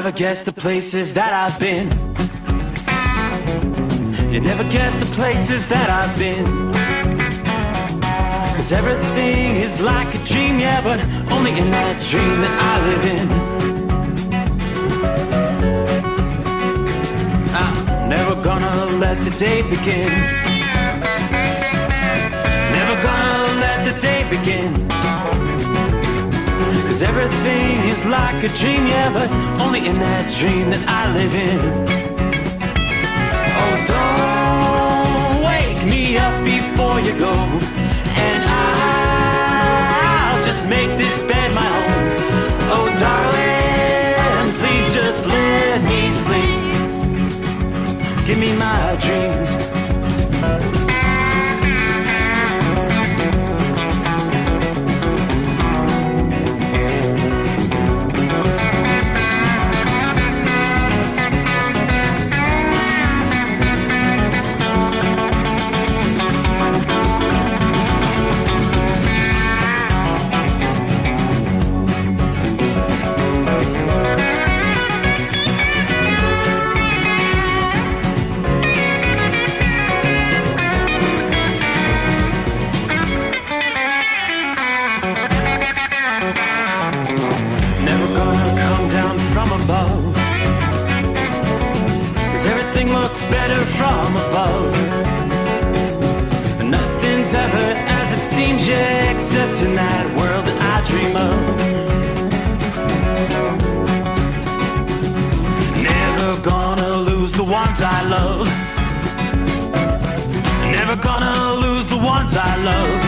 never guess the places that I've been. You never guess the places that I've been. 'Cause everything is like a dream, yeah, but only in that dream that I live in. I'm never gonna let the day begin. Never gonna let the day begin. 'Cause everything is like a dream, yeah, but only in that dream that I live in. Oh, don't wake me up before you go, and I'll just make this bed my home. Oh, darling, please just let me sleep. Give me my dreams. Better from above. Nothing's ever as it seems, yeah, except in that world that I dream of. Never gonna lose the ones I love. Never gonna lose the ones I love.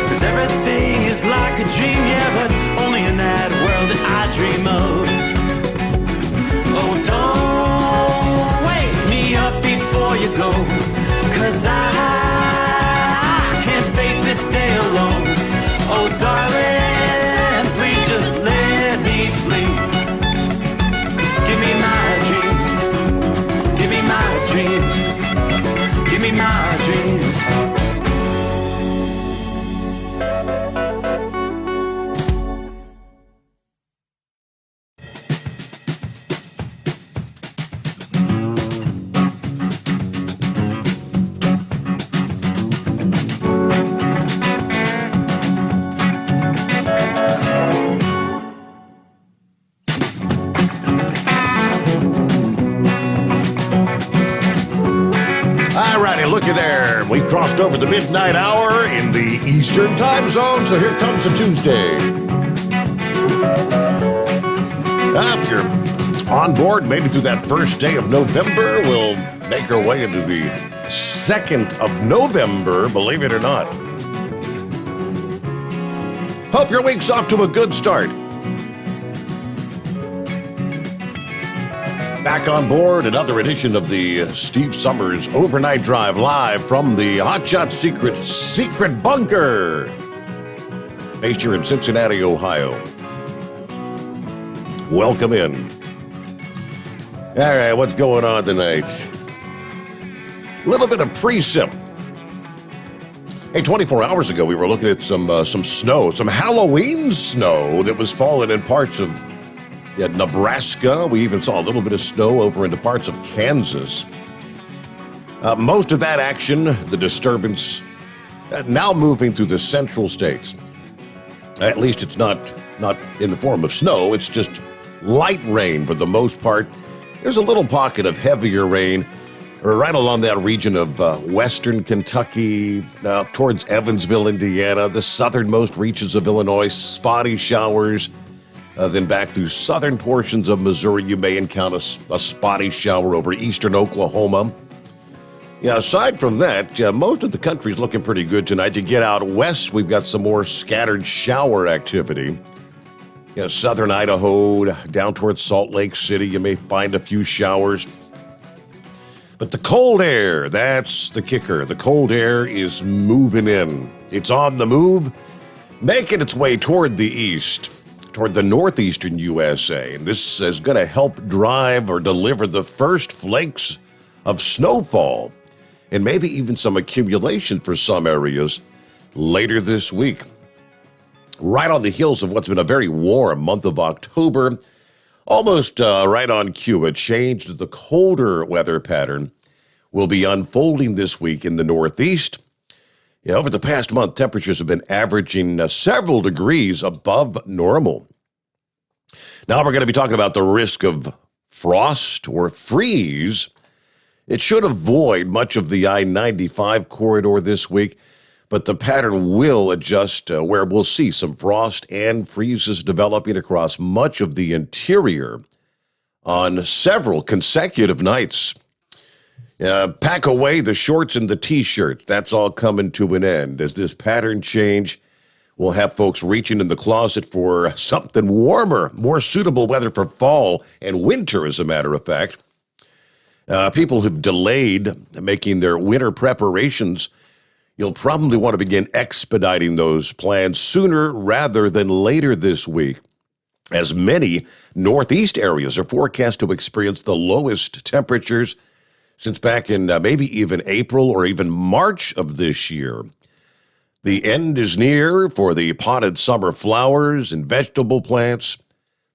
'Cause everything is like a dream, yeah, but only in that world that I dream of. Oh, don't up before you go, 'cause I can't face this day alone. Oh, darling, please just let me sleep. Give me my dreams. Give me my dreams. Give me my dreams. Looky there. We crossed over the midnight hour in the Eastern time zone, so here comes a Tuesday. If you're on board, maybe through that first day of November, we'll make our way into the 2nd of November, believe it or not. Hope your week's off to a good start. Back on board, another edition of the Steve Sommers Overnight Drive, live from the Hotshot Secret Bunker, based here in Cincinnati, Ohio. Welcome in. All right, what's going on tonight? A little bit of precip. Hey, 24 hours ago, we were looking at some snow, some Halloween snow that was falling in parts of Nebraska. We even saw a little bit of snow over into parts of Kansas. Most of that action, the disturbance, now moving through the central states. At least it's not in the form of snow. It's just light rain for the most part. There's a little pocket of heavier rain right along that region of western Kentucky, towards Evansville, Indiana, the southernmost reaches of Illinois, spotty showers. Then back through southern portions of Missouri, you may encounter a spotty shower over eastern Oklahoma. Yeah, aside from that, most of the country's looking pretty good tonight. You get out west, we've got some more scattered shower activity. Southern Idaho, down towards Salt Lake City, you may find a few showers. But the cold air, that's the kicker. The cold air is moving in. It's on the move, making its way toward the east, toward the northeastern USA. And this is going to help drive or deliver the first flakes of snowfall and maybe even some accumulation for some areas later this week. Right on the heels of what's been a very warm month of October, Almost right on cue, a change to the colder weather pattern will be unfolding this week in the Northeast. Over the past month, temperatures have been averaging several degrees above normal. Now we're going to be talking about the risk of frost or freeze. It should avoid much of the I-95 corridor this week, but the pattern will adjust where we'll see some frost and freezes developing across much of the interior on several consecutive nights. Pack away the shorts and the T-shirt. That's all coming to an end. As this pattern change, we'll have folks reaching in the closet for something warmer, more suitable weather for fall and winter, as a matter of fact. People who've delayed making their winter preparations, you'll probably want to begin expediting those plans sooner rather than later this week, as many Northeast areas are forecast to experience the lowest temperatures since back in maybe even April or even March of this year. The end is near for the potted summer flowers and vegetable plants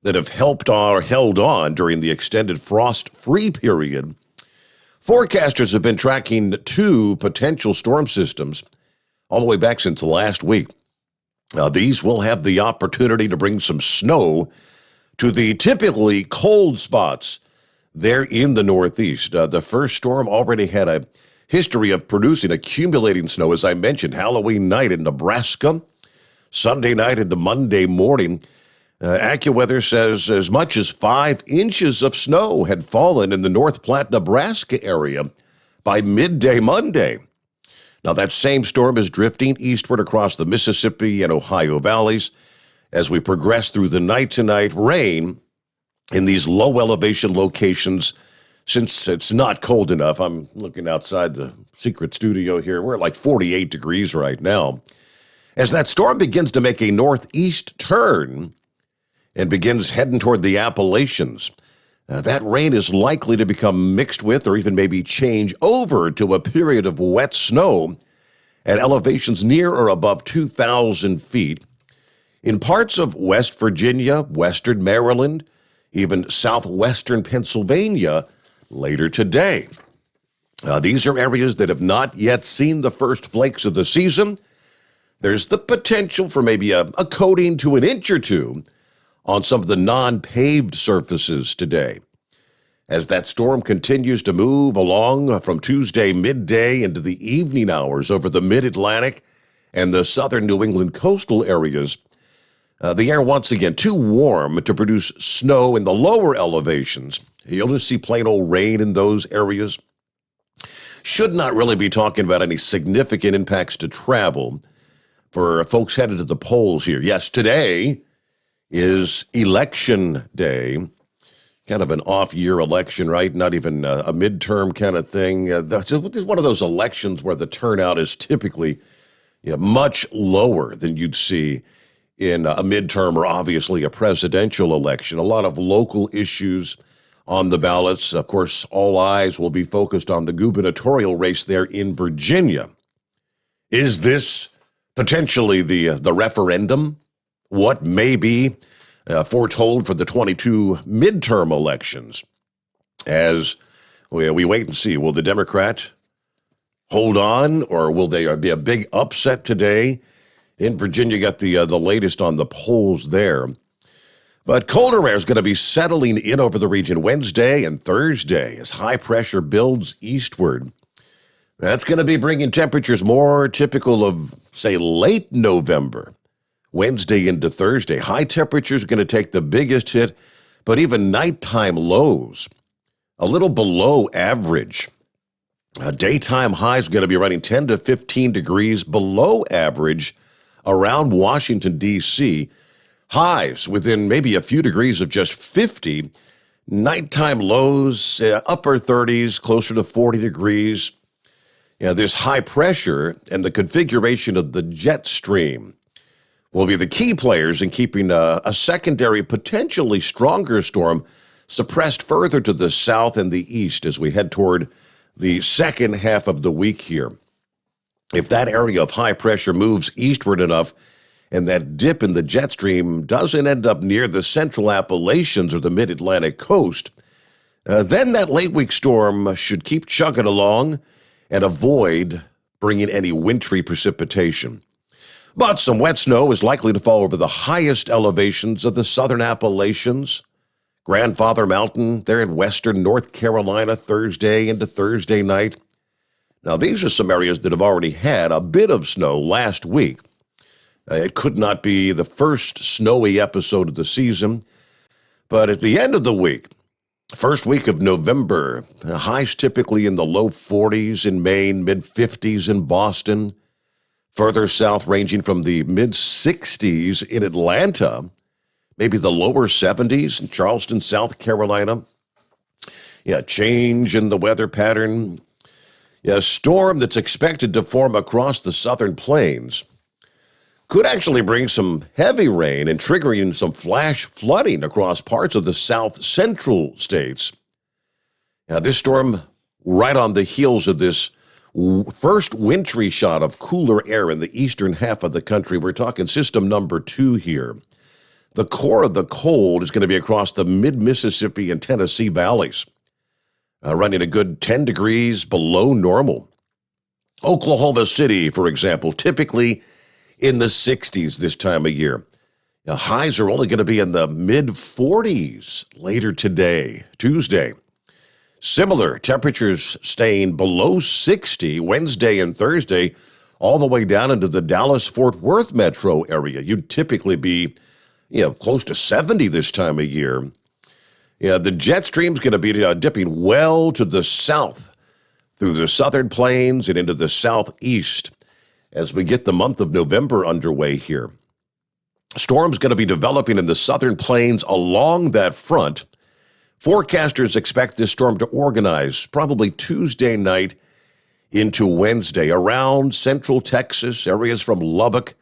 that have helped or held on during the extended frost-free period. Forecasters have been tracking 2 potential storm systems all the way back since last week. These will have the opportunity to bring some snow to the typically cold spots there in the Northeast. The first storm already had a history of producing accumulating snow, as I mentioned, Halloween night in Nebraska, Sunday night into Monday morning. AccuWeather says as much as 5 inches of snow had fallen in the North Platte, Nebraska area by midday Monday. Now, that same storm is drifting eastward across the Mississippi and Ohio valleys. As we progress through the night tonight, rain in these low elevation locations, since it's not cold enough. I'm looking outside the secret studio here. We're at like 48 degrees right now. As that storm begins to make a northeast turn and begins heading toward the Appalachians, that rain is likely to become mixed with or even maybe change over to a period of wet snow at elevations near or above 2,000 feet in parts of West Virginia, western Maryland, even southwestern Pennsylvania later today. These are areas that have not yet seen the first flakes of the season. There's the potential for maybe a coating to an inch or two on some of the non-paved surfaces today. As that storm continues to move along from Tuesday midday into the evening hours over the mid-Atlantic and the southern New England coastal areas, the air once again too warm to produce snow in the lower elevations. You'll just see plain old rain in those areas. Should not really be talking about any significant impacts to travel for folks headed to the polls here. Yes, today is election day, kind of an off-year election, right? Not even a midterm kind of thing. This is one of those elections where the turnout is typically much lower than you'd see in a midterm or obviously a presidential election. A lot of local issues on the ballots. Of course, all eyes will be focused on the gubernatorial race there in Virginia. Is this potentially the referendum? What may be foretold for the 22 midterm elections? As we wait and see, will the Democrat hold on, or will there be a big upset today? In Virginia, got the latest on the polls there. But colder air is going to be settling in over the region Wednesday and Thursday as high pressure builds eastward. That's going to be bringing temperatures more typical of, say, late November. Wednesday into Thursday, high temperatures are going to take the biggest hit, but even nighttime lows, a little below average. Daytime highs are going to be running 10 to 15 degrees below average around Washington, D.C. Highs within maybe a few degrees of just 50. Nighttime lows, upper 30s, closer to 40 degrees. This high pressure and the configuration of the jet stream will be the key players in keeping a secondary, potentially stronger storm suppressed further to the south and the east as we head toward the second half of the week here. If that area of high pressure moves eastward enough And that dip in the jet stream doesn't end up near the central Appalachians or the mid-Atlantic coast, then that late week storm should keep chugging along and avoid bringing any wintry precipitation. But some wet snow is likely to fall over the highest elevations of the southern Appalachians. Grandfather Mountain there in western North Carolina Thursday into Thursday night. Now, these are some areas that have already had a bit of snow last week. It could not be the first snowy episode of the season, but at the end of the week, first week of November, highs typically in the low 40s in Maine, mid-50s in Boston, further south ranging from the mid-60s in Atlanta, maybe the lower 70s in Charleston, South Carolina. Yeah, change in the weather pattern. Yeah, a storm that's expected to form across the southern plains could actually bring some heavy rain and triggering some flash flooding across parts of the south central states. Now, this storm right on the heels of this first wintry shot of cooler air in the eastern half of the country. We're talking system number 2 here. The core of the cold is going to be across the mid-Mississippi and Tennessee valleys, running a good 10 degrees below normal. Oklahoma City, for example, typically in the 60s this time of year. Now, highs are only going to be in the mid-40s later today, Tuesday. Similar temperatures staying below 60 Wednesday and Thursday, all the way down into the Dallas-Fort Worth metro area. You'd typically be, close to 70 this time of year. Yeah, the jet stream's going to be dipping well to the south through the southern plains and into the southeast as we get the month of November underway here. Storm's going to be developing in the southern plains along that front. Forecasters expect this storm to organize probably Tuesday night into Wednesday around central Texas, areas from Lubbock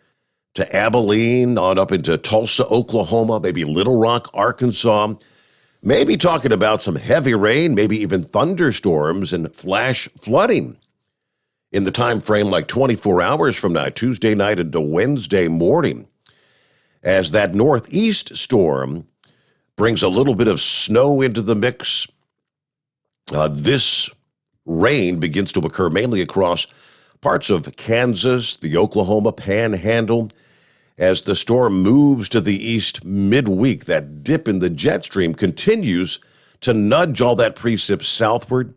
to Abilene, on up into Tulsa, Oklahoma, maybe Little Rock, Arkansas. Maybe talking about some heavy rain, maybe even thunderstorms and flash flooding in the time frame like 24 hours from now, Tuesday night into Wednesday morning, as that northeast storm brings a little bit of snow into the mix. This rain begins to occur mainly across parts of Kansas, the Oklahoma Panhandle. As the storm moves to the east midweek, that dip in the jet stream continues to nudge all that precip southward.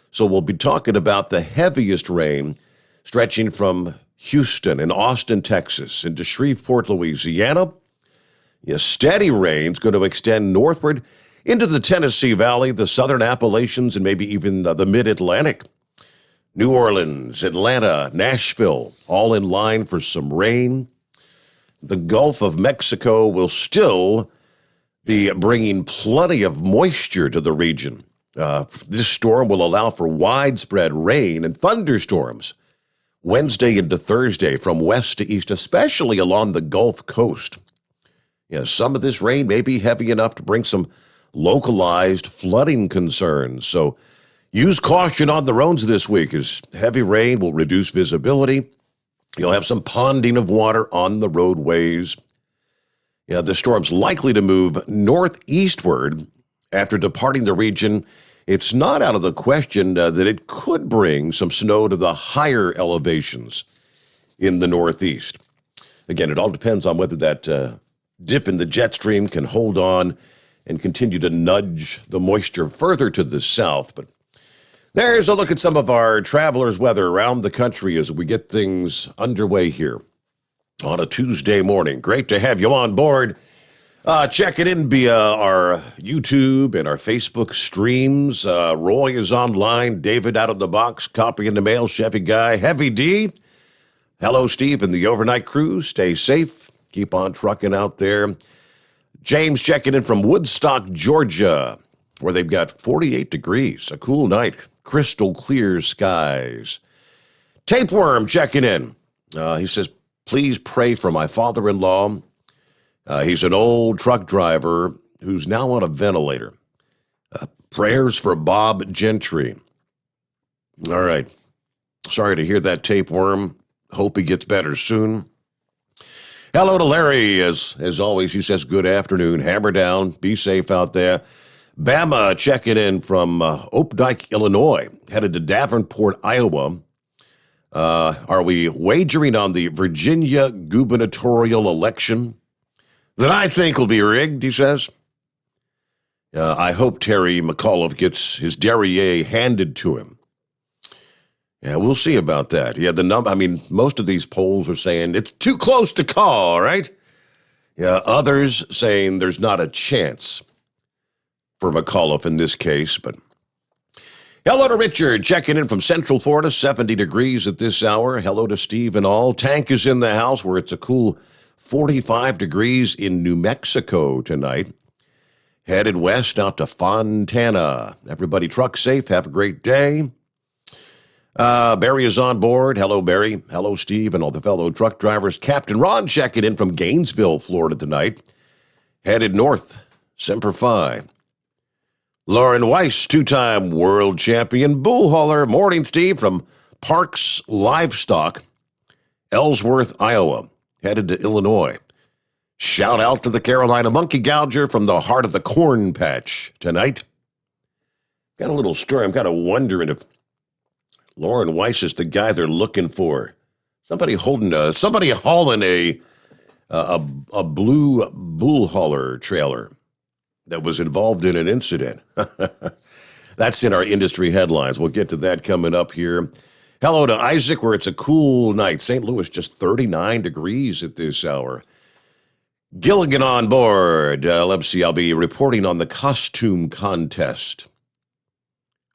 So we'll be talking about the heaviest rain stretching from Houston and Austin, Texas, into Shreveport, Louisiana. Steady rain's going to extend northward into the Tennessee Valley, the southern Appalachians, and maybe even the mid-Atlantic. New Orleans, Atlanta, Nashville, all in line for some rain. The Gulf of Mexico will still be bringing plenty of moisture to the region. This storm will allow for widespread rain and thunderstorms Wednesday into Thursday from west to east, especially along the Gulf Coast. Some of this rain may be heavy enough to bring some localized flooding concerns. So use caution on the roads this week, as heavy rain will reduce visibility. You'll have some ponding of water on the roadways. The storm's likely to move northeastward after departing the region. It's not out of the question that it could bring some snow to the higher elevations in the northeast. Again, it all depends on whether that dip in the jet stream can hold on and continue to nudge the moisture further to the south. But there's a look at some of our travelers' weather around the country as we get things underway here on a Tuesday morning. Great to have you on board. Check it in via our YouTube and our Facebook streams. Roy is online. David out of the box, copy in the mail. Chevy Guy, Heavy D. Hello, Steve, and the overnight crew. Stay safe. Keep on trucking out there. James checking in from Woodstock, Georgia, where they've got 48 degrees. A cool night. Crystal clear skies. Tapeworm checking in. He says, please pray for my father-in-law. He's an old truck driver who's now on a ventilator. Prayers for Bob Gentry. All right. Sorry to hear that, Tapeworm. Hope he gets better soon. Hello to Larry. As always, he says good afternoon. Hammer down. Be safe out there. Bama checking in from Opdyke, Illinois, headed to Davenport, Iowa. Are we wagering on the Virginia gubernatorial election that I think will be rigged, he says. I hope Terry McAuliffe gets his derriere handed to him. Yeah, we'll see about that. Yeah, most of these polls are saying it's too close to call, right? Yeah, others saying there's not a chance for McAuliffe in this case, but hello to Richard, checking in from Central Florida, 70 degrees at this hour. Hello to Steve and all. Tank is in the house where it's a cool 45 degrees in New Mexico tonight. Headed west out to Fontana. Everybody truck safe. Have a great day. Barry is on board. Hello, Barry. Hello, Steve, and all the fellow truck drivers. Captain Ron checking in from Gainesville, Florida tonight. Headed north. Semper Fi. Lauren Weiss, two-time world champion bull hauler. Morning, Steve, from Parks Livestock, Ellsworth, Iowa. Headed to Illinois. Shout out to the Carolina Monkey Gouger from the heart of the corn patch tonight. Got a little story. I'm kind of wondering if Lauren Weiss is the guy they're looking for. Somebody hauling a blue bull hauler trailer that was involved in an incident. That's in our industry headlines. We'll get to that coming up here. Hello to Isaac, where it's a cool night. St. Louis, just 39 degrees at this hour. Gilligan on board. Let's see, I'll be reporting on the costume contest.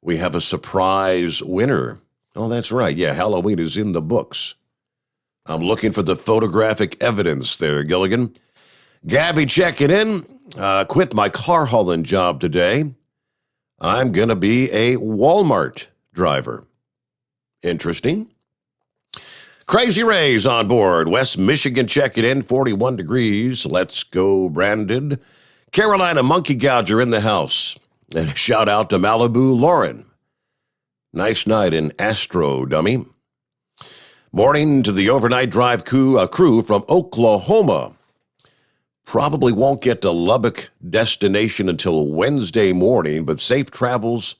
We have a surprise winner. Oh, that's right. Yeah, Halloween is in the books. I'm looking for the photographic evidence there, Gilligan. Gabby checking in. Quit my car hauling job today. I'm going to be a Walmart driver. Interesting. Crazy Ray's on board. West Michigan checking in, 41 degrees. Let's go, Brandon. Carolina Monkey Gouger in the house. And a shout out to Malibu Lauren. Nice night in Astro, dummy. Morning to the overnight drive crew from Oklahoma. Probably won't get to Lubbock destination until Wednesday morning, but safe travels.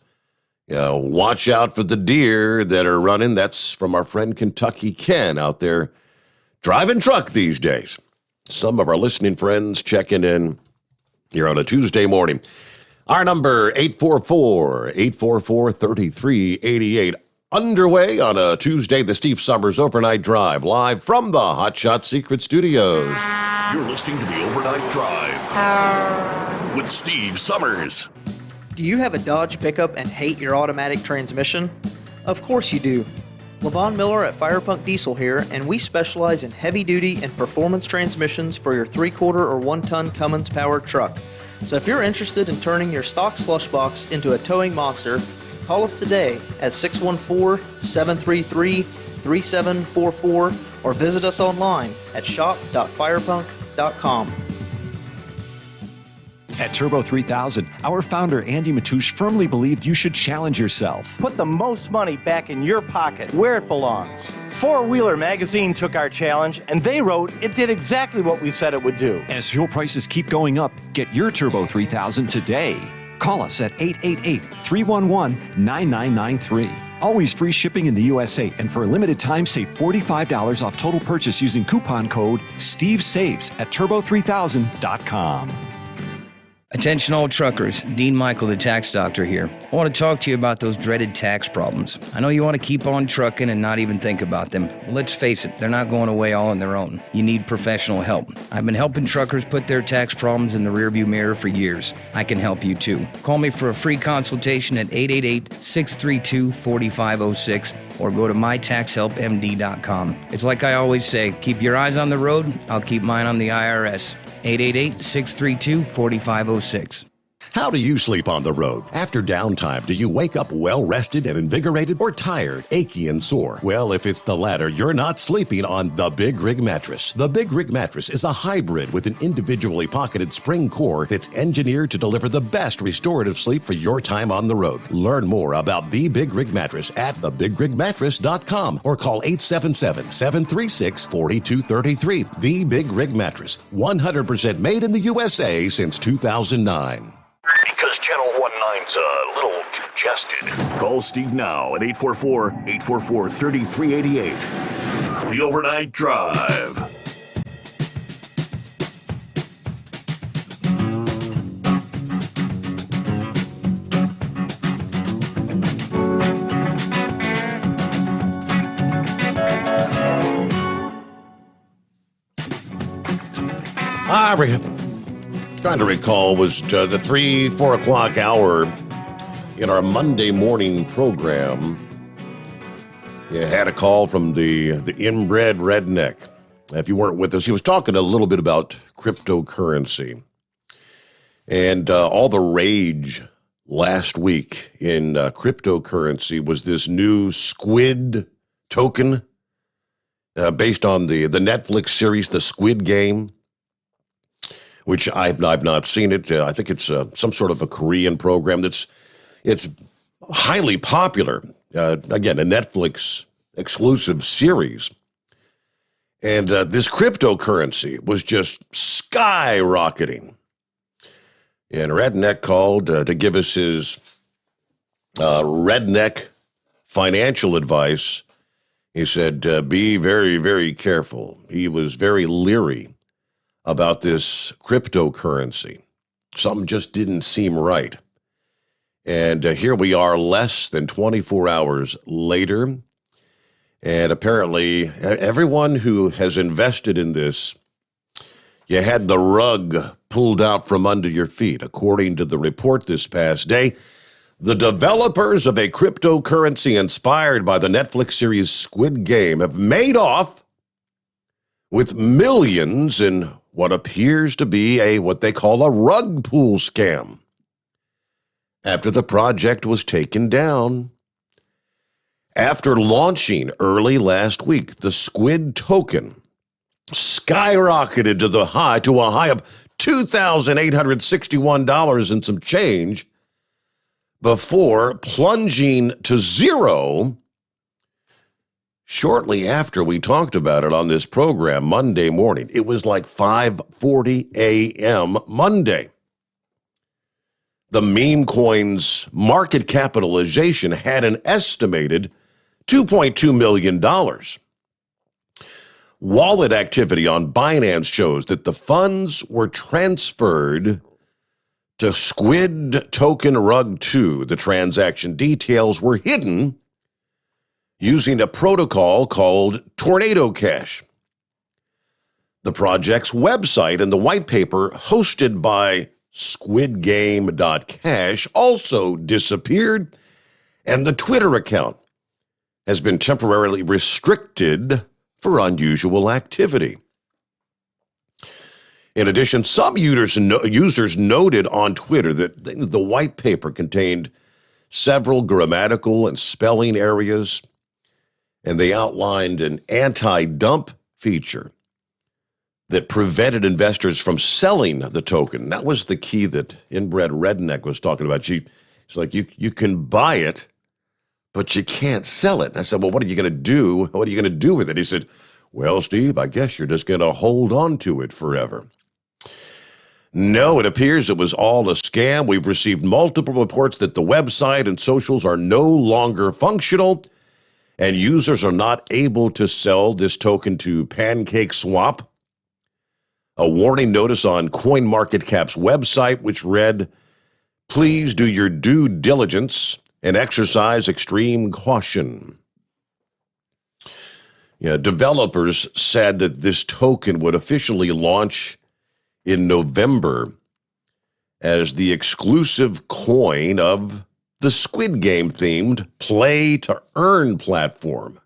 Watch out for the deer that are running. That's from our friend Kentucky Ken out there driving truck these days. Some of our listening friends checking in here on a Tuesday morning. Our number, 844-844-3388. Underway on a Tuesday, the Steve Sommers Overnight Drive, live from the Hot Shot Secret Studios. You're listening to the Overnight Drive with Steve Sommers. Do you have a Dodge pickup and hate your automatic transmission? Of course you do. Levon Miller at Firepunk Diesel here, and we specialize in heavy-duty and performance transmissions for your 3-quarter or 1-ton Cummins powered truck. So if you're interested in turning your stock slush box into a towing monster, call us today at 614-733-3744 or visit us online at shop.firepunk.com. At Turbo 3000, our founder Andy Matouche firmly believed you should challenge yourself. Put the most money back in your pocket, where it belongs. Four Wheeler magazine took our challenge, and they wrote it did exactly what we said it would do. As fuel prices keep going up, get your Turbo 3000 today. Call us at 888-311-9993. Always free shipping in the USA, and for a limited time, save $45 off total purchase using coupon code STEVESAVES at turbo3000.com. Attention all truckers, Dean Michael, the tax doctor here. I want to talk to you about those dreaded tax problems. I know you want to keep on trucking and not even think about them. Well, let's face it, they're not going away all on their own. You need professional help. I've been helping truckers put their tax problems in the rearview mirror for years. I can help you too. Call me for a free consultation at 888-632-4506 or go to mytaxhelpmd.com. It's like I always say, keep your eyes on the road, I'll keep mine on the IRS. 888-632-4506. How do you sleep on the road? After downtime, do you wake up well-rested and invigorated or tired, achy, and sore? Well, if it's the latter, you're not sleeping on the Big Rig Mattress. The Big Rig Mattress is a hybrid with an individually pocketed spring core that's engineered to deliver the best restorative sleep for your time on the road. Learn more about the Big Rig Mattress at thebigrigmattress.com or call 877-736-4233. The Big Rig Mattress, 100% made in the USA since 2009. Because Channel 19's a little congested. Call Steve now at 844-844-3388. The Overnight Drive. Trying to recall was the 3-4 o'clock hour in our Monday morning program. You had a call from the inbred redneck. If you weren't with us, he was talking a little bit about cryptocurrency and all the rage last week in cryptocurrency was this new Squid token based on the Netflix series, The Squid Game, which I've not seen it. I think it's some sort of a Korean program it's highly popular. Again, a Netflix exclusive series. And this cryptocurrency was just skyrocketing. And Redneck called to give us his redneck financial advice. He said, be very, very careful. He was very leery about this cryptocurrency. Something just didn't seem right. And here we are less than 24 hours later. And apparently everyone who has invested in this, you had the rug pulled out from under your feet. According to the report this past day, the developers of a cryptocurrency inspired by the Netflix series Squid Game have made off with millions in what appears to be what they call a rug pull scam. After the project was taken down. After launching early last week, the Squid token skyrocketed to a high of $2,861 and some change before plunging to zero shortly after we talked about it on this program Monday morning. It was like 5:40 a.m. Monday. The meme coin's market capitalization had an estimated $2.2 million. Wallet activity on Binance shows that the funds were transferred to Squid Token Rug 2. The transaction details were hidden using a protocol called Tornado Cash. The project's website and the white paper hosted by squidgame.cash also disappeared, and the Twitter account has been temporarily restricted for unusual activity. In addition, some users noted on Twitter that the white paper contained several grammatical and spelling errors, and they outlined an anti-dump feature that prevented investors from selling the token. That was the key that Inbred Redneck was talking about. It's like, you can buy it, but you can't sell it. And I said, well, what are you going to do? What are you going to do with it? He said, well, Steve, I guess you're just going to hold on to it forever. No, it appears it was all a scam. We've received multiple reports that the website and socials are no longer functional, and users are not able to sell this token to PancakeSwap. A warning notice on CoinMarketCap's website, which read, please do your due diligence and exercise extreme caution. Developers said that this token would officially launch in November as the exclusive coin of the Squid Game themed play to earn platform.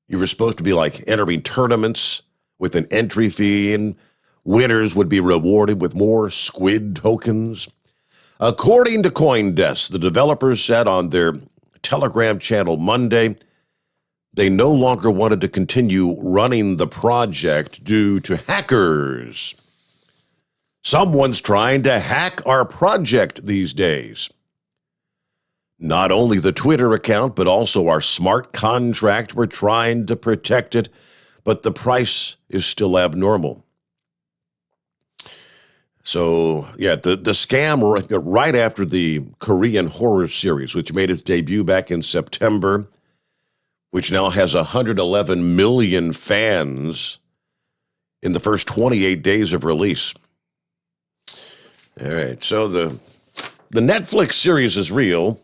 You were supposed to be like entering tournaments with an entry fee, and Winners would be rewarded with more squid tokens. According to CoinDesk, the developers said on their Telegram channel Monday they no longer wanted to continue running the project due to hackers. Someone's trying to hack our project these days. Not only the Twitter account, but also our smart contract. We're trying to protect it, but the price is still abnormal. So, yeah, the scam right after the Korean horror series, which made its debut back in September, which now has 111 million fans in the first 28 days of release. All right, so the Netflix series is real.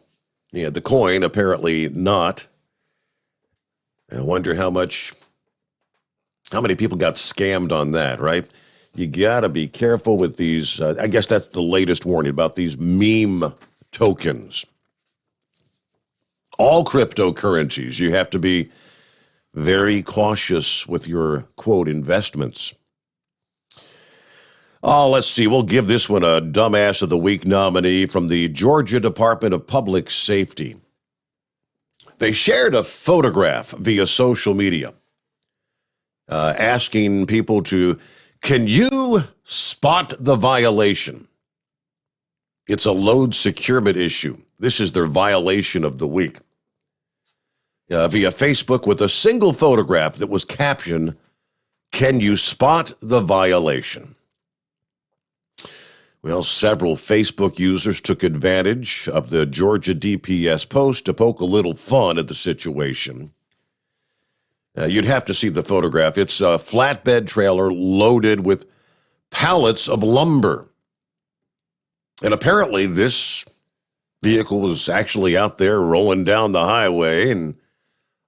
Yeah, the coin apparently not. I wonder how many people got scammed on that, right? You got to be careful with these. I guess that's the latest warning about these meme tokens. All cryptocurrencies, you have to be very cautious with your, quote, investments. Oh, let's see. We'll give this one a Dumbass of the Week nominee from the Georgia Department of Public Safety. They shared a photograph via social media asking people to, can you spot the violation? It's a load securement issue. This is their violation of the week. Via Facebook with a single photograph that was captioned, can you spot the violation? Well, several Facebook users took advantage of the Georgia DPS post to poke a little fun at the situation. You'd have to see the photograph. It's a flatbed trailer loaded with pallets of lumber. And apparently this vehicle was actually out there rolling down the highway and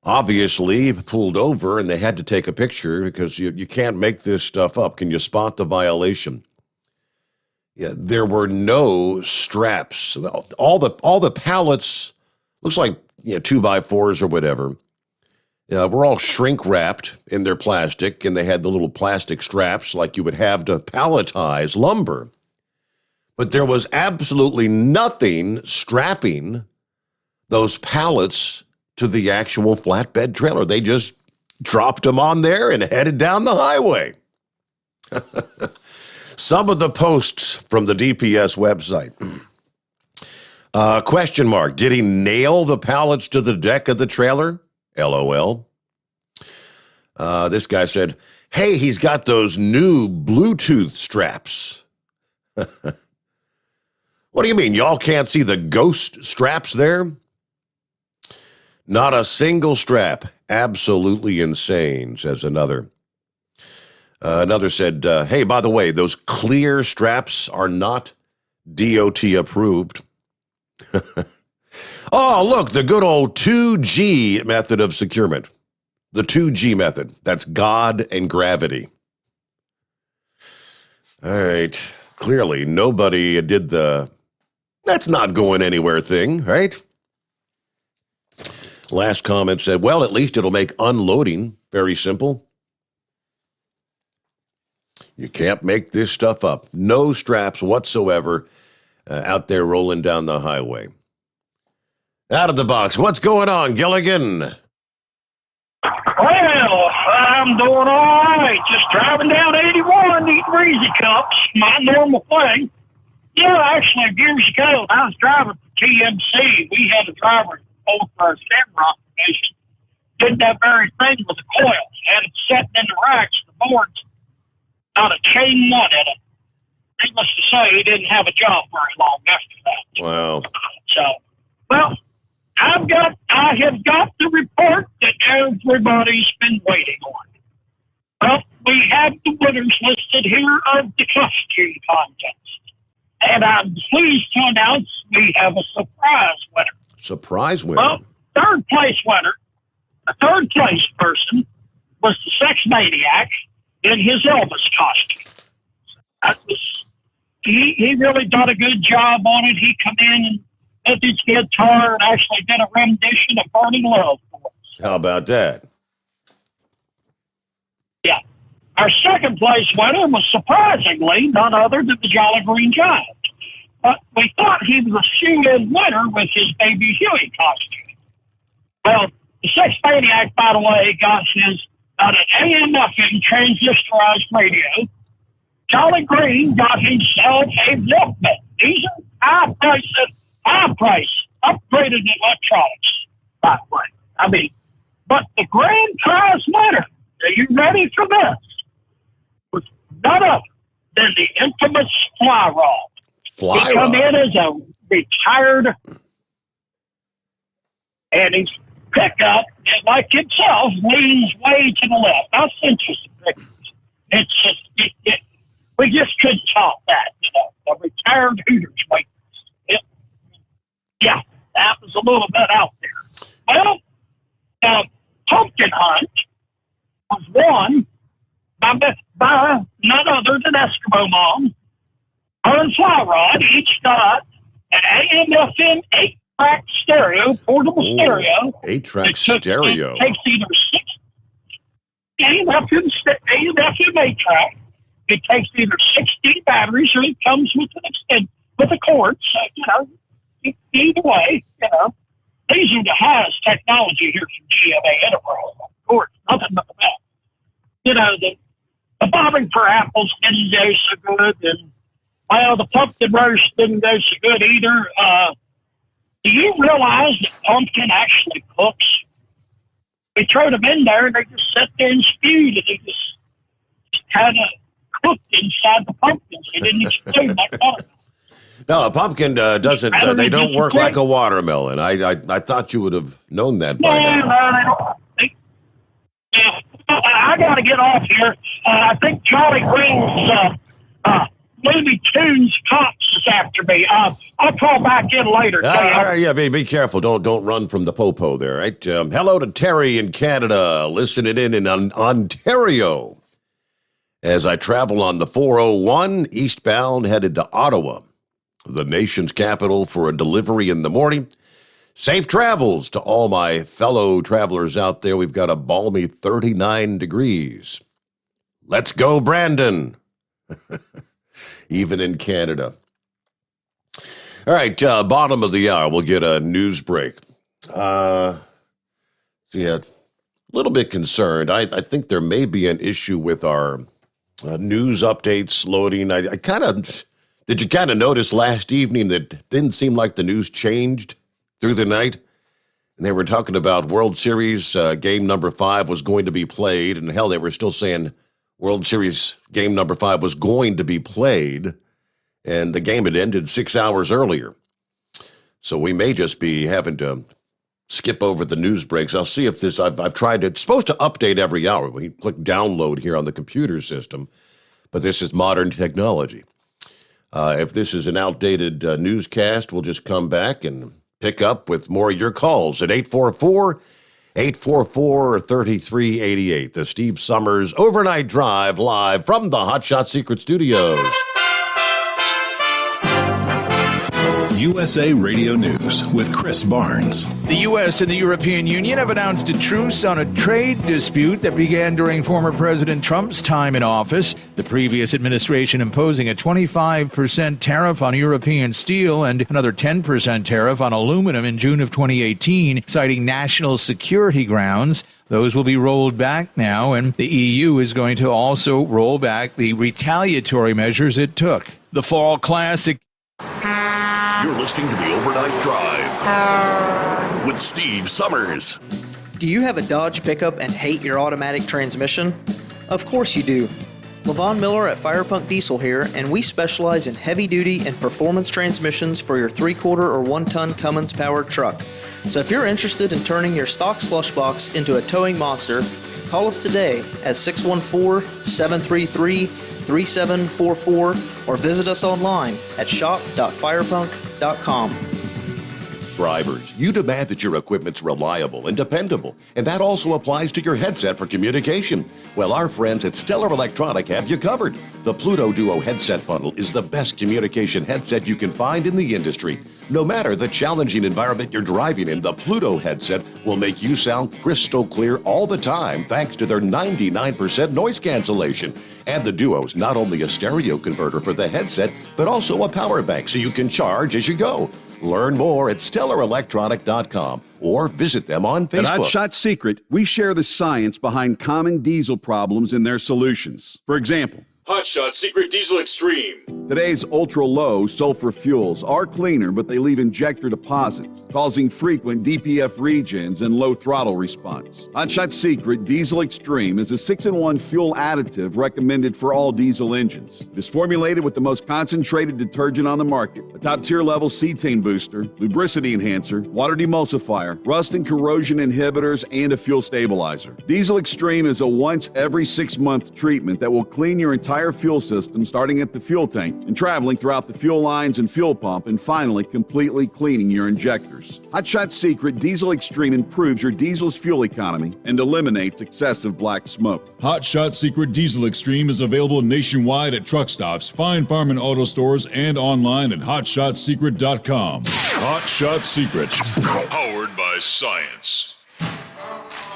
obviously pulled over, and they had to take a picture because you can't make this stuff up. Can you spot the violation? Yeah, there were no straps. All the pallets, looks like 2x4s or whatever, were all shrink wrapped in their plastic, and they had the little plastic straps like you would have to palletize lumber. But there was absolutely nothing strapping those pallets to the actual flatbed trailer. They just dropped them on there and headed down the highway. Some of the posts from the DPS website. Question mark, did he nail the pallets to the deck of the trailer? LOL. This guy said, hey, he's got those new Bluetooth straps. What do you mean? Y'all can't see the ghost straps there? Not a single strap. Absolutely insane, says another. Another said, hey, by the way, those clear straps are not DOT approved. Oh, look, the good old 2G method of securement. The 2G method. That's God and gravity. All right. Clearly, nobody did the that's not going anywhere thing, right? Last comment said, well, at least it'll make unloading very simple. You can't make this stuff up. No straps whatsoever out there rolling down the highway. Out of the box, what's going on, Gilligan? Well, I'm doing all right. Just driving down 81, eating Reezy Cups, my normal thing. Yeah, actually, years ago, I was driving for TMC. We had a driver over for our Shamrock Nation. Did that very thing with the coils. Had it sitting in the racks, the boards, not a chain nut in it. Needless to say, he didn't have a job very long after that. Wow. So, well, I have got the report that everybody's been waiting on. Well, we have the winners listed here of the costume contest. And I'm pleased to announce we have a surprise winner. Surprise winner? Well, third place winner, a third place person, was the Sex Maniac in his Elvis costume. That was, he really done a good job on it. He come in and hit his guitar and actually did a rendition of Burning Love for us. How about that? Yeah. Our second place winner was surprisingly none other than the Jolly Green Giant. But we thought he was a shoe-in winner with his Baby Huey costume. Well, the Sixth Maniac, by the way, got an AM/FM transistorized radio. Jolly Green got himself a Walkman. These are high-price, upgraded electronics, by the way. I mean, but the grand prize winner, are you ready for this? Was none other than the infamous Fly Rod. Fly He come Rod. in as a retired, and his pickup, like himself, leans way to the left. I'll send you some pictures. It's just, we just couldn't top that, you know, a retired Hooters waitress. Yeah, that was a little bit out there. Well, Pumpkin Hunt was won by none other than Eskimo Mom. Her and Fly Rod each got an AM/FM 8-track stereo, portable stereo. 8-track stereo. It takes either 6 AM/FM 8-track. It takes either 16 batteries or it comes with a cord. So, you know, either way, you know, these are the highest technology here from GMA Enterprise. Of course, nothing but the best. You know, the bobbing for apples didn't go so good, and well, the pumpkin roast didn't go so good either. Do you realize that pumpkin actually cooks? We throw them in there, and they just sit there and spewed, and they just kind of cooked inside the pumpkins. They didn't explode like watermelon. No, a pumpkin doesn't. They don't work like a watermelon. I thought you would have known that by now. No, they don't. I got to get off here. I think Charlie Green's Looney Tunes Cops is after me. I'll call back in later. All right, yeah, be careful. Don't run from the popo there, right? Hello to Terry in Canada, listening in Ontario. As I travel on the 401 eastbound, headed to Ottawa, the nation's capital, for a delivery in the morning. Safe travels to all my fellow travelers out there. We've got a balmy 39 degrees. Let's go, Brandon. Even in Canada. All right, bottom of the hour, we'll get a news break. A little bit concerned. I think there may be an issue with our news updates loading. Did you kind of notice last evening that it didn't seem like the news changed through the night? And they were talking about World Series game number 5 was going to be played. And hell, they were still saying World Series game number 5 was going to be played. And the game had ended 6 hours earlier. So we may just be having to skip over the news breaks. I'll see if this, I've tried, it's supposed to update every hour. We click download here on the computer system, but this is modern technology. If this is an outdated newscast, we'll just come back and pick up with more of your calls at 844-3388. The Steve Sommers Overnight Drive live from the Hotshot Secret Studios. USA Radio News with Chris Barnes. The U.S. and the European Union have announced a truce on a trade dispute that began during former President Trump's time in office. The previous administration imposing a 25% tariff on European steel and another 10% tariff on aluminum in June of 2018, citing national security grounds. Those will be rolled back now, and the EU is going to also roll back the retaliatory measures it took. The Fall Classic. You're listening to the Overnight Drive with Steve Sommers. Do you have a Dodge pickup and hate your automatic transmission? Of course you do. Levon Miller at Firepunk Diesel here, and we specialize in heavy-duty and performance transmissions for your 3/4 or 1-ton Cummins-powered truck. So if you're interested in turning your stock slush box into a towing monster, call us today at 614-733-3744 or visit us online at shop.firepunk.com. Drivers, you demand that your equipment's reliable and dependable, and that also applies to your headset for communication. Well, our friends at Stellar Electronic have you covered. The Pluto Duo headset bundle is the best communication headset you can find in the industry. No matter the challenging environment you're driving in, the Pluto headset will make you sound crystal clear all the time thanks to their 99% noise cancellation. And the Duo's not only a stereo converter for the headset, but also a power bank so you can charge as you go. Learn more at StellarElectronic.com or visit them on Facebook. At Hotshot Secret, we share the science behind common diesel problems and their solutions. For example, Hotshot Secret Diesel Extreme. today's ultra-low sulfur fuels are cleaner, but they leave injector deposits, causing frequent DPF regens and low throttle response. Hotshot Secret Diesel Extreme is a 6-in-1 fuel additive recommended for all diesel engines. It is formulated with the most concentrated detergent on the market, a top-tier level cetane booster, lubricity enhancer, water demulsifier, rust and corrosion inhibitors, and a fuel stabilizer. Diesel Extreme is a once every 6-month treatment that will clean your entire fuel system, starting at the fuel tank and traveling throughout the fuel lines and fuel pump, and finally completely cleaning your injectors. Hotshot Secret Diesel Extreme improves your diesel's fuel economy and eliminates excessive black smoke. Hotshot Secret Diesel Extreme is available nationwide at truck stops, fine farm and auto stores, and online at hotshotsecret.com. Hotshot Secret, powered by science.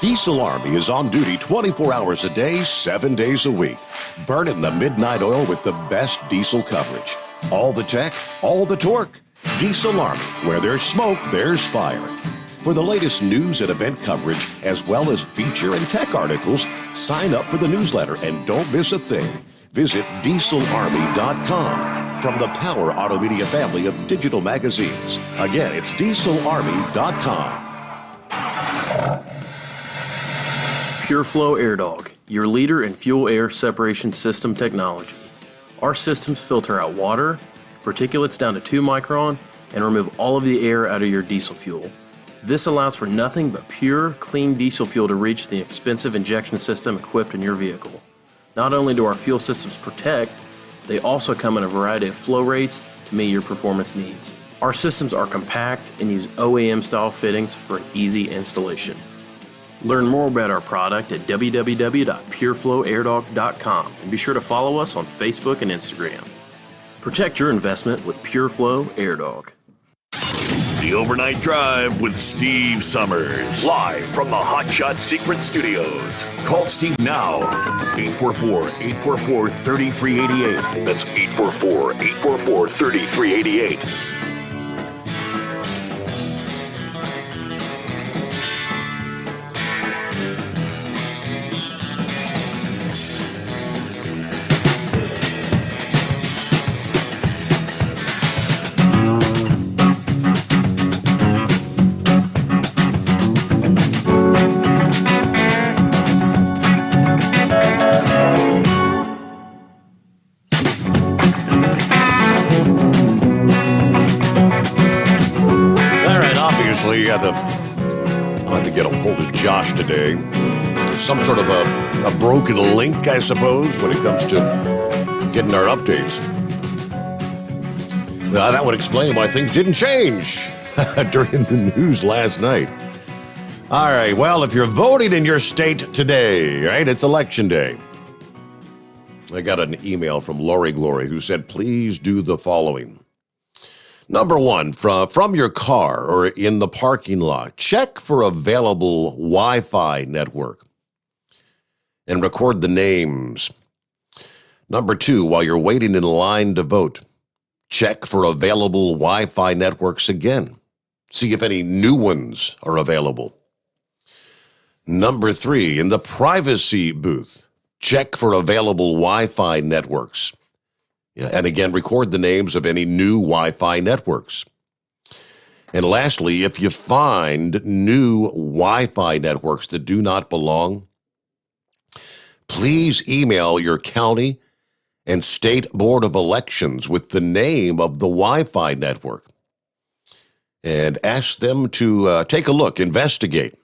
Diesel Army is on duty 24 hours a day, 7 days a week. Burning the midnight oil with the best diesel coverage. All the tech, all the torque. Diesel Army, where there's smoke, there's fire. For the latest news and event coverage, as well as feature and tech articles, sign up for the newsletter and don't miss a thing. Visit dieselarmy.com from the Power Auto Media family of digital magazines. Again, it's dieselarmy.com. PureFlow AirDog, your leader in fuel air separation system technology. Our systems filter out water, particulates down to 2 micron, and remove all of the air out of your diesel fuel. This allows for nothing but pure, clean diesel fuel to reach the expensive injection system equipped in your vehicle. Not only do our fuel systems protect, they also come in a variety of flow rates to meet your performance needs. Our systems are compact and use OEM-style fittings for an easy installation. Learn more about our product at www.pureflowairdog.com and be sure to follow us on Facebook and Instagram. Protect your investment with PureFlow AirDog. The Overnight Drive with Steve Sommers. Live from the Hotshot Secret Studios. Call Steve now. 844-844-3388. That's 844-844-3388. I'll have to get a hold of Josh today. Some sort of a broken link, I suppose, when it comes to getting our updates. That would explain why things didn't change during the news last night. All right, well, if you're voting in your state today, right, it's election day. I got an email from Lori Glory who said, please do the following. Number one, from your car or in the parking lot, check for available Wi-Fi network and record the names. Number two, while you're waiting in line to vote, check for available Wi-Fi networks again. See if any new ones are available. Number three, in the privacy booth, check for available Wi-Fi networks. And again, record the names of any new Wi-Fi networks. And lastly, if you find new Wi-Fi networks that do not belong, please email your county and state board of elections with the name of the Wi-Fi network and ask them to take a look, investigate.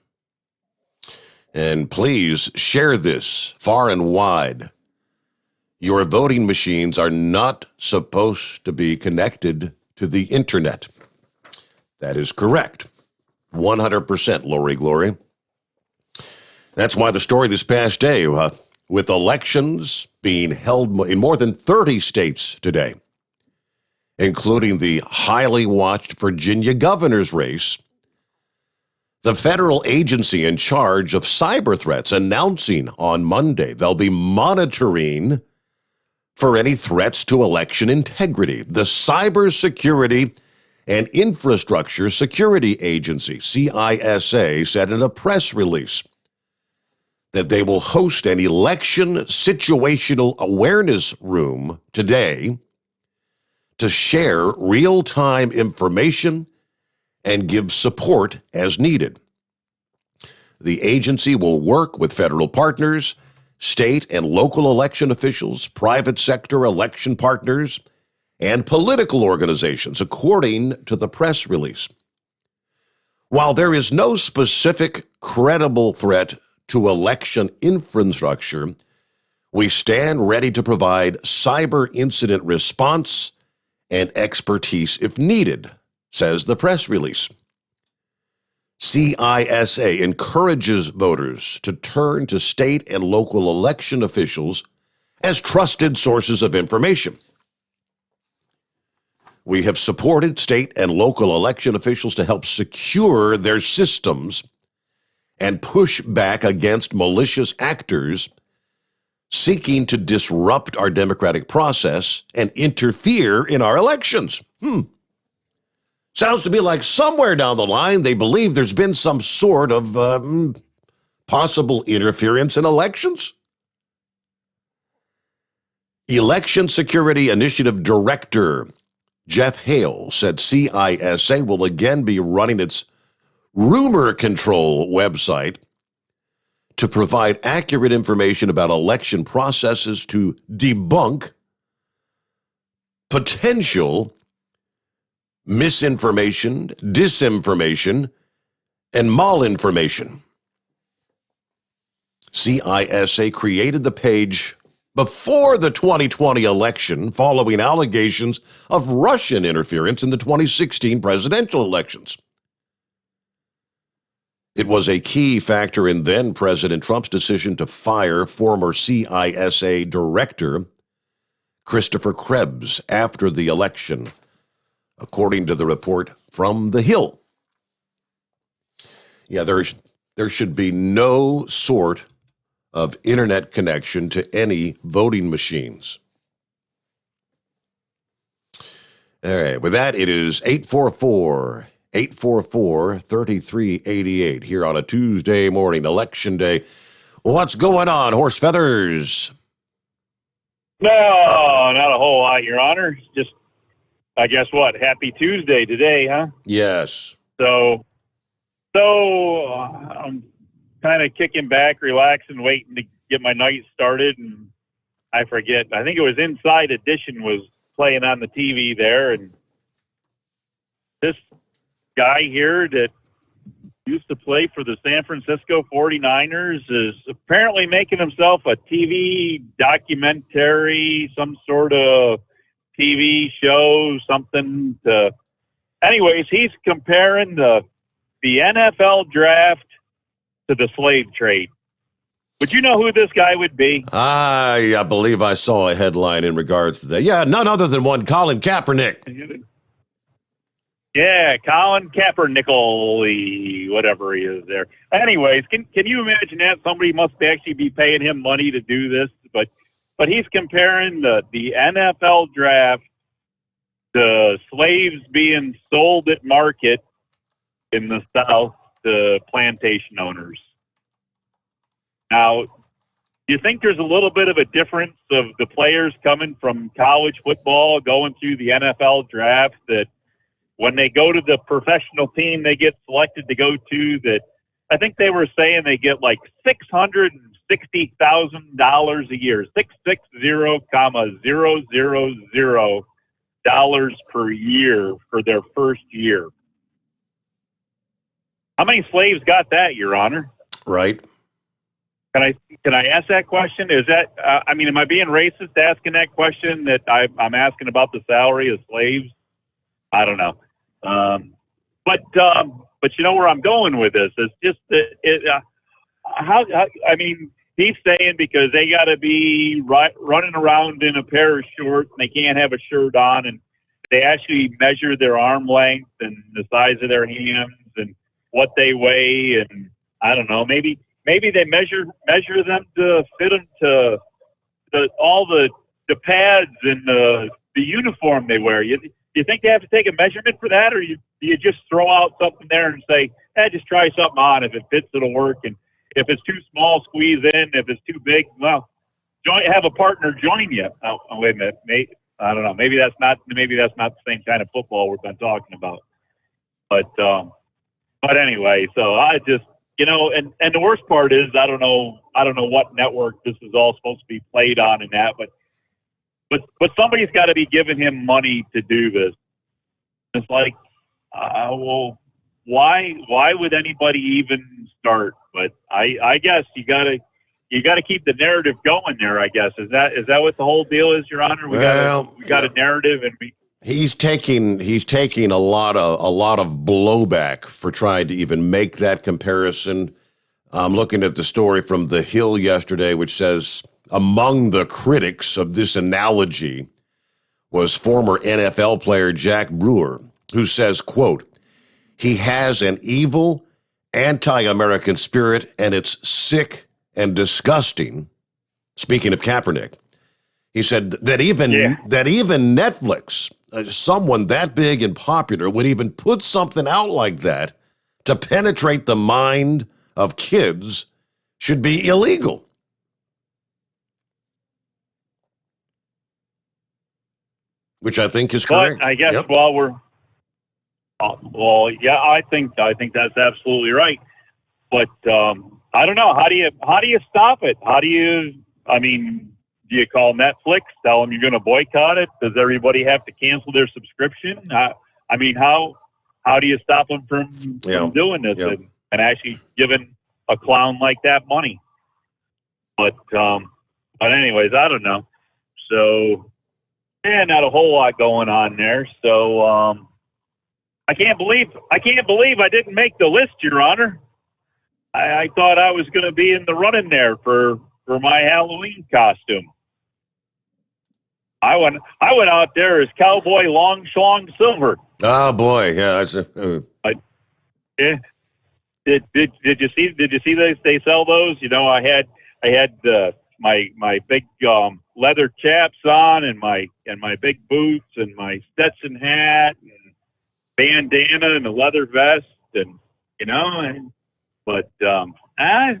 And please share this far and wide. Your voting machines are not supposed to be connected to the internet. That is correct. 100%, Lori Glory. That's why the story this past day, with elections being held in more than 30 states today, including the highly watched Virginia governor's race, the federal agency in charge of cyber threats announcing on Monday they'll be monitoring for any threats to election integrity. The Cybersecurity and Infrastructure Security Agency, CISA, said in a press release that they will host an election situational awareness room today to share real-time information and give support as needed. The agency will work with federal partners, state and local election officials, private sector election partners, and political organizations, according to the press release. While there is no specific credible threat to election infrastructure, we stand ready to provide cyber incident response and expertise if needed, says the press release. CISA encourages voters to turn to state and local election officials as trusted sources of information. We have supported state and local election officials to help secure their systems and push back against malicious actors seeking to disrupt our democratic process and interfere in our elections. Sounds to me like somewhere down the line they believe there's been some sort of possible interference in elections. Election Security Initiative Director Jeff Hale said CISA will again be running its rumor control website to provide accurate information about election processes to debunk potential misinformation, disinformation, and malinformation. CISA created the page before the 2020 election following allegations of Russian interference in the 2016 presidential elections. It was a key factor in then President Trump's decision to fire former CISA director Christopher Krebs after the election, according to the report from The Hill. Yeah, there should be no sort of internet connection to any voting machines. All right, with that, it is 844-3388 here on a Tuesday morning, Election Day. What's going on, Horse Feathers? No, not a whole lot, Your Honor. Just, I guess what, happy Tuesday today, huh? Yes. So I'm kind of kicking back, relaxing, waiting to get my night started, and I forget. I think it was Inside Edition was playing on the TV there, and this guy here that used to play for the San Francisco 49ers is apparently making himself a TV documentary, some sort of TV show, something to... Anyways, he's comparing the NFL draft to the slave trade. Would you know who this guy would be? I believe I saw a headline in regards to that. Yeah, none other than one Colin Kaepernick. Yeah, Colin Kaepernick, whatever he is there. Anyways, can you imagine that? Somebody must actually be paying him money to do this, but he's comparing the NFL draft to slaves being sold at market in the South to plantation owners. Now, do you think there's a little bit of a difference of the players coming from college football going through the NFL draft, that when they go to the professional team they get selected to go to, that I think they were saying they get like $660,000 a year, $660,000 per year for their first year. How many slaves got that, Your Honor? Right. Can I ask that question? Is that am I being racist asking that question, that I'm asking about the salary of slaves? I don't know. But you know where I'm going with this. It's just that he's saying because they got to be running around in a pair of shorts and they can't have a shirt on, and they actually measure their arm length and the size of their hands and what they weigh, and I don't know, maybe they measure them to fit them to all the pads and the uniform they wear. You think they have to take a measurement for that, or do you just throw out something there and say, just try something on. If it fits, it'll work. And if it's too small, squeeze in. If it's too big, well, have a partner join you. Oh, wait a minute. I don't know. Maybe that's not the same kind of football we've been talking about. But anyway, so I just, and the worst part is I don't know what network this is all supposed to be played on and that, but somebody's got to be giving him money to do this. It's like, well, why would anybody even start? But I guess you gotta keep the narrative going there. I guess is that what the whole deal is, Your Honor? We got a narrative, and he's taking a lot of blowback for trying to even make that comparison. I'm looking at the story from The Hill yesterday, which says among the critics of this analogy was former NFL player Jack Brewer, who says, quote, "He has an evil, anti-American spirit, and it's sick and disgusting." Speaking of Kaepernick, he said that even Netflix, someone that big and popular, would even put something out like that to penetrate the mind of kids should be illegal. Which I think is correct. But I guess Yep. while we're I think that's absolutely right. But I don't know. How do you stop it? Do you call Netflix, tell them you're going to boycott it? Does everybody have to cancel their subscription? How do you stop them from doing this and actually giving a clown like that money? But anyways, I don't know. So, not a whole lot going on there. So, I can't believe I didn't make the list, Your Honor. I thought I was going to be in the running there for my Halloween costume. I went out there as Cowboy Long Schlong Silver. Oh boy, yeah. Did you see they sell those? I had my big leather chaps on and my big boots and my Stetson hat and bandana and a leather vest but I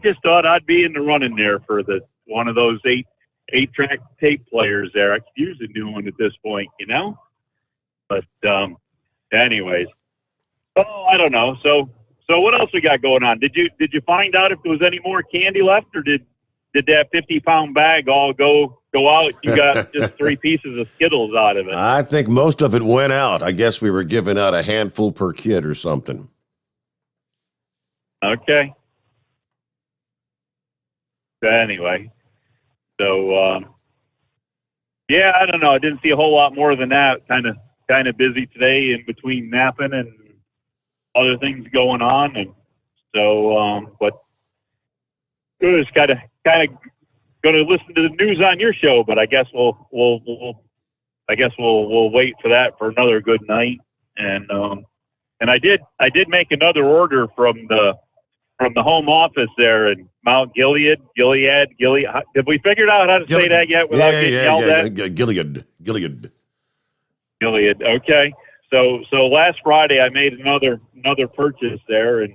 just thought I'd be in the running there for one of those eight-track tape players there. I could use a new one at this point, But anyways, I don't know. So what else we got going on? Did you find out if there was any more candy left, or did that 50-pound bag all go out? You got just 3 pieces of Skittles out of it. I think most of it went out. I guess we were giving out a handful per kid or something. Okay. Anyway, so I don't know. I didn't see a whole lot more than that. Kind of busy today in between napping and other things going on, and so but just kind of going to listen to the news on your show. But I guess we'll wait for that for another good night. And I did make another order from the home office there in Mount Gilead. Have we figured out how to say that yet without getting yelled at? Gilead. Okay. So last Friday I made another purchase there, and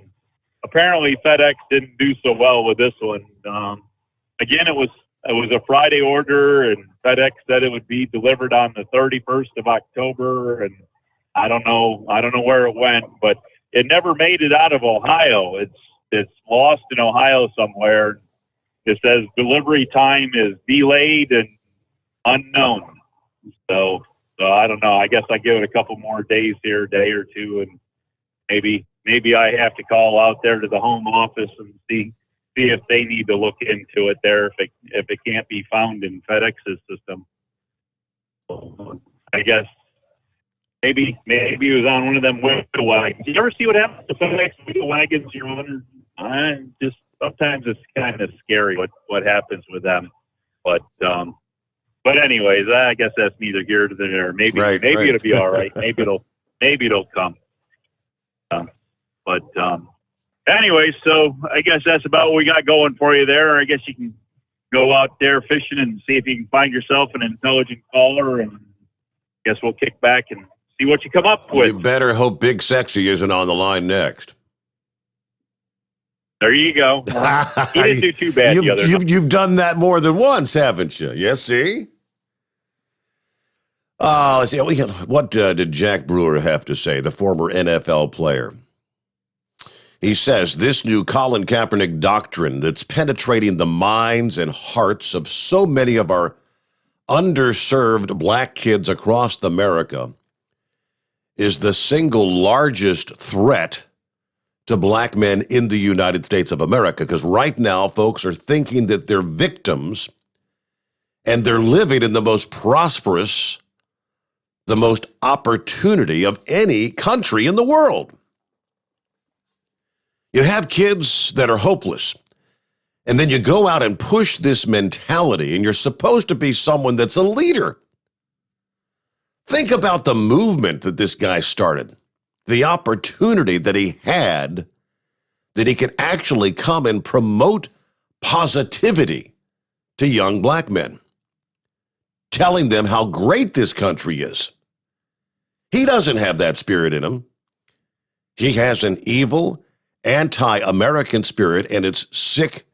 apparently FedEx didn't do so well with this one. Again, it was a Friday order, and FedEx said it would be delivered on the 31st of October, and I don't know where it went, but it never made it out of Ohio. It's lost in Ohio somewhere. It says delivery time is delayed and unknown. So I don't know. I guess I give it a couple more days here, a day or two, and maybe I have to call out there to the home office and see if they need to look into it there if it can't be found in FedEx's system. I guess maybe it was on one of them wheel wagons. You ever see what happens to FedEx wheel wagons, Your Honor? Just sometimes it's kind of scary what happens with them. But But anyways, I guess that's neither here nor there. Maybe it'll be all right. Maybe it'll come. But anyway, so I guess that's about what we got going for you there. I guess you can go out there fishing and see if you can find yourself an intelligent caller, and I guess we'll kick back and see what you come up with. You better hope Big Sexy isn't on the line next. There you go. He didn't do too bad the other night. You've done that more than once, haven't you? Yes, see? Let's see. What did Jack Brewer have to say, the former NFL player? He says, this new Colin Kaepernick doctrine that's penetrating the minds and hearts of so many of our underserved black kids across America is the single largest threat to black men in the United States of America. Because right now, folks are thinking that they're victims and they're living in the most prosperous, the most opportunity of any country in the world. You have kids that are hopeless, and then you go out and push this mentality, and you're supposed to be someone that's a leader. Think about the movement that this guy started, the opportunity that he had, that he could actually come and promote positivity to young black men, telling them how great this country is. He doesn't have that spirit in him. He has an evil, anti-American spirit, and it's sick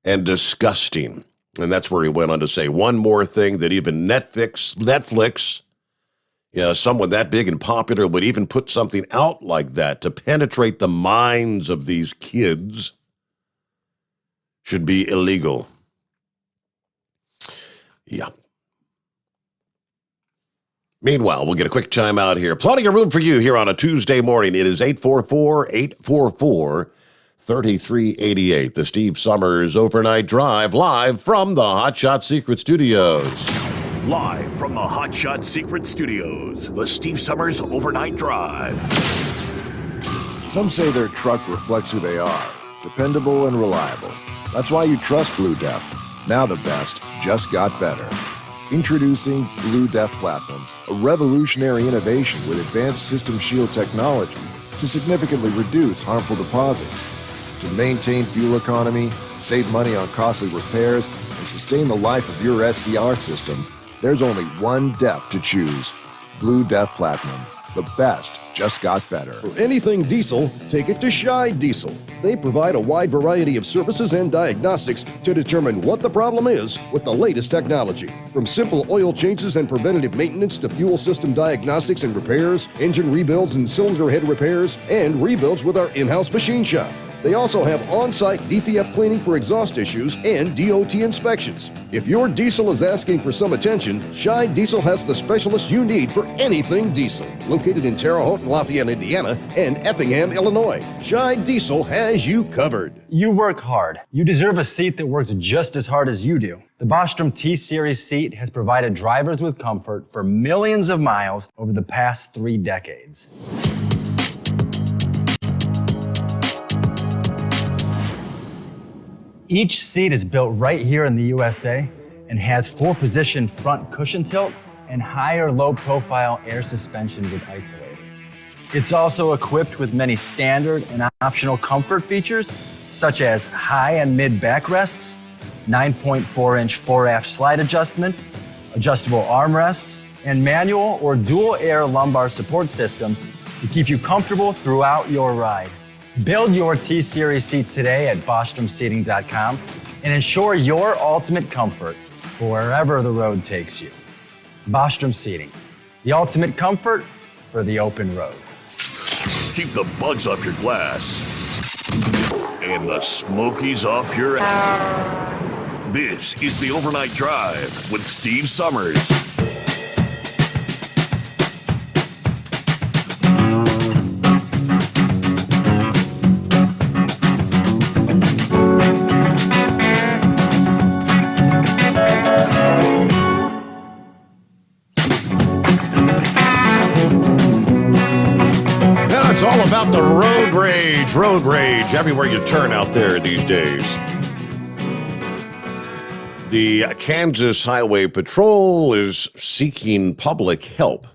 and disgusting. And that's where he went on to say one more thing, that even Netflix, someone that big and popular would even put something out like that to penetrate the minds of these kids should be illegal. Yeah. Meanwhile, we'll get a quick time out here. Plenty of room for you here on a Tuesday morning. It is 844-844-3388. The Steve Sommers Overnight Drive, live from the Hot Shot Secret Studios. Live from the Hot Shot Secret Studios, the Steve Sommers Overnight Drive. Some say their truck reflects who they are, dependable and reliable. That's why you trust Blue Def. Now the best just got better. Introducing Blue Def Platinum, a revolutionary innovation with advanced system shield technology to significantly reduce harmful deposits. To maintain fuel economy, save money on costly repairs, and sustain the life of your SCR system, there's only one DEF to choose. Blue Def Platinum. The best just got better. For anything diesel, take it to Scheid Diesel. They provide a wide variety of services and diagnostics to determine what the problem is with the latest technology. From simple oil changes and preventative maintenance to fuel system diagnostics and repairs, engine rebuilds and cylinder head repairs, and rebuilds with our in-house machine shop. They also have on-site DPF cleaning for exhaust issues and DOT inspections. If your diesel is asking for some attention, Scheid Diesel has the specialist you need for anything diesel. Located in Terre Haute and Lafayette, Indiana, and Effingham, Illinois, Scheid Diesel has you covered. You work hard. You deserve a seat that works just as hard as you do. The Bostrom T-Series seat has provided drivers with comfort for millions of miles over the past 3 decades. Each seat is built right here in the USA and has 4-position front cushion tilt and higher low-profile air suspension with isolator. It's also equipped with many standard and optional comfort features, such as high and mid backrests, 9.4-inch fore-aft slide adjustment, adjustable armrests, and manual or dual air lumbar support systems to keep you comfortable throughout your ride. Build your T-Series seat today at BostromSeating.com and ensure your ultimate comfort for wherever the road takes you. Bostrom Seating, the ultimate comfort for the open road. Keep the bugs off your glass and the smokies off your ass. This is the Overnight Drive with Steve Sommers. About the road rage everywhere you turn out there these days. The Kansas Highway Patrol is seeking public help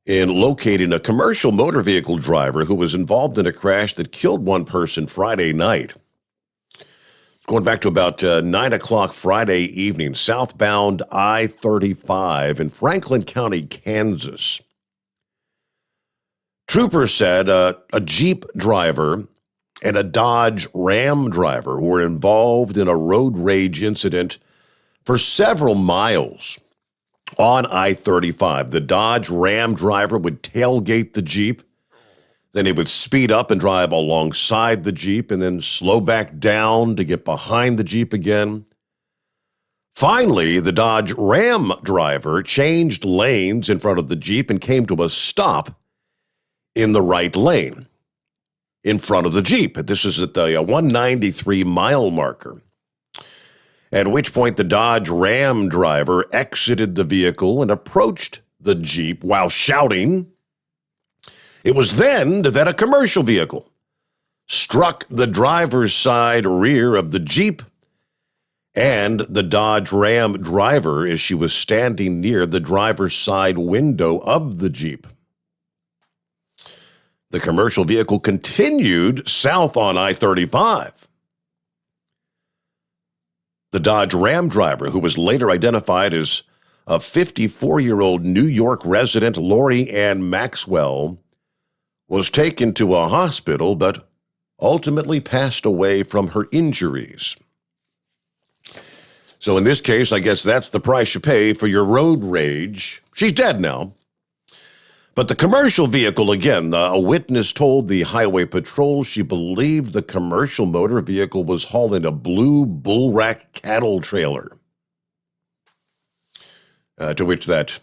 in locating a commercial motor vehicle driver who was involved in a crash that killed one person Friday night. Going back to about 9 o'clock Friday evening, southbound I-35 in Franklin County, Kansas. Troopers said a Jeep driver and a Dodge Ram driver were involved in a road rage incident for several miles on I-35. The Dodge Ram driver would tailgate the Jeep, then he would speed up and drive alongside the Jeep and then slow back down to get behind the Jeep again. Finally, the Dodge Ram driver changed lanes in front of the Jeep and came to a stop in the right lane in front of the Jeep. This is at the 193-mile marker, at which point the Dodge Ram driver exited the vehicle and approached the Jeep while shouting. It was then that a commercial vehicle struck the driver's side rear of the Jeep and the Dodge Ram driver as she was standing near the driver's side window of the Jeep. The commercial vehicle continued south on I-35. The Dodge Ram driver, who was later identified as a 54-year-old New York resident, Lori Ann Maxwell, was taken to a hospital but ultimately passed away from her injuries. So in this case, I guess that's the price you pay for your road rage. She's dead now. But the commercial vehicle, again, a witness told the Highway Patrol she believed the commercial motor vehicle was hauling a blue bullrack cattle trailer. To which that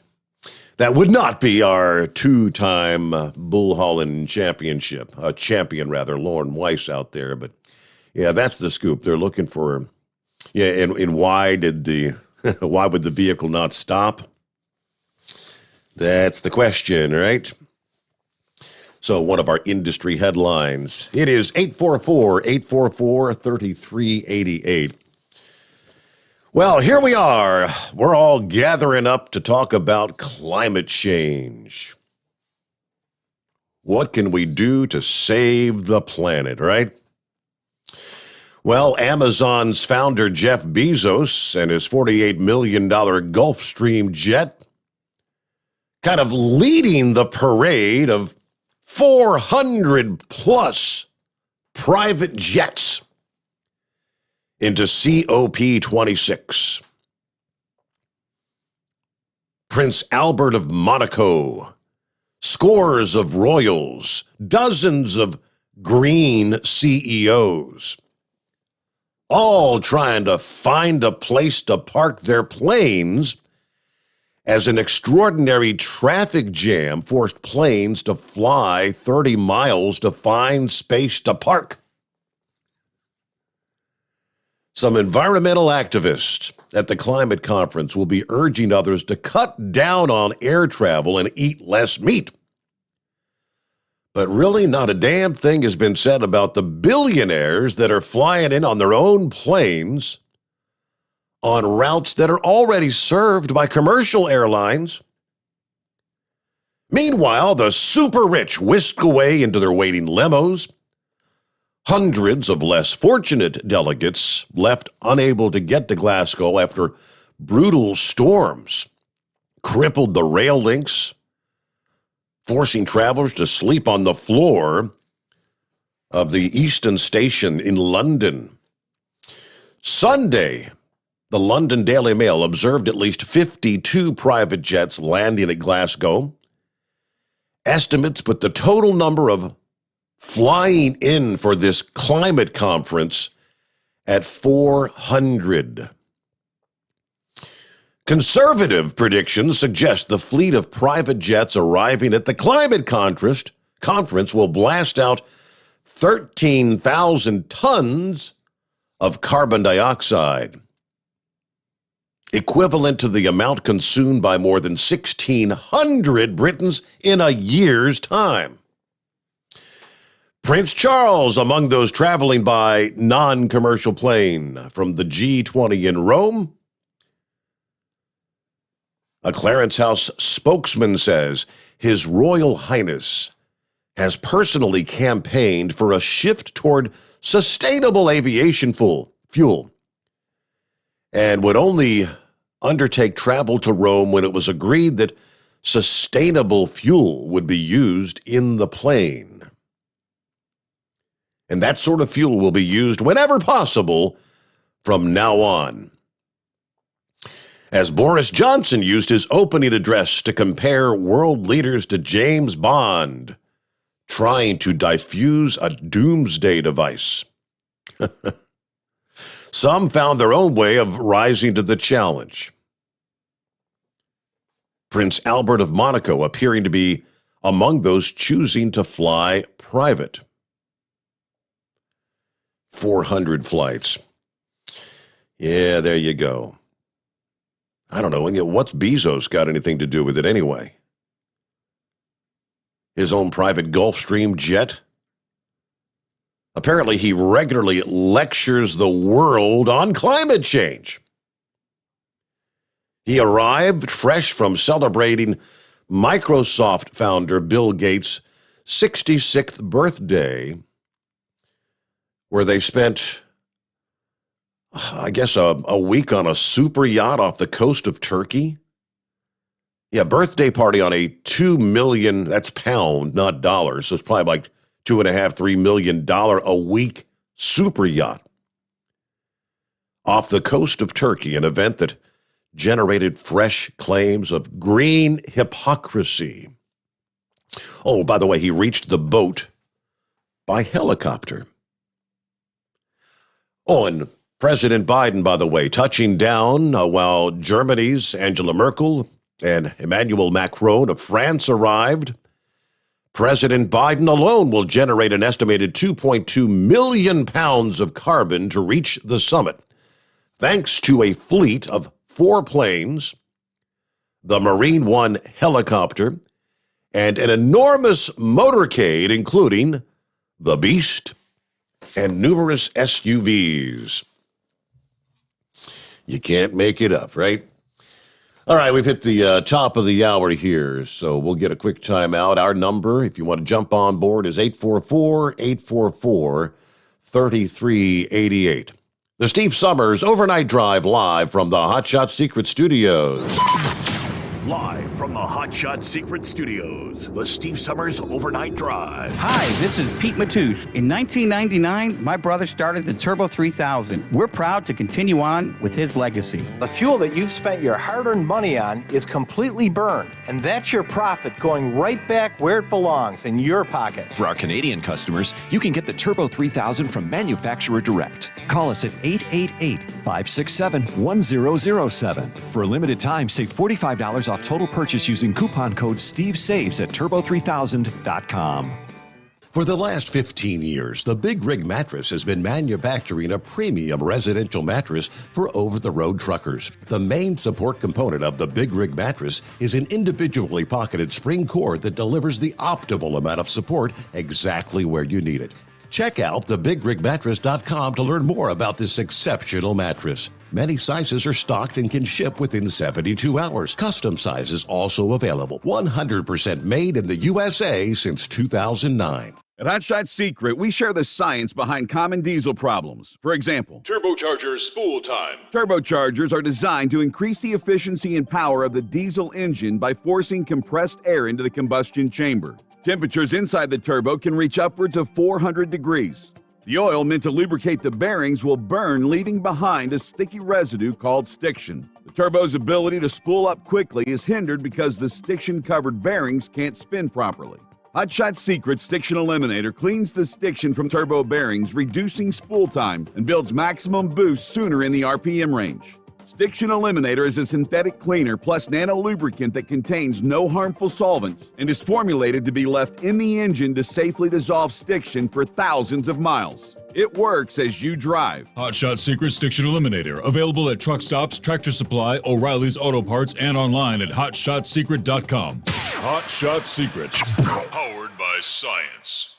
would not be our two-time bull hauling champion, Lauren Weiss out there. But yeah, that's the scoop. They're looking for, and why would the vehicle not stop? That's the question, right? So one of our industry headlines. It is 844-844-3388. Well, here we are. We're all gathering up to talk about climate change. What can we do to save the planet, right? Well, Amazon's founder Jeff Bezos and his $48 million Gulfstream jet kind of leading the parade of 400 plus private jets into COP26. Prince Albert of Monaco, scores of royals, dozens of green CEOs, all trying to find a place to park their planes as an extraordinary traffic jam forced planes to fly 30 miles to find space to park. Some environmental activists at the climate conference will be urging others to cut down on air travel and eat less meat. But really, not a damn thing has been said about the billionaires that are flying in on their own planes on routes that are already served by commercial airlines. Meanwhile, the super rich whisk away into their waiting limos. Hundreds of less fortunate delegates left unable to get to Glasgow after brutal storms crippled the rail links, forcing travelers to sleep on the floor of the Euston Station in London. Sunday, the London Daily Mail observed at least 52 private jets landing at Glasgow. Estimates put the total number of flying in for this climate conference at 400. Conservative predictions suggest the fleet of private jets arriving at the climate conference will blast out 13,000 tons of carbon dioxide, equivalent to the amount consumed by more than 1,600 Britons in a year's time. Prince Charles among those traveling by non-commercial plane from the G20 in Rome. A Clarence House spokesman says His Royal Highness has personally campaigned for a shift toward sustainable aviation fuel and would only undertake travel to Rome when it was agreed that sustainable fuel would be used in the plane. And that sort of fuel will be used whenever possible from now on. As Boris Johnson used his opening address to compare world leaders to James Bond, trying to diffuse a doomsday device. Some found their own way of rising to the challenge. Prince Albert of Monaco appearing to be among those choosing to fly private. 400 flights. Yeah, there you go. I don't know, what's Bezos got anything to do with it anyway? His own private Gulfstream jet? Apparently, he regularly lectures the world on climate change. He arrived fresh from celebrating Microsoft founder Bill Gates' 66th birthday, where they spent, I guess, a week on a super yacht off the coast of Turkey. Yeah, birthday party on a $2 million, that's pound, not dollars, so it's probably like $2.5–3 million a week super yacht off the coast of Turkey, an event that generated fresh claims of green hypocrisy. Oh, by the way, he reached the boat by helicopter. Oh, and President Biden, by the way, touching down while Germany's Angela Merkel and Emmanuel Macron of France arrived. President Biden alone will generate an estimated 2.2 million pounds of carbon to reach the summit, thanks to a fleet of 4 planes, the Marine One helicopter, and an enormous motorcade, including the Beast and numerous SUVs. You can't make it up, right? All right, we've hit the top of the hour here, so we'll get a quick time out. Our number, if you want to jump on board, is 844-844-3388. The Steve Sommers Overnight Drive live from the Hot Shot Secret Studios. Live from the Hot Shot Secret Studios, the Steve Sommers Overnight Drive. Hi, this is Pete Matouche. In 1999, my brother started the Turbo 3000. We're proud to continue on with his legacy. The fuel that you've spent your hard-earned money on is completely burned, and that's your profit going right back where it belongs, in your pocket. For our Canadian customers, you can get the Turbo 3000 from manufacturer direct. Call us at 888-567-1007. For a limited time, save $45 off total purchase using coupon code SteveSaves at turbo3000.com. For the last 15 years, the Big Rig Mattress has been manufacturing a premium residential mattress for over-the-road truckers. The main support component of the Big Rig Mattress is an individually pocketed spring cord that delivers the optimal amount of support exactly where you need it. Check out thebigrigmattress.com to learn more about this exceptional mattress. Many sizes are stocked and can ship within 72 hours. Custom sizes also available. 100% made in the USA since 2009. At Hot Shot Secret, we share the science behind common diesel problems. For example, Turbocharger spool time. Turbochargers are designed to increase the efficiency and power of the diesel engine by forcing compressed air into the combustion chamber. Temperatures inside the turbo can reach upwards of 400 degrees. The oil meant to lubricate the bearings will burn, leaving behind a sticky residue called stiction. The turbo's ability to spool up quickly is hindered because the stiction-covered bearings can't spin properly. Hot Shot Secret Stiction Eliminator cleans the stiction from turbo bearings, reducing spool time, and builds maximum boost sooner in the RPM range. Stiction Eliminator is a synthetic cleaner plus nano-lubricant that contains no harmful solvents and is formulated to be left in the engine to safely dissolve stiction for thousands of miles. It works as you drive. Hot Shot Secret Stiction Eliminator. Available at truck stops, Tractor Supply, O'Reilly's Auto Parts, and online at hotshotsecret.com. Hot Shot Secret. Powered by science.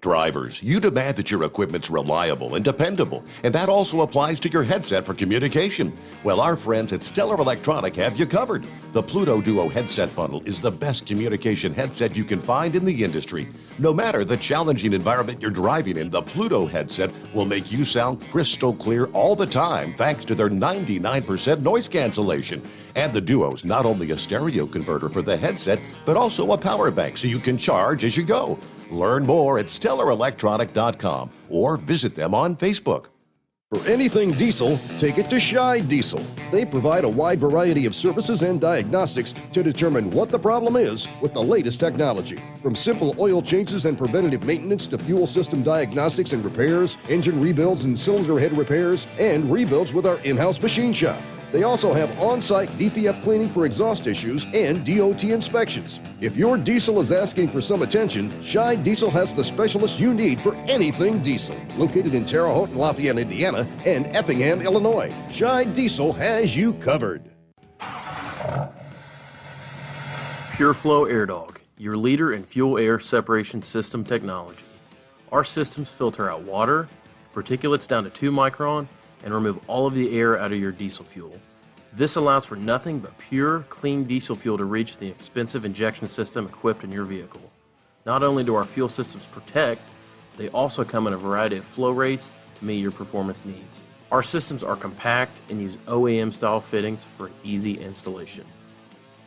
Drivers, you demand that your equipment's reliable and dependable, and that also applies to your headset for communication. Well, our friends at Stellar Electronic have you covered. The Pluto Duo headset bundle is the best communication headset you can find in the industry. No matter the challenging environment you're driving in, the Pluto headset will make you sound crystal clear all the time thanks to their 99% noise cancellation. And the Duo's not only a stereo converter for the headset, but also a power bank so you can charge as you go. Learn more at StellarElectronic.com or visit them on Facebook. For anything diesel, take it to Shy Diesel. They provide a wide variety of services and diagnostics to determine what the problem is with the latest technology. From simple oil changes and preventative maintenance to fuel system diagnostics and repairs, engine rebuilds and cylinder head repairs, and rebuilds with our in-house machine shop. They also have on-site DPF cleaning for exhaust issues and DOT inspections. If your diesel is asking for some attention, Shy Diesel has the specialist you need for anything diesel. Located in Terre Haute and Lafayette, Indiana, and Effingham, Illinois, Shy Diesel has you covered. PureFlow AirDog, your leader in fuel air separation system technology. Our systems filter out water, particulates down to 2 micron, and remove all of the air out of your diesel fuel. This allows for nothing but pure, clean diesel fuel to reach the expensive injection system equipped in your vehicle. Not only do our fuel systems protect, they also come in a variety of flow rates to meet your performance needs. Our systems are compact and use OEM-style fittings for an easy installation.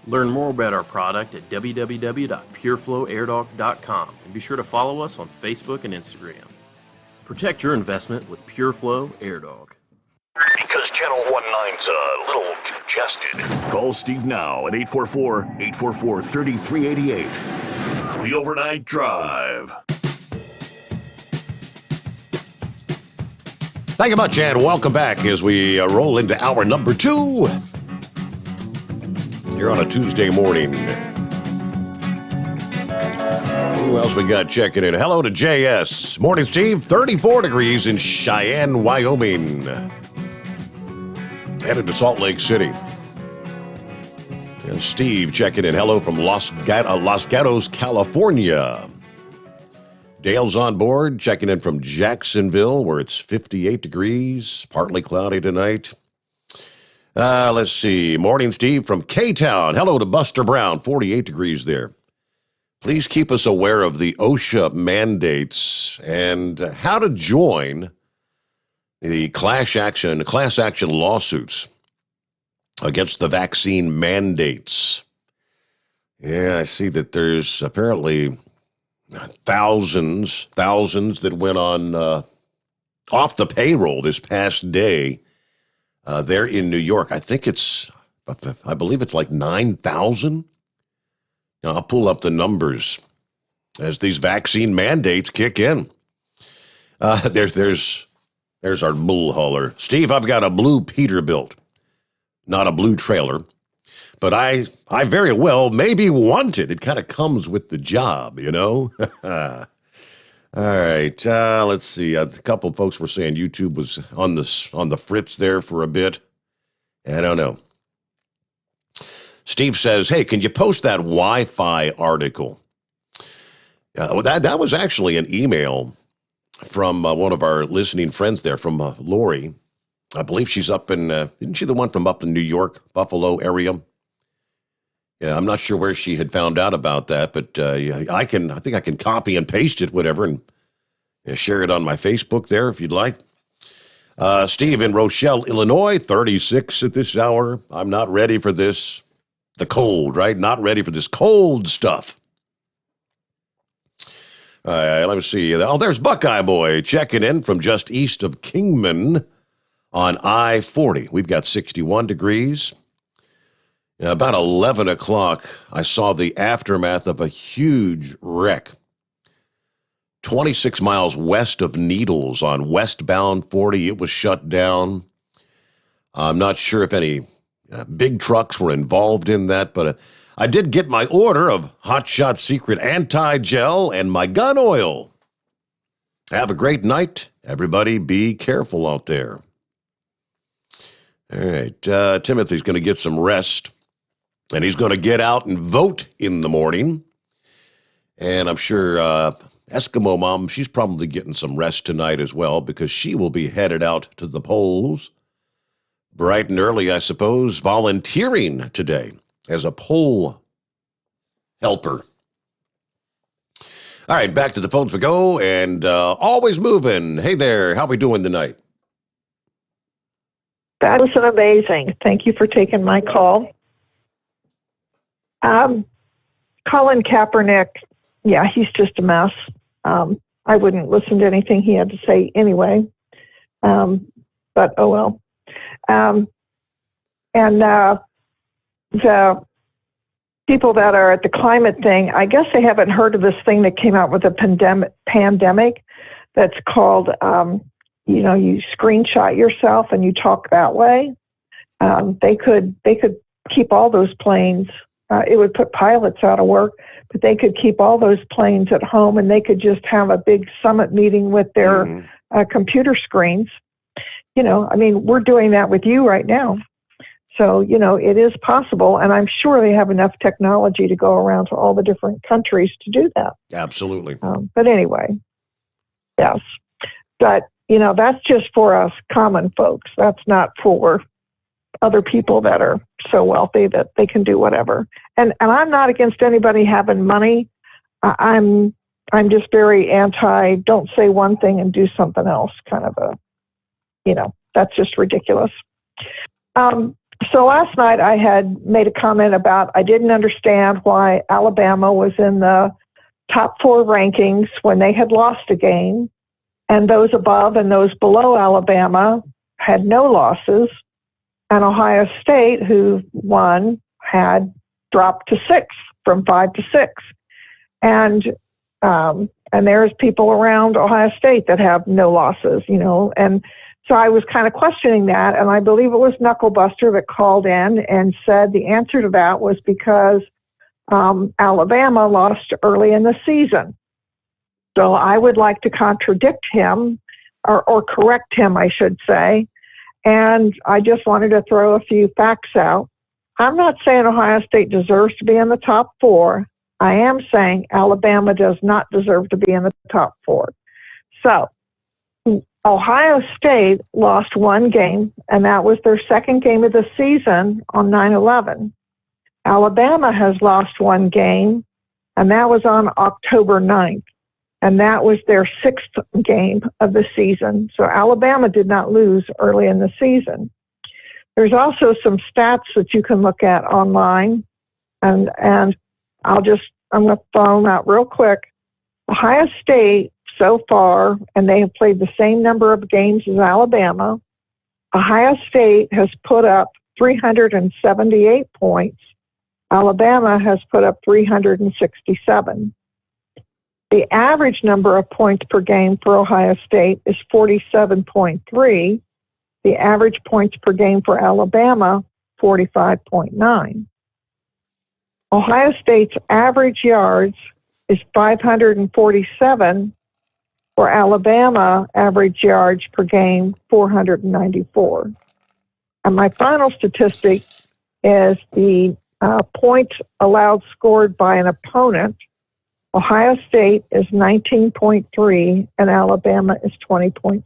Learn more about our product at www.pureflowairdog.com and be sure to follow us on Facebook and Instagram. Protect your investment with PureFlow AirDog. Because Channel 19's a little congested. Call Steve now at 844-844-3388. The Overnight Drive. Thank you much, and welcome back as we roll into hour number 2. You're on a Tuesday morning. Who else we got checking in? Hello to JS. Morning, Steve. 34 degrees in Cheyenne, Wyoming. Headed to Salt Lake City. And Steve checking in. Hello from Los Gatos, California. Dale's on board, checking in from Jacksonville, where it's 58 degrees, partly cloudy tonight. Let's see. Morning, Steve from K-Town. Hello to Buster Brown, 48 degrees there. Please keep us aware of the OSHA mandates and how to join the class action lawsuits against the vaccine mandates. Yeah, I see that there's apparently thousands that went on off the payroll this past day there in New York. I believe it's like 9,000. I'll pull up the numbers as these vaccine mandates kick in. There's our bull hauler. Steve, I've got a blue Peterbilt, not a blue trailer, but I very well maybe want it. It kind of comes with the job, you know? All right, let's see. A couple of folks were saying YouTube was on the fritz there for a bit. I don't know. Steve says, hey, can you post that Wi-Fi article? That was actually an email from one of our listening friends there, from Lori. I believe she's up in, isn't she the one from up in New York, Buffalo area? Yeah, I'm not sure where she had found out about that, but I think I can copy and paste it, whatever, and share it on my Facebook there if you'd like. Steve in Rochelle, Illinois, 36 at this hour. I'm not ready for this. The cold, right? Not ready for this cold stuff. Let me see. Oh, there's Buckeye Boy checking in from just east of Kingman on I-40. We've got 61 degrees. About 11 o'clock, I saw the aftermath of a huge wreck 26 miles west of Needles on westbound 40. It was shut down. I'm not sure if any big trucks were involved in that, but I did get my order of Hot Shot Secret Anti-Gel and my gun oil. Have a great night. Everybody be careful out there. All right, Timothy's going to get some rest, and he's going to get out and vote in the morning. And I'm sure Eskimo Mom, she's probably getting some rest tonight as well because she will be headed out to the polls bright and early, I suppose, volunteering today as a poll helper. All right, back to the phones we go, and always moving. Hey there, how we doing tonight? That was amazing. Thank you for taking my call. Colin Kaepernick, yeah, he's just a mess. I wouldn't listen to anything he had to say anyway. But oh well. The people that are at the climate thing, I guess they haven't heard of this thing that came out with a pandemic that's called, you screenshot yourself and you talk that way. They could keep all those planes. It would put pilots out of work, but they could keep all those planes at home and they could just have a big summit meeting with their computer screens. We're doing that with you right now. So, it is possible, and I'm sure they have enough technology to go around to all the different countries to do that. Absolutely. But anyway, yes. But, that's just for us common folks. That's not for other people that are so wealthy that they can do whatever. And I'm not against anybody having money. I'm just very anti, don't say one thing and do something else kind of that's just ridiculous. So last night I had made a comment about I didn't understand why Alabama was in the top 4 rankings when they had lost a game, and those above and those below Alabama had no losses, and Ohio State, who won, had dropped to 6th from 5 to 6. And there's people around Ohio State that have no losses, and so I was kind of questioning that, and I believe it was Knucklebuster that called in and said the answer to that was because Alabama lost early in the season. So I would like to contradict him, or correct him, I should say, and I just wanted to throw a few facts out. I'm not saying Ohio State deserves to be in the top 4. I am saying Alabama does not deserve to be in the top 4. So Ohio State lost one game, and that was their second game of the season on 9/11. Alabama has lost one game, and that was on October 9th, and that was their 6th game of the season. So Alabama did not lose early in the season. There's also some stats that you can look at online, and I'm going to throw them out real quick. Ohio State, so far, and they have played the same number of games as Alabama, Ohio State has put up 378 points. Alabama has put up 367. The average number of points per game for Ohio State is 47.3. The average points per game for Alabama, 45.9. Ohio State's average yards is 547. For Alabama, average yards per game, 494. And my final statistic is the points allowed scored by an opponent. Ohio State is 19.3 and Alabama is 20.6.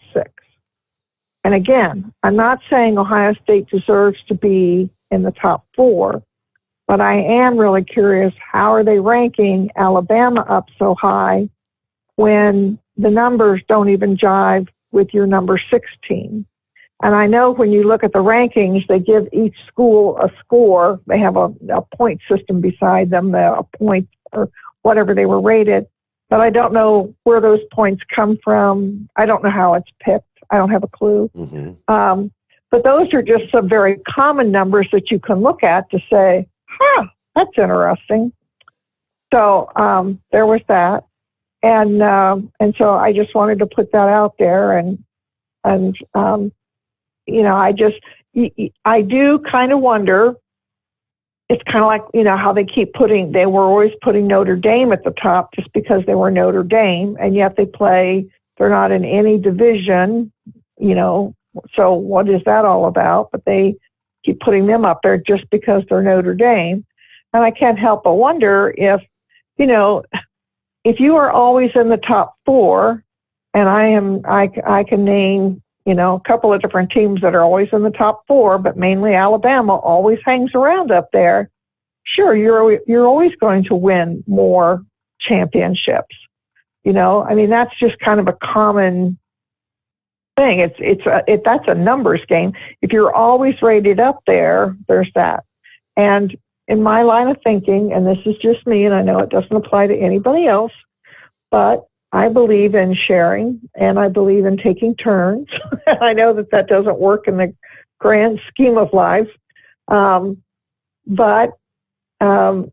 And again, I'm not saying Ohio State deserves to be in the top 4, but I am really curious, how are they ranking Alabama up so high when the numbers don't even jive with your number 16. And I know when you look at the rankings, they give each school a score. They have a point system beside them, a point or whatever they were rated. But I don't know where those points come from. I don't know how it's picked. I don't have a clue. But those are just some very common numbers that you can look at to say, that's interesting. So there was that. And so I just wanted to put that out there, and I do kind of wonder. It's kind of like, how they were always putting Notre Dame at the top just because they were Notre Dame, and yet they're not in any division, so what is that all about? But they keep putting them up there just because they're Notre Dame. And I can't help but wonder if, if you are always in the top 4, and I can name, a couple of different teams that are always in the top 4, but mainly Alabama always hangs around up there. Sure, you're always going to win more championships. That's just kind of a common thing. That's a numbers game. If you're always rated up there, there's that. And in my line of thinking, and this is just me, and I know it doesn't apply to anybody else, but I believe in sharing and I believe in taking turns. I know that doesn't work in the grand scheme of life. But I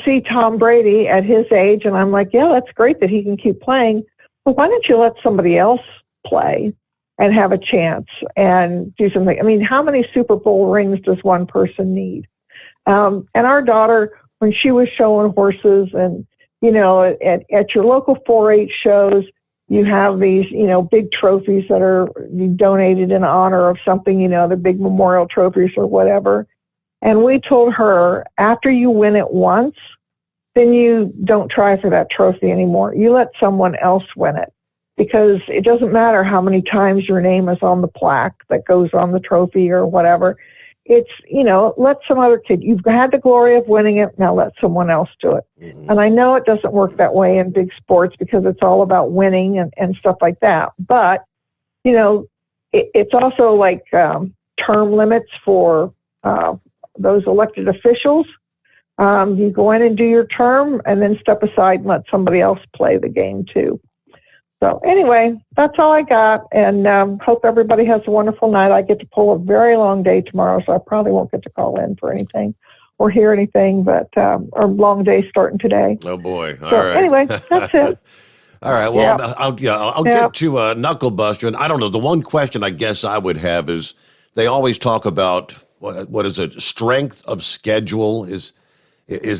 see Tom Brady at his age, and I'm like, yeah, that's great that he can keep playing. But why don't you let somebody else play and have a chance and do something? I mean, how many Super Bowl rings does one person need? And our daughter, when she was showing horses and, at your local 4-H shows, you have these, big trophies that are donated in honor of something, the big memorial trophies or whatever. And we told her, after you win it once, then you don't try for that trophy anymore. You let someone else win it, because it doesn't matter how many times your name is on the plaque that goes on the trophy or whatever. It's, let some other kid, you've had the glory of winning it, now let someone else do it. Mm-hmm. And I know it doesn't work that way in big sports because it's all about winning and stuff like that. But, it's also like term limits for those elected officials. You go in and do your term and then step aside and let somebody else play the game too. So anyway, that's all I got, and hope everybody has a wonderful night. I get to pull a very long day tomorrow, so I probably won't get to call in for anything or hear anything, but our long day starting today. Oh boy! All so right. Anyway, that's it. All right. Well, Yep. I'll get to Knuckle Buster, and I don't know. The one question I guess I would have is they always talk about what is it? Strength of schedule is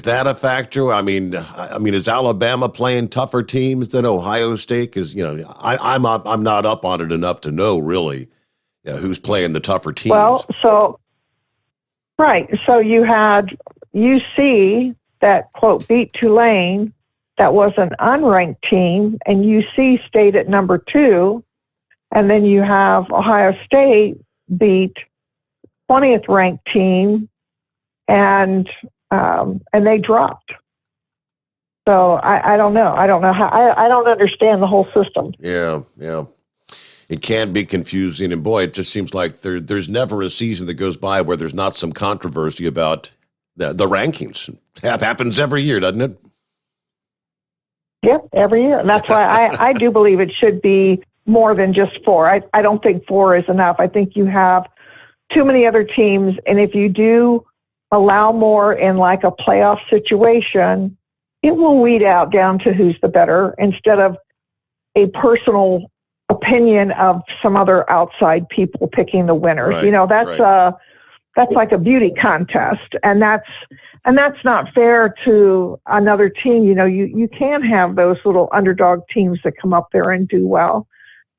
that a factor? I mean, is Alabama playing tougher teams than Ohio State? Because I'm not up on it enough to know really who's playing the tougher teams. Well, so you had UC that quote beat Tulane. That was an unranked team, and UC stayed at number 2, and then you have Ohio State beat 20th ranked team, and they dropped. So I don't know. I don't know how. I don't understand the whole system. Yeah. It can be confusing, and boy, it just seems like there's never a season that goes by where there's not some controversy about the rankings. It happens every year, doesn't it? Yep, every year. And that's why I do believe it should be more than just 4. I don't think 4 is enough. I think you have too many other teams, and if you do allow more in like a playoff situation, it will weed out down to who's the better instead of a personal opinion of some other outside people picking the winners. Right, that's like a beauty contest, and that's not fair to another team. You can have those little underdog teams that come up there and do well.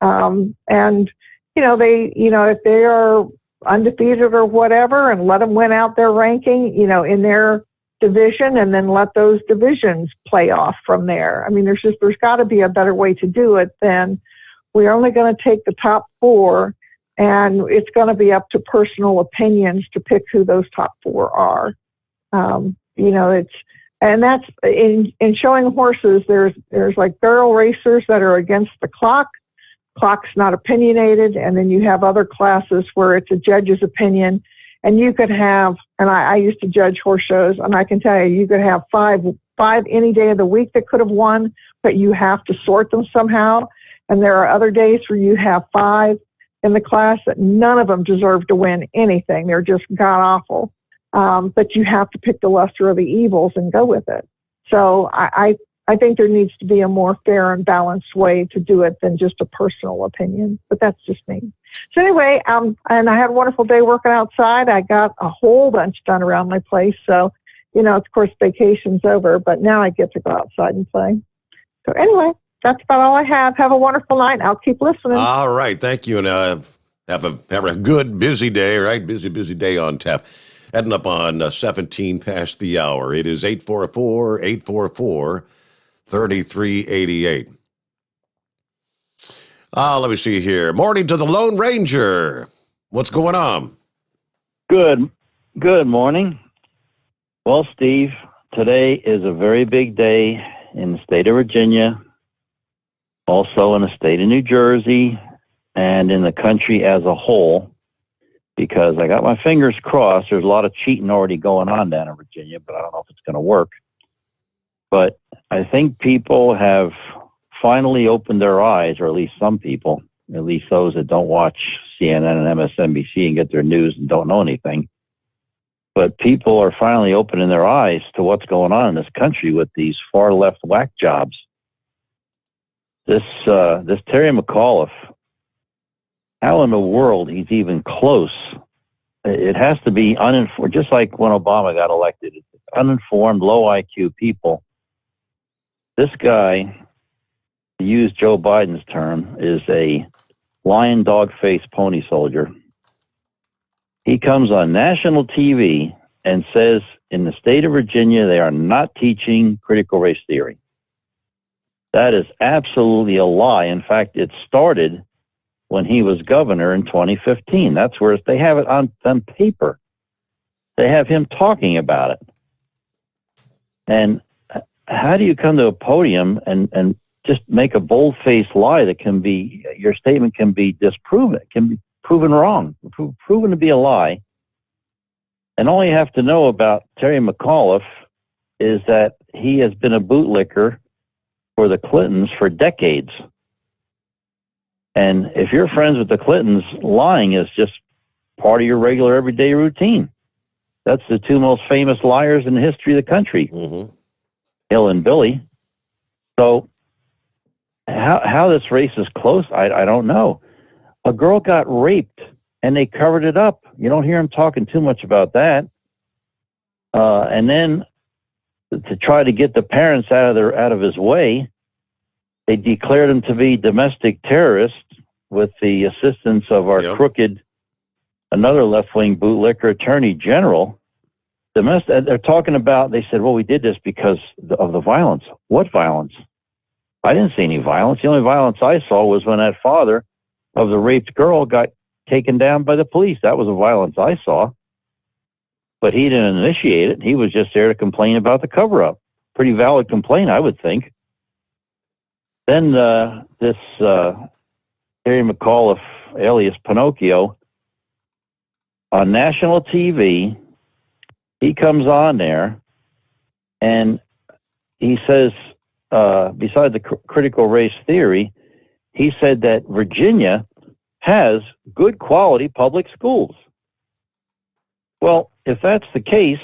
And if they are undefeated or whatever, and let them win out their ranking, in their division, and then let those divisions play off from there. I mean, there's got to be a better way to do it than we're only going to take the top 4, and it's going to be up to personal opinions to pick who those top 4 are. And that's in showing horses. There's like barrel racers that are against the clock. Clock's not opinionated, and then you have other classes where it's a judge's opinion, and you could have, and I used to judge horse shows, and I can tell you could have five any day of the week that could have won, but you have to sort them somehow, and there are other days where you have 5 in the class that none of them deserve to win anything. They're just god-awful, but you have to pick the lesser of the evils and go with it. So I think there needs to be a more fair and balanced way to do it than just a personal opinion, but that's just me. So anyway, and I had a wonderful day working outside. I got a whole bunch done around my place. So, of course, vacation's over, but now I get to go outside and play. So anyway, that's about all I have. Have a wonderful night. I'll keep listening. All right. Thank you. And have a good, busy day, right? Busy day on tap. Heading up on 17 past the hour. It is 844-844-3388. Let me see here. Morning to the Lone Ranger. What's going on? Good morning. Well, Steve, today is a very big day in the state of Virginia, also in the state of New Jersey, and in the country as a whole, because I got my fingers crossed. There's a lot of cheating already going on down in Virginia, but I don't know if it's going to work. But I think people have finally opened their eyes, or at least some people, at least those that don't watch CNN and MSNBC and get their news and don't know anything. But people are finally opening their eyes to what's going on in this country with these far left whack jobs. This Terry McAuliffe, how in the world he's even close? It has to be uninformed, just like when Obama got elected. It's uninformed, low IQ people. This guy, to use Joe Biden's term, is a lion dog faced pony soldier. He comes on national TV and says in the state of Virginia they are not teaching critical race theory. That is absolutely a lie. In fact, it started when he was governor in 2015. That's where they have it on paper. They have him talking about it. And how do you come to a podium and just make a bold-faced lie that can be, your statement can be disproven, it can be proven wrong, proven to be a lie. And all you have to know about Terry McAuliffe is that he has been a bootlicker for the Clintons for decades. And if you're friends with the Clintons, lying is just part of your regular everyday routine. That's the two most famous liars in the history of the country, Hill and Billy. So how this race is close, I don't know. A girl got raped and they covered it up. You don't hear him talking too much about that. And then to try to get the parents out of his way, they declared him to be domestic terrorist with the assistance of our crooked, another left-wing bootlicker attorney general. They're talking about, they said, well, we did this because of the violence. What violence? I didn't see any violence. The only violence I saw was when that father of the raped girl got taken down by the police. That was the violence I saw. But he didn't initiate it. He was just there to complain about the cover-up. Pretty valid complaint, I would think. Then this Terry McAuliffe, alias Pinocchio, on national TV, he comes on there and he says, besides the critical race theory, he said that Virginia has good quality public schools. Well, if that's the case,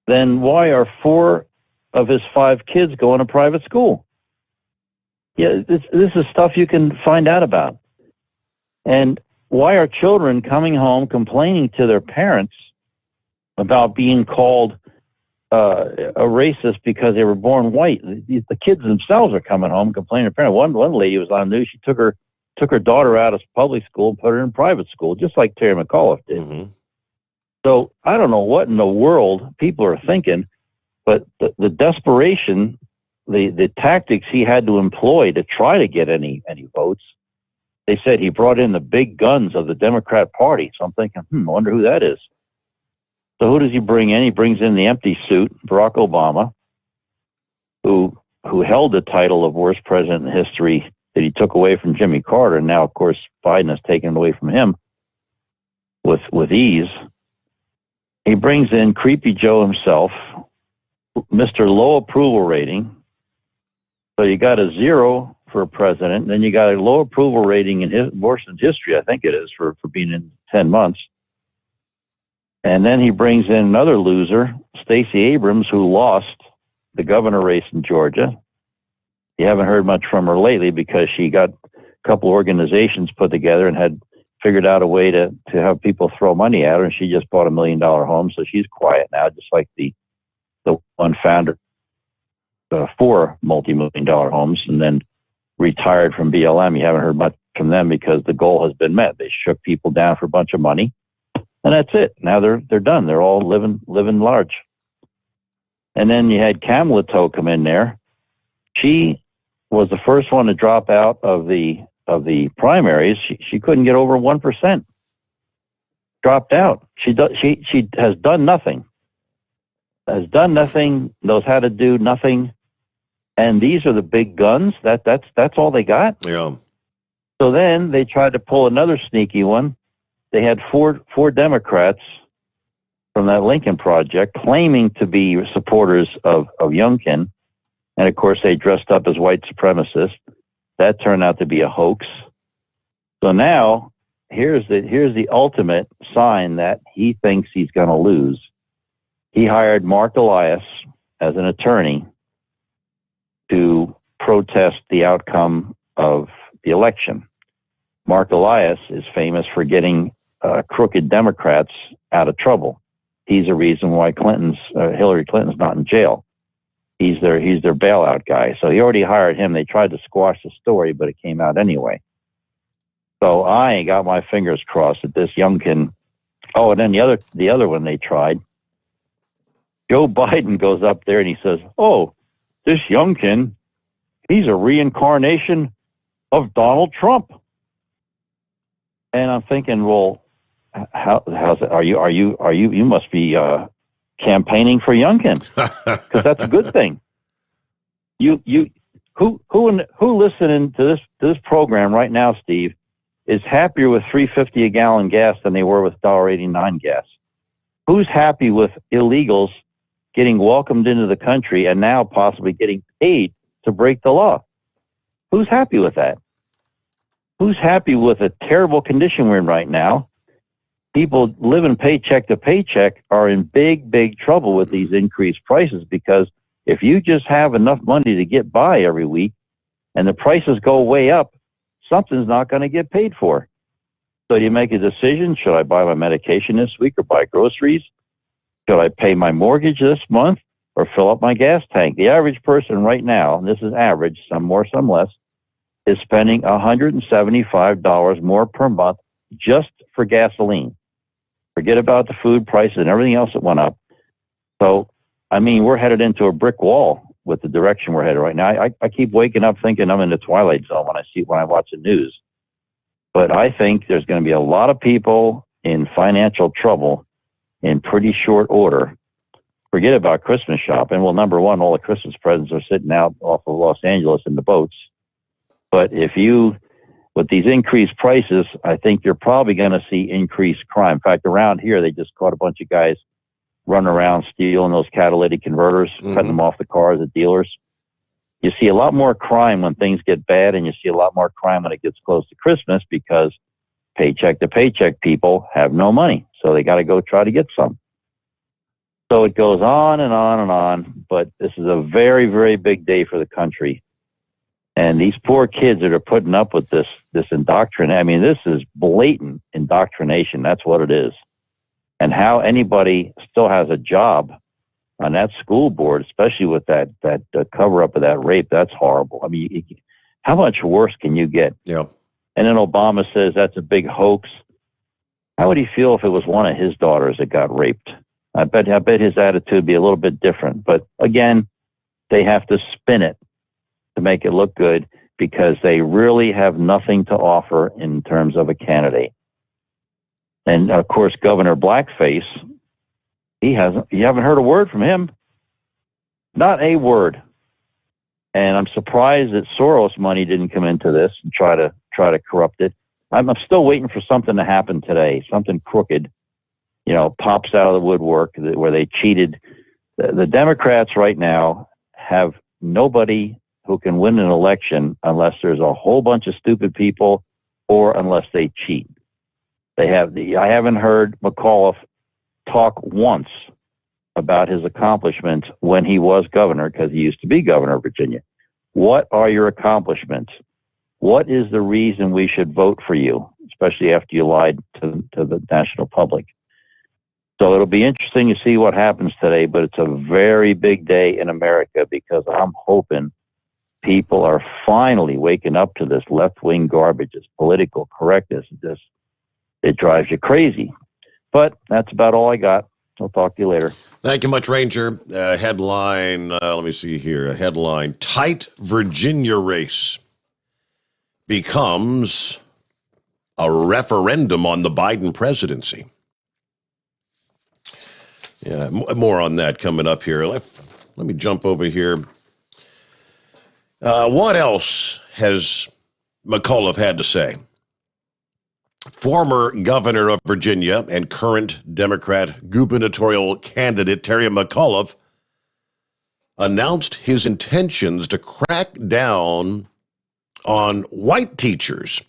then why are 4 of his 5 kids going to private school? Yeah, this is stuff you can find out about. And why are children coming home complaining to their parents about being called a racist because they were born white? The kids themselves are coming home complaining to their parents. One lady was on the news. She took her daughter out of public school and put her in private school, just like Terry McAuliffe did. So I don't know what in the world people are thinking, but the desperation, the tactics he had to employ to try to get any votes, they said he brought in the big guns of the Democrat Party. So I'm thinking, I wonder who that is. So who does he bring in? He brings in the empty suit, Barack Obama, who held the title of worst president in history that he took away from Jimmy Carter. And now, of course, Biden has taken it away from him with ease. He brings in Creepy Joe himself, Mr. Low Approval Rating. So you got a 0 for a president, and then you got a low approval rating in worse than history, I think it is, for being in 10 months. And then he brings in another loser, Stacey Abrams, who lost the governor race in Georgia. You haven't heard much from her lately because she got a couple organizations put together and had figured out a way to have people throw money at her, and she just bought $1 million home, so she's quiet now, just like the one founder, 4 multi-million-dollar homes, and then retired from BLM. You haven't heard much from them because the goal has been met. They shook people down for a bunch of money, And that's it. Now they're done. They're all living large. And then you had Kamala come in there. She was the first one to drop out of the primaries. She couldn't get over 1%. Dropped out. She has done nothing. Knows how to do nothing. And these are the big guns. That's all they got. Yeah. So then they tried to pull another sneaky one. They had four Democrats from that Lincoln Project claiming to be supporters of Youngkin. And of course, they dressed up as white supremacists. That turned out to be a hoax. So now here's the ultimate sign that he thinks he's going to lose. He hired Mark Elias as an attorney to protest the outcome of the election. Mark Elias is famous for getting crooked Democrats out of trouble. He's the reason why Hillary Clinton's not in jail. He's their bailout guy. So he already hired him. They tried to squash the story, but it came out anyway. So I got my fingers crossed that this Youngkin. Oh, and then the other one they tried. Joe Biden goes up there and he says, "Oh, this Youngkin, he's a reincarnation of Donald Trump." And I'm thinking, well, how's it? Are you must be campaigning for Youngkin, because that's a good thing. Who listening to this program right now, Steve, is happier with $3.50 a gallon gas than they were with $1.89 gas? Who's happy with illegals getting welcomed into the country and now possibly getting paid to break the law? Who's happy with that? Who's happy with a terrible condition we're in right now? People living paycheck to paycheck are in big, big trouble with these increased prices, because if you just have enough money to get by every week and the prices go way up, something's not going to get paid for. So you make a decision. Should I buy my medication this week or buy groceries? Should I pay my mortgage this month or fill up my gas tank? The average person right now, and this is average, some more, some less, is spending $175 more per month just for gasoline. Forget about the food prices and everything else that went up. So, I mean, we're headed into a brick wall with the direction we're headed right now. I keep waking up thinking I'm in the twilight zone when I watch the news. But I think there's going to be a lot of people in financial trouble in pretty short order. Forget about Christmas shopping. Well, number one, all the Christmas presents are sitting out off of Los Angeles in the boats. But with these increased prices, I think you're probably going to see increased crime. In fact, around here, they just caught a bunch of guys running around stealing those catalytic converters, cutting them off the cars at dealers. You see a lot more crime when things get bad, and you see a lot more crime when it gets close to Christmas, because paycheck to paycheck people have no money. So they got to go try to get some. So it goes on and on and on. But this is a very, very big day for the country. And these poor kids that are putting up with this indoctrination, I mean, this is blatant indoctrination. That's what it is. And how anybody still has a job on that school board, especially with that cover up of that rape, that's horrible. I mean, how much worse can you get? Yeah. And then Obama says that's a big hoax. How would he feel if it was one of his daughters that got raped? I bet his attitude would be a little bit different. But again, they have to spin it to make it look good, because they really have nothing to offer in terms of a candidate. And of course, Governor Blackface, you haven't heard a word from him. Not a word. And I'm surprised that Soros money didn't come into this and try to corrupt it. I'm still waiting for something to happen today, something crooked, pops out of the woodwork where they cheated. The Democrats right now have nobody who can win an election unless there's a whole bunch of stupid people or unless they cheat. I haven't heard McAuliffe talk once about his accomplishments when he was governor, because he used to be governor of Virginia. What are your accomplishments? What is the reason we should vote for you, especially after you lied to the national public? So it'll be interesting to see what happens today, but it's a very big day in America, because I'm hoping people are finally waking up to this left-wing garbage, this political correctness. It drives you crazy. But that's about all I got. I'll talk to you later. Thank you much, Ranger. Headline, let me see here. A headline, tight Virginia race becomes a referendum on the Biden presidency. Yeah, more on that coming up here. Let me jump over here. What else has McAuliffe had to say? Former governor of Virginia and current Democrat gubernatorial candidate Terry McAuliffe announced his intentions to crack down on white teachers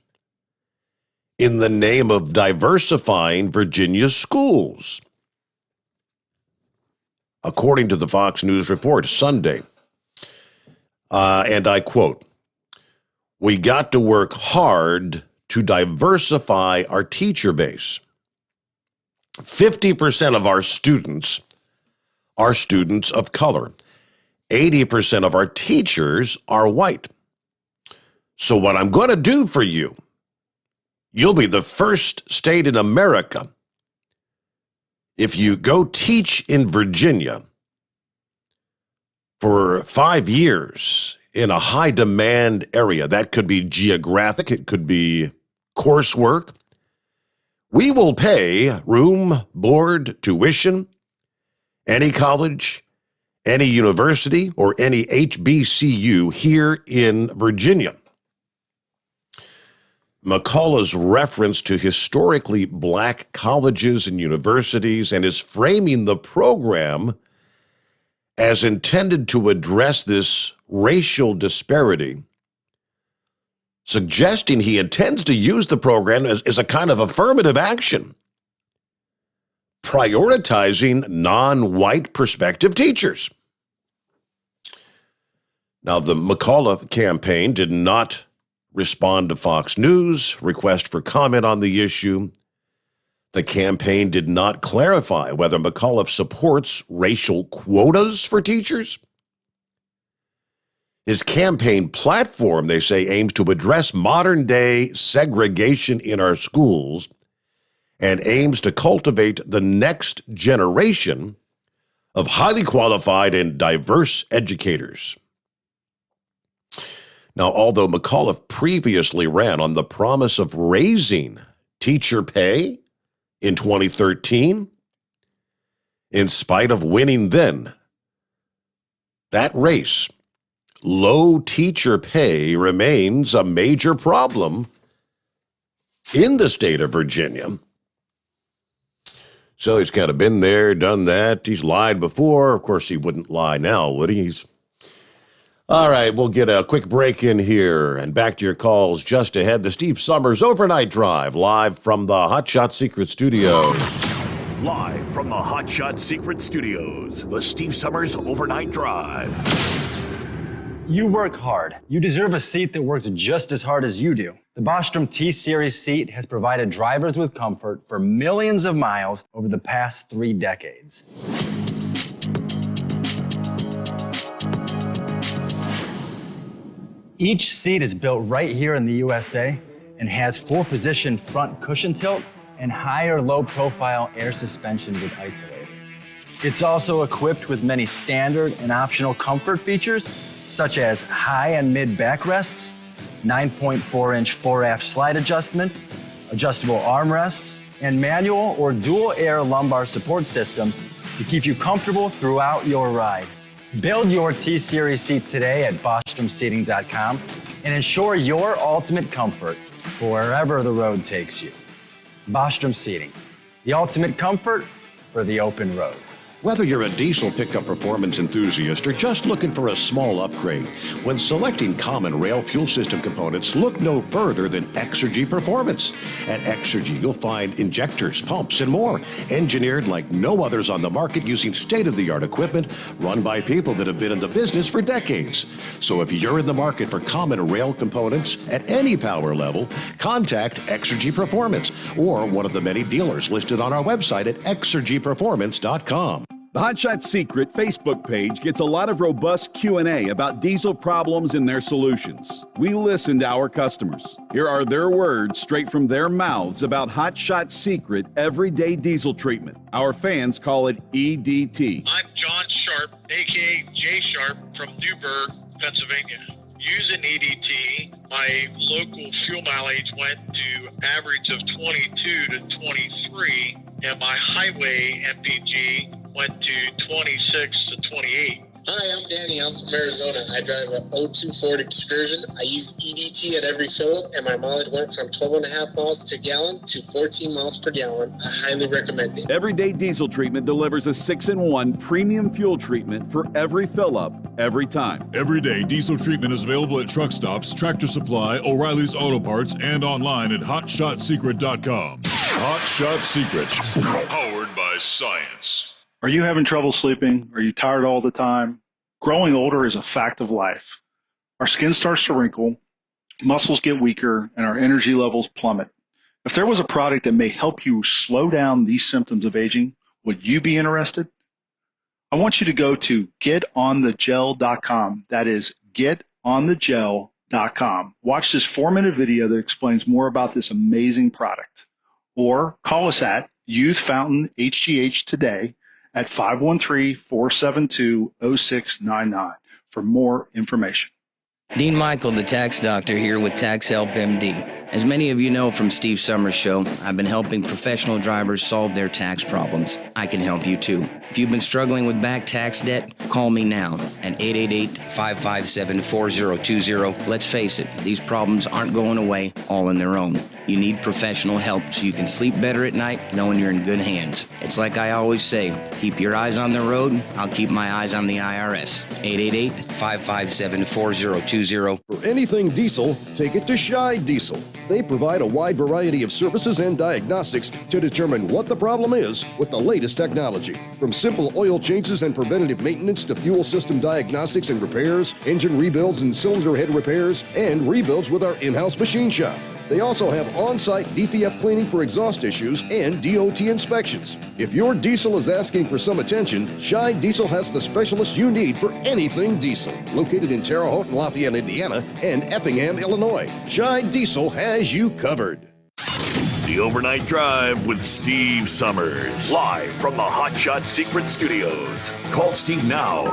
in the name of diversifying Virginia's schools. According to the Fox News report Sunday, and I quote, "We got to work hard to diversify our teacher base. 50% of our students are students of color. 80% of our teachers are white. So what I'm going to do for you, you'll be the first state in America. If you go teach in Virginia for 5 years in a high demand area, that could be geographic, it could be coursework, we will pay room, board, tuition, any college, any university, or any HBCU here in Virginia." McCullough's reference to historically black colleges and universities and is framing the program as intended to address this racial disparity, suggesting he intends to use the program as a kind of affirmative action, prioritizing non-white prospective teachers. Now, the McAuliffe campaign did not respond to Fox News' request for comment on the issue. The campaign did not clarify whether McAuliffe supports racial quotas for teachers. His campaign platform, they say, aims to address modern-day segregation in our schools and aims to cultivate the next generation of highly qualified and diverse educators. Now, although McAuliffe previously ran on the promise of raising teacher pay in 2013, in spite of winning then, that race, low teacher pay, remains a major problem in the state of Virginia. So he's kind of been there, done that. He's lied before. Of course, he wouldn't lie now, would he? All right, we'll get a quick break in here and back to your calls just ahead. The Steve Sommers Overnight Drive, live from the Hot Shot Secret Studios. Live from the Hot Shot Secret Studios, the Steve Sommers Overnight Drive. You work hard. You deserve a seat that works just as hard as you do. The Bostrom T-Series seat has provided drivers with comfort for millions of miles over the past 3 decades. Each seat is built right here in the USA and has 4-position front cushion tilt and higher low-profile air suspension with isolator. It's also equipped with many standard and optional comfort features, such as high and mid backrests, 9.4-inch fore-aft slide adjustment, adjustable armrests, and manual or dual air lumbar support systems to keep you comfortable throughout your ride. Build your T-Series seat today at BostromSeating.com and ensure your ultimate comfort for wherever the road takes you. Bostrom Seating, the ultimate comfort for the open road. Whether you're a diesel pickup performance enthusiast or just looking for a small upgrade, when selecting common rail fuel system components, look no further than Exergy Performance. At Exergy, you'll find injectors, pumps, and more, engineered like no others on the market using state-of-the-art equipment run by people that have been in the business for decades. So if you're in the market for common rail components at any power level, contact Exergy Performance or one of the many dealers listed on our website at exergyperformance.com. The Hot Shot Secret Facebook page gets a lot of robust Q&A about diesel problems and their solutions. We listen to our customers. Here are their words straight from their mouths about Hot Shot Secret everyday diesel treatment. Our fans call it EDT. I'm John Sharp, aka Jay Sharp from Newburgh, Pennsylvania. Using EDT, my local fuel mileage went to average of 22 to 23, and my highway MPG went to 26 to 28. Hi, I'm Danny. I'm from Arizona. I drive a 02 Ford Excursion. I use EDT at every fill, and my mileage went from 12.5 miles per gallon to 14 miles per gallon. I highly recommend it. Everyday diesel treatment delivers a 6-in-1 premium fuel treatment for every fill-up, every time. Everyday diesel treatment is available at truck stops, Tractor Supply, O'Reilly's Auto Parts, and online at HotShotSecret.com. Hot Shot Secret, powered by science. Are you having trouble sleeping? Are you tired all the time? Growing older is a fact of life. Our skin starts to wrinkle, muscles get weaker, and our energy levels plummet. If there was a product that may help you slow down these symptoms of aging, would you be interested? I want you to go to getonthegel.com. That is getonthegel.com. Watch this 4-minute video that explains more about this amazing product. Or call us at Youth Fountain HGH today at 513-472-0699 for more information. Dean Michael, the tax doctor, here with Tax Help MD. As many of you know from Steve Sommers' show, I've been helping professional drivers solve their tax problems. I can help you too. If you've been struggling with back tax debt, call me now at 888-557-4020. Let's face it, these problems aren't going away all on their own. You need professional help so you can sleep better at night knowing you're in good hands. It's like I always say, keep your eyes on the road, I'll keep my eyes on the IRS. 888-557-4020. For anything diesel, take it to Shy Diesel. They provide a wide variety of services and diagnostics to determine what the problem is with the latest technology. From simple oil changes and preventative maintenance to fuel system diagnostics and repairs, engine rebuilds and cylinder head repairs, and rebuilds with our in-house machine shop. They also have on-site DPF cleaning for exhaust issues and DOT inspections. If your diesel is asking for some attention, Shy Diesel has the specialist you need for anything diesel. Located in Terre Haute and Lafayette, Indiana, and Effingham, Illinois, Shy Diesel has you covered. The Overnight Drive with Steve Sommers. Live from the Hot Shot Secret Studios. Call Steve now.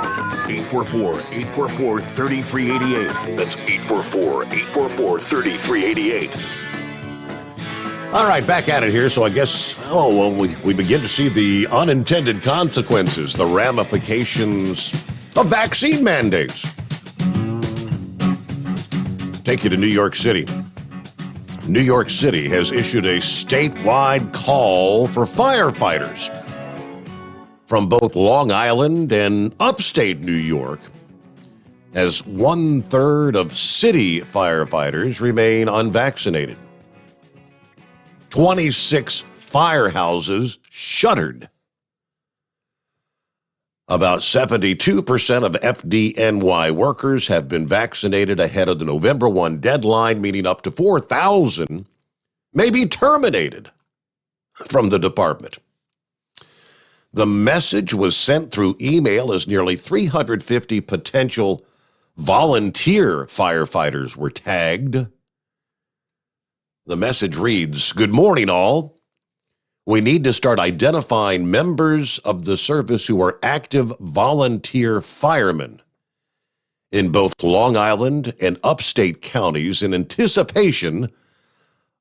844-844-3388. That's 844-844-3388. All right, back at it here. So I guess, we begin to see the unintended consequences, the ramifications of vaccine mandates. Take you to New York City. New York City has issued a statewide call for firefighters from both Long Island and upstate New York, as 1/3 of city firefighters remain unvaccinated. 26 firehouses shuttered. About 72% of FDNY workers have been vaccinated ahead of the November 1 deadline, meaning up to 4,000 may be terminated from the department. The message was sent through email as nearly 350 potential volunteer firefighters were tagged. The message reads, "Good morning, all. We need to start identifying members of the service who are active volunteer firemen in both Long Island and upstate counties in anticipation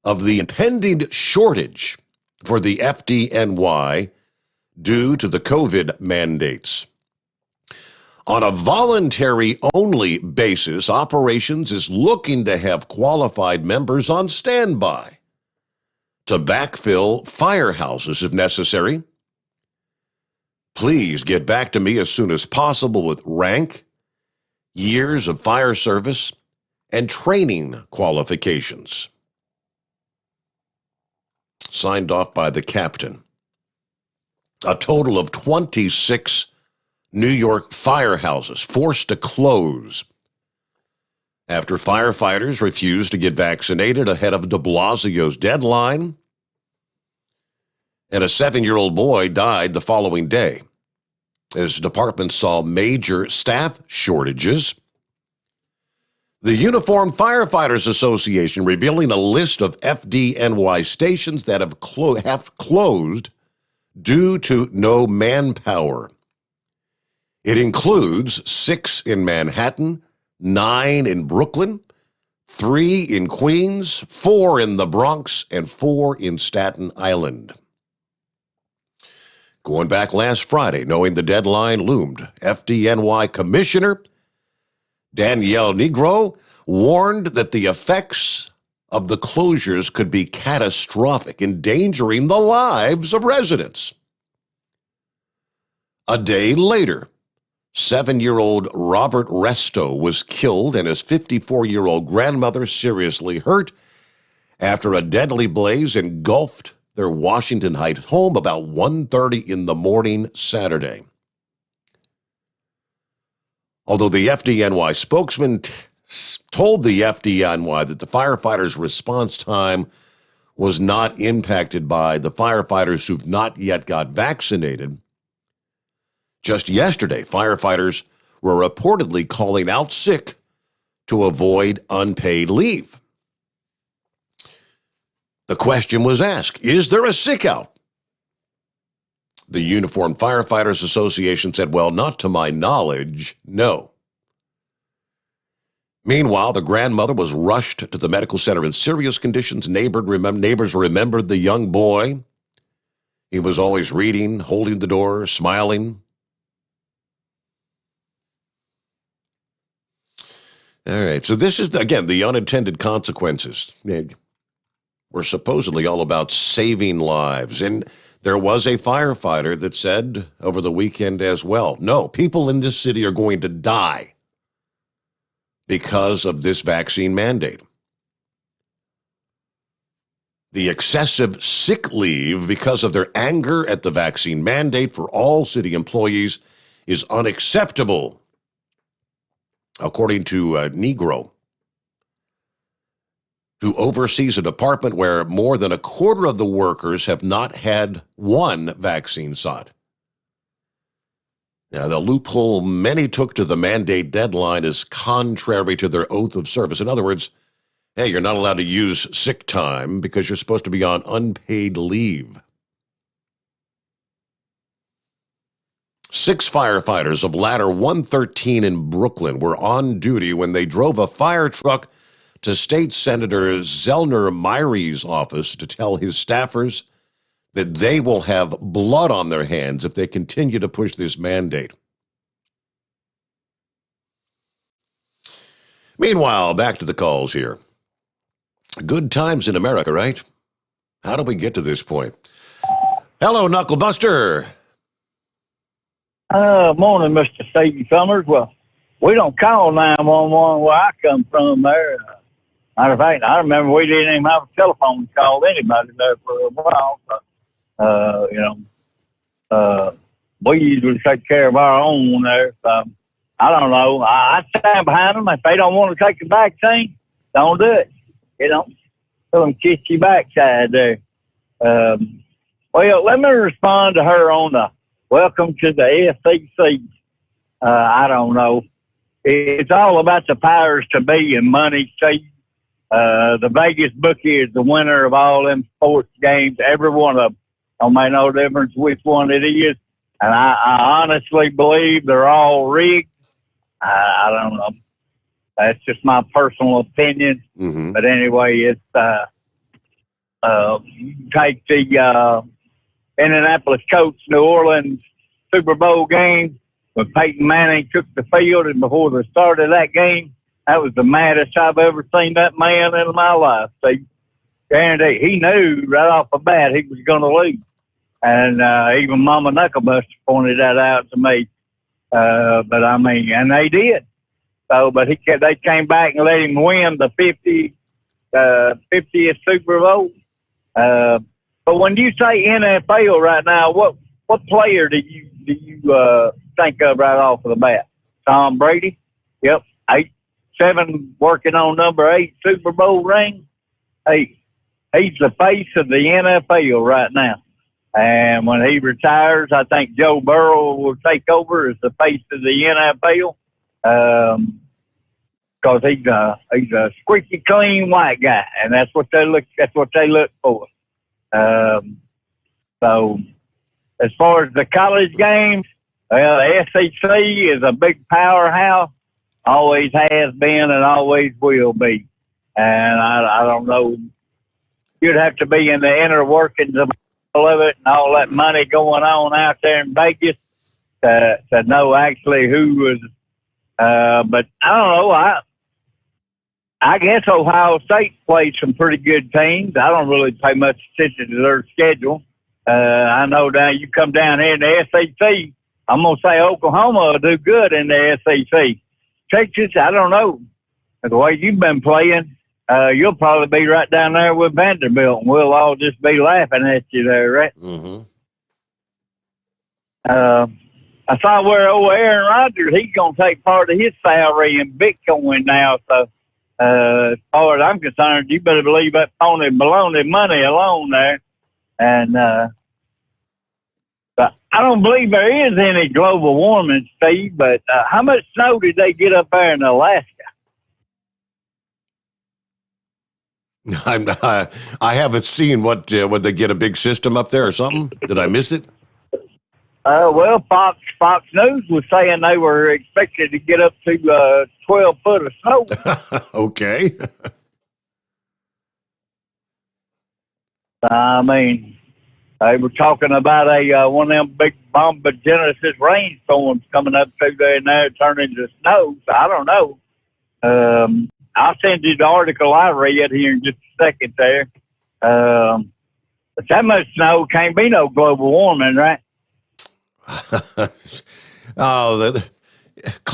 of the impending shortage for the FDNY due to the COVID mandates. On a voluntary-only basis, operations is looking to have qualified members on standby to backfill firehouses if necessary. Please get back to me as soon as possible with rank, years of fire service, and training qualifications." Signed off by the captain. A total of 26 New York firehouses forced to close after firefighters refused to get vaccinated ahead of de Blasio's deadline, and a 7-year-old boy died the following day. as departments saw major staff shortages. The Uniformed Firefighters Association revealing a list of FDNY stations that have closed due to no manpower. It includes 6 in Manhattan, 9 in Brooklyn, 3 in Queens, 4 in the Bronx, and 4 in Staten Island. Going back last Friday, knowing the deadline loomed, FDNY Commissioner Danielle Negro warned that the effects of the closures could be catastrophic, endangering the lives of residents. A day later, 7-year-old Robert Resto was killed and his 54-year-old grandmother seriously hurt after a deadly blaze engulfed their Washington Heights home about 1:30 in the morning Saturday. Although the FDNY spokesman told the FDNY that the firefighters' response time was not impacted by the firefighters who've not yet got vaccinated, just yesterday, firefighters were reportedly calling out sick to avoid unpaid leave. The question was asked, is there a sick out? The Uniformed Firefighters Association said, well, not to my knowledge, no. Meanwhile, the grandmother was rushed to the medical center in serious conditions. Neighbors remembered the young boy. He was always reading, holding the door, smiling. All right, so this is, again, the unintended consequences. We're supposedly all about saving lives. And there was a firefighter that said over the weekend as well, no, people in this city are going to die because of this vaccine mandate. The excessive sick leave because of their anger at the vaccine mandate for all city employees is unacceptable, according to Negro, who oversees a department where more than a quarter of the workers have not had one vaccine shot. Now, the loophole many took to the mandate deadline is contrary to their oath of service. In other words, hey, you're not allowed to use sick time because you're supposed to be on unpaid leave. 6 firefighters of Ladder 113 in Brooklyn were on duty when they drove a fire truck to State Senator Zellner Myrie's office to tell his staffers that they will have blood on their hands if they continue to push this mandate. Meanwhile, back to the calls here. Good times in America, right? How did we get to this point? Hello, Knucklebuster. Morning, Mr. Steve Sommers. Well, we don't call 911 where I come from there. Matter of fact, I remember we didn't even have a telephone to call anybody there for a while. We usually take care of our own there. So, I don't know. I stand behind them. If they don't want to take the vaccine, don't do it. Let them kiss your backside there. Well, let me respond to her on the welcome to the SEC. I don't know. It's all about the powers to be and money, Steve. The Vegas bookie is the winner of all them sports games, every one of them. Don't make no difference which one it is. And I honestly believe they're all rigged. I don't know. That's just my personal opinion. Mm-hmm. But anyway, it's take the Indianapolis Colts New Orleans Super Bowl game when Peyton Manning took the field, and before the start of that game, that was the maddest I've ever seen that man in my life. See, guarantee he knew right off the bat he was going to lose, and even Mama Knucklebuster pointed that out to me. But I mean, and they did. So, but they came back and let him win the 50th Super Bowl. But when you say NFL right now, what player do you think of right off of the bat? Tom Brady? Yep, 7 working on number 8 Super Bowl ring. Hey, he's the face of the NFL right now. And when he retires, I think Joe Burrow will take over as the face of the NFL. Because he's a squeaky clean white guy, and that's what they look for. So as far as the college games, the SEC is a big powerhouse, always has been and always will be. And I don't know, you'd have to be in the inner workings of all of it and all that money going on out there in Vegas to know actually who was. But I don't know. I guess Ohio State played some pretty good teams. I don't really pay much attention to their schedule. I know you come down here in the SEC, I'm going to say Oklahoma will do good in the SEC. Texas, I don't know. The way you've been playing, you'll probably be right down there with Vanderbilt, and we'll all just be laughing at you there, right? Mm-hmm. I saw where old Aaron Rodgers, he's going to take part of his salary in Bitcoin now, so as far as I'm concerned, you better believe that phony baloney money alone there. And but I don't believe there is any global warming, Steve, but how much snow did they get up there in Alaska? I haven't seen what they get a big system up there or something. Did I miss it? Well, Fox News was saying they were expected to get up to 12 foot of snow. Okay. I mean, they were talking about one of them big Genesis rainstorms coming up through there and there turning into snow. So I don't know. I'll send you the article I read here in just a second there. But that much snow can't be no global warming, right?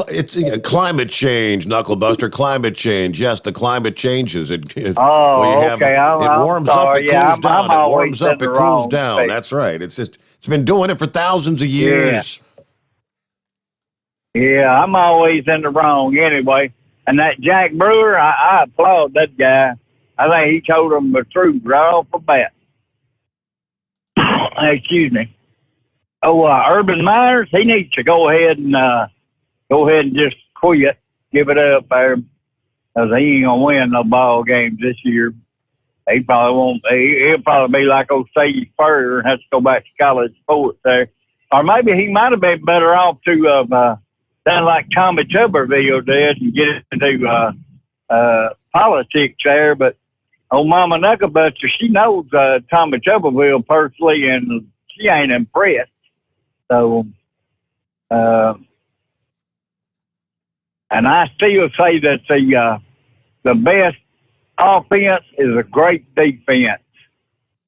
It's climate change, Knucklebuster. Climate change. Yes, the climate changes. It okay. It warms up, it cools down. It warms up, it cools down. Space. That's right. It's been doing it for thousands of years. Yeah, I'm always in the wrong anyway. And that Jack Brewer, I applaud that guy. I think he told them the truth right off the bat. Excuse me. Urban Myers, he needs to go ahead and just quit, give it up there, because he ain't gonna win no ball games this year. He probably won't. He'll probably be like old Steve Spurrier and have to go back to college sports there, or maybe he might have been better off to sound like Tommy Tuberville did and get into politics there. But old Mama Knucklebuster, she knows Tommy Tuberville personally, and she ain't impressed. So, and I still say that the best offense is a great defense.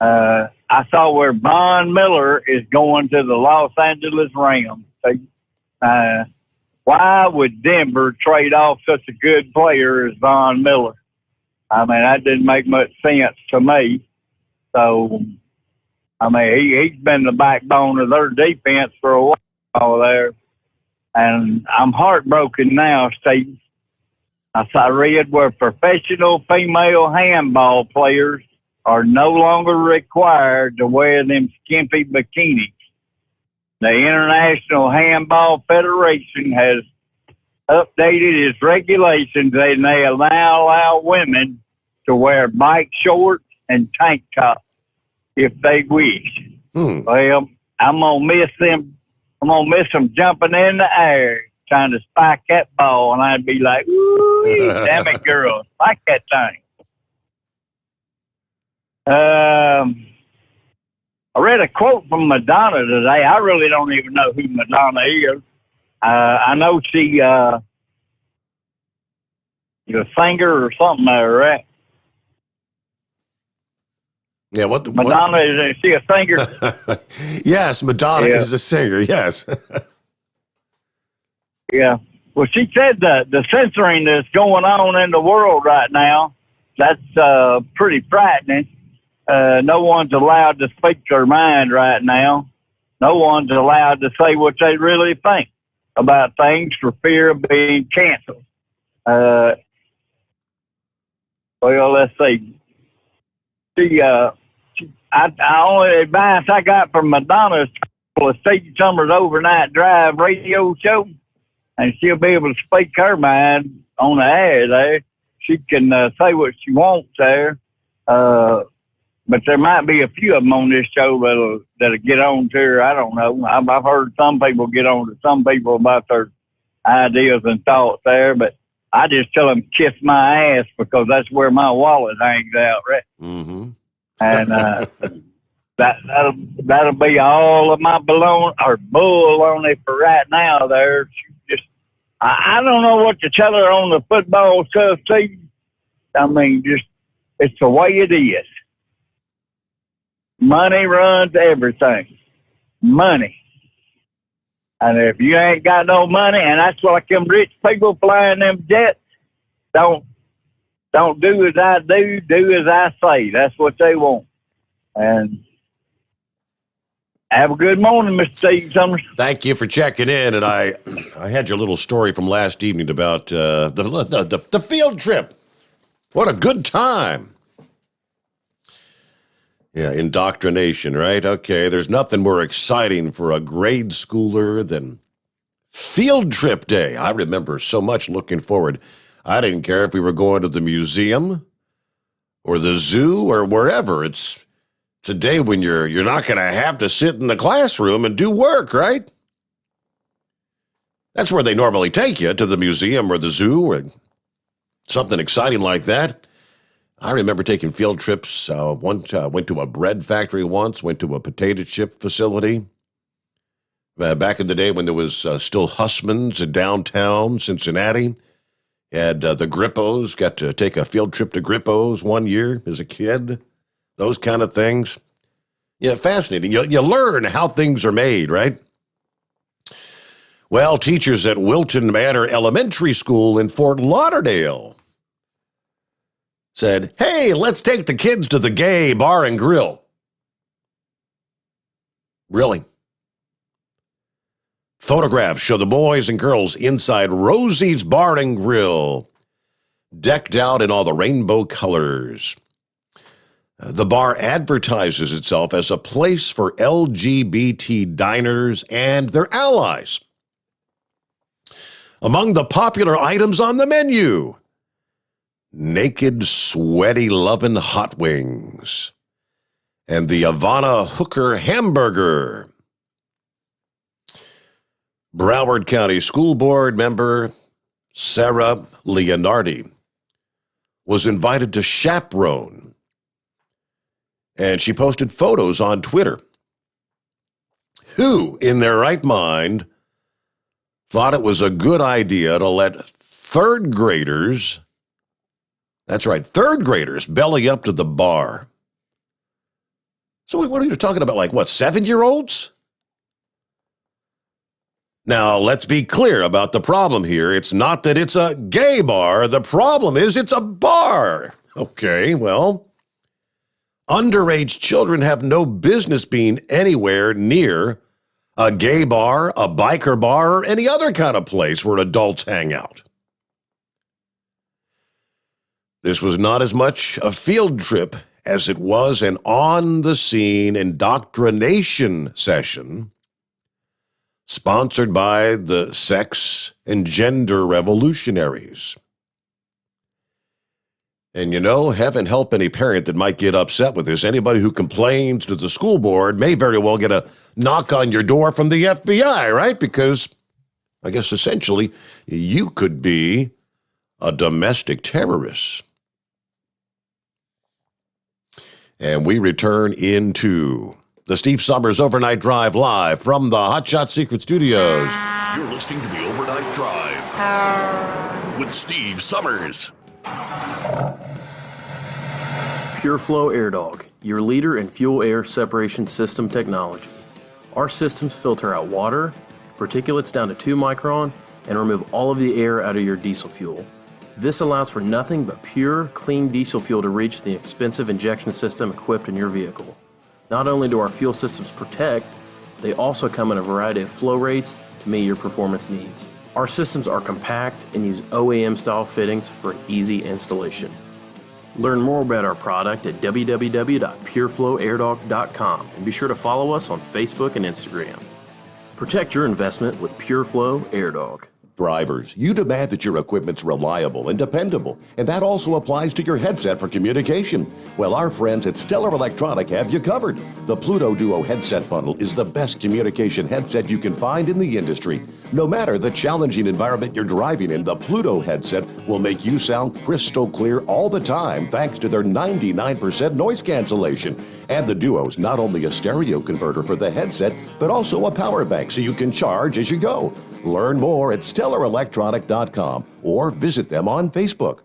I saw where Von Miller is going to the Los Angeles Rams. Why would Denver trade off such a good player as Von Miller? I mean, that didn't make much sense to me. So, I mean, he's been the backbone of their defense for a while there. And I'm heartbroken now, Steve. I read where professional female handball players are no longer required to wear them skimpy bikinis. The International Handball Federation has updated its regulations and they allow women to wear bike shorts and tank tops if they wish. Well, I'm gonna miss them. I'm gonna miss them jumping in the air trying to spike that ball, and I'd be like, "Ooh, damn it, girl, spike that thing." I read a quote from Madonna today. I really don't even know who Madonna is. I know she is a singer or something there, right? Yeah, Madonna, is she a singer? Yes, Madonna is a singer, yes. Yeah. Well, she said the censoring that's going on in the world right now, that's pretty frightening. No one's allowed to speak their mind right now. No one's allowed to say what they really think about things for fear of being canceled. Well, let's see. only advice I got from Madonna is to Steve Sommers overnight drive radio show, and she'll be able to speak her mind on the air there. She can say what she wants there. But there might be a few of them on this show that'll get on to her. I don't know. I've heard some people get on to some people about their ideas and thoughts there, but I just tell them kiss my ass because that's where my wallet hangs out, right? Mm-hmm. And that'll be all of my bull on it for right now. There, I don't know what to tell her on the football stuff, Steve. I mean, it's the way it is. Money runs everything. Money. And if you ain't got no money, and that's like them rich people flying them jets, don't do as I do as I say. That's what they want. And have a good morning, Mr. Steve Sommers. Thank you for checking in. And I had your little story from last evening about the field trip. What a good time. Yeah, indoctrination, right? Okay, there's nothing more exciting for a grade schooler than field trip day. I remember so much looking forward. I didn't care if we were going to the museum or the zoo or wherever. It's a day when you're not going to have to sit in the classroom and do work, right? That's where they normally take you, to the museum or the zoo or something exciting like that. I remember taking field trips. Went to a bread factory once, went to a potato chip facility. Back in the day when there was still Hussman's in downtown Cincinnati. Had the Grippos, got to take a field trip to Grippos one year as a kid. Those kind of things. Yeah, fascinating. You learn how things are made, right? Well, teachers at Wilton Manor Elementary School in Fort Lauderdale said, hey, let's take the kids to the gay bar and grill. Really? Photographs show the boys and girls inside Rosie's Bar and Grill, decked out in all the rainbow colors. The bar advertises itself as a place for LGBT diners and their allies. Among the popular items on the menu, naked, sweaty, lovin' hot wings, and the Ivana Hooker hamburger. Broward County School Board member Sarah Leonardi was invited to chaperone, and she posted photos on Twitter. Who, in their right mind, thought it was a good idea to let third graders, that's right, third graders, belly up to the bar? So what are you talking about, like, what, 7-year-olds? Now, let's be clear about the problem here. It's not that it's a gay bar. The problem is it's a bar. Okay, well, underage children have no business being anywhere near a gay bar, a biker bar, or any other kind of place where adults hang out. This was not as much a field trip as it was an on-the-scene indoctrination session sponsored by the sex and gender revolutionaries. And you know, heaven help any parent that might get upset with this. Anybody who complains to the school board may very well get a knock on your door from the FBI, right? Because I guess essentially you could be a domestic terrorist. And we return into the Steve Sommers Overnight Drive live from the Hot Shot Secret Studios. You're listening to the Overnight Drive with Steve Sommers. Pure Flow Air Dog, your leader in fuel air separation system technology. Our systems filter out water, particulates down to 2 micron, and remove all of the air out of your diesel fuel. This allows for nothing but pure, clean diesel fuel to reach the expensive injection system equipped in your vehicle. Not only do our fuel systems protect, they also come in a variety of flow rates to meet your performance needs. Our systems are compact and use OEM-style fittings for easy installation. Learn more about our product at www.pureflowairdog.com and be sure to follow us on Facebook and Instagram. Protect your investment with PureFlow AirDog. Drivers, you demand that your equipment's reliable and dependable, and that also applies to your headset for communication. Well, our friends at Stellar Electronic have you covered. The Pluto Duo headset bundle is the best communication headset you can find in the industry. No matter the challenging environment you're driving in, the Pluto headset will make you sound crystal clear all the time thanks to their 99% noise cancellation. And the Duo's not only a stereo converter for the headset, but also a power bank so you can charge as you go. Learn more at StellarElectronic.com or visit them on Facebook.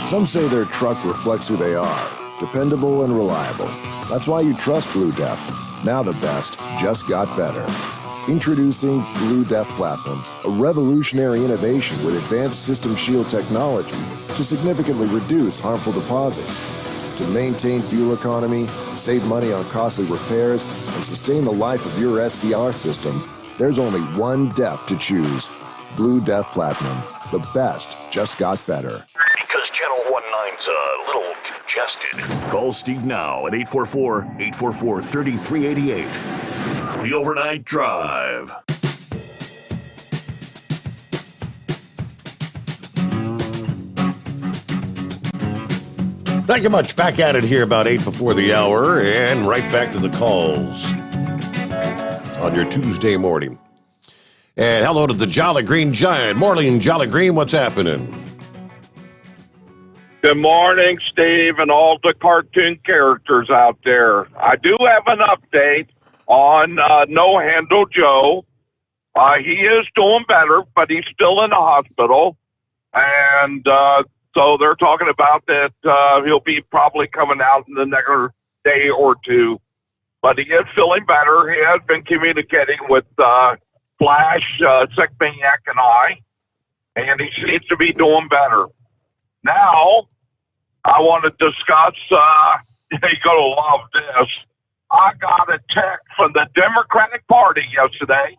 Some say their truck reflects who they are, dependable and reliable. That's why you trust Blue Def. Now the best just got better. Introducing Blue Def Platinum, a revolutionary innovation with advanced system shield technology to significantly reduce harmful deposits. To maintain fuel economy, save money on costly repairs, and sustain the life of your SCR system, there's only one DEF to choose. Blue Def Platinum. The best just got better. Because Channel 19's a little congested. Call Steve now at 844-844-3388. The Overnight Drive. Thank you much. Back at it here about 8 before the hour, and right back to the calls on your Tuesday morning. And hello to the Jolly Green Giant. Morning, Jolly Green. What's happening? Good morning, Steve, and all the cartoon characters out there. I do have an update on No Handle Joe. He is doing better, but he's still in the hospital. And so they're talking about that he'll be probably coming out in the next day or two. But he is feeling better. He has been communicating with Flash, Sick Maniac, and I, and he seems to be doing better. Now, I want to discuss, you're going to love this. I got a text from the Democratic Party yesterday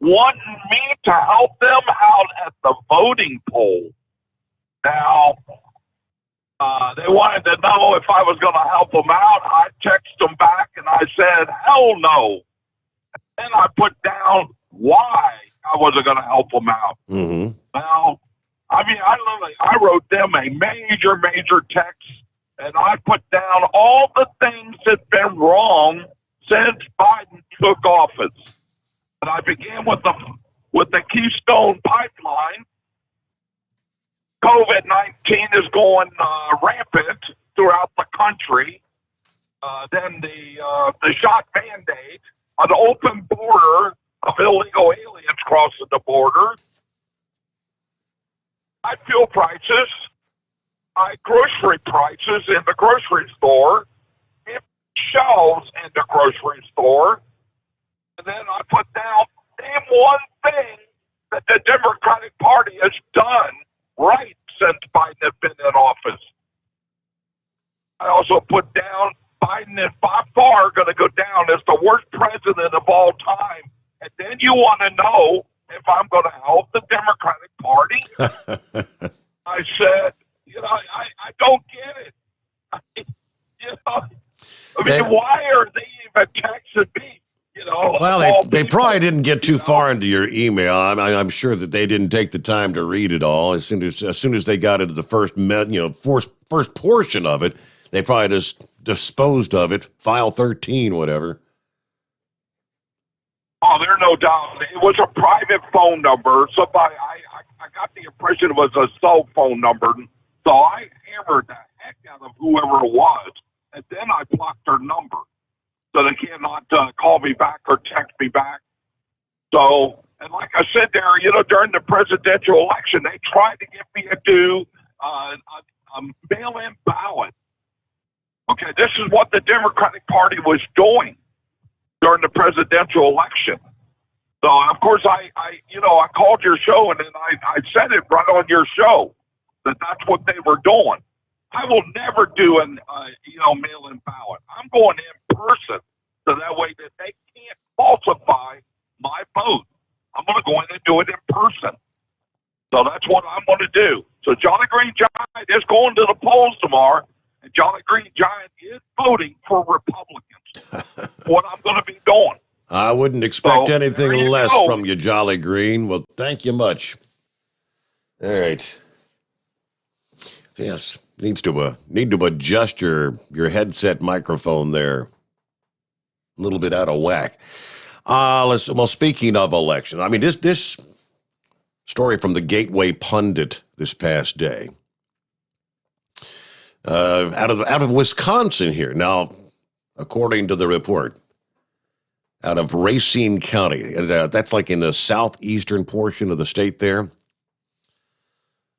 wanting me to help them out at the voting poll. Now, they wanted to know if I was going to help them out. I texted them back and I said, hell no. And then I put down why I wasn't going to help them out. Mm-hmm. Well, I mean, I wrote them a major text, and I put down all the things that's been wrong since Biden took office. And I began with the Keystone Pipeline. COVID-19 is going rampant throughout the country. Then the shot mandate, an open border of illegal aliens crossing the border, high fuel prices, high grocery prices in the grocery store, shelves in the grocery store, and then I put down name one thing that the Democratic Party has done right since Biden has been in office. I also put down Biden is by far going to go down as the worst president of all time. And then you want to know if I'm going to help the Democratic Party? I said, I don't get it. Why are they even texting me? Well, they probably didn't get too far into your email. I'm sure that they didn't take the time to read it all. As soon as they got into the first portion of it, they probably just disposed of it. File 13, whatever. Oh, there's no doubt. It was a private phone number. Somebody, I got the impression it was a cell phone number. So I hammered the heck out of whoever it was, and then I blocked their number so they cannot call me back or text me back. So, and like I said there, during the presidential election, they tried to get me to do a mail-in ballot. Okay, this is what the Democratic Party was doing during the presidential election. So, of course, I called your show, and then I said it right on your show that that's what they were doing. I will never do an mail-in ballot. I'm going in person, so that way that they can't falsify my vote. I'm going to go in and do it in person. So that's what I'm going to do. So Johnny Green Giant is going to the polls tomorrow, what I'm going to be doing. I wouldn't expect So, anything there you less go. from you, Jolly Green. Well, thank you much. All right. Yes, need to adjust your headset microphone there. A little bit out of whack. Speaking of elections, I mean this story from the Gateway Pundit this past day. Out of Wisconsin here. Now, according to the report, out of Racine County, that's like in the southeastern portion of the state there.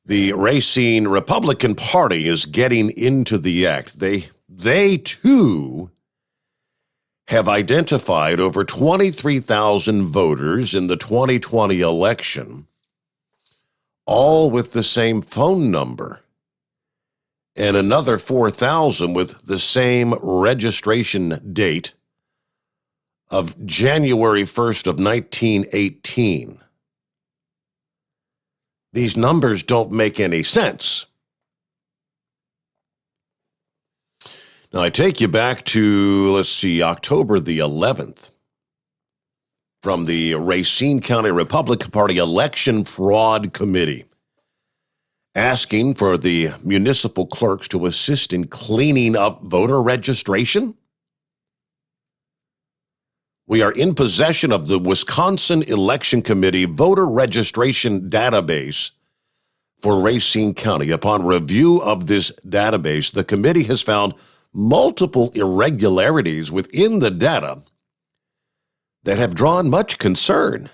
The Racine Republican Party is getting into the act. They too have identified over 23,000 voters in the 2020 election, all with the same phone number, and another 4,000 with the same registration date of January 1st of 1918. These numbers don't make any sense. Now, I take you back to, October the 11th, from the Racine County Republican Party Election Fraud Committee, asking for the municipal clerks to assist in cleaning up voter registration. We are in possession of the Wisconsin Election Committee voter registration database for Racine County. Upon review of this database, the committee has found multiple irregularities within the data that have drawn much concern.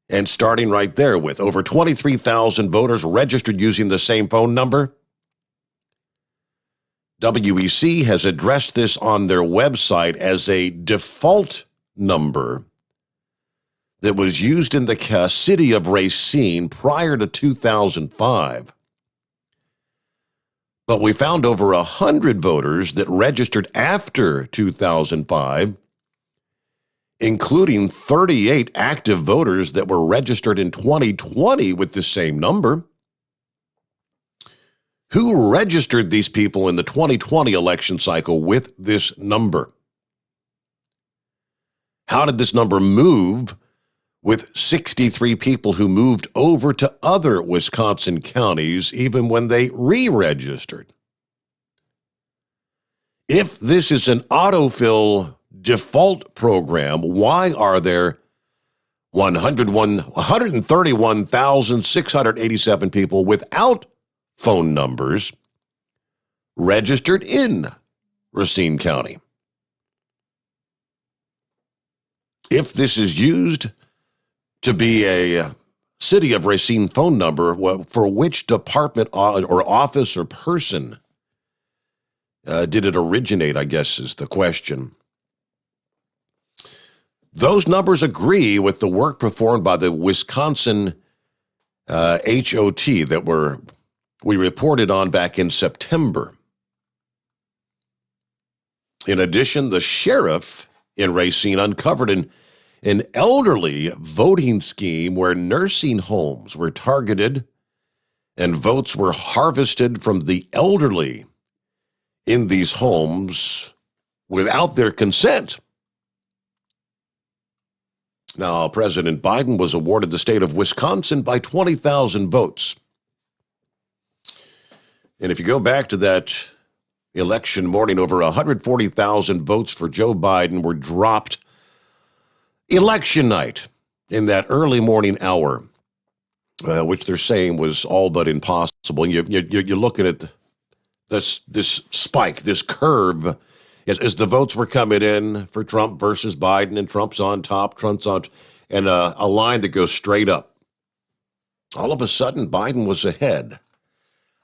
And starting right there with over 23,000 voters registered using the same phone number, WEC has addressed this on their website as a default number that was used in the city of Racine prior to 2005. But we found over 100 voters that registered after 2005, including 38 active voters that were registered in 2020 with the same number. Who registered these people in the 2020 election cycle with this number? How did this number move with 63 people who moved over to other Wisconsin counties even when they re-registered? If this is an autofill default program, why are there 131,687 people without phone numbers registered in Racine County? If this is used to be a city of Racine phone number, for which department or office or person did it originate, I guess is the question. Those numbers agree with the work performed by the Wisconsin HOT that we reported on back in September. In addition, the sheriff in Racine uncovered an elderly voting scheme where nursing homes were targeted and votes were harvested from the elderly in these homes without their consent. Now, President Biden was awarded the state of Wisconsin by 20,000 votes. And if you go back to that election morning, over 140,000 votes for Joe Biden were dropped election night in that early morning hour, which they're saying was all but impossible. And you're looking at this spike, this curve, as the votes were coming in for Trump versus Biden, and Trump's on top, and a line that goes straight up. All of a sudden, Biden was ahead.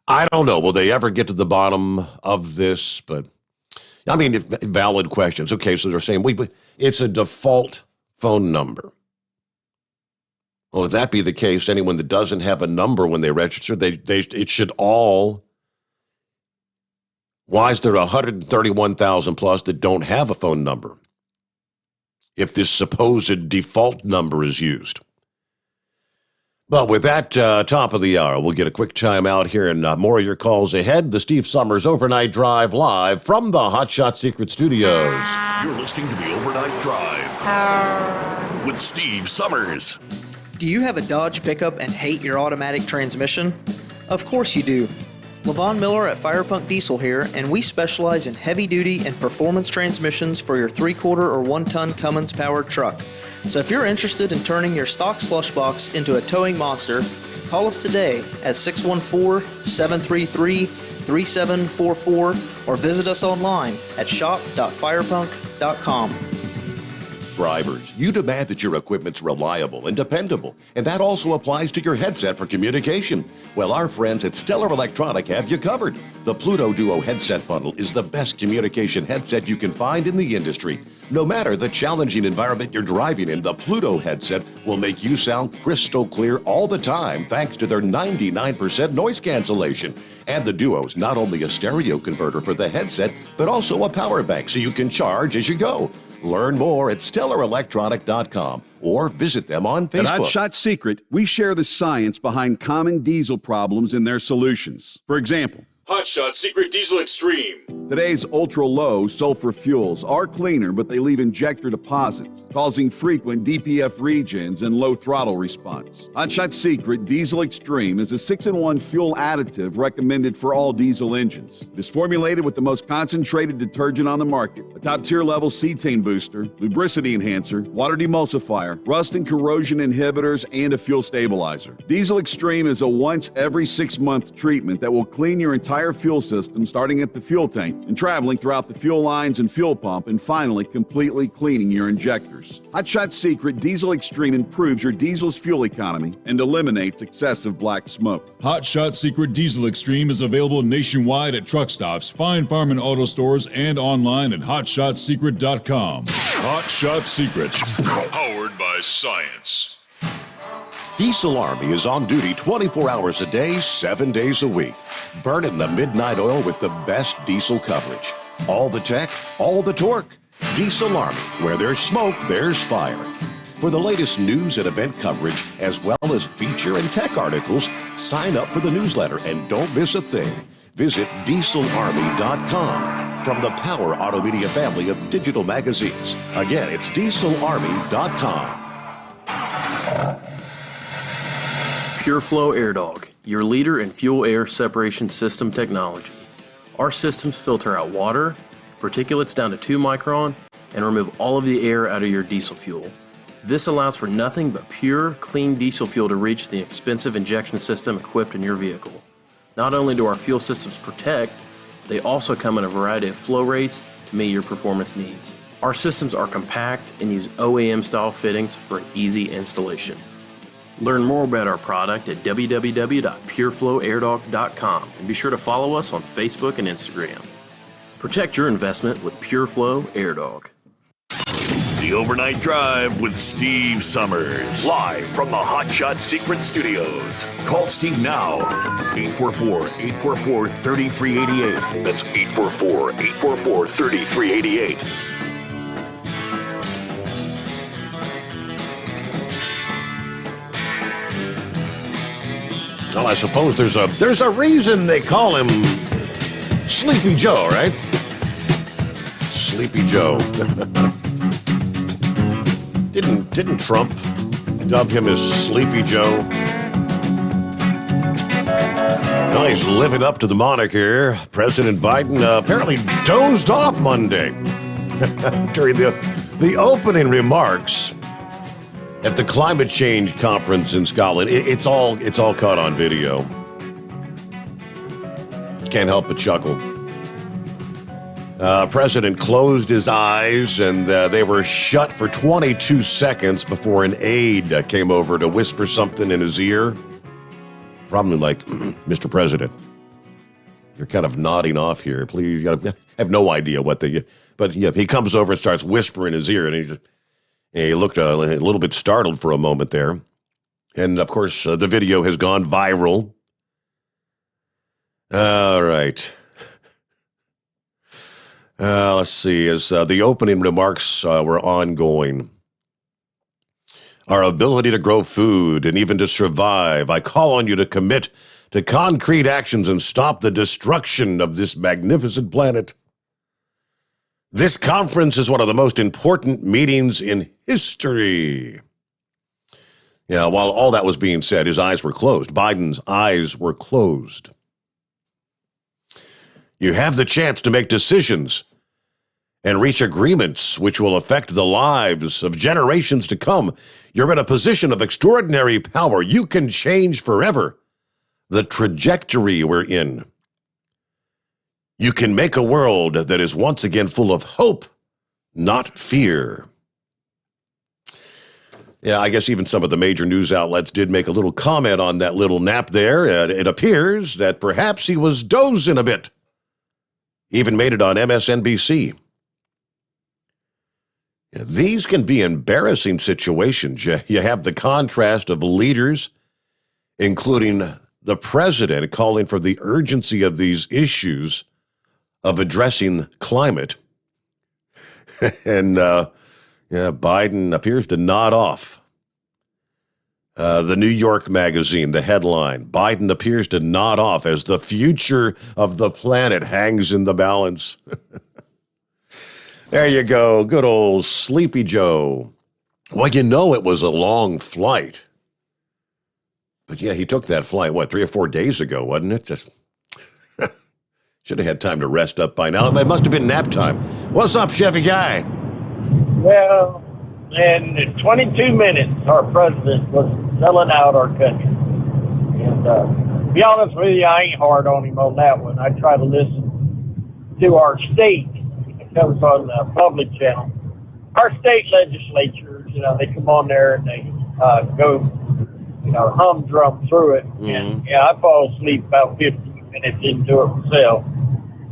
I don't know. Will they ever get to the bottom of this? But, I mean, valid questions. Okay, so they're saying it's a default phone number. Well, if that be the case, anyone that doesn't have a number when they register, it should all. Why is there 131,000 plus that don't have a phone number if this supposed default number is used? Well, with that top of the hour, we'll get a quick chime out here and more of your calls ahead. The Steve Sommers Overnight Drive live from the Hot Shot Secret Studios. You're listening to the Overnight Drive with Steve Sommers. Do you have a Dodge pickup and hate your automatic transmission? Of course you do. LaVon Miller at Firepunk Diesel here, and we specialize in heavy-duty and performance transmissions for your 3-quarter or 1-ton Cummins-powered truck. So if you're interested in turning your stock slush box into a towing monster, call us today at 614-733-3744 or visit us online at shop.firepunk.com. Drivers, you demand that your equipment's reliable and dependable, and that also applies to your headset for communication. Well, our friends at Stellar Electronic have you covered. The Pluto Duo headset bundle is the best communication headset you can find in the industry. No matter the challenging environment you're driving in, the Pluto headset will make you sound crystal clear all the time thanks to their 99% noise cancellation. And the Duo's not only a stereo converter for the headset, but also a power bank so you can charge as you go. Learn more at StellarElectronic.com or visit them on Facebook. At Hot Shot Secret, we share the science behind common diesel problems and their solutions. For example, Hot Shot Secret Diesel Extreme. Today's ultra-low sulfur fuels are cleaner, but they leave injector deposits, causing frequent DPF regens and low throttle response. Hot Shot Secret Diesel Extreme is a 6-in-1 fuel additive recommended for all diesel engines. It is formulated with the most concentrated detergent on the market, a top-tier level cetane booster, lubricity enhancer, water demulsifier, rust and corrosion inhibitors, and a fuel stabilizer. Diesel Extreme is a once every 6-month treatment that will clean your entire fuel system, starting at the fuel tank and traveling throughout the fuel lines and fuel pump, and finally completely cleaning your injectors. Hot Shot Secret Diesel Extreme improves your diesel's fuel economy and eliminates excessive black smoke. Hot Shot Secret Diesel Extreme is available nationwide at truck stops, fine farm and auto stores, and online at hotshotsecret.com. Hot Shot Secret, powered by science. Diesel Army is on duty 24 hours a day, 7 days a week. Burning the midnight oil with the best diesel coverage. All the tech, all the torque. Diesel Army, where there's smoke, there's fire. For the latest news and event coverage, as well as feature and tech articles, sign up for the newsletter and don't miss a thing. Visit dieselarmy.com from the Power Auto Media family of digital magazines. Again, it's dieselarmy.com. PureFlow Air Dog, your leader in fuel air separation system technology. Our systems filter out water, particulates down to 2 micron, and remove all of the air out of your diesel fuel. This allows for nothing but pure, clean diesel fuel to reach the expensive injection system equipped in your vehicle. Not only do our fuel systems protect, they also come in a variety of flow rates to meet your performance needs. Our systems are compact and use OEM-style fittings for an easy installation. Learn more about our product at www.pureflowairdog.com and be sure to follow us on Facebook and Instagram. Protect your investment with PureFlow Air Dog. The Overnight Drive with Steve Sommers. Live from the Hot Shot Secret Studios. Call Steve now. 844-844-3388. That's 844-844-3388. Well, I suppose there's a reason they call him Sleepy Joe, right? Sleepy Joe. Didn't Trump dub him as Sleepy Joe? Well, he's living up to the moniker. President Biden apparently dozed off Monday during the opening remarks at the climate change conference in Scotland. It's all caught on video. Can't help but chuckle. President closed his eyes, and they were shut for 22 seconds before an aide came over to whisper something in his ear. Probably like, Mr. President, you're kind of nodding off here. Please, I have no idea what but yeah, he comes over and starts whispering in his ear, and he looked a little bit startled for a moment there. And, of course, the video has gone viral. All right. Let's see. As the opening remarks were ongoing, our ability to grow food, and even to survive. I call on you to commit to concrete actions and stop the destruction of this magnificent planet. This conference is one of the most important meetings in history. Yeah, while all that was being said, his eyes were closed. Biden's eyes were closed. You have the chance to make decisions and reach agreements which will affect the lives of generations to come. You're in a position of extraordinary power. You can change forever the trajectory we're in. You can make a world that is once again full of hope, not fear. Yeah, I guess even some of the major news outlets did make a little comment on that little nap there. It appears that perhaps he was dozing a bit. Even made it on MSNBC. Yeah, these can be embarrassing situations. You have the contrast of leaders, including the president, calling for the urgency of these issues of addressing climate. And Biden appears to nod off. The New York Magazine, the headline, Biden appears to nod off as the future of the planet hangs in the balance. There you go. Good old Sleepy Joe. Well, you know it was a long flight. But yeah, he took that flight, 3 or 4 days ago, wasn't it? Just should have had time to rest up by now. It must have been nap time. What's up, Chevy Guy? Well, in 22 minutes, our president was selling out our country. And to be honest with you, I ain't hard on him on that one. I try to listen to our state. It comes on the public channel. Our state legislatures, they come on there and they go, humdrum through it. And I fall asleep about 15 minutes into it myself.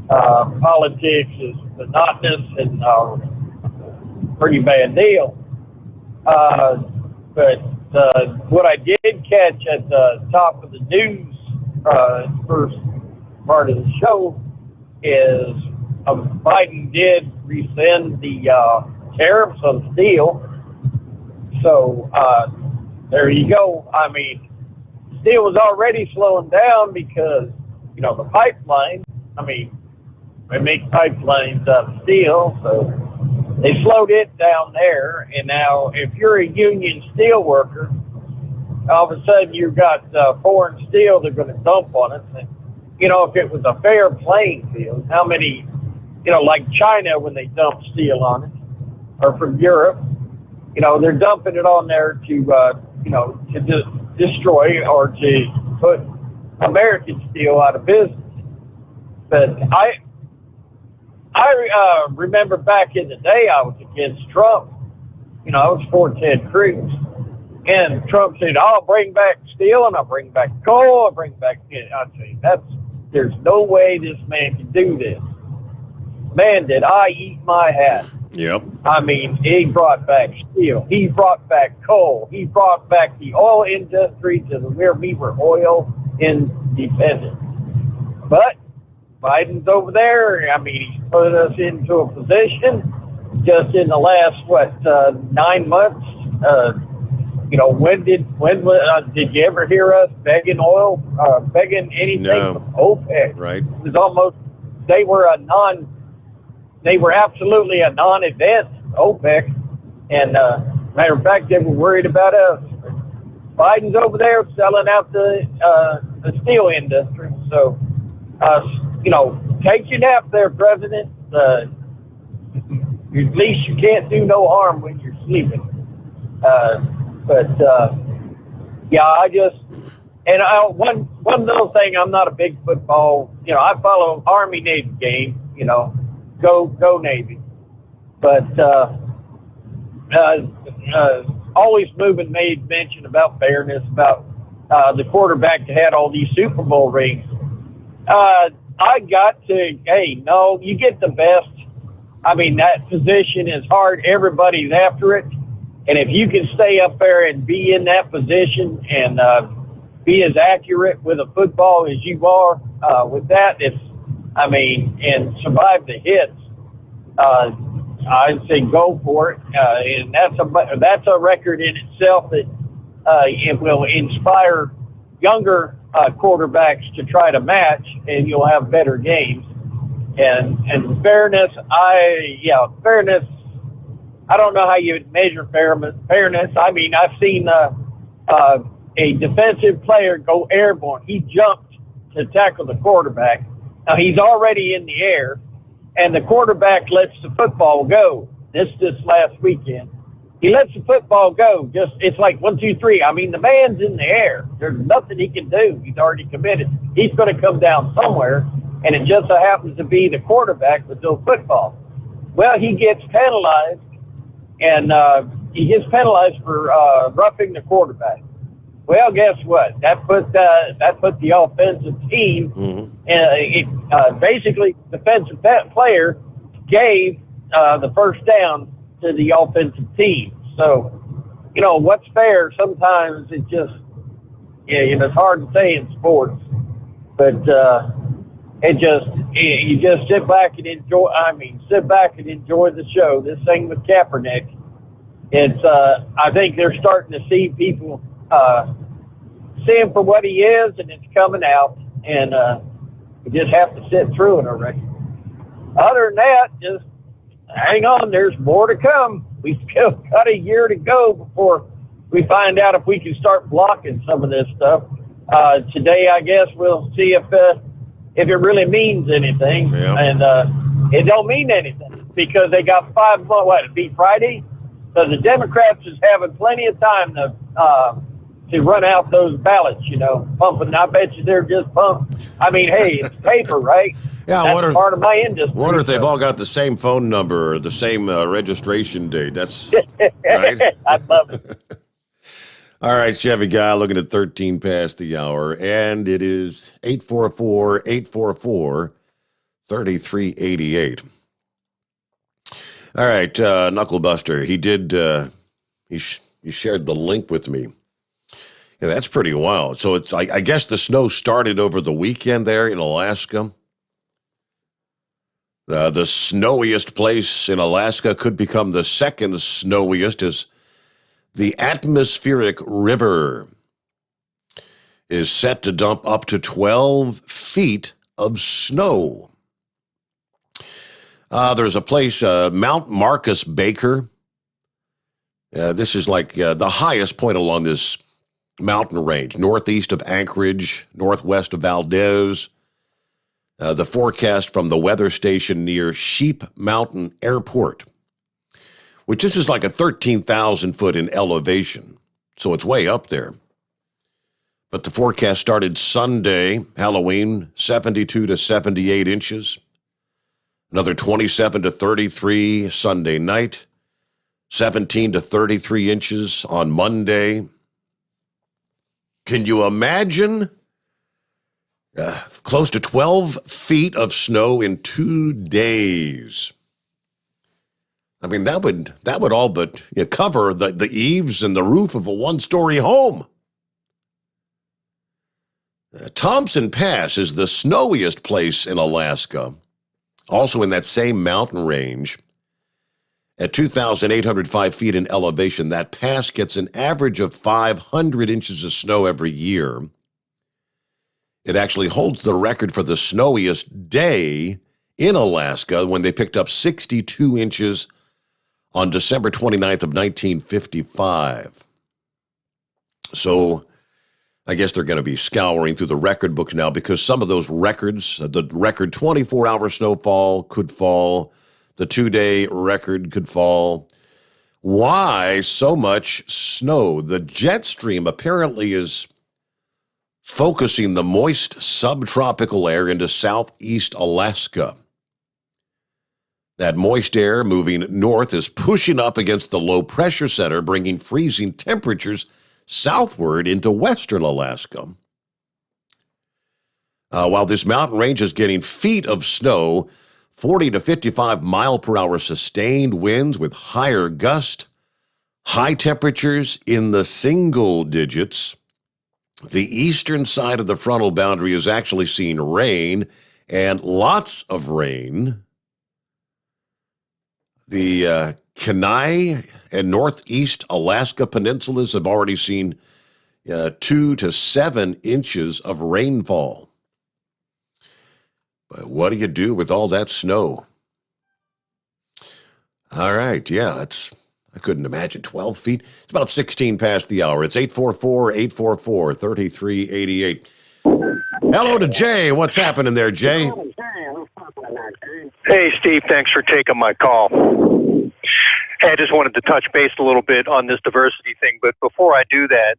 Politics is monotonous and pretty bad deal. But what I did catch at the top of the news, first part of the show, is Biden did rescind the tariffs on steel. So there you go. I mean, steel was already slowing down because, the pipeline, they make pipelines out of steel, so they slowed it down there. And now if you're a union steel worker, all of a sudden you've got foreign steel they're going to dump on us. And, if it was a fair playing field, how many, like China when they dump steel on it, or from Europe, they're dumping it on there to destroy or to put American steel out of business. But I remember back in the day I was against Trump. I was for Ted Cruz. And Trump said, I'll bring back steel and I'll bring back coal, I'll bring back... I'll tell you, there's no way this man can do this. Man, did I eat my hat. Yep. He brought back steel. He brought back coal. He brought back the oil industry to where we were oil independent. But Biden's over there. He's put us into a position just in the last, 9 months. When did you ever hear us begging anything from OPEC? Right. It was almost, they were absolutely a non-event, OPEC. And matter of fact, they were worried about us. Biden's over there selling out the steel industry. So, take your nap there, President. At least you can't do no harm when you're sleeping. One little thing, I'm not a big football, I follow Army Navy game, go Navy. But Always Moving made mention about fairness, about the quarterback that had all these Super Bowl rings. I got to, no, you get the best. That position is hard. Everybody's after it. And if you can stay up there and be in that position and be as accurate with a football as you are with that, and survive the hits, I'd say go for it, and that's a record in itself that it will inspire younger quarterbacks to try to match, and you'll have better games. And fairness, fairness. I don't know how you would measure fairness. I mean, I've seen a defensive player go airborne. He jumped to tackle the quarterback. Now he's already in the air, and the quarterback lets the football go. This last weekend, he lets the football go. It's like 1, 2, 3. I mean, the man's in the air. There's nothing he can do. He's already committed. He's going to come down somewhere, and it just so happens to be the quarterback with no football. Well, he gets penalized, and he gets penalized for roughing the quarterback. Well, guess what? That put the offensive team. Basically, defensive player gave the first down to the offensive team. So, what's fair? Sometimes it just, it's hard to say in sports, but you just sit back and enjoy. Sit back and enjoy the show. This thing with Kaepernick, I think they're starting to see people. See him for what he is, and it's coming out, and we just have to sit through it, I reckon. Other than that, just hang on. There's more to come. We've still got a year to go before we find out if we can start blocking some of this stuff. Today, I guess we'll see if it really means anything, and it don't mean anything because they got 5 months. What, it'd be Friday? So the Democrats is having plenty of time to run out those ballots, pumping. I bet you they're just pumping. I mean, hey, it's paper, right? Yeah, that's part of my industry. Wonder if they've all got the same phone number or the same registration date. That's right. I'd love it. All right, Chevy Guy, looking at 13 past the hour, and it is 844-844-3388. All right, Knucklebuster, he did, he shared the link with me. Yeah, that's pretty wild. So it's, I guess the snow started over the weekend there in Alaska. The snowiest place in Alaska could become the second snowiest as the atmospheric river is set to dump up to 12 feet of snow. There's a place, Mount Marcus Baker. This is like the highest point along this mountain range, northeast of Anchorage, northwest of Valdez. The forecast from the weather station near Sheep Mountain Airport, which this is like a 13,000 foot in elevation, so it's way up there. But the forecast started Sunday, Halloween, 72 to 78 inches. Another 27 to 33 Sunday night, 17 to 33 inches on Monday. Can you imagine close to 12 feet of snow in 2 days? I mean, that would all but cover the eaves and the roof of a one-story home. Thompson Pass is the snowiest place in Alaska, also in that same mountain range. At 2,805 feet in elevation, that pass gets an average of 500 inches of snow every year. It actually holds the record for the snowiest day in Alaska when they picked up 62 inches on December 29th of 1955. So I guess they're going to be scouring through the record books now because some of those records, the record 24-hour snowfall could fall. The 2-day record could fall. Why so much snow? The jet stream apparently is focusing the moist subtropical air into southeast Alaska. That moist air moving north is pushing up against the low pressure center, bringing freezing temperatures southward into western Alaska. While this mountain range is getting feet of snow, 40 to 55 mile per hour sustained winds with higher gust, high temperatures in the single digits. The eastern side of the frontal boundary is actually seeing rain and lots of rain. The Kenai and northeast Alaska peninsulas have already seen 2 to 7 inches of rainfall. But what do you do with all that snow? All right, yeah, I couldn't imagine 12 feet. It's about 16 past the hour. It's 844-844-3388. Hello to Jay. What's happening there, Jay? Hey, Steve. Thanks for taking my call. Hey, I just wanted to touch base a little bit on this diversity thing. But before I do that,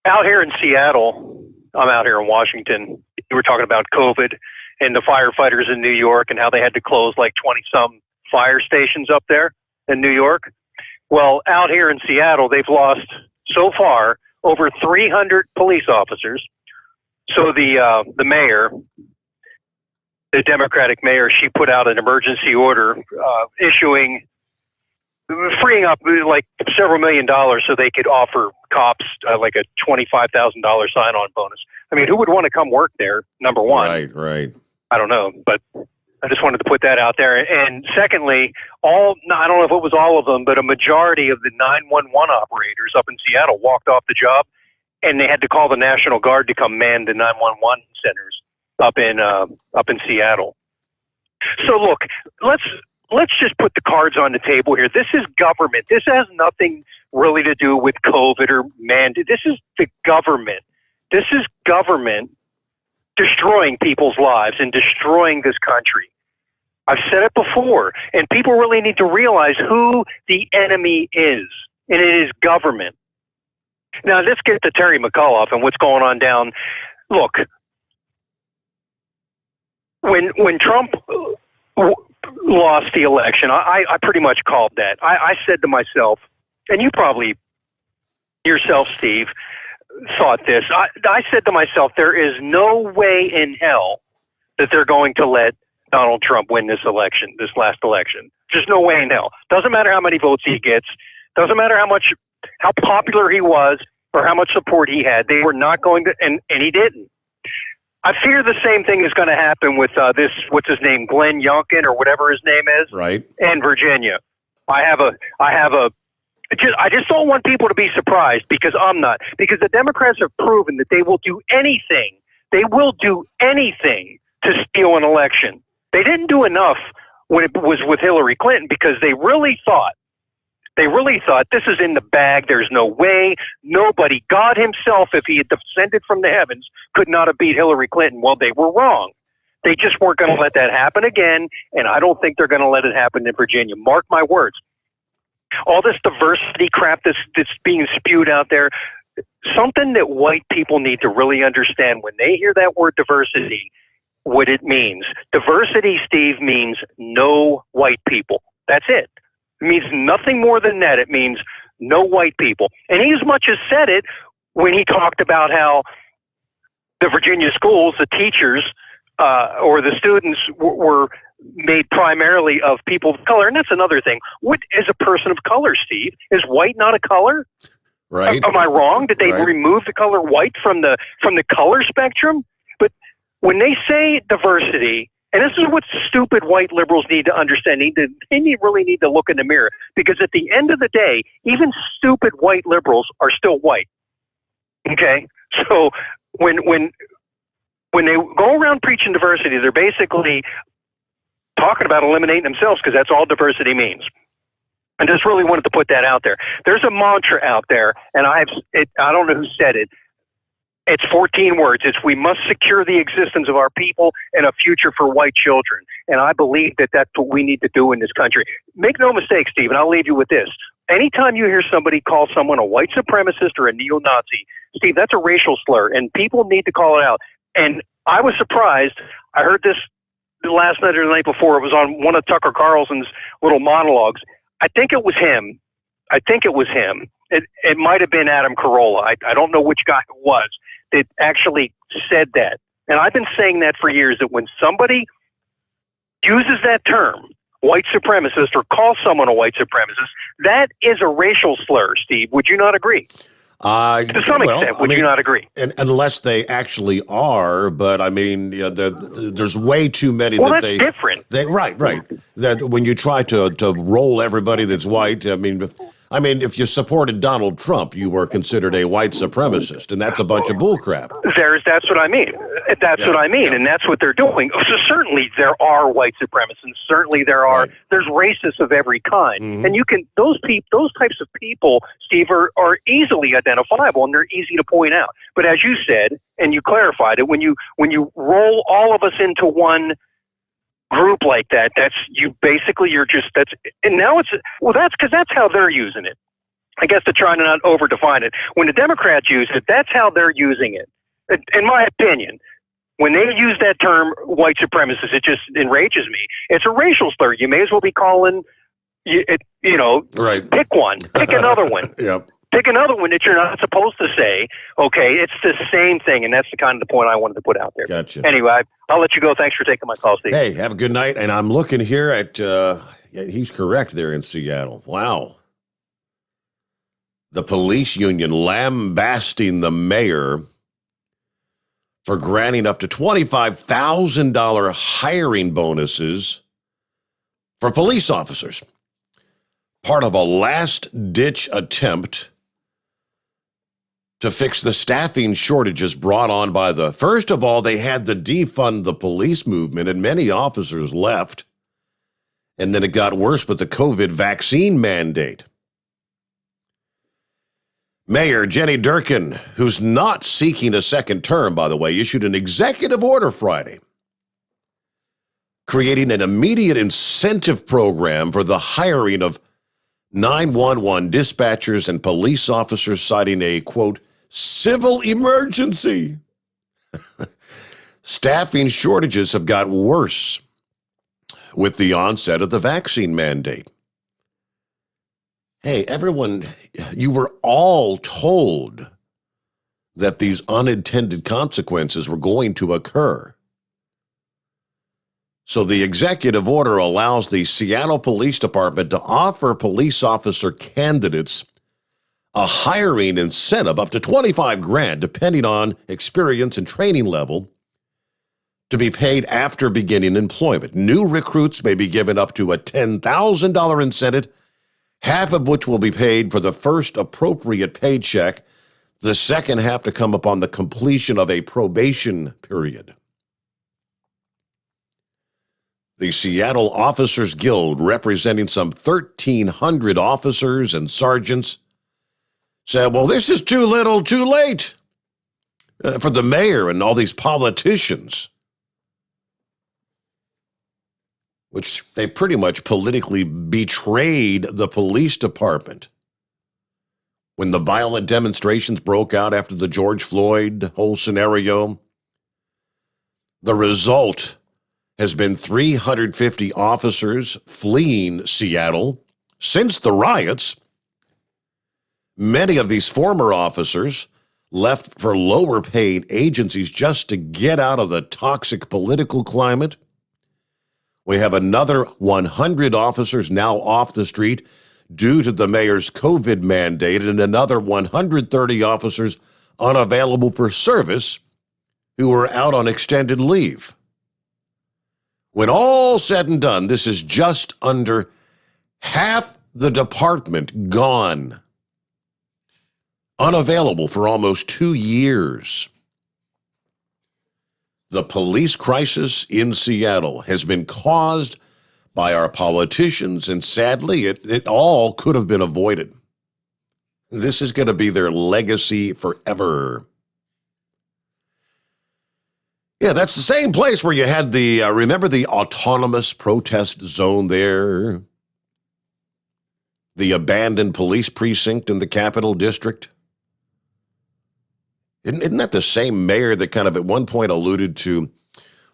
out here in Seattle, I'm out here in Washington, you were talking about COVID and the firefighters in New York and how they had to close like 20-some fire stations up there in New York. Well, out here in Seattle, they've lost so far over 300 police officers. So the mayor, the Democratic mayor, she put out an emergency order freeing up like several $1 million so they could offer cops like a $25,000 sign-on bonus. I mean, who would want to come work there, number one? Right. I don't know, but I just wanted to put that out there. And secondly, I don't know if it was all of them, but a majority of the 911 operators up in Seattle walked off the job, and they had to call the National Guard to come man the 911 centers up in Seattle. So look, let's just put the cards on the table here. This is government. This has nothing really to do with COVID or mandate. This is the government. This is government destroying people's lives and destroying this country. I've said it before, and people really need to realize who the enemy is, and it is government. Now, let's get to Terry McAuliffe and what's going on down. Look, when Trump lost the election, I pretty much called that. I said to myself, and you probably yourself, Steve, thought this. I said to myself, there is no way in hell that they're going to let Donald Trump win this last election. Just no way in hell. Doesn't matter how many votes he gets. Doesn't matter how popular he was or how much support he had. They were not going to, and he didn't. I fear the same thing is going to happen with what's his name, Glenn Youngkin or whatever his name is, right? And Virginia. I just don't want people to be surprised because I'm not. Because the Democrats have proven that they will do anything. They will do anything to steal an election. They didn't do enough when it was with Hillary Clinton because they really thought this is in the bag. There's no way. Nobody, God himself, if he had descended from the heavens, could not have beat Hillary Clinton. Well, they were wrong. They just weren't going to let that happen again, and I don't think they're going to let it happen in Virginia. Mark my words. All this diversity crap that's being spewed out there, something that white people need to really understand when they hear that word diversity, what it means. Diversity, Steve, means no white people. That's it. It means nothing more than that. It means no white people. And he as much as said it when he talked about how the Virginia schools, the teachers, or the students were made primarily of people of color. And that's another thing. What is a person of color, Steve? Is white not a color? Right. Am I wrong? Did they remove the color white from the color spectrum? But when they say diversity, and this is what stupid white liberals need to understand, they really need to look in the mirror, because at the end of the day, even stupid white liberals are still white. Okay? So when they go around preaching diversity, they're basically talking about eliminating themselves, because that's all diversity means. I just really wanted to put that out there. There's a mantra out there, and I don't know who said it. It's 14 words. It's, we must secure the existence of our people and a future for white children. And I believe that that's what we need to do in this country. Make no mistake, Steve, and I'll leave you with this. Anytime you hear somebody call someone a white supremacist or a neo-Nazi, Steve, that's a racial slur, and people need to call it out. And I was surprised. I heard this last night or the night before. It was on one of Tucker Carlson's little monologues. I think it was him. It might have been Adam Carolla. I don't know which guy it was that actually said that. And I've been saying that for years, that when somebody uses that term, white supremacist, or calls someone a white supremacist, that is a racial slur, Steve. Would you not agree? To some extent, would you not agree? And unless they actually are, but I mean, there's way too many Well, that that's different. Right. That when you try to roll everybody that's white, I mean, if you supported Donald Trump, you were considered a white supremacist, and that's a bunch of bullcrap. That's what I mean. And that's what they're doing. So certainly there are white supremacists. Certainly there's racists of every kind, and those types of people, Steve, are easily identifiable and they're easy to point out. But as you said, and you clarified it, when you roll all of us into one group like that, that's because that's how they're using it. I guess to try to not over-define it. When the Democrats use it, that's how they're using it. In my opinion, when they use that term white supremacist, it just enrages me. It's a racial slur. You may as well be calling, pick one, pick another one. Yep. Pick another one that you're not supposed to say. Okay, it's the same thing, and that's the kind of the point I wanted to put out there. Gotcha. Anyway, I'll let you go. Thanks for taking my call, Steve. Hey, have a good night. And I'm looking here at, he's correct there in Seattle. Wow. The police union lambasting the mayor for granting up to $25,000 hiring bonuses for police officers. Part of a last-ditch attempt to fix the staffing shortages brought on by first of all, they had to defund the police movement, and many officers left. And then it got worse with the COVID vaccine mandate. Mayor Jenny Durkin, who's not seeking a second term, by the way, issued an executive order Friday, creating an immediate incentive program for the hiring of 911 dispatchers and police officers, citing a, quote, civil emergency. Staffing shortages have got worse with the onset of the vaccine mandate. Hey, everyone, you were all told that these unintended consequences were going to occur. So the executive order allows the Seattle Police Department to offer police officer candidates a hiring incentive up to $25,000, depending on experience and training level, to be paid after beginning employment. New recruits may be given up to a $10,000 incentive, half of which will be paid for the first appropriate paycheck, the second half to come upon the completion of a probation period. The Seattle Officers Guild, representing some 1,300 officers and sergeants, said, well, this is too little, too late for the mayor and all these politicians, which they pretty much politically betrayed the police department. When the violent demonstrations broke out after the George Floyd whole scenario, the result has been 350 officers fleeing Seattle since the riots. Many of these former officers left for lower paid agencies just to get out of the toxic political climate. We have another 100 officers now off the street due to the mayor's COVID mandate, and another 130 officers unavailable for service who are out on extended leave. When all said and done, this is just under half the department gone, unavailable for almost 2 years. The police crisis in Seattle has been caused by our politicians, and sadly, it all could have been avoided. This is going to be their legacy forever. Yeah, that's the same place where you had remember the autonomous protest zone there? The abandoned police precinct in the Capital District? Isn't that the same mayor that kind of at one point alluded to,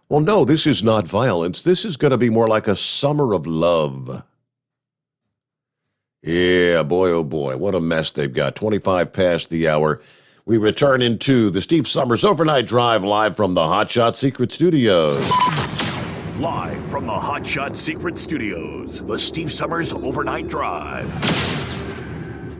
well, no, this is not violence. This is going to be more like a summer of love. Yeah, boy, oh boy, what a mess they've got. 25 past the hour. We return into the Steve Sommers Overnight Drive live from the Hot Shot Secret Studios. Live from the Hot Shot Secret Studios, the Steve Sommers Overnight Drive.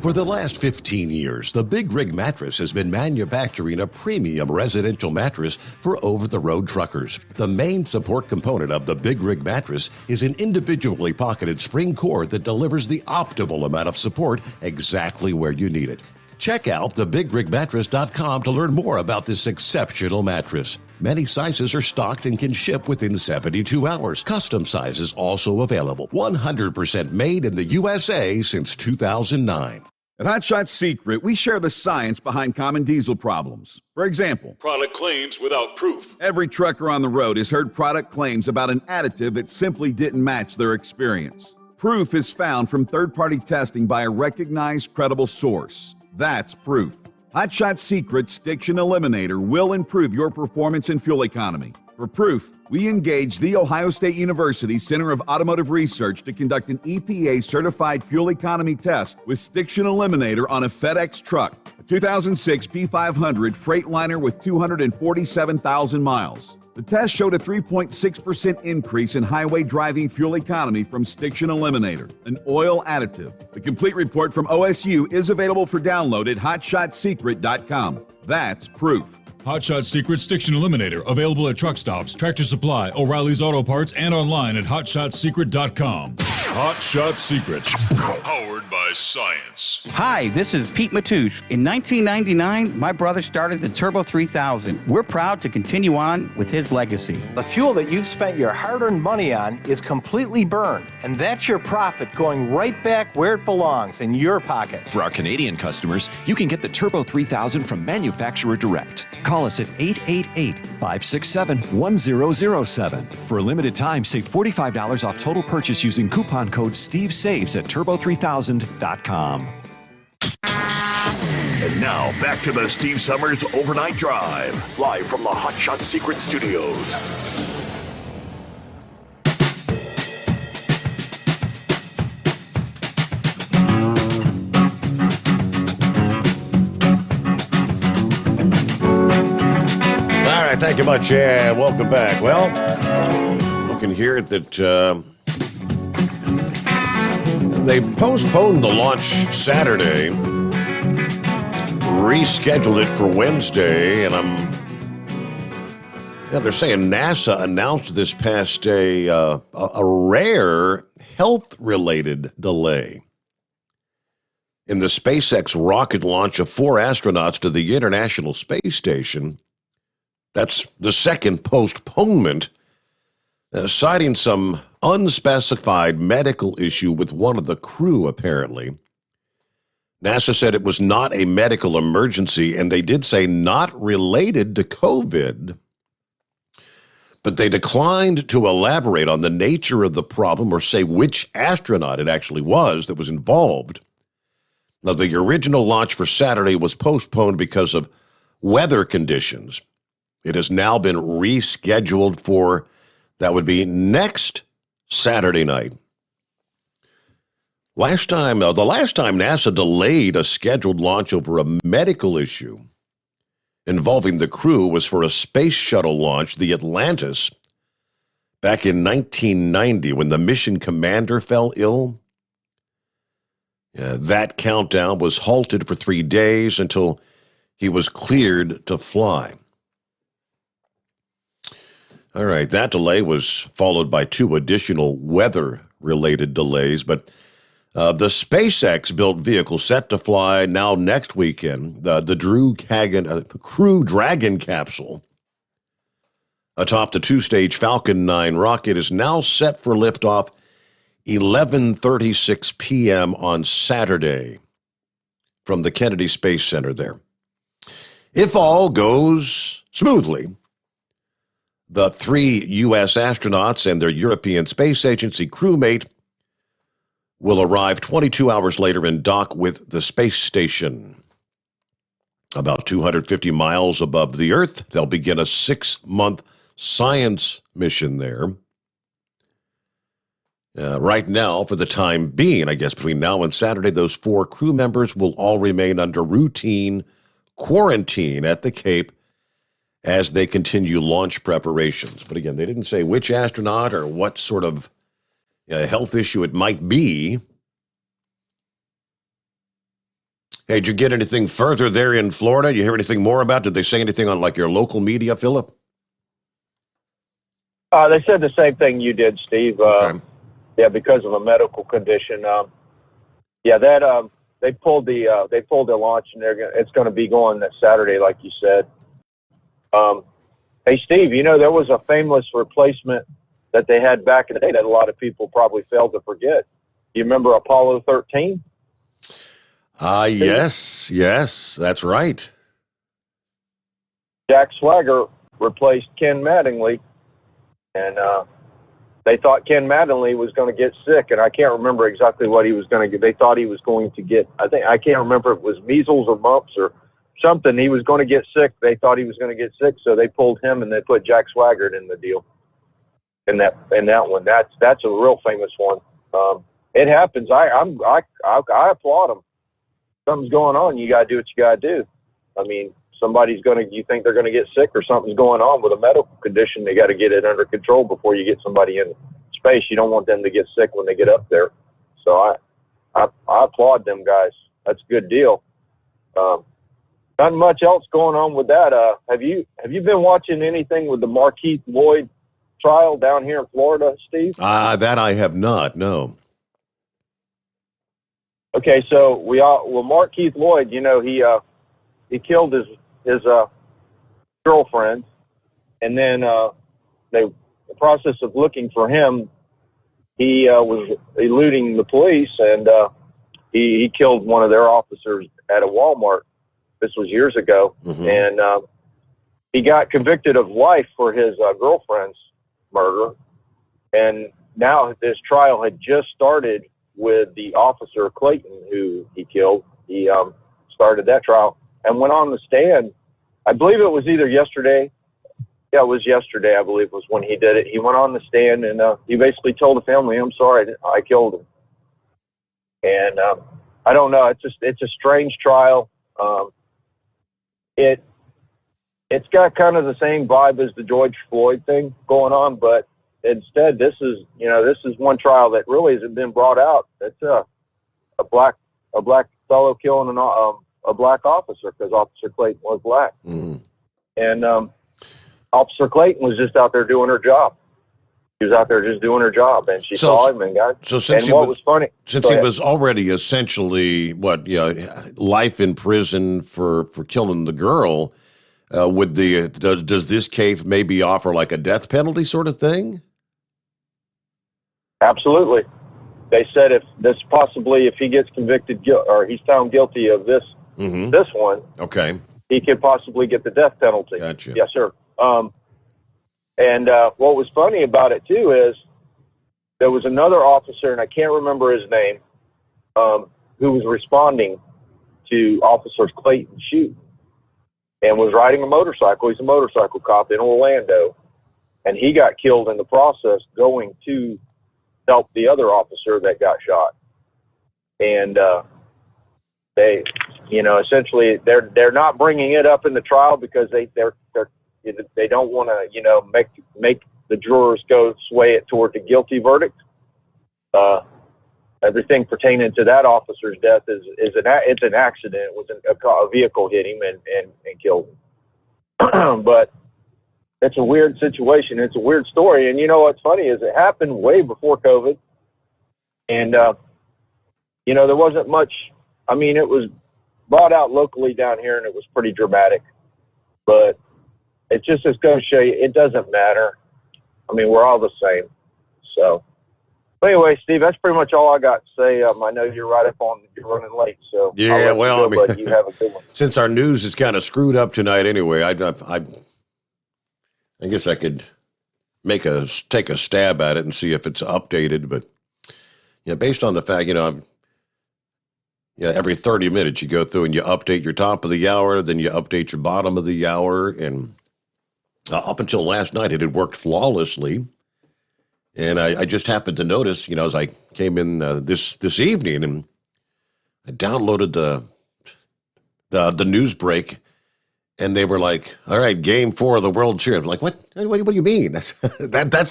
For the last 15 years, the Big Rig Mattress has been manufacturing a premium residential mattress for over-the-road truckers. The main support component of the Big Rig Mattress is an individually pocketed spring cord that delivers the optimal amount of support exactly where you need it. Check out thebigrigmattress.com to learn more about this exceptional mattress. Many sizes are stocked and can ship within 72 hours. Custom sizes also available. 100% made in the USA since 2009. At Hot Shot Secret, we share the science behind common diesel problems. For example, Product claims without proof. every trucker on the road has heard product claims about an additive that simply didn't match their experience. Proof is found from third-party testing by a recognized, credible source. That's proof. Hot Shot Secret's Stiction Eliminator will improve your performance and fuel economy. For proof, we engaged the Ohio State University Center of Automotive Research to conduct an EPA-certified fuel economy test with Stiction Eliminator on a FedEx truck, a 2006 P500 Freightliner with 247,000 miles. The test showed a 3.6% increase in highway driving fuel economy from Stiction Eliminator, an oil additive. The complete report from OSU is available for download at hotshotsecret.com. That's proof. Hot Shot Secret Stiction Eliminator, available at truck stops, Tractor Supply, O'Reilly's Auto Parts, and online at hotshotsecret.com. Hot Shot Secret, powered by science. Hi, this is Pete Matouche. In 1999, my brother started the Turbo 3000. We're proud to continue on with his legacy. The fuel that you've spent your hard-earned money on is completely burned, and that's your profit going right back where it belongs, in your pocket. For our Canadian customers, you can get the Turbo 3000 from manufacturer direct. Call us at 888-567-1007. For a limited time, save $45 off total purchase using coupon code STEVESAVES at turbo3000.com. And now, back to the Steve Sommers Overnight Drive, live from the Hot Shot Secret Studios. All right, thank you much. Yeah, welcome back. Well, looking here that they postponed the launch Saturday, rescheduled it for Wednesday, and they're saying NASA announced this past day a rare health-related delay in the SpaceX rocket launch of 4 astronauts to the International Space Station. That's the second postponement, citing some unspecified medical issue with one of the crew, apparently. NASA said it was not a medical emergency, and they did say not related to COVID, but they declined to elaborate on the nature of the problem or say which astronaut it actually was that was involved. Now, the original launch for Saturday was postponed because of weather conditions. It has now been rescheduled for, that would be next Saturday night. The last time NASA delayed a scheduled launch over a medical issue involving the crew was for a space shuttle launch, the Atlantis, back in 1990 when the mission commander fell ill. That countdown was halted for 3 days until he was cleared to fly. All right, that delay was followed by 2 additional weather-related delays, but the SpaceX-built vehicle set to fly now next weekend, the Crew Dragon capsule atop the 2-stage Falcon 9 rocket is now set for liftoff 11:36 p.m. on Saturday from the Kennedy Space Center there. If all goes smoothly, the 3 U.S. astronauts and their European Space Agency crewmate will arrive 22 hours later and dock with the space station. About 250 miles above the Earth, they'll begin a 6-month science mission there. Right now, for the time being, I guess between now and Saturday, those 4 crew members will all remain under routine quarantine at the Cape as they continue launch preparations. But again, they didn't say which astronaut or what sort of health issue it might be. Hey, did you get anything further there in Florida? You hear anything more about? Did they say anything on like your local media, Philip? They said the same thing you did, Steve. Yeah, because of a medical condition. They pulled the launch, and it's going to be going this Saturday, like you said. Hey, Steve, there was a famous replacement that they had back in the day that a lot of people probably failed to forget. You remember Apollo 13? Yes, that's right. Jack Swagger replaced Ken Mattingly, and they thought Ken Mattingly was going to get sick, and I can't remember exactly what he was going to get. They thought he was going to get, I can't remember if it was measles or mumps or something. He was going to get sick. They thought he was going to get sick, so they pulled him and they put Jack Swagger in the deal. In that one, that's a real famous one. It happens. I applaud them. Something's going on. You got to do what you got to do. I mean, you think they're going to get sick or something's going on with a medical condition. They got to get it under control before you get somebody in space. You don't want them to get sick when they get up there. So I applaud them guys. That's a good deal. Not much else going on with that. Have you been watching anything with the Markeith Lloyd trial down here in Florida, Steve? That I have not. No. Okay, so Markeith Lloyd, he killed his girlfriend, and then the process of looking for him, he was eluding the police, and he killed one of their officers at a Walmart. This was years ago, and he got convicted of life for his girlfriend's murder, and now this trial had just started with the officer Clayton who he killed. He started that trial and went on the stand. I believe it was either yesterday. Yeah, it was yesterday, I believe, was when he did it. He went on the stand, and he basically told the family, I'm sorry, I killed him. And I don't know. It's a strange trial. It's got kind of the same vibe as the George Floyd thing going on, but instead, this is one trial that really hasn't been brought out. It's a black fellow killing a black officer because Officer Clayton was black, and Officer Clayton was just out there doing her job. She was out there just doing her job, and she saw him and got. So since and what was funny, since he was already essentially life in prison for killing the girl, does this case maybe offer like a death penalty sort of thing? Absolutely. They said if he gets convicted or he's found guilty of this one, okay, he could possibly get the death penalty. Gotcha. Yes, sir. And what was funny about it too is there was another officer, and I can't remember his name, who was responding to Officer Clayton's shoot and was riding a motorcycle. He's a motorcycle cop in Orlando, and he got killed in the process going to help the other officer that got shot. And they, essentially they're not bringing it up in the trial because they don't want to, make the jurors sway it toward the guilty verdict. Everything pertaining to that officer's death it's an accident. It was a vehicle hit him and killed him. But it's a weird situation. It's a weird story. And what's funny is it happened way before COVID. And, there wasn't much. I mean, it was brought out locally down here, and it was pretty dramatic. But it just is going to show you it doesn't matter. I mean, we're all the same. So, but anyway, Steve, that's pretty much all I got to say. I know you're you're running late. So yeah, but you have a good one. Since our news is kind of screwed up tonight anyway, I guess I could take a stab at it and see if it's updated. But based on the fact, every 30 minutes you go through and you update your top of the hour, then you update your bottom of the hour, and up until last night it had worked flawlessly. And I just happened to notice, as I came in this evening, and I downloaded the news break. And they were like, "All right, Game 4 of the World Series." I'm like, what? What do you mean? That's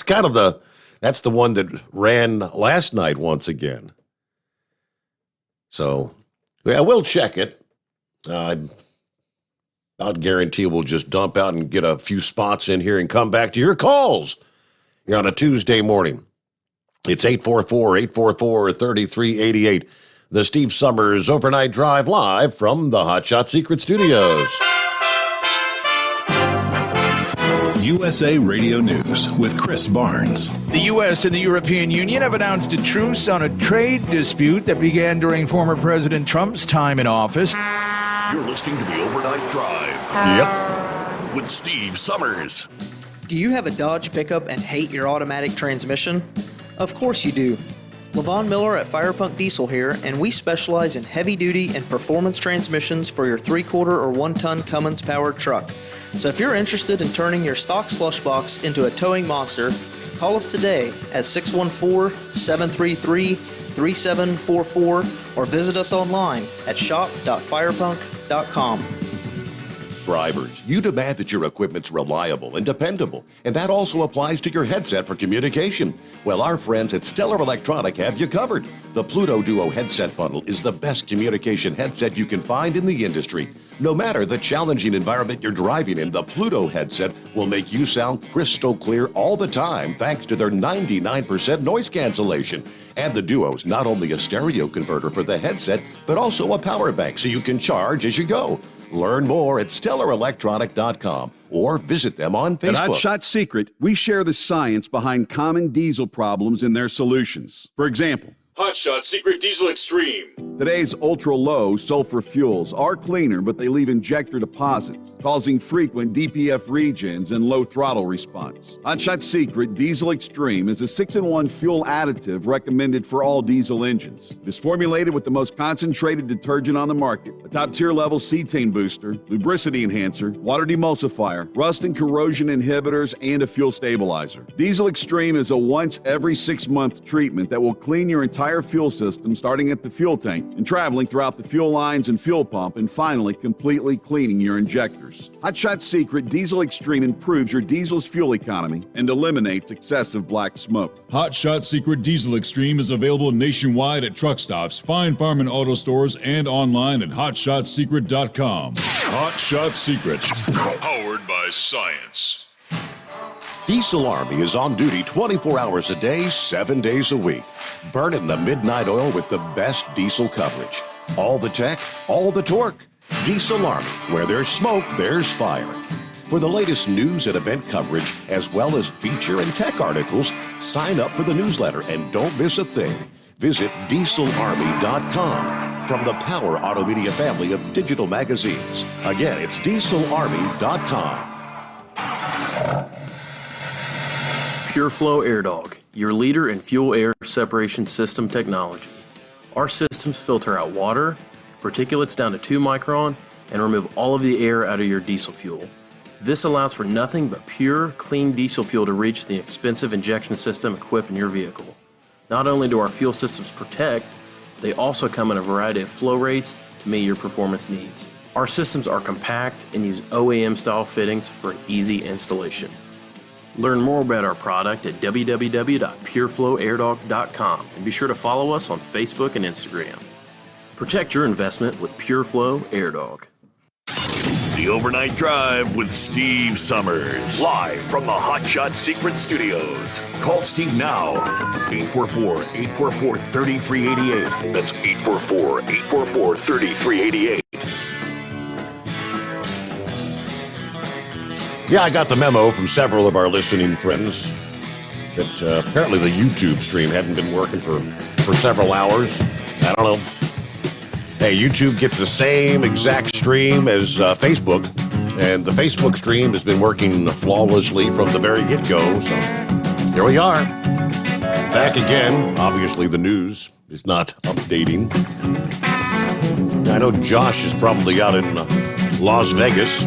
kind of that's the one that ran last night once again. So, yeah, we'll check it. I'll guarantee we'll just dump out and get a few spots in here and come back to your calls here on a Tuesday morning. It's 844-844-3388. The Steve Sommers Overnight Drive live from the Hot Shot Secret Studios. USA Radio News with Chris Barnes. The U.S. and the European Union have announced a truce on a trade dispute that began during former President Trump's time in office. You're listening to the Overnight Drive. Yep. With Steve Sommers. Do you have a Dodge pickup and hate your automatic transmission? Of course you do. Levon Miller at Firepunk Diesel here, and we specialize in heavy-duty and performance transmissions for your 3-quarter or 1-ton Cummins-powered truck. So if you're interested in turning your stock slush box into a towing monster, call us today at 614-733-3744 or visit us online at shop.firepunk.com. Drivers, you demand that your equipment's reliable and dependable, and that also applies to your headset for communication. Well, our friends at Stellar Electronic have you covered. The Pluto Duo headset bundle is the best communication headset you can find in the industry. No matter the challenging environment you're driving in, the Pluto headset will make you sound crystal clear all the time thanks to their 99% noise cancellation. And the Duo's not only a stereo converter for the headset, but also a power bank so you can charge as you go. Learn more at StellarElectronic.com or visit them on Facebook. At Hot Shot Secret, we share the science behind common diesel problems and their solutions. For example, Hot Shot Secret Diesel Extreme. today's ultra-low sulfur fuels are cleaner, but they leave injector deposits, causing frequent DPF regens and low throttle response. Hot Shot Secret Diesel Extreme is a 6-in-1 fuel additive recommended for all diesel engines. It is formulated with the most concentrated detergent on the market, a top-tier level cetane booster, lubricity enhancer, water demulsifier, rust and corrosion inhibitors, and a fuel stabilizer. Diesel Extreme is a once every 6-month treatment that will clean your entire fuel system, starting at the fuel tank and traveling throughout the fuel lines and fuel pump, and finally completely cleaning your injectors. Hot Shot Secret Diesel Extreme improves your diesel's fuel economy and eliminates excessive black smoke. Hot Shot Secret Diesel Extreme is available nationwide at truck stops, fine farm and auto stores, and online at hotshotsecret.com. Hot Shot Secret, powered by science. Diesel Army is on duty 24 hours a day, 7 days a week. Burning the midnight oil with the best diesel coverage. All the tech, all the torque. Diesel Army, where there's smoke, there's fire. For the latest news and event coverage, as well as feature and tech articles, sign up for the newsletter and don't miss a thing. Visit dieselarmy.com from the Power Auto Media family of digital magazines. Again, it's dieselarmy.com. PureFlow Air Dog, your leader in fuel air separation system technology. Our systems filter out water, particulates down to 2 micron, and remove all of the air out of your diesel fuel. This allows for nothing but pure, clean diesel fuel to reach the expensive injection system equipped in your vehicle. Not only do our fuel systems protect, they also come in a variety of flow rates to meet your performance needs. Our systems are compact and use OEM-style fittings for easy installation. Learn more about our product at www.pureflowairdog.com and be sure to follow us on Facebook and Instagram. Protect your investment with PureFlow Air Dog. The Overnight Drive with Steve Sommers. Live from the Hot Shot Secret Studios. Call Steve now. 844-844-3388. That's 844-844-3388. Yeah, I got the memo from several of our listening friends that apparently the YouTube stream hadn't been working for several hours. I don't know. Hey, YouTube gets the same exact stream as Facebook, and the Facebook stream has been working flawlessly from the very get-go, so here we are. Back again. Obviously, the news is not updating. I know Josh is probably out in Las Vegas.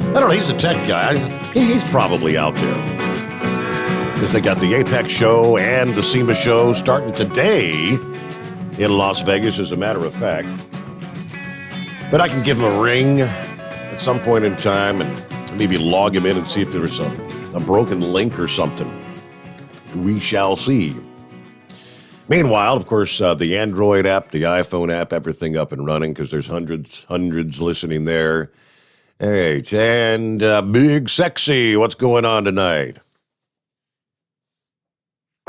I don't know, he's a tech guy. He's probably out there. Because they got the Apex show and the SEMA show starting today in Las Vegas, as a matter of fact. But I can give him a ring at some point in time and maybe log him in and see if there's a broken link or something. We shall see. Meanwhile, of course, the Android app, the iPhone app, everything up and running because there's hundreds listening there. All right, and Big Sexy, what's going on tonight?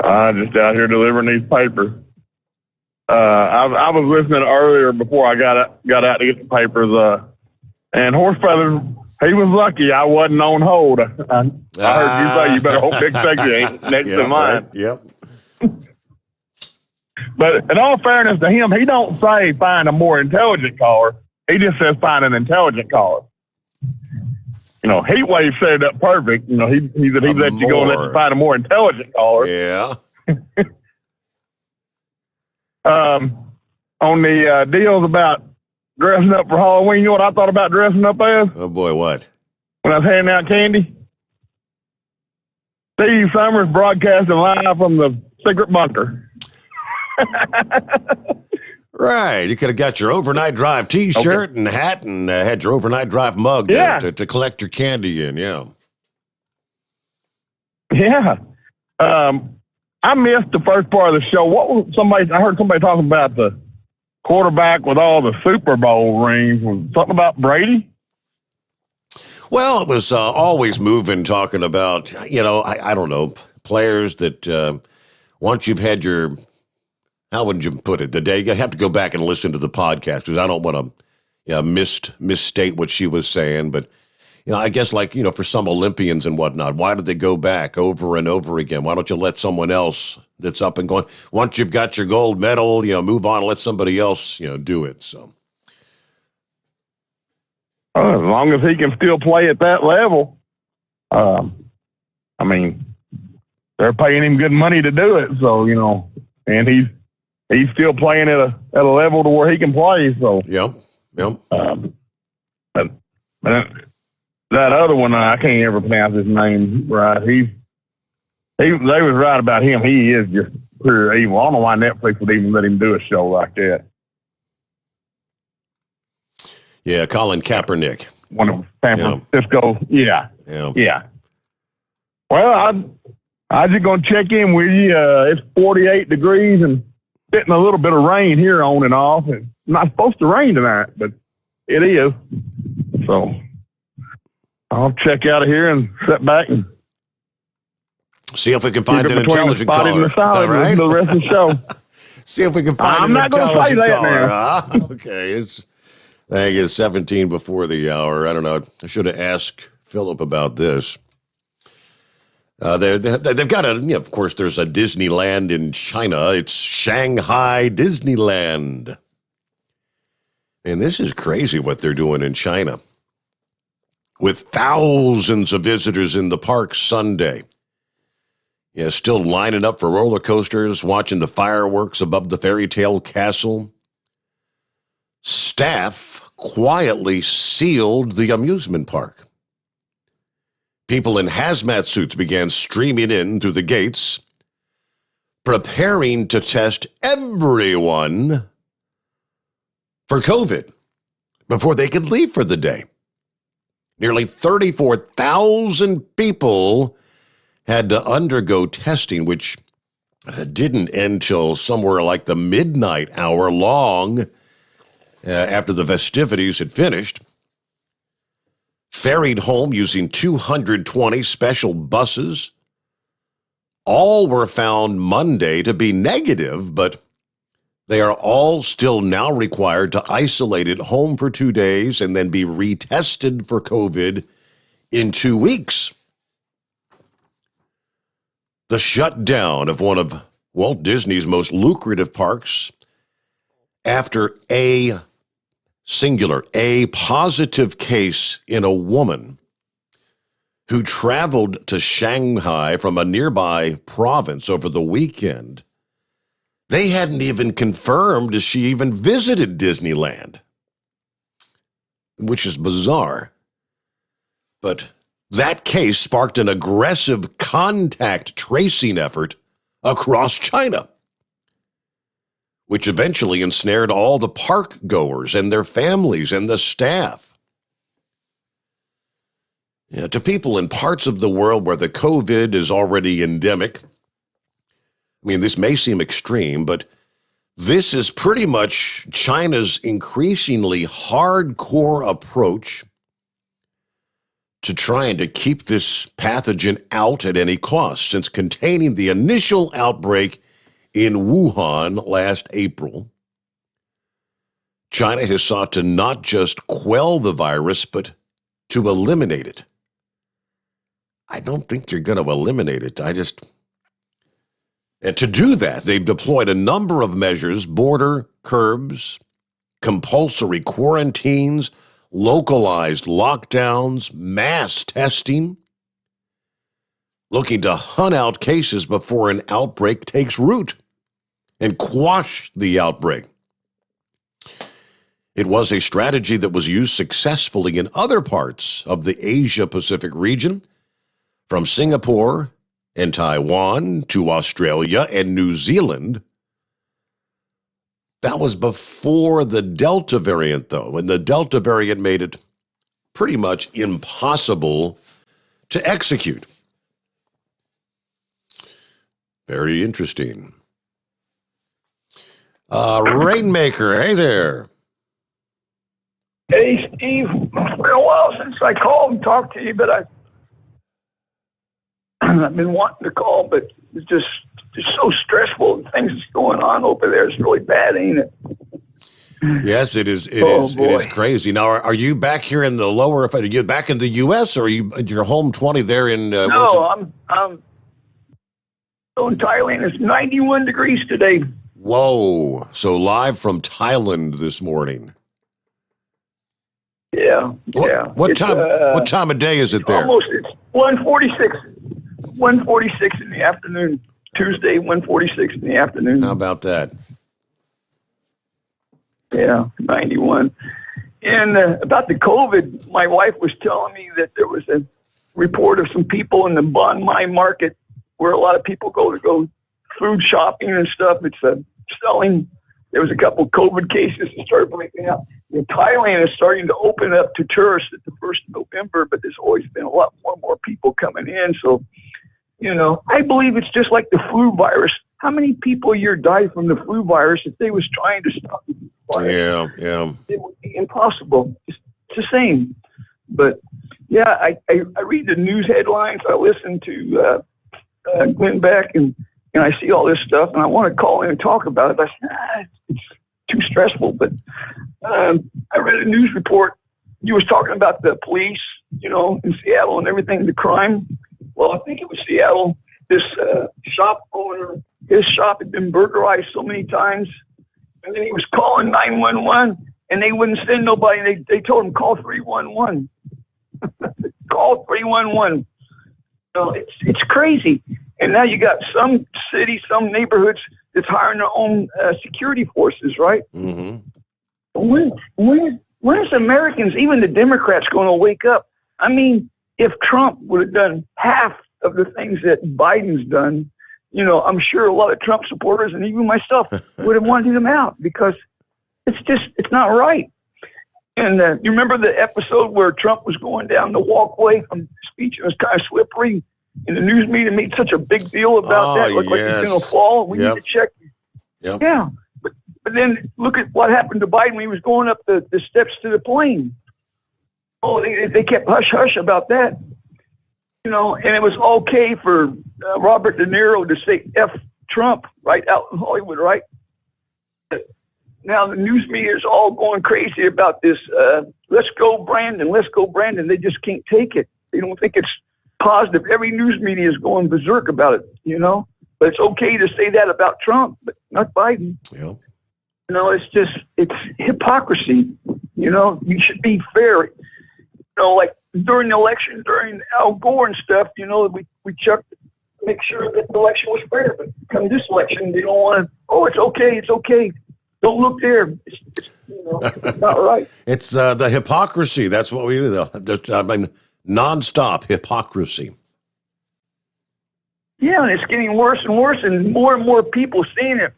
Just out here delivering these papers. I was listening earlier before I got out to get the papers. And Horse Feathers, he was lucky I wasn't on hold. I heard you say you better hope Big Sexy ain't next to mine. Right. Yep. But in all fairness to him, he don't say find a more intelligent caller. He just says find an intelligent caller. Heatwave set it up perfect. He let you go and let you find a more intelligent caller. Yeah. On the deals about dressing up for Halloween, you know what I thought about dressing up as? Oh, boy, what? When I was handing out candy? Steve Sommers broadcasting live from the secret bunker. Right. You could have got your overnight drive T-shirt and hat and had your overnight drive mug to collect your candy in, yeah. Yeah. I missed the first part of the show. I heard somebody talking about the quarterback with all the Super Bowl rings. Was something about Brady? Well, it was always moving, talking about, I don't know, players that once you've had your, how would you put it, you have to go back and listen to the podcast because I don't want to misstate what she was saying. But, I guess for some Olympians and whatnot, why did they go back over and over again? Why don't you let someone else that's up and going, once you've got your gold medal, move on and let somebody else, do it. So. As long as he can still play at that level. They're paying him good money to do it. So, and he's still playing at a level to where he can play. So, Yep. But that other one, I can't ever pronounce his name right. They was right about him. He is just pure evil. I don't know why Netflix would even let him do a show like that. Yeah, Colin Kaepernick. One of San Francisco. Yeah. Well, I'm just going to check in with you. It's 48 degrees and getting a little bit of rain here on and off. It's not supposed to rain tonight, but it is. So I'll check out of here and sit back and see if we can find an intelligent caller. All right. The rest of the show. See if we can find an intelligent caller. Okay, I think it's 17 before the hour. I don't know. I should have asked Philip about this. They've got of course, there's a Disneyland in China. It's Shanghai Disneyland. And this is crazy what they're doing in China. With thousands of visitors in the park Sunday. Yeah, still lining up for roller coasters, watching the fireworks above the fairy tale castle. Staff quietly sealed the amusement park. People in hazmat suits began streaming in through the gates, preparing to test everyone for COVID before they could leave for the day. Nearly 34,000 people had to undergo testing, which didn't end till somewhere like the midnight hour long after the festivities had finished. Ferried home using 220 special buses. All were found Monday to be negative, but they are all still now required to isolate at home for 2 days and then be retested for COVID in 2 weeks. The shutdown of one of Walt Disney's most lucrative parks after a positive case in a woman who traveled to Shanghai from a nearby province over the weekend. They hadn't even confirmed if she even visited Disneyland, which is bizarre. But that case sparked an aggressive contact tracing effort across China, which eventually ensnared all the park goers and their families and the staff. To people in parts of the world where the COVID is already endemic, I mean, this may seem extreme, but this is pretty much China's increasingly hardcore approach to trying to keep this pathogen out at any cost. Since containing the initial outbreak in Wuhan last April, China has sought to not just quell the virus, but to eliminate it. I don't think you're going to eliminate it. And to do that, they've deployed a number of measures: border curbs, compulsory quarantines, localized lockdowns, mass testing, looking to hunt out cases before an outbreak takes root and quash the outbreak. It was a strategy that was used successfully in other parts of the Asia-Pacific region, from Singapore and Taiwan to Australia and New Zealand. That was before the Delta variant, though, and the Delta variant made it pretty much impossible to execute. Very interesting. Rainmaker, hey there. Hey, Steve. It's been a while since I called and talked to you, but I've been wanting to call, but it's just so stressful. The things that's going on over there is really bad, ain't it? Yes, it is. It is crazy. Now, are you back here in the lower? Are you back in the U.S. or are you at your home 20 there in? No, I'm still in Thailand. It's 91 degrees today. Whoa! So live from Thailand this morning. Yeah. What time of day is it there? It's 1:46. 1:46 in the afternoon. Tuesday, 1:46 in the afternoon. How about that? Yeah, 91. And about the COVID, my wife was telling me that there was a report of some people in the Bon Mai market where a lot of people go food shopping and stuff. It's selling. There was a couple COVID cases that started breaking out. And Thailand is starting to open up to tourists at the 1st of November, but there's always been a lot more people coming in. So, I believe it's just like the flu virus. How many people a year die from the flu virus if they was trying to stop the virus? Yeah. It would be impossible. It's the same. But, yeah, I read the news headlines. I listen to Glenn Beck, and I see all this stuff, and I want to call in and talk about it. I said, it's too stressful. But I read a news report. You was talking about the police, in Seattle and everything, the crime. Well, I think it was Seattle. This shop owner, his shop had been burglarized so many times, and then he was calling 911, and they wouldn't send nobody. They told him, call 311. Call 311. It's crazy. And now you got some cities, some neighborhoods that's hiring their own security forces, right? Mm-hmm. When is Americans, even the Democrats, going to wake up? I mean, if Trump would have done half of the things that Biden's done, I'm sure a lot of Trump supporters and even myself would have wanted him out, because it's not right. And you remember the episode where Trump was going down the walkway from the speech? It was kind of slippery, and the news media made such a big deal about that. It looked like he's going to fall. We need to check. Yep. Yeah. But then look at what happened to Biden when he was going up the steps to the plane. Oh, they kept hush-hush about that. And it was okay for Robert De Niro to say F Trump right out in Hollywood, right? Now the news media is all going crazy about this. Let's go, Brandon. Let's go, Brandon. They just can't take it. They don't think it's positive. Every news media is going berserk about it, But it's okay to say that about Trump, but not Biden. Yeah. It's hypocrisy. You should be fair. Like during the election, during Al Gore and stuff, we checked to make sure that the election was fair. But come this election, they don't want to, it's okay. Don't look there. It's not right. It's the hypocrisy. That's what we do. Nonstop hypocrisy. Yeah, and it's getting worse and worse, and more people seeing it.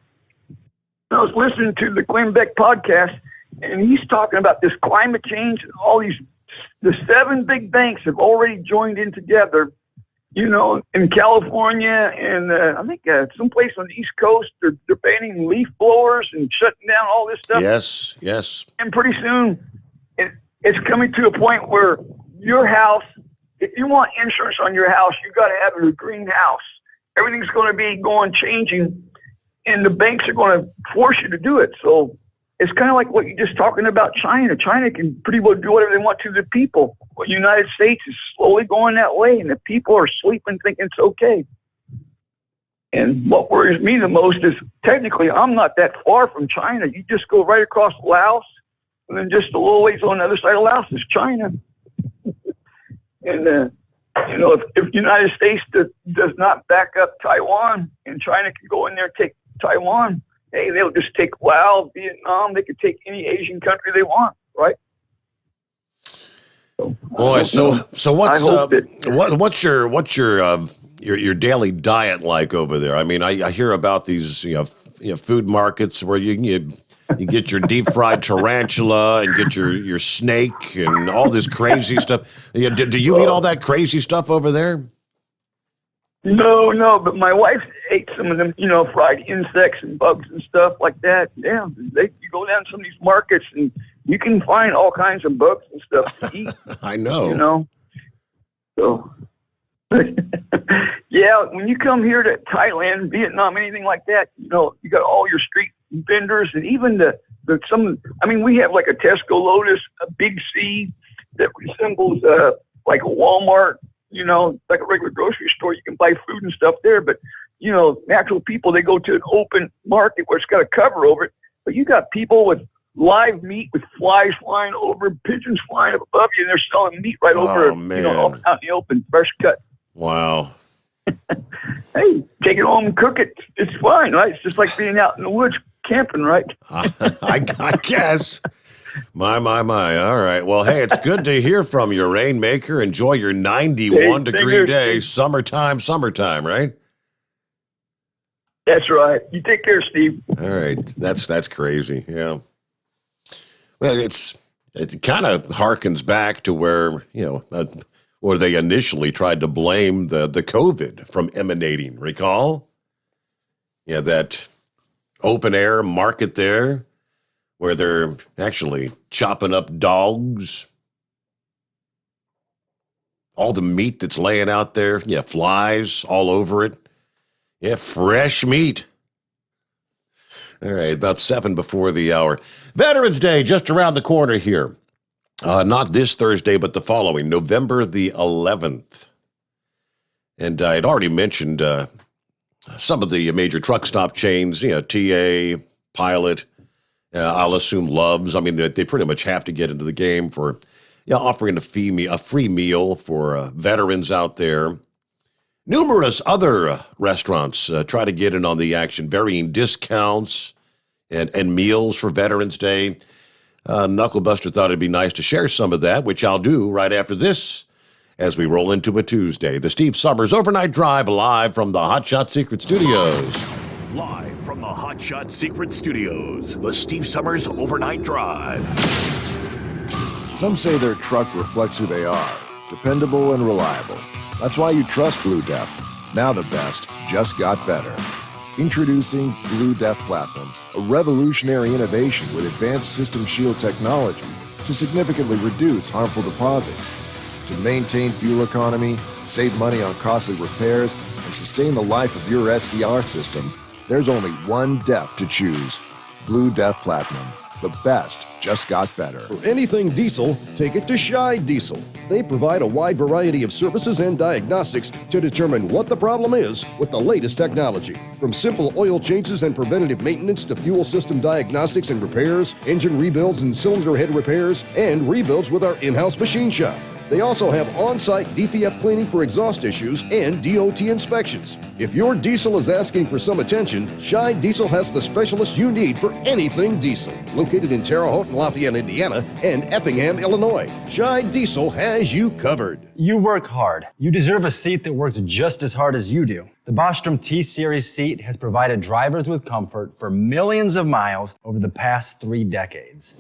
I was listening to the Glenn Beck podcast, and he's talking about this climate change and all these. The 7 big banks have already joined in together you know, in California and I think someplace on the East Coast, they're banning leaf blowers and shutting down all this stuff. Yes, yes. And pretty soon, it's coming to a point where your house, if you want insurance on your house, you got to have a greenhouse. Everything's going to be changing, and the banks are going to force you to do it. So it's kind of like what you're just talking about China. China can pretty well do whatever they want to the people. Well, the United States is slowly going that way, and the people are sleeping thinking it's okay. And what worries me the most is technically I'm not that far from China. You just go right across Laos, and then just a little ways on the other side of Laos is China. And, you know, if the United States does not back up Taiwan and China can go in there and take Taiwan, hey, they'll just take Laos, Vietnam. They could take any Asian country they want, right? Boy, so what's your daily diet like over there? I mean, I hear about these you know food markets where you get your deep fried tarantula and get your snake and all this crazy stuff. Do you eat all that crazy stuff over there? No, but my wife ate some of them, you know, fried insects and bugs and stuff like that. Yeah, you go down to some of these markets and you can find all kinds of bugs and stuff to eat. I know. You know, so yeah, when you come here to Thailand, Vietnam, anything like that, you know, you got all your street vendors and even we have like a Tesco Lotus, a Big C that resembles like a Walmart. You know, like a regular grocery store, you can buy food and stuff there. But, you know, natural people, they go to an open market where it's got a cover over it. But you got people with live meat with flies flying over, pigeons flying up above you, and they're selling meat right over, you know, out in the open, fresh cut. Wow. Hey, take it home and cook it. It's fine, right? It's just like being out in the woods camping, right? I guess. My. All right. Well, hey, it's good to hear from you, Rainmaker. Enjoy your 91-degree day. Summertime, right? That's right. You take care, Steve. All right. That's crazy. Yeah. Well, it kind of harkens back to where, you know, where they initially tried to blame the COVID from emanating. Recall? Yeah, that open air market there, where they're actually chopping up dogs. All the meat that's laying out there, yeah, flies all over it. Yeah, fresh meat. All right, about 7 before the hour. Veterans Day just around the corner here. Not this Thursday, but the following, November the 11th. And I had already mentioned some of the major truck stop chains, you know, TA, Pilot, I'll assume Love's. I mean, they pretty much have to get into the game for offering a free meal for veterans out there. Numerous other restaurants try to get in on the action, varying discounts and meals for Veterans Day. Knucklebuster thought it'd be nice to share some of that, which I'll do right after this as we roll into a Tuesday. The Steve Sommers Overnight Drive live from the Hot Shot Secret Studios. Live from the Hot Shot Secret Studios, the Steve Sommers Overnight Drive. Some say their truck reflects who they are, dependable and reliable. That's why you trust Blue Def. Now the best just got better. Introducing Blue Def Platinum, a revolutionary innovation with advanced system shield technology to significantly reduce harmful deposits, to maintain fuel economy, save money on costly repairs, and sustain the life of your SCR system. There's only one DEF to choose. Blue Def Platinum. The best just got better. For anything diesel, take it to Shy Diesel. They provide a wide variety of services and diagnostics to determine what the problem is with the latest technology. From simple oil changes and preventative maintenance to fuel system diagnostics and repairs, engine rebuilds and cylinder head repairs, and rebuilds with our in-house machine shop. They also have on-site DPF cleaning for exhaust issues and DOT inspections. If your diesel is asking for some attention, Shy Diesel has the specialist you need for anything diesel. Located in Terre Haute and Lafayette, Indiana, and Effingham, Illinois, Shy Diesel has you covered. You work hard. You deserve a seat that works just as hard as you do. The Bostrom T-Series seat has provided drivers with comfort for millions of miles over the past 3 decades.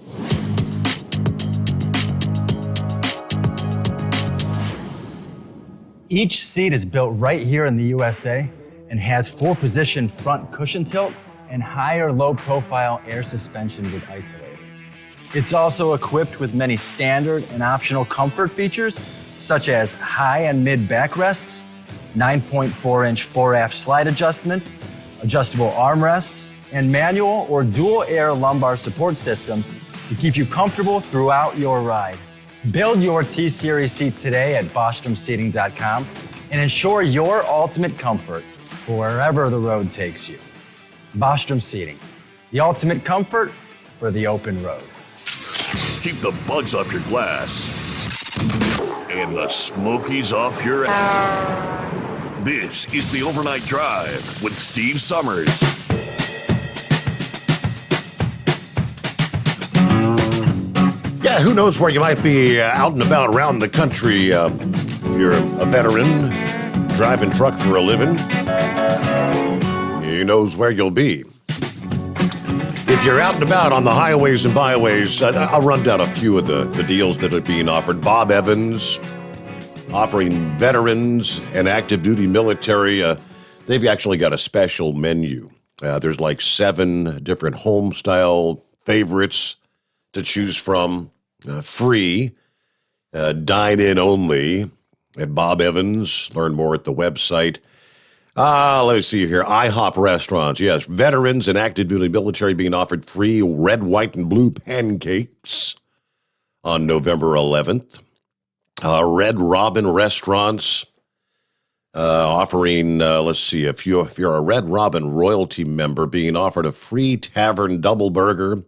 Each seat is built right here in the USA and has 4-position front cushion tilt and higher low-profile air suspension with isolator. It's also equipped with many standard and optional comfort features, such as high and mid backrests, 9.4-inch fore-aft slide adjustment, adjustable armrests, and manual or dual air lumbar support systems to keep you comfortable throughout your ride. Build your T-Series seat today at BostromSeating.com and ensure your ultimate comfort for wherever the road takes you. Bostrom Seating, the ultimate comfort for the open road. Keep the bugs off your glass and the smokies off your ass. This is the Overnight Drive with Steve Sommers. Yeah, who knows where you might be out and about around the country. If you're a veteran, driving truck for a living, who knows where you'll be. If you're out and about on the highways and byways, I'll run down a few of the deals that are being offered. Bob Evans offering veterans and active duty military. They've actually got a special menu. There's like 7 different home style favorites to choose from. Free, dine in only at Bob Evans. Learn more at the website. Let me see here. IHOP restaurants. Yes, veterans and active duty military being offered free red, white, and blue pancakes on November 11th. Red Robin restaurants offering, let's see, if you're a Red Robin royalty member, being offered a free tavern double burger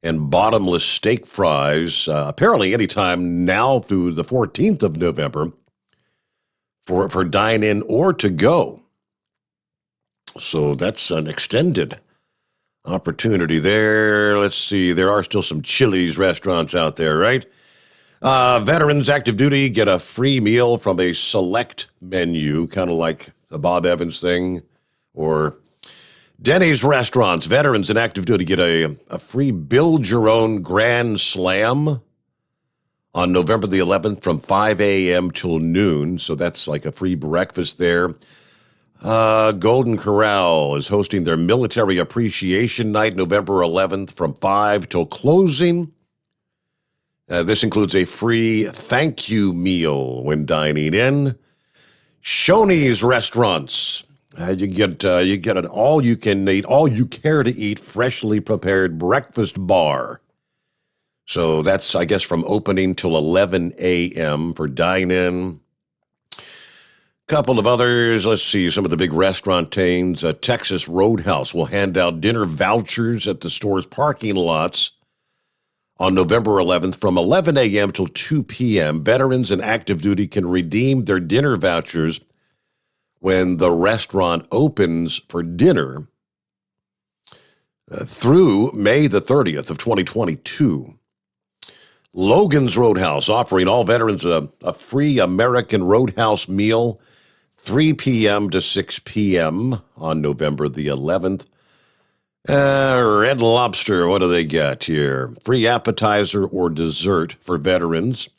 and bottomless steak fries, apparently anytime now through the 14th of November for dine-in or to go. So that's an extended opportunity there. Let's see, there are still some Chili's restaurants out there, right? Veterans active duty get a free meal from a select menu, kind of like the Bob Evans thing, or Denny's restaurants. Veterans and active duty get a free build-your-own Grand Slam on November the 11th from 5 a.m. till noon. So that's like a free breakfast there. Golden Corral is hosting their Military Appreciation Night November 11th from 5 till closing. This includes a free thank you meal when dining in. Shoney's restaurants. You get an all-you-can-eat, all-you-care-to-eat, freshly prepared breakfast bar. So that's, I guess, from opening till 11 a.m. for dine-in. Couple of others. Let's see, some of the big restaurant chains. Texas Roadhouse will hand out dinner vouchers at the store's parking lots on November 11th from 11 a.m. till 2 p.m. Veterans and active duty can redeem their dinner vouchers when the restaurant opens for dinner through May the 30th of 2022. Logan's Roadhouse offering all veterans a free American Roadhouse meal, 3 p.m. to 6 p.m. on November the 11th. Red Lobster, what do they got here? Free appetizer or dessert for veterans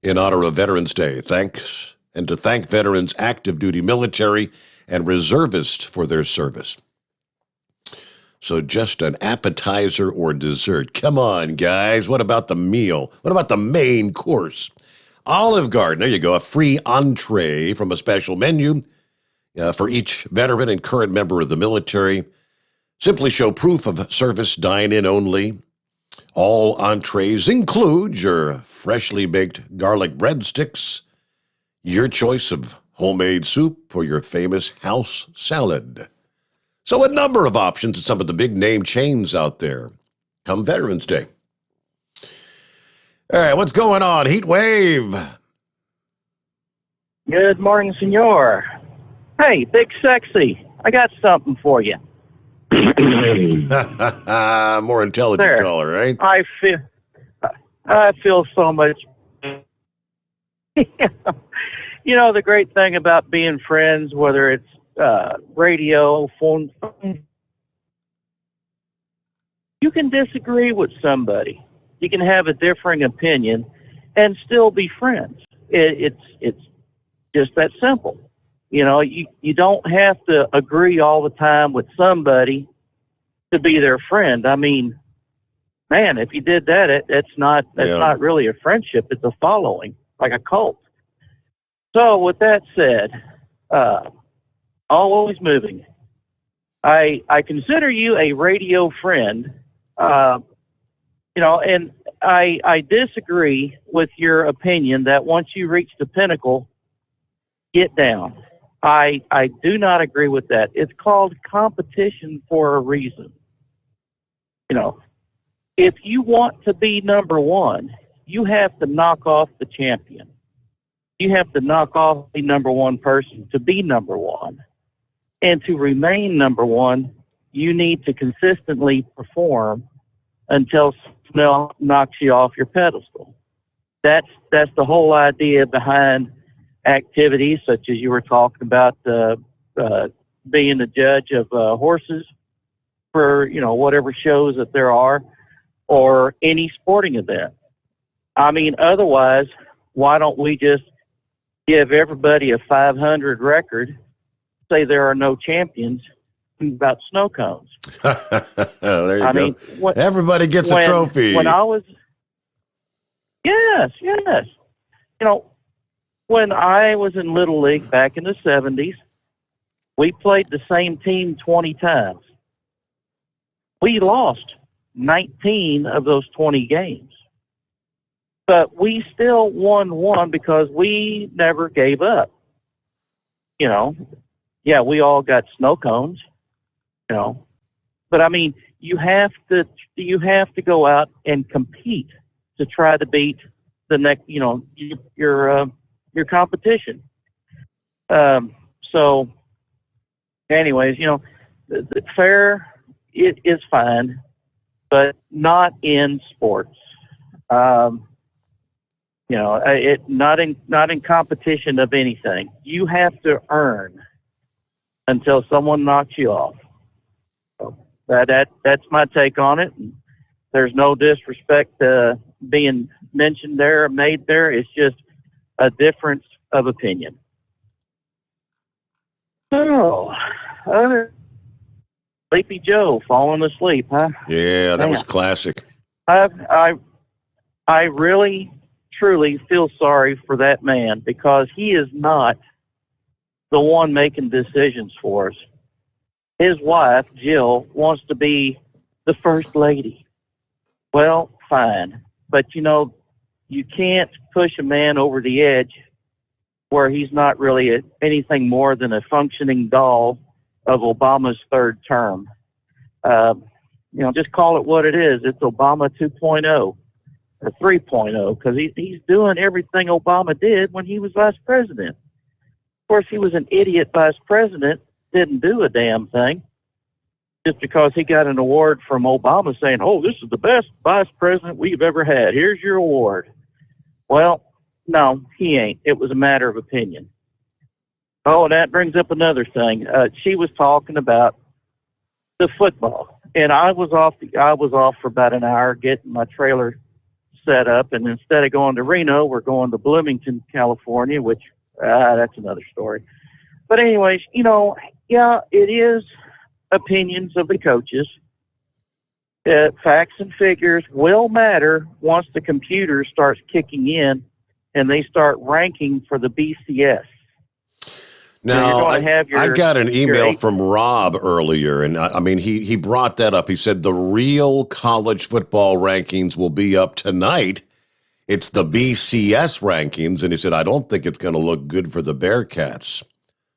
in honor of Veterans Day. Thanks. And to thank veterans, active duty military, and reservists for their service. So just an appetizer or dessert. Come on, guys. What about the meal? What about the main course? Olive Garden, there you go. A free entree from a special menu for each veteran and current member of the military. Simply show proof of service, dine in only. All entrees include your freshly baked garlic breadsticks, your choice of homemade soup, or your famous house salad. So a number of options at some of the big name chains out there come Veterans Day. All right, what's going on? Heat wave. Good morning, senor. Hey, Big Sexy, I got something for you. More intelligent There. caller, right? I feel so much. You know, the great thing about being friends, whether it's radio, phone, you can disagree with somebody. You can have a differing opinion and still be friends. It's Just that simple. You know, you don't have to agree all the time with somebody to be their friend. I mean, man, if you did that, that's not really a friendship. It's a following, like a cult. So with that said, always moving. I consider you a radio friend, and I disagree with your opinion that once you reach the pinnacle, get down. I do not agree with that. It's called competition for a reason. You know, if you want to be number one, you have to knock off the champion. You have to knock off the number one person to be number one. And to remain number one, you need to consistently perform until someone knocks you off your pedestal. That's the whole idea behind activities such as you were talking about, being the judge of horses for, whatever shows that there are, or any sporting event. I mean, otherwise, why don't we just give everybody a 500 record, say there are no champions about snow cones? There you go. Everybody gets a trophy. When I was, yes. When I was in Little League back in the 70s, we played the same team 20 times. We lost 19 of those 20 games. But we still won one because we never gave up. Yeah, we all got snow cones, But I mean, you have to go out and compete to try to beat the next, your competition. So, anyways, the fair, it is fine, but not in sports. It not in competition of anything. You have to earn until someone knocks you off. So that's my take on it. There's no disrespect being mentioned there or made there. It's just a difference of opinion. Oh, Sleepy Joe falling asleep, huh? Yeah, that was classic. I really, truly feel sorry for that man because he is not the one making decisions for us. His wife, Jill, wants to be the first lady. Well, fine. But, you can't push a man over the edge where he's not really anything more than a functioning doll of Obama's third term. Just call it what it is. It's Obama 2.0 or 3.0 because he's doing everything Obama did when he was vice president. Of course, he was an idiot vice president, didn't do a damn thing. Just because he got an award from Obama saying, oh, this is the best vice president we've ever had. Here's your award. Well, no, he ain't. It was a matter of opinion. Oh, and that brings up another thing. She was talking about the football, and I was off for about an hour getting my trailer set up, and instead of going to Reno, we're going to Bloomington, California, which that's another story. But anyways, yeah, it is opinions of the coaches. Facts and figures will matter once the computer starts kicking in and they start ranking for the BCS. Now, I got an email from Rob earlier, and he brought that up. He said the real college football rankings will be up tonight. It's the BCS rankings, and he said, I don't think it's going to look good for the Bearcats.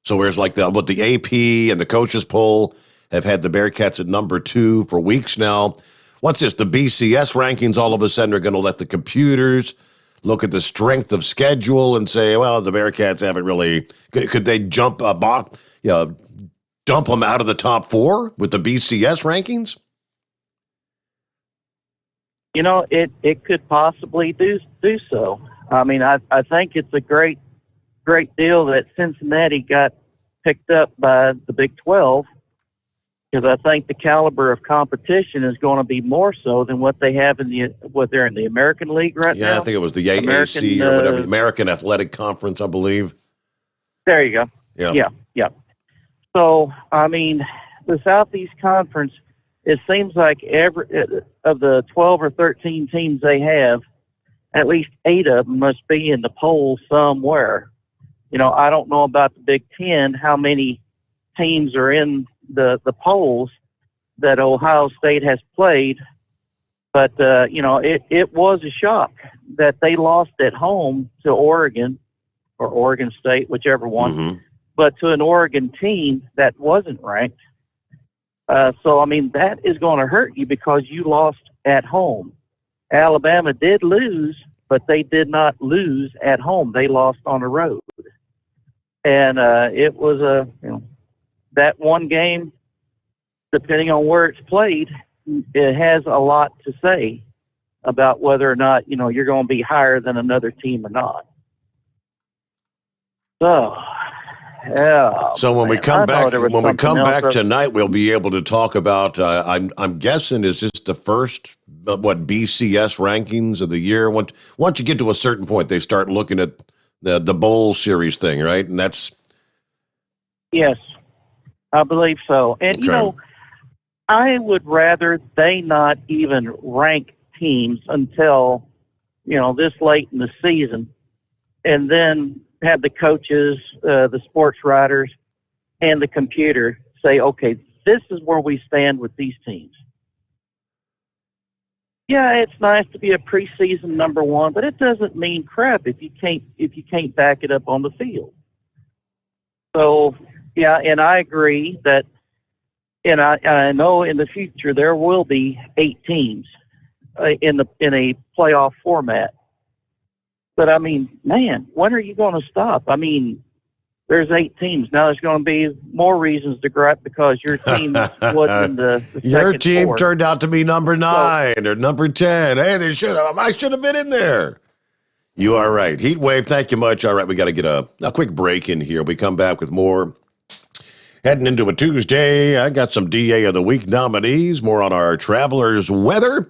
So whereas like the AP and the coaches poll have had the Bearcats at number 2 for weeks now. What's this? The BCS rankings all of a sudden are going to let the computers look at the strength of schedule and say, well, the Bearcats haven't really. Could they dump them out of the top 4 with the BCS rankings? It could possibly do so. I mean, I think it's a great deal that Cincinnati got picked up by the Big 12. Because I think the caliber of competition is going to be more so than what they have they're in the American League right now. Yeah, I think it was the AAC or whatever, American Athletic Conference, I believe. There you go. Yeah. Yeah. So, I mean, the Southeast Conference, it seems like every of the 12 or 13 teams they have, at least 8 of them must be in the polls somewhere. You know, I don't know about the Big Ten, how many teams are in the polls that Ohio State has played. But, you know, it was a shock that they lost at home to Oregon or Oregon State, whichever one, but to an Oregon team that wasn't ranked. So, I mean, that is going to hurt you because you lost at home. Alabama did lose, but they did not lose at home. They lost on the road. And it was that one game, depending on where it's played, it has a lot to say about whether or not, you know, you're going to be higher than another team or not. So, yeah. So when we come back tonight, we'll be able to talk about. I'm guessing is this the first BCS rankings of the year? Once you get to a certain point, they start looking at the bowl series thing, right? And that's yes, I believe so. And you know, I would rather they not even rank teams until, you know, this late in the season, and then have the coaches, the sports writers, and the computer say, okay, this is where we stand with these teams. Yeah, it's nice to be a preseason number one, but it doesn't mean crap if you can't back it up on the field. So, yeah, and I agree that, and I know in the future there will be 8 teams in a playoff format. But I mean, man, when are you going to stop? I mean, there's 8 teams now. There's going to be more reasons to gripe because your team wasn't in the your second team four. turned out to be number 9 or number 10. Hey, I should have been in there. You are right. Heat wave. Thank you much. All right, we got to get a quick break in here. We come back with more. Heading into a Tuesday, I got some DA of the Week nominees. More on our travelers' weather.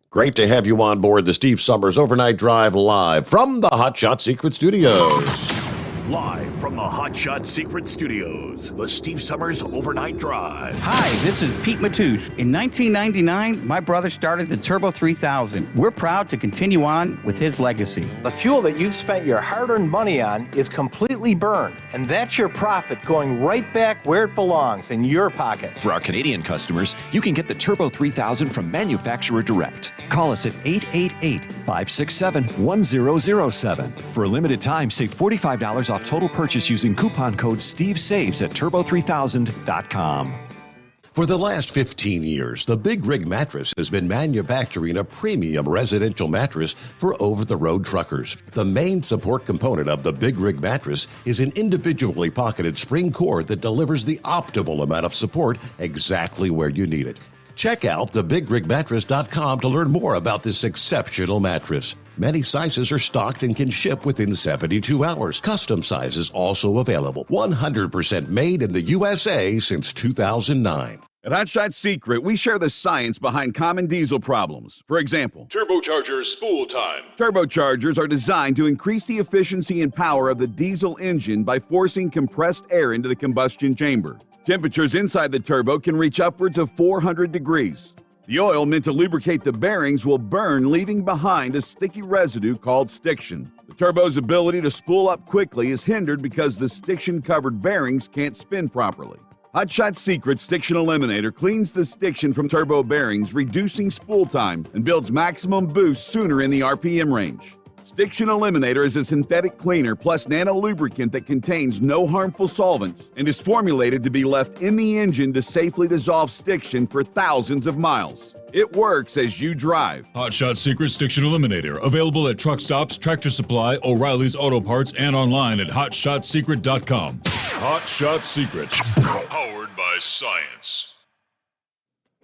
Great to have you on board the Steve Sommers Overnight Drive live from the Hot Shot Secret Studios. Live from the Hot Shot Secret Studios, the Steve Sommers Overnight Drive. Hi, this is Pete Matouche. In 1999, my brother started the Turbo 3000. We're proud to continue on with his legacy. The fuel that you've spent your hard-earned money on is completely burned, and that's your profit going right back where it belongs, in your pocket. For our Canadian customers, you can get the Turbo 3000 from manufacturer direct. Call us at 888-567-1007. For a limited time, save $45 off total purchase using coupon code SteveSaves at turbo3000.com. For the last 15 years, the Big Rig Mattress has been manufacturing a premium residential mattress for over-the-road truckers. The main support component of the Big Rig Mattress is an individually pocketed spring cord that delivers the optimal amount of support exactly where you need it. Check out thebigrigmattress.com to learn more about this exceptional mattress. Many sizes are stocked and can ship within 72 hours. Custom sizes also available. 100% made in the USA since 2009. At Hot Shot Secret, we share the science behind common diesel problems. For example, Turbocharger spool time. Turbochargers are designed to increase the efficiency and power of the diesel engine by forcing compressed air into the combustion chamber. Temperatures inside the turbo can reach upwards of 400 degrees. The oil meant to lubricate the bearings will burn, leaving behind a sticky residue called stiction. The turbo's ability to spool up quickly is hindered because the stiction-covered bearings can't spin properly. Hot Shot Secret Stiction Eliminator cleans the stiction from turbo bearings, reducing spool time, and builds maximum boost sooner in the RPM range. Stiction Eliminator is a synthetic cleaner plus nano-lubricant that contains no harmful solvents and is formulated to be left in the engine to safely dissolve stiction for thousands of miles. It works as you drive. Hot Shot Secret Stiction Eliminator. Available at truck stops, Tractor Supply, O'Reilly's Auto Parts, and online at hotshotsecret.com. Hot Shot Secret. Powered by science.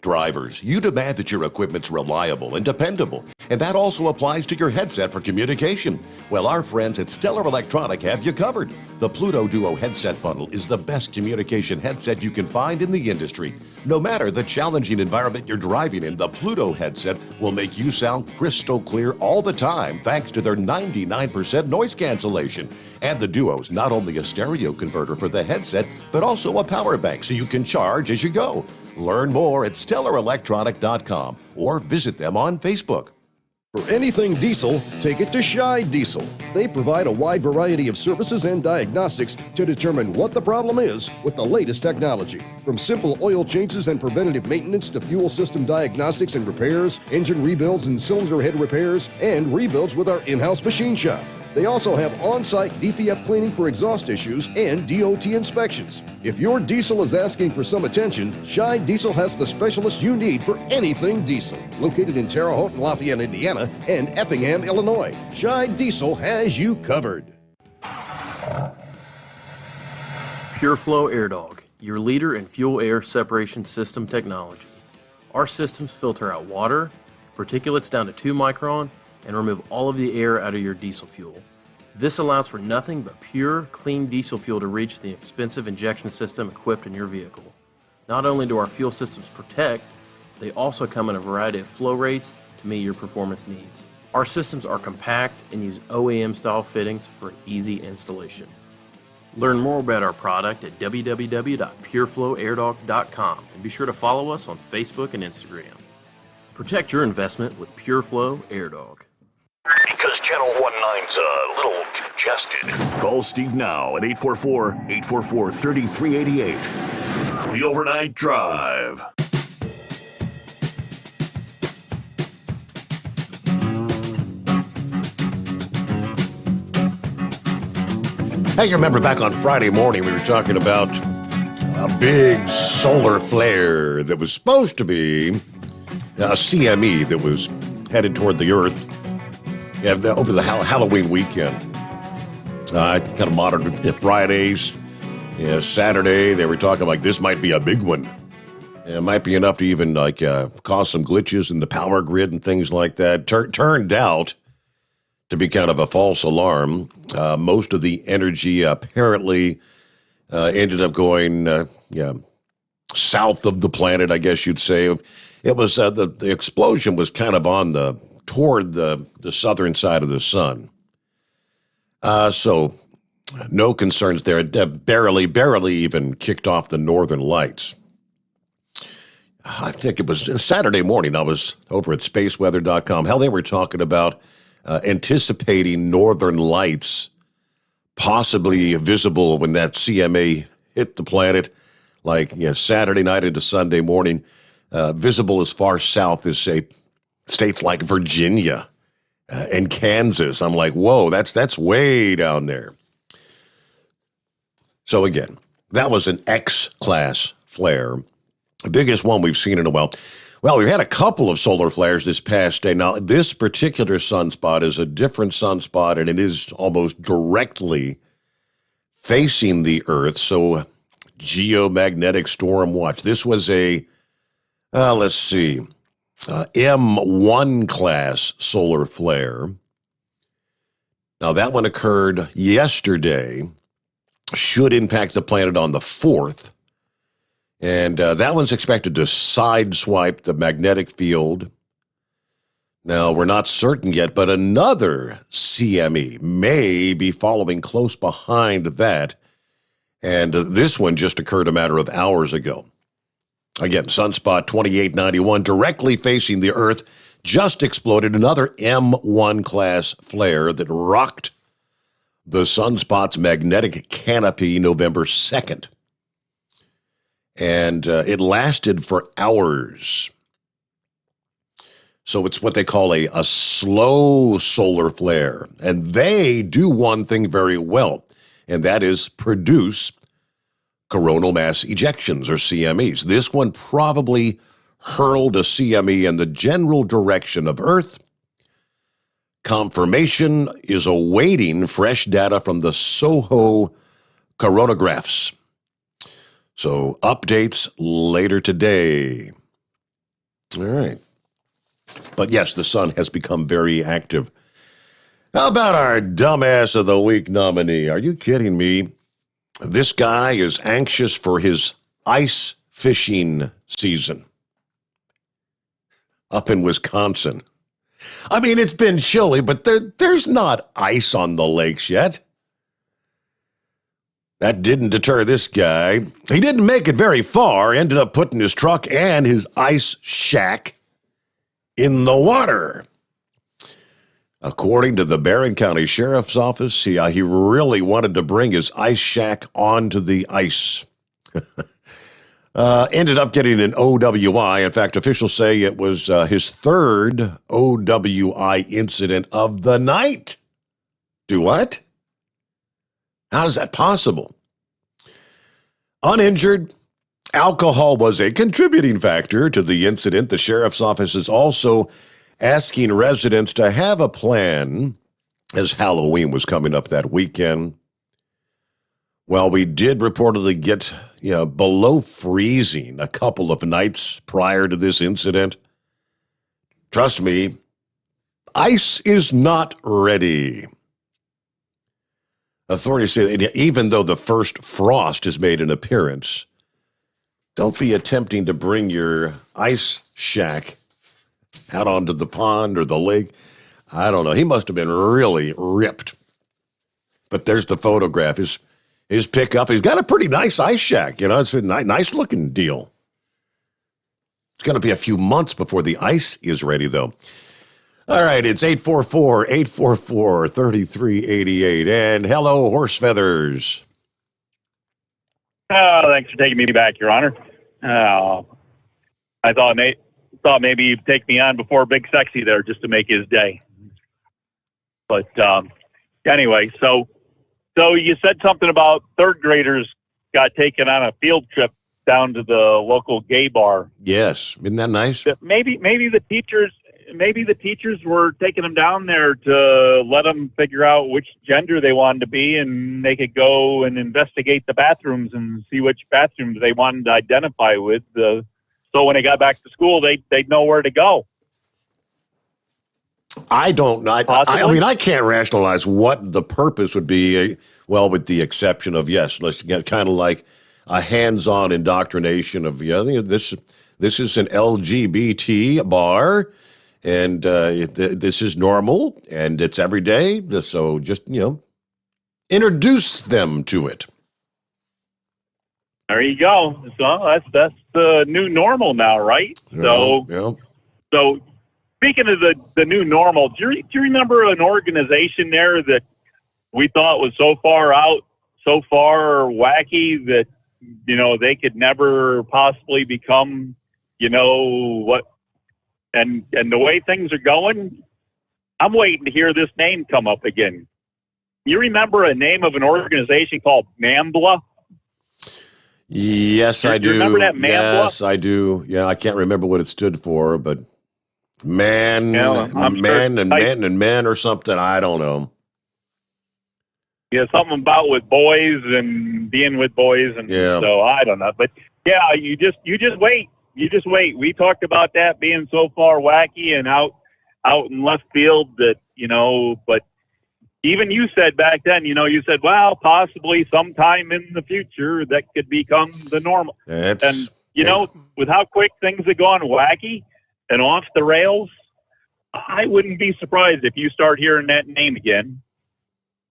Drivers, you demand that your equipment's reliable and dependable. And that also applies to your headset for communication. Well, our friends at Stellar Electronic have you covered. The Pluto Duo headset bundle is the best communication headset you can find in the industry. No matter the challenging environment you're driving in, the Pluto headset will make you sound crystal clear all the time thanks to their 99% noise cancellation. And the Duo's not only a stereo converter for the headset, but also a power bank so you can charge as you go. Learn more at StellarElectronic.com or visit them on Facebook. For anything diesel, take it to Scheid Diesel. They provide a wide variety of services and diagnostics to determine what the problem is with the latest technology. From simple oil changes and preventative maintenance to fuel system diagnostics and repairs, engine rebuilds and cylinder head repairs, and rebuilds with our in-house machine shop. They also have on-site DPF cleaning for exhaust issues and DOT inspections. If your diesel is asking for some attention, Scheid Diesel has the specialist you need for anything diesel. Located in Terre Haute and Lafayette, Indiana, and Effingham, Illinois, Scheid Diesel has you covered. PureFlow AirDog, your leader in fuel air separation system technology. Our systems filter out water, particulates down to 2 micron, and remove all of the air out of your diesel fuel. This allows for nothing but pure, clean diesel fuel to reach the expensive injection system equipped in your vehicle. Not only do our fuel systems protect, they also come in a variety of flow rates to meet your performance needs. Our systems are compact and use OEM-style fittings for an easy installation. Learn more about our product at www.pureflowairdog.com and be sure to follow us on Facebook and Instagram. Protect your investment with PureFlow AirDog. Because Channel 19's a little congested. Call Steve now at 844-844-3388. The Overnight Drive. Hey, you remember back on Friday morning we were talking about a big solar flare that was supposed to be a CME that was headed toward the Earth over the Halloween weekend. Kind of monitored Fridays, Saturday. They were talking like this might be a big one. It might be enough to even cause some glitches in the power grid and things like that. Turned out to be kind of a false alarm. Most of the energy apparently ended up going south of the planet, I guess you'd say. It was the explosion was kind of toward the southern side of the sun. So no concerns there. It barely even kicked off the northern lights. I think it was Saturday morning. I was over at spaceweather.com. Hell, they were talking about anticipating northern lights possibly visible when that CMA hit the planet, Saturday night into Sunday morning. Visible as far south as, say, states like Virginia and Kansas. I'm like, whoa, that's way down there. So again, that was an X-class flare, the biggest one we've seen in a while. Well, we've had a couple of solar flares this past day. Now, this particular sunspot is a different sunspot, and it is almost directly facing the Earth, so geomagnetic storm watch. This was a M1 class solar flare. Now, that one occurred yesterday, should impact the planet on the 4th. And that one's expected to sideswipe the magnetic field. Now, we're not certain yet, but another CME may be following close behind that. And this one just occurred a matter of hours ago. Again, sunspot 2891, directly facing the Earth, just exploded another M1 class flare that rocked the sunspot's magnetic canopy November 2nd. And it lasted for hours. So it's what they call a slow solar flare. And they do one thing very well, and that is produce coronal mass ejections, or CMEs. This one probably hurled a CME in the general direction of Earth. Confirmation is awaiting fresh data from the SOHO coronagraphs. So updates later today. All right. But yes, the sun has become very active. How about our Dumbass of the Week nominee? Are you kidding me? This guy is anxious for his ice fishing season up in Wisconsin. I mean, it's been chilly, but there's not ice on the lakes yet. That didn't deter this guy. He didn't make it very far, ended up putting his truck and his ice shack in the water. According to the Barron County Sheriff's Office, he really wanted to bring his ice shack onto the ice. Ended up getting an OWI. In fact, officials say it was his third OWI incident of the night. Do what? How is that possible? Uninjured. Alcohol was a contributing factor to the incident. The sheriff's office is also asking residents to have a plan as Halloween was coming up that weekend. Well, we did reportedly get below freezing a couple of nights prior to this incident. Trust me, ice is not ready. Authorities say that even though the first frost has made an appearance, don't be attempting to bring your ice shack out onto the pond or the lake. I don't know. He must have been really ripped. But there's the photograph. His pickup. He's got a pretty nice ice shack. It's a nice looking deal. It's going to be a few months before the ice is ready, though. All right, it's 844-844-3388. And hello, Horse Feathers. Thanks for taking me back, Your Honor. I thought maybe you'd take me on before Big Sexy there just to make his day. But anyway, so you said something about third graders got taken on a field trip down to the local gay bar. Yes, isn't that nice? Maybe the teachers were taking them down there to let them figure out which gender they wanted to be, and they could go and investigate the bathrooms and see which bathrooms they wanted to identify with. So when they got back to school, they'd know where to go. I don't know. I mean, I can't rationalize what the purpose would be. Well, with the exception of, yes, let's get kind of like a hands-on indoctrination of, this is an LGBT bar, and this is normal, and it's every day. So just, introduce them to it. There you go. So that's the new normal now, right? So speaking of the new normal, do you remember an organization there that we thought was so far out, so far wacky that they could never possibly become, what? And the way things are going, I'm waiting to hear this name come up again. You remember a name of an organization called NAMBLA? Yes, I do. You remember that, NAMBLA? Yes, I do. Yeah, I can't remember what it stood for, but men or something. I don't know. Yeah, something about with boys and being with boys, and so I don't know. But yeah, you just wait. You just wait. We talked about that being so far wacky and out in left field that but even you said back then, you said, well, possibly sometime in the future that could become the normal. With how quick things have gone wacky and off the rails, I wouldn't be surprised if you start hearing that name again.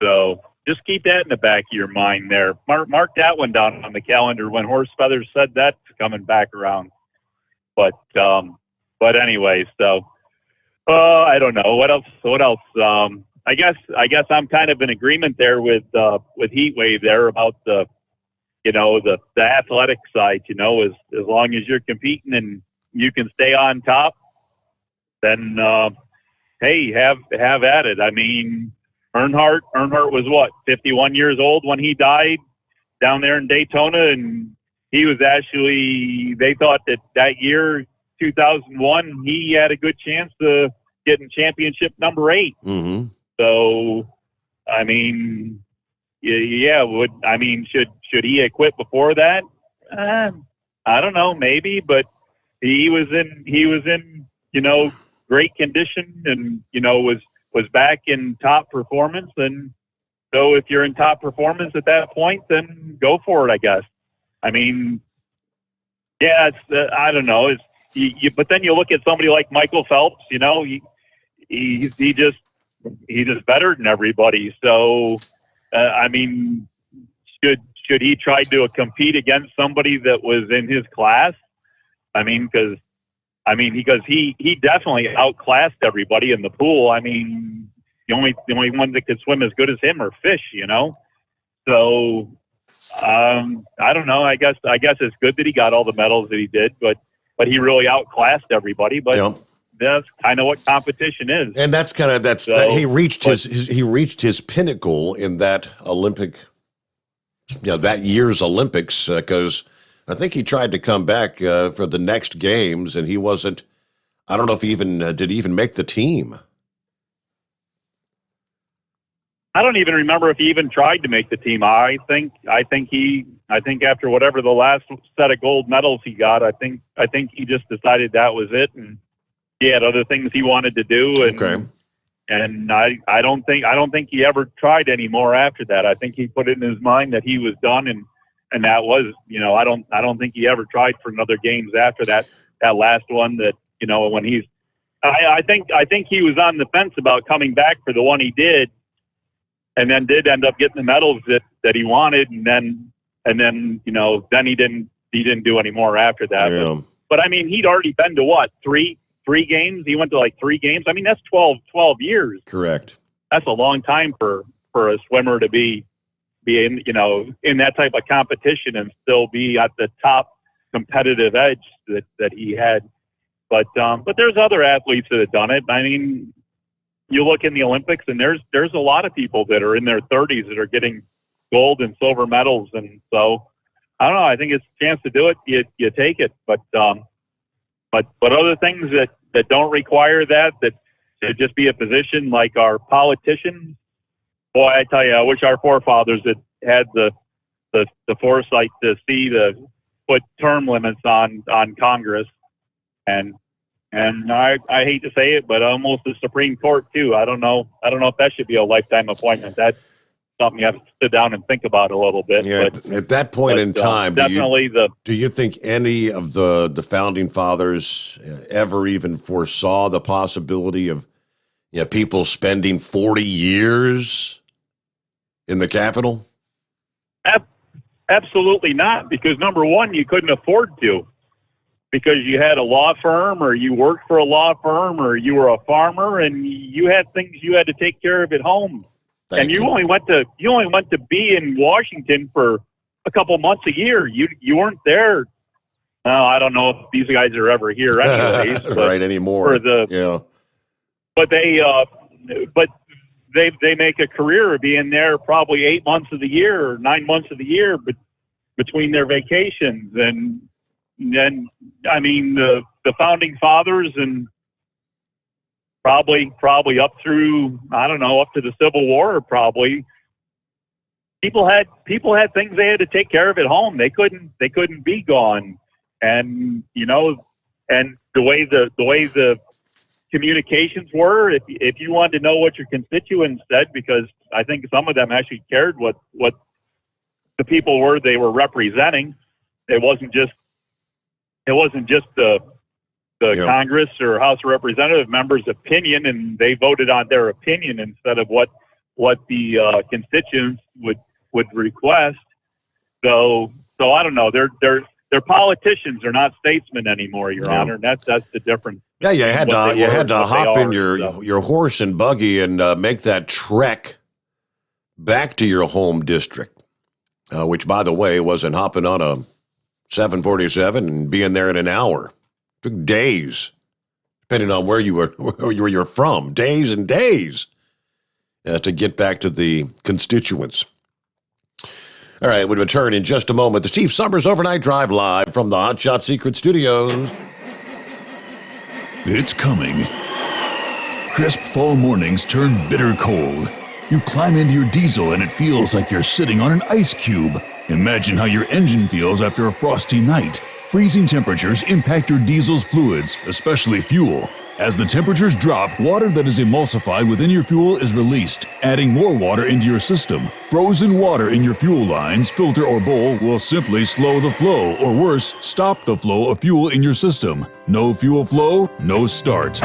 So just keep that in the back of your mind there. Mark that one down on the calendar when Horse Feathers said that's coming back around. But anyway, so I don't know what else. I guess I'm kind of in agreement there with Heatwave there about the athletic side. As long as you're competing and you can stay on top, then hey, have at it. I mean, Earnhardt was what, 51 years old when he died down there in Daytona, and he was actually, they thought that year 2001 he had a good chance to get in championship number 8. Mm-hmm. So, I mean, should he have quit before that? I don't know, maybe, but he was in great condition and, was back in top performance. And so if you're in top performance at that point, then go for it, I guess. I mean, yeah, it's, I don't know. But then you look at somebody like Michael Phelps, he's just better than everybody. So, I mean, should he try to compete against somebody that was in his class? Because he definitely outclassed everybody in the pool. I mean, the only ones that could swim as good as him are fish, So, I don't know. I guess it's good that he got all the medals that he did, but he really outclassed everybody. But that's kind of what competition is. And that's he reached his pinnacle in that Olympic, that year's Olympics, because I think he tried to come back for the next games, and he wasn't. I don't know if he even make the team. I don't even remember if he even tried to make the team. I think after whatever the last set of gold medals he got, I think he just decided that was it, and he had other things he wanted to do. And, okay. And I don't think he ever tried any more after that. I think he put it in his mind that he was done, and that was, I don't think he ever tried for another games after that last one. That when he's, I think he was on the fence about coming back for the one he did. And then did end up getting the medals that he wanted, and then then he didn't do any more after that. Yeah. But I mean, he'd already been to what, three games? He went to like 3 games. I mean, that's 12 years. Correct. That's a long time for a swimmer to be in in that type of competition and still be at the top competitive edge that he had. But there's other athletes that have done it. I mean, you look in the Olympics, and there's a lot of people that are in their 30s that are getting gold and silver medals, and so I don't know. I think it's a chance to do it. You take it, but other things that don't require that should just be a position like our politicians. Boy, I tell you, I wish our forefathers had the foresight to put term limits on Congress and I hate to say it, but almost the Supreme Court too. I don't know if that should be a lifetime appointment. That's something you have to sit down and think about a little bit. Yeah, but, at that point in time, definitely do you think any of the founding fathers ever even foresaw the possibility of people spending 40 years in the Capitol? Absolutely not, because number one, you couldn't afford to. Because you had a law firm, or you worked for a law firm, or you were a farmer, and you had things you had to take care of at home. And you only went to be in Washington for a couple months a year. You weren't there. I don't know if these guys are ever here anyways. Right anymore. But they make a career of being there probably 8 months of the year or 9 months of the year, but between their vacations. And then, I mean, the founding fathers and probably up through, I don't know, up to the Civil War, probably people had things they had to take care of at home. They couldn't be gone. And, and the way the communications were, if you wanted to know what your constituents said, because I think some of them actually cared what the people were they were representing. It wasn't just the Congress or House of Representative members' opinion, and they voted on their opinion instead of what the constituents would request. So I don't know. They're politicians. They're not statesmen anymore, Your Honor. And that's the difference. Yeah, you had to hop in your horse and buggy and make that trek back to your home district, which, by the way, wasn't hopping on a 747 and being there in an hour. It took days, depending on where you're from. Days and days to get back to the constituents. All right, we'll return in just a moment. The Steve Sommers Overnight Drive live from the Hot Shot Secret Studios. It's coming. Crisp fall mornings turn bitter cold. You climb into your diesel and it feels like you're sitting on an ice cube. Imagine how your engine feels after a frosty night. Freezing temperatures impact your diesel's fluids, especially fuel. As the temperatures drop, water that is emulsified within your fuel is released, adding more water into your system. Frozen water in your fuel lines, filter, or bowl will simply slow the flow, or worse, stop the flow of fuel in your system. No fuel flow, no start.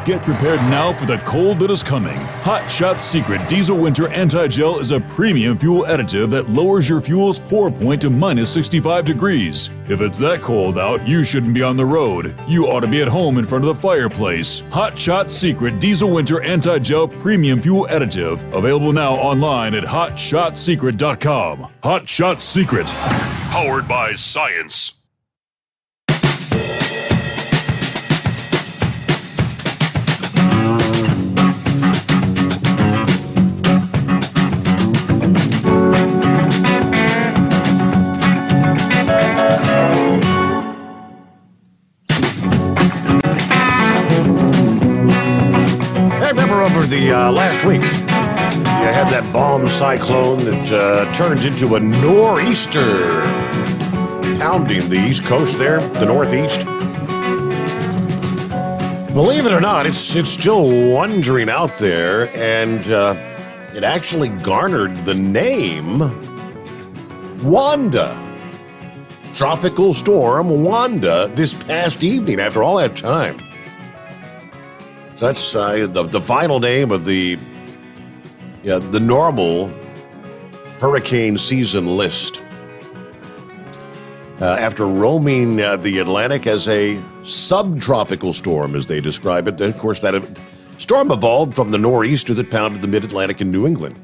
Get prepared now for the cold that is coming. Hot Shot Secret Diesel Winter Anti-Gel is a premium fuel additive that lowers your fuel's pour point to minus 65 degrees. If it's that cold out, you shouldn't be on the road. You ought to be at home in front of the fireplace. Hot Shot Secret Diesel Winter Anti-Gel Premium Fuel Additive. Available now online at hotshotsecret.com. Hot Shot Secret. Powered by science. Over the last week, you had that bomb cyclone that turned into a nor'easter, pounding the East Coast there, the Northeast. Believe it or not, it's still wandering out there, and it actually garnered the name Wanda. Tropical Storm Wanda this past evening after all that time. So that's the final name of the normal hurricane season list. After roaming the Atlantic as a subtropical storm, as they describe it, then, of course, that storm evolved from the nor'easter that pounded the mid-Atlantic and New England.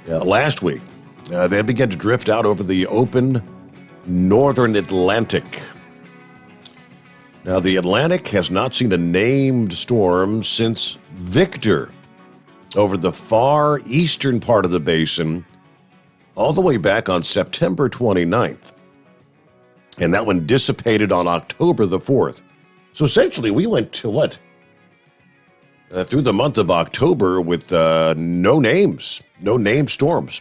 Last week, they began to drift out over the open northern Atlantic. Now, the Atlantic has not seen a named storm since Victor over the far eastern part of the basin all the way back on September 29th. And that one dissipated on October the 4th. So essentially, we went to what? Through the month of October with no names, no named storms.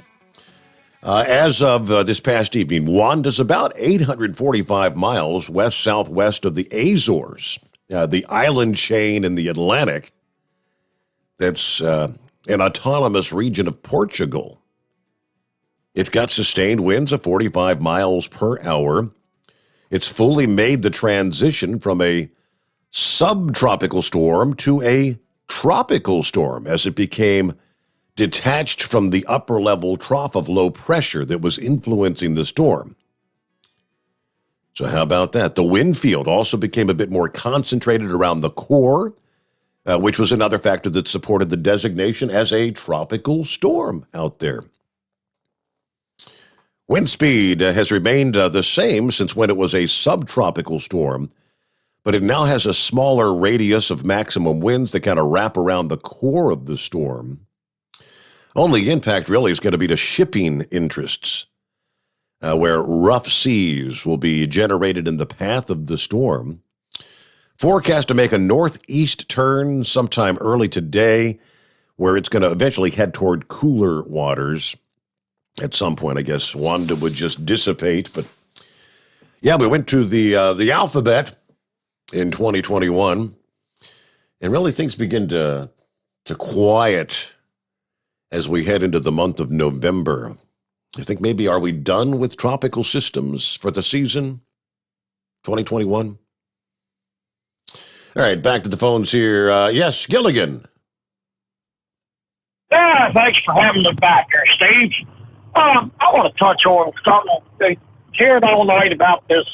As of this past evening, Wanda's about 845 miles west-southwest of the Azores, the island chain in the Atlantic that's an autonomous region of Portugal. It's got sustained winds of 45 miles per hour. It's fully made the transition from a subtropical storm to a tropical storm as it became detached from the upper-level trough of low pressure that was influencing the storm. So how about that? The wind field also became a bit more concentrated around the core, which was another factor that supported the designation as a tropical storm out there. Wind speed has remained the same since when it was a subtropical storm, but it now has a smaller radius of maximum winds that kind of wrap around the core of the storm. Only impact really is going to be to shipping interests, where rough seas will be generated in the path of the storm. Forecast to make a northeast turn sometime early today, where it's going to eventually head toward cooler waters. At some point, I guess, Wanda would just dissipate. But yeah, we went to the alphabet in 2021, and really things begin to quiet as we head into the month of November. I think maybe, are we done with tropical systems for the season, 2021? All right, back to the phones here. Yes, Gilligan. Yeah, thanks for having me back there, Steve. I want to touch on something they cared all night about this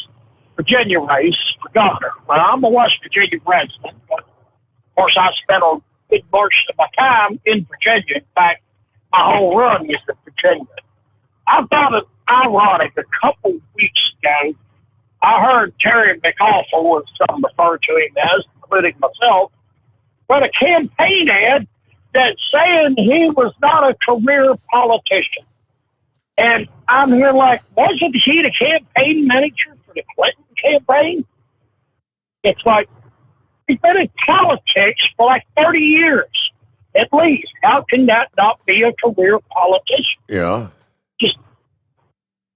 Virginia race for governor. Well, I'm a West Virginia resident, but of course I spent a good portion of my time in Virginia. In fact, my whole run was in Virginia. I thought it ironic a couple weeks ago, I heard Terry McAuliffe, or some refer to him as, including myself, run a campaign ad that saying he was not a career politician. And I'm here like, wasn't he the campaign manager for the Clinton campaign? It's like, he's been in politics for like 30 years. At least, how can that not be a career politician? Yeah. Just,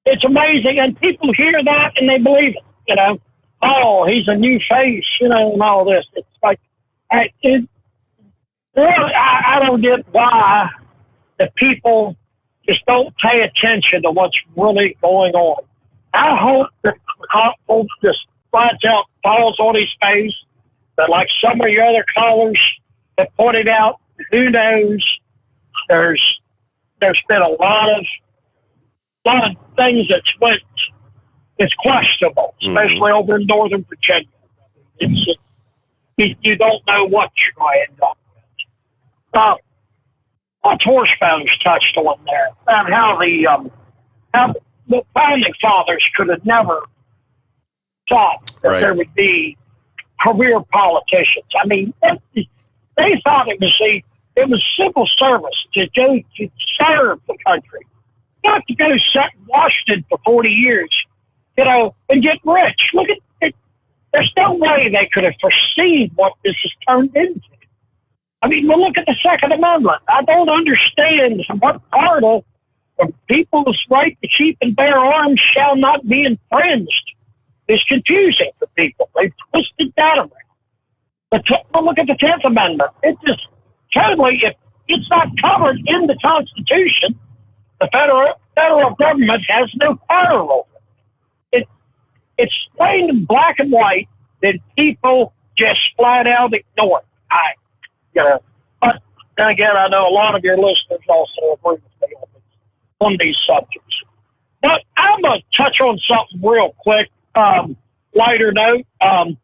it's amazing, and people hear that and they believe it. oh, he's a new face, and all this. It's like, I don't get why the people just don't pay attention to what's really going on. I hope that folks just finds out, falls on his face, but like some of your other callers have pointed out, who knows? There's been a lot of things it's questionable, especially over in Northern Virginia. You don't know what you're going to end up with. What Horsefeller's touched on there, and how the founding fathers could have never thought that there would be career politicians. I mean, they thought it was civil service to go to serve the country, not to go sit in Washington for 40 years, and get rich. Look at it. There's no way they could have foreseen what this has turned into. I mean, well, look at the Second Amendment. I don't understand what part of people's right to keep and bear arms shall not be infringed is confusing for people. They've twisted that around. But look at the 10th Amendment. It just totally, it's not covered in the Constitution. The federal government has no power over it. It's plain in black and white that people just flat out ignore it. But then again, I know a lot of your listeners also agree with me on these subjects. But I'm going to touch on something real quick, lighter note. By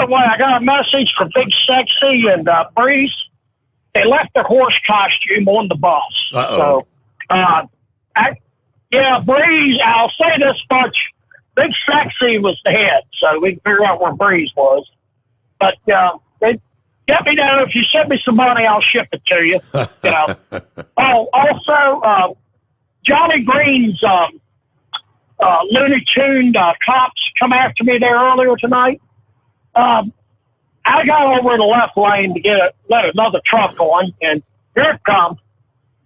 the way, I got a message from Big Sexy and Breeze. They left their horse costume on the bus. Uh-oh. So, Breeze, I'll say this much. Big Sexy was the head, so we can figure out where Breeze was. But let me know if you send me some money, I'll ship it to you. Also, Johnny Green's Looney Tune cops come after me there earlier tonight. I got over in the left lane to let another truck on, and here it comes.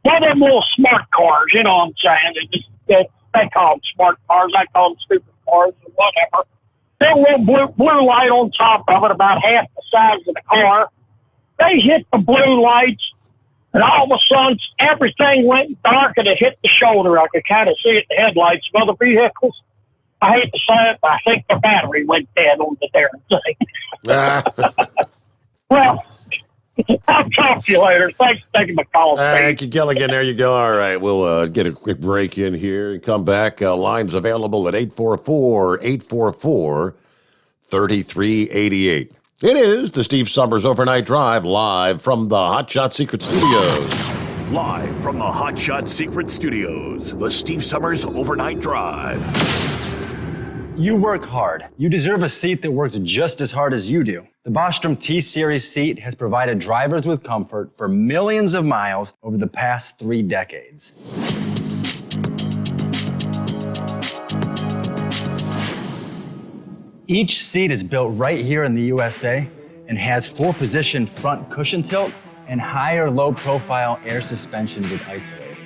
One of them little smart cars, you know what I'm saying? They call them smart cars. I call them stupid cars or whatever. There was a blue light on top of it, about half the size of the car. They hit the blue lights, and all of a sudden, everything went dark, and it hit the shoulder. I could kind of see it in the headlights of other vehicles. I hate to say it, but I think the battery went dead on the darn thing. Well, I'll talk to you later. Thanks for taking my call. Thank you, Gilligan. There you go. All right, we'll get a quick break in here and come back. Lines available at 844-844-3388. It is the Steve Sommers Overnight Drive, live from the Hot Shot Secret Studios. Live from the Hot Shot Secret Studios, the Steve Sommers Overnight Drive. You work hard. You deserve a seat that works just as hard as you do. The Bostrom T-Series seat has provided drivers with comfort for millions of miles over the past 3 decades. Each seat is built right here in the USA and has 4-position front cushion tilt and higher low-profile air suspension with Isolator.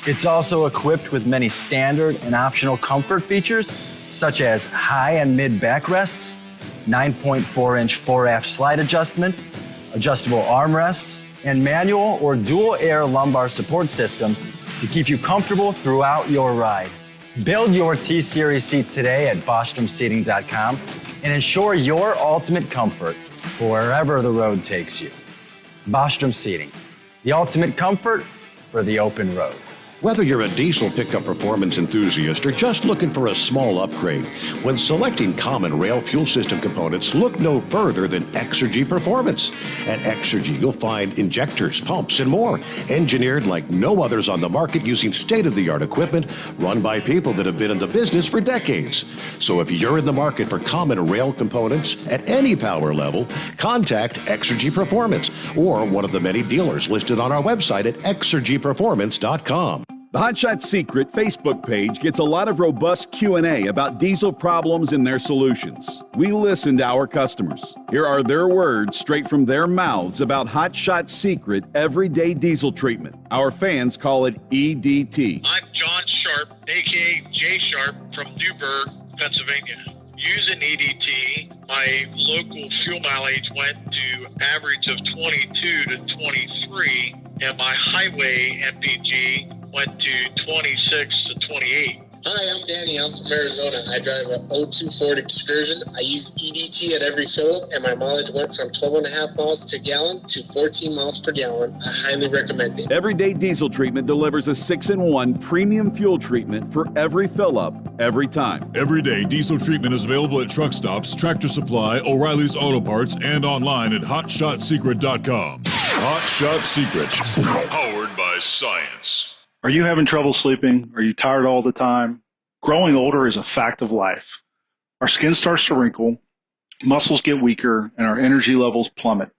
It's also equipped with many standard and optional comfort features, such as high and mid backrests, 9.4-inch 4-aft slide adjustment, adjustable armrests, and manual or dual air lumbar support systems to keep you comfortable throughout your ride. Build your T-Series seat today at BostromSeating.com and ensure your ultimate comfort for wherever the road takes you. Bostrom Seating, the ultimate comfort for the open road. Whether you're a diesel pickup performance enthusiast or just looking for a small upgrade, when selecting common rail fuel system components, look no further than Exergy Performance. At Exergy, you'll find injectors, pumps, and more, engineered like no others on the market using state-of-the-art equipment run by people that have been in the business for decades. So if you're in the market for common rail components at any power level, contact Exergy Performance or one of the many dealers listed on our website at exergyperformance.com. The Hot Shot Secret Facebook page gets a lot of robust Q&A about diesel problems and their solutions. We listen to our customers. Here are their words straight from their mouths about Hot Shot Secret everyday diesel treatment. Our fans call it EDT. I'm John Sharp, a.k.a. Jay Sharp from Newburgh, Pennsylvania. using EDT, my local fuel mileage went to average of 22 to 23, and my highway MPG went to 26 to 28. Hi, I'm Danny. I'm from Arizona. I drive a 02 Ford Excursion. I use EDT at every fill up, and my mileage went from 12.5 miles per gallon to 14 miles per gallon. I highly recommend it. Everyday Diesel Treatment delivers a 6-in-1 premium fuel treatment for every fill up, every time. Everyday Diesel Treatment is available at truck stops, Tractor Supply, O'Reilly's Auto Parts, and online at HotShotSecret.com. Hot Shot Secret, powered by science. Are you having trouble sleeping? Are you tired all the time? Growing older is a fact of life. Our skin starts to wrinkle, muscles get weaker, and our energy levels plummet.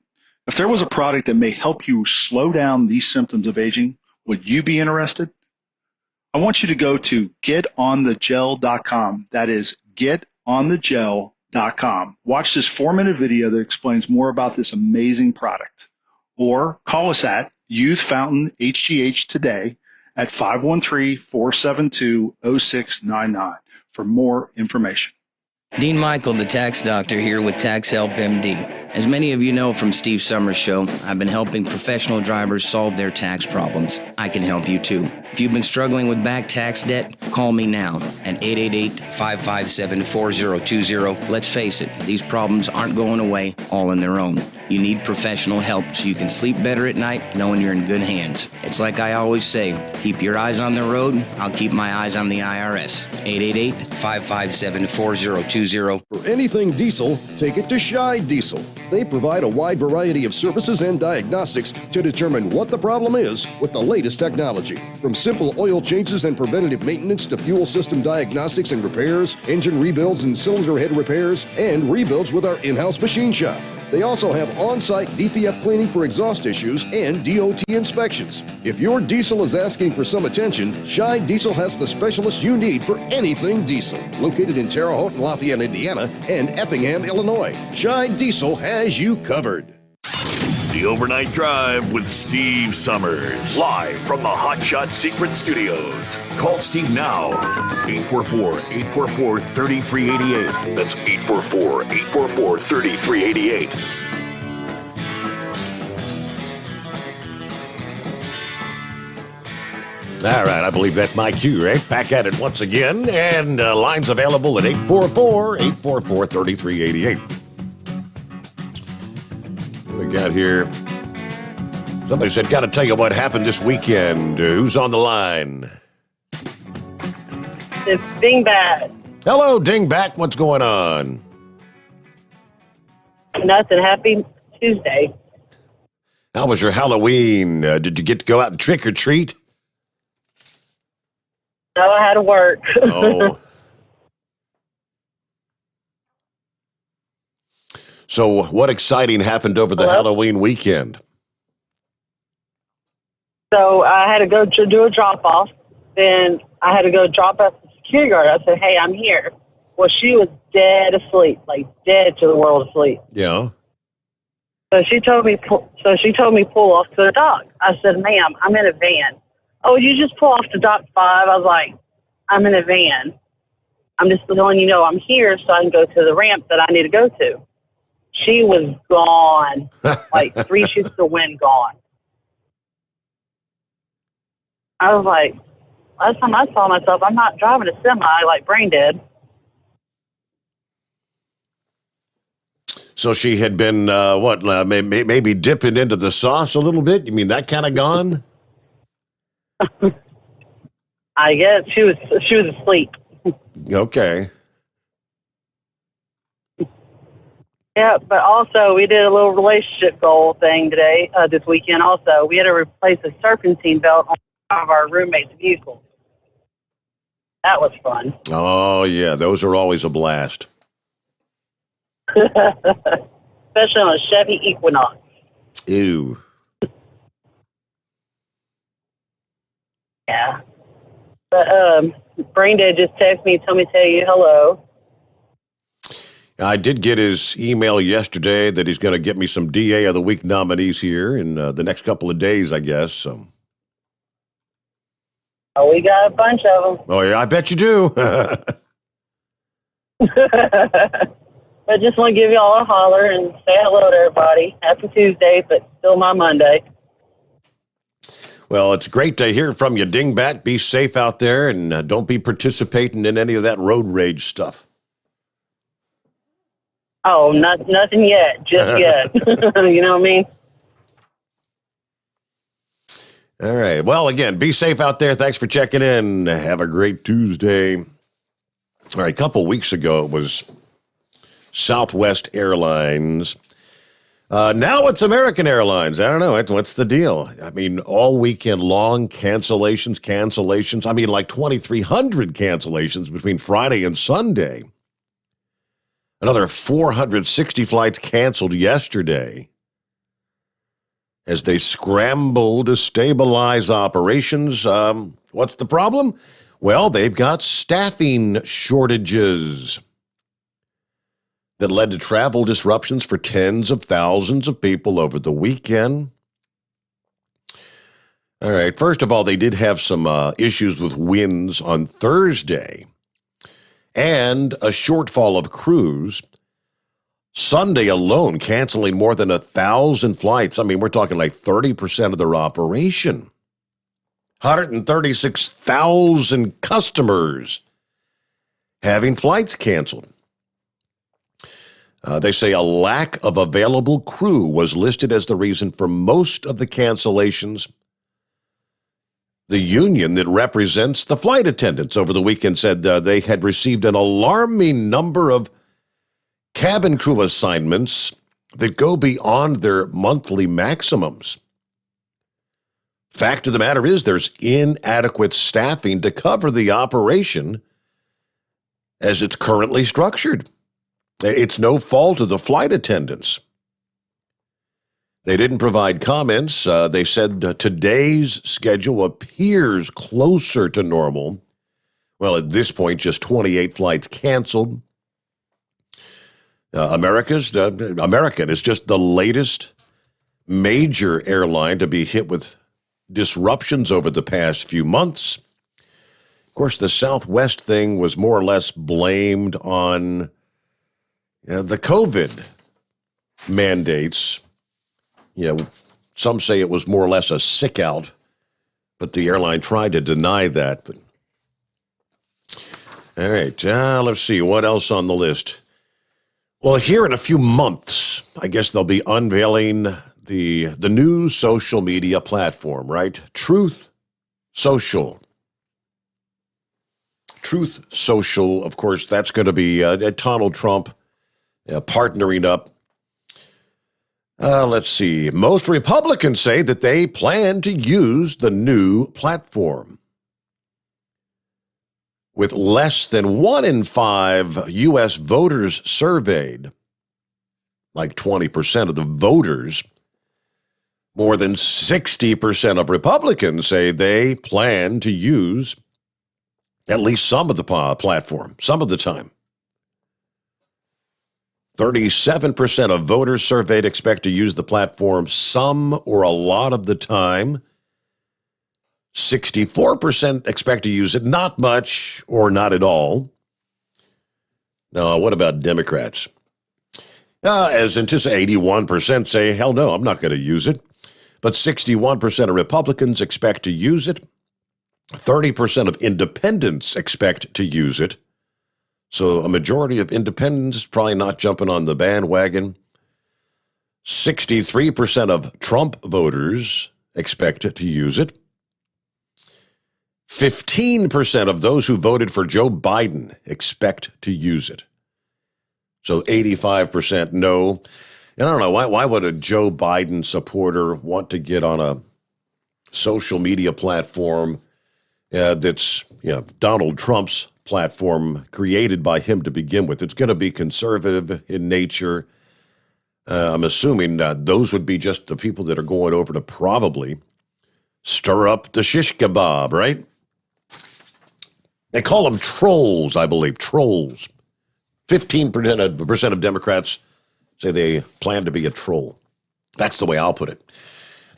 If there was a product that may help you slow down these symptoms of aging, would you be interested? I want you to go to getonthegel.com. That is getonthegel.com. Watch this 4-minute video that explains more about this amazing product. Or call us at Youth Fountain HGH today at 513-472-0699 for more information. Dean Michael, the tax doctor, here with Tax Help MD. As many of you know from Steve Sommers' show, I've been helping professional drivers solve their tax problems. I can help you too. If you've been struggling with back tax debt, call me now at 888-557-4020. Let's face it, these problems aren't going away all on their own. You need professional help so you can sleep better at night knowing you're in good hands. It's like I always say, keep your eyes on the road, I'll keep my eyes on the IRS. 888-557-4020. For anything diesel, take it to Shy Diesel. They provide a wide variety of services and diagnostics to determine what the problem is with the latest technology. From simple oil changes and preventative maintenance to fuel system diagnostics and repairs, engine rebuilds and cylinder head repairs, and rebuilds with our in-house machine shop. They also have on-site DPF cleaning for exhaust issues and DOT inspections. If your diesel is asking for some attention, Shy Diesel has the specialist you need for anything diesel. Located in Terre Haute and Lafayette, Indiana, and Effingham, Illinois, Shy Diesel has you covered. The Overnight Drive with Steve Sommers. Live from the Hot Shot Secret Studios. Call Steve now. 844-844-3388. That's 844-844-3388. All right, I believe that's my cue, right? Back at it once again, and lines available at 844-844-3388. We got here. Somebody said, got to tell you what happened this weekend. Who's on the line? It's Dingbat. Hello, Dingbat. What's going on? Nothing. Happy Tuesday. How was your Halloween? Did you get to go out and trick or treat? No, I had to work. Oh. So what exciting happened over the Halloween weekend? So I had to go to do a drop-off. Then I had to go drop off the security guard. I said, hey, I'm here. Well, she was dead asleep, like dead to the world asleep. Yeah. So she told me pull off to the dock. I said, ma'am, I'm in a van. Oh, you just pull off to dock 5? I was like, I'm in a van. I'm just letting you know I'm here so I can go to the ramp that I need to go to. She was gone, like 3 shifts of wind gone. I was like, last time I saw myself, I'm not driving a semi like brain dead. So she had been, maybe dipping into the sauce a little bit? You mean that kind of gone? I guess she was asleep. Okay. Yeah, but also we did a little relationship goal thing today, this weekend also. We had to replace a serpentine belt on one of our roommates' vehicles. That was fun. Oh, yeah, those are always a blast. Especially on a Chevy Equinox. Ew. Yeah. But Braindead just texted me, told me to tell you hello. I did get his email yesterday that he's going to get me some DA of the Week nominees here in the next couple of days, I guess. So. Oh, we got a bunch of them. Oh, yeah, I bet you do. I just want to give y'all a holler and say hello to everybody. Happy Tuesday, but still my Monday. Well, it's great to hear from you, Dingbat. Be safe out there, and don't be participating in any of that road rage stuff. Oh, nothing yet. Just yet. You know what I mean? All right. Well, again, be safe out there. Thanks for checking in. Have a great Tuesday. All right, a couple weeks ago, it was Southwest Airlines. Now it's American Airlines. I don't know. What's the deal? I mean, all weekend long, cancellations. I mean, like 2,300 cancellations between Friday and Sunday. Another 460 flights canceled yesterday as they scramble to stabilize operations. What's the problem? Well, they've got staffing shortages that led to travel disruptions for tens of thousands of people over the weekend. All right, first of all, they did have some issues with winds on Thursday and a shortfall of crews. Sunday alone, canceling more than 1,000 flights. I mean, we're talking like 30% of their operation. 136,000 customers having flights canceled. They say a lack of available crew was listed as the reason for most of the cancellations. The union that represents the flight attendants over the weekend said they had received an alarming number of cabin crew assignments that go beyond their monthly maximums. Fact of the matter is there's inadequate staffing to cover the operation as it's currently structured. It's no fault of the flight attendants. They didn't provide comments. They said today's schedule appears closer to normal. Well, at this point, just 28 flights canceled. American is just the latest major airline to be hit with disruptions over the past few months. Of course, the Southwest thing was more or less blamed on the COVID mandates. Some say it was more or less a sick out, but the airline tried to deny that. But all right, let's see what else on the list. Well, here in a few months, I guess they'll be unveiling the new social media platform, right? Truth Social. Truth Social, of course, that's going to be Donald Trump partnering up. Let's see. Most Republicans say that they plan to use the new platform. With less than 1 in 5 U.S. voters surveyed, like 20% of the voters, more than 60% of Republicans say they plan to use at least some of the platform, some of the time. 37% of voters surveyed expect to use the platform some or a lot of the time. 64% expect to use it not much or not at all. Now, what about Democrats? As anticipated, 81% say, hell no, I'm not going to use it. But 61% of Republicans expect to use it. 30% of independents expect to use it. So a majority of independents probably not jumping on the bandwagon. 63% of Trump voters expect to use it. 15% of those who voted for Joe Biden expect to use it. So 85% no. And I don't know, why would a Joe Biden supporter want to get on a social media platform that's Donald Trump's platform created by him to begin with? It's going to be conservative in nature. I'm assuming those would be just the people that are going over to probably stir up the shish kebab, right? They call them trolls, I believe, trolls. 15% of Democrats say they plan to be a troll. That's the way I'll put it.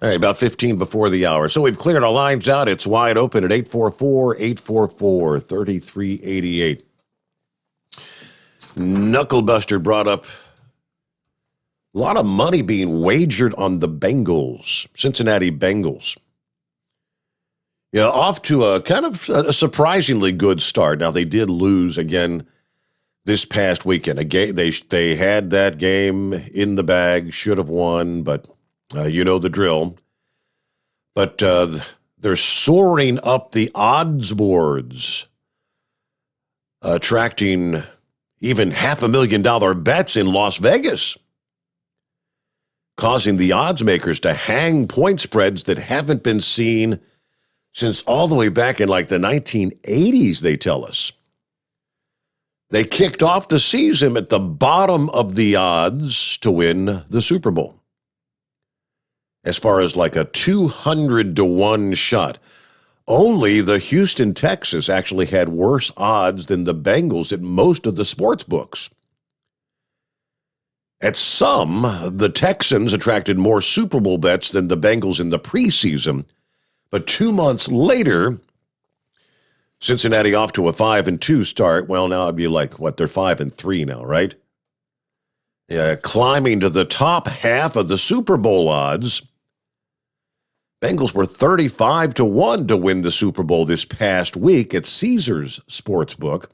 All right, about 15 before the hour. So we've cleared our lines out. It's wide open at 844-844-3388. Knucklebuster brought up a lot of money being wagered on the Bengals, Cincinnati Bengals. Yeah, off to a kind of a surprisingly good start. Now, they did lose again this past weekend. They had that game in the bag, should have won, but you know the drill. But they're soaring up the odds boards, attracting even $500,000 bets in Las Vegas, causing the odds makers to hang point spreads that haven't been seen since all the way back in like the 1980s, they tell us. They kicked off the season at the bottom of the odds to win the Super Bowl. As far as like a 200-1 shot. Only the Houston Texans actually had worse odds than the Bengals at most of the sports books. At some, the Texans attracted more Super Bowl bets than the Bengals in the preseason. But 2 months later, Cincinnati off to a 5-2 start. Well, now it'd be like, they're 5-3 now, right? Yeah, climbing to the top half of the Super Bowl odds. Bengals were 35-1 to win the Super Bowl this past week at Caesars Sportsbook.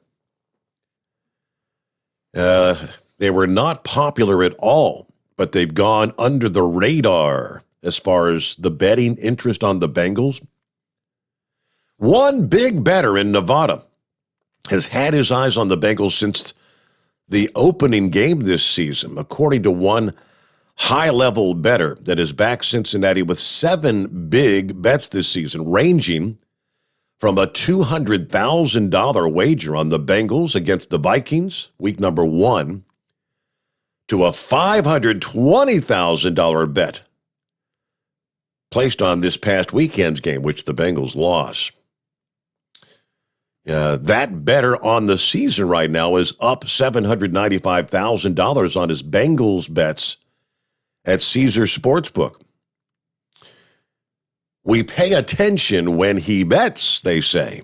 They were not popular at all, but they've gone under the radar as far as the betting interest on the Bengals. One big bettor in Nevada has had his eyes on the Bengals since the opening game this season, according to one high-level bettor that has backed Cincinnati with 7 big bets this season, ranging from a $200,000 wager on the Bengals against the Vikings, week number 1, to a $520,000 bet placed on this past weekend's game, which the Bengals lost. That bettor on the season right now is up $795,000 on his Bengals bets at Caesars Sportsbook. We pay attention when he bets, they say.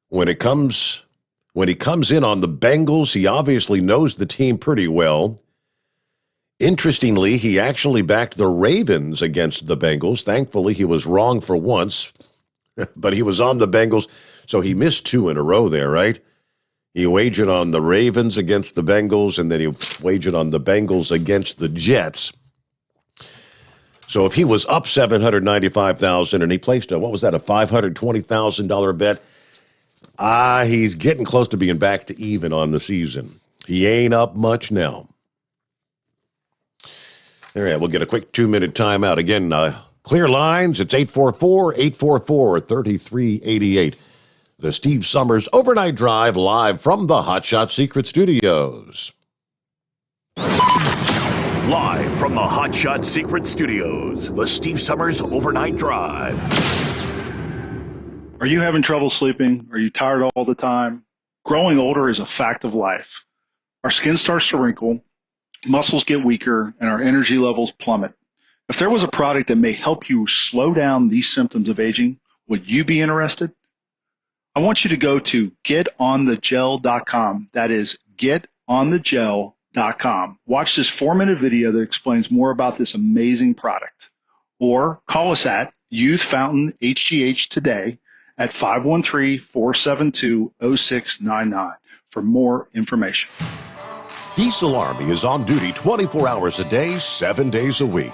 When he comes in on the Bengals, he obviously knows the team pretty well. Interestingly, he actually backed the Ravens against the Bengals. Thankfully, he was wrong for once, but he was on the Bengals, so he missed 2 in a row there, right? He wagered on the Ravens against the Bengals, and then he wagered on the Bengals against the Jets. So if he was up $795,000 and he placed a $520,000 bet, he's getting close to being back to even on the season. He ain't up much now. All right, we'll get a quick 2-minute timeout. Again, clear lines, it's 844-844-3388. The Steve Sommers Overnight Drive live from the Hot Shot Secret Studios. Live from the Hot Shot Secret Studios, the Steve Sommers Overnight Drive. Are you having trouble sleeping? Are you tired all the time? Growing older is a fact of life. Our skin starts to wrinkle, muscles get weaker, and our energy levels plummet. If there was a product that may help you slow down these symptoms of aging, would you be interested? I want you to go to getonthegel.com. That is getonthegel.com. Watch this 4-minute video that explains more about this amazing product. Or call us at Youth Fountain HGH today at 513-472-0699 for more information. Diesel Army is on duty 24 hours a day, 7 days a week.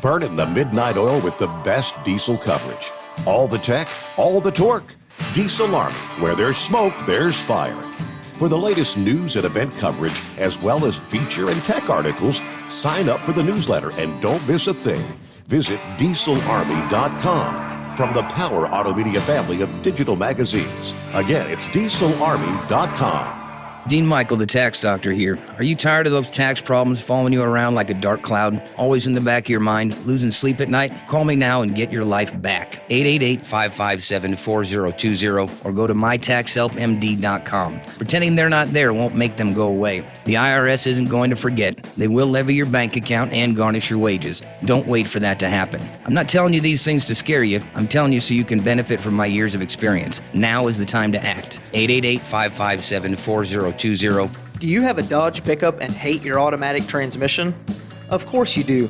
Burning the midnight oil with the best diesel coverage. All the tech, all the torque. Diesel Army, where there's smoke, there's fire. For the latest news and event coverage, as well as feature and tech articles, sign up for the newsletter and don't miss a thing. Visit dieselarmy.com from the Power Auto Media family of digital magazines. Again, it's dieselarmy.com. Dean Michael, the tax doctor here. Are you tired of those tax problems following you around like a dark cloud, always in the back of your mind, losing sleep at night? Call me now and get your life back. 888-557-4020 or go to mytaxhelpmd.com. Pretending they're not there won't make them go away. The IRS isn't going to forget. They will levy your bank account and garnish your wages. Don't wait for that to happen. I'm not telling you these things to scare you. I'm telling you so you can benefit from my years of experience. Now is the time to act. 888-557-4020. Do you have a Dodge pickup and hate your automatic transmission? Of course you do.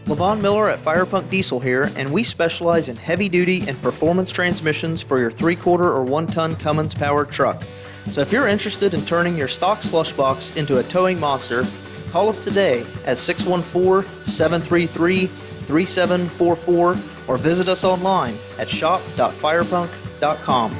Levon Miller at Firepunk Diesel here, and we specialize in heavy-duty and performance transmissions for your 3-quarter or 1-ton Cummins-powered truck. So if you're interested in turning your stock slush box into a towing monster, call us today at 614-733-3744 or visit us online at shop.firepunk.com.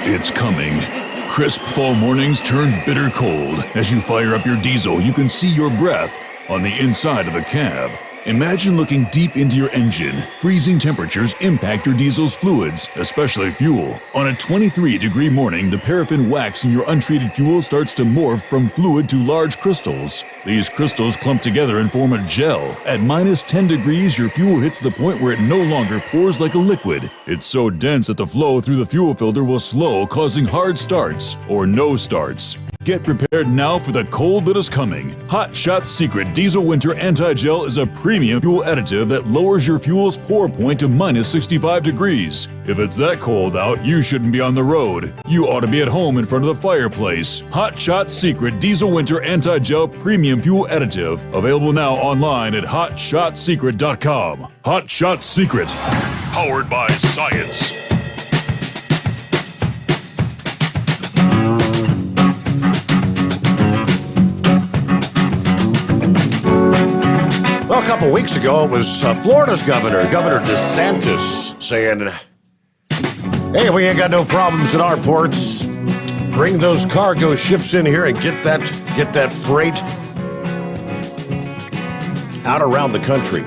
It's coming. Crisp fall mornings turn bitter cold. As you fire up your diesel, you can see your breath on the inside of a cab. Imagine looking deep into your engine. Freezing temperatures impact your diesel's fluids, especially fuel. On a 23-degree morning, the paraffin wax in your untreated fuel starts to morph from fluid to large crystals. These crystals clump together and form a gel. At minus 10 degrees, your fuel hits the point where it no longer pours like a liquid. It's so dense that the flow through the fuel filter will slow, causing hard starts or no starts. Get prepared now for the cold that is coming. Hot Shot Secret Diesel Winter Anti-Gel is a premium fuel additive that lowers your fuel's pour point to minus 65 degrees. If it's that cold out, you shouldn't be on the road. You ought to be at home in front of the fireplace. Hot Shot Secret Diesel Winter Anti-Gel Premium Fuel Additive. Available now online at hotshotsecret.com. Hot Shot Secret. Powered by science. Well, a couple weeks ago, it was Florida's Governor DeSantis, saying, hey, we ain't got no problems in our ports. Bring those cargo ships in here and get that freight out around the country.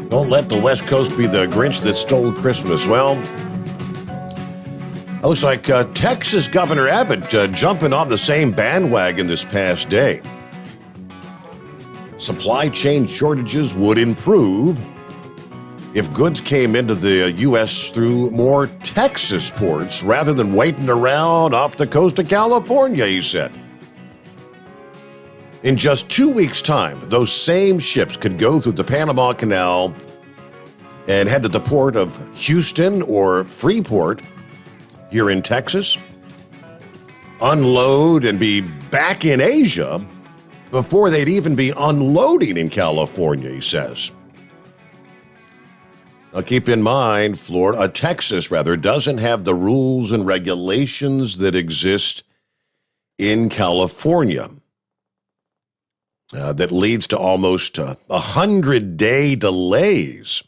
Don't let the West Coast be the Grinch that stole Christmas. Well, it looks like Texas Governor Abbott jumping on the same bandwagon this past day. Supply chain shortages would improve if goods came into the U.S. through more Texas ports rather than waiting around off the coast of California, he said. In just 2 weeks' time, those same ships could go through the Panama Canal and head to the port of Houston or Freeport here in Texas, unload and be back in Asia before they'd even be unloading in California, he says. Now keep in mind, Texas doesn't have the rules and regulations that exist in California. That leads to almost 100-day delays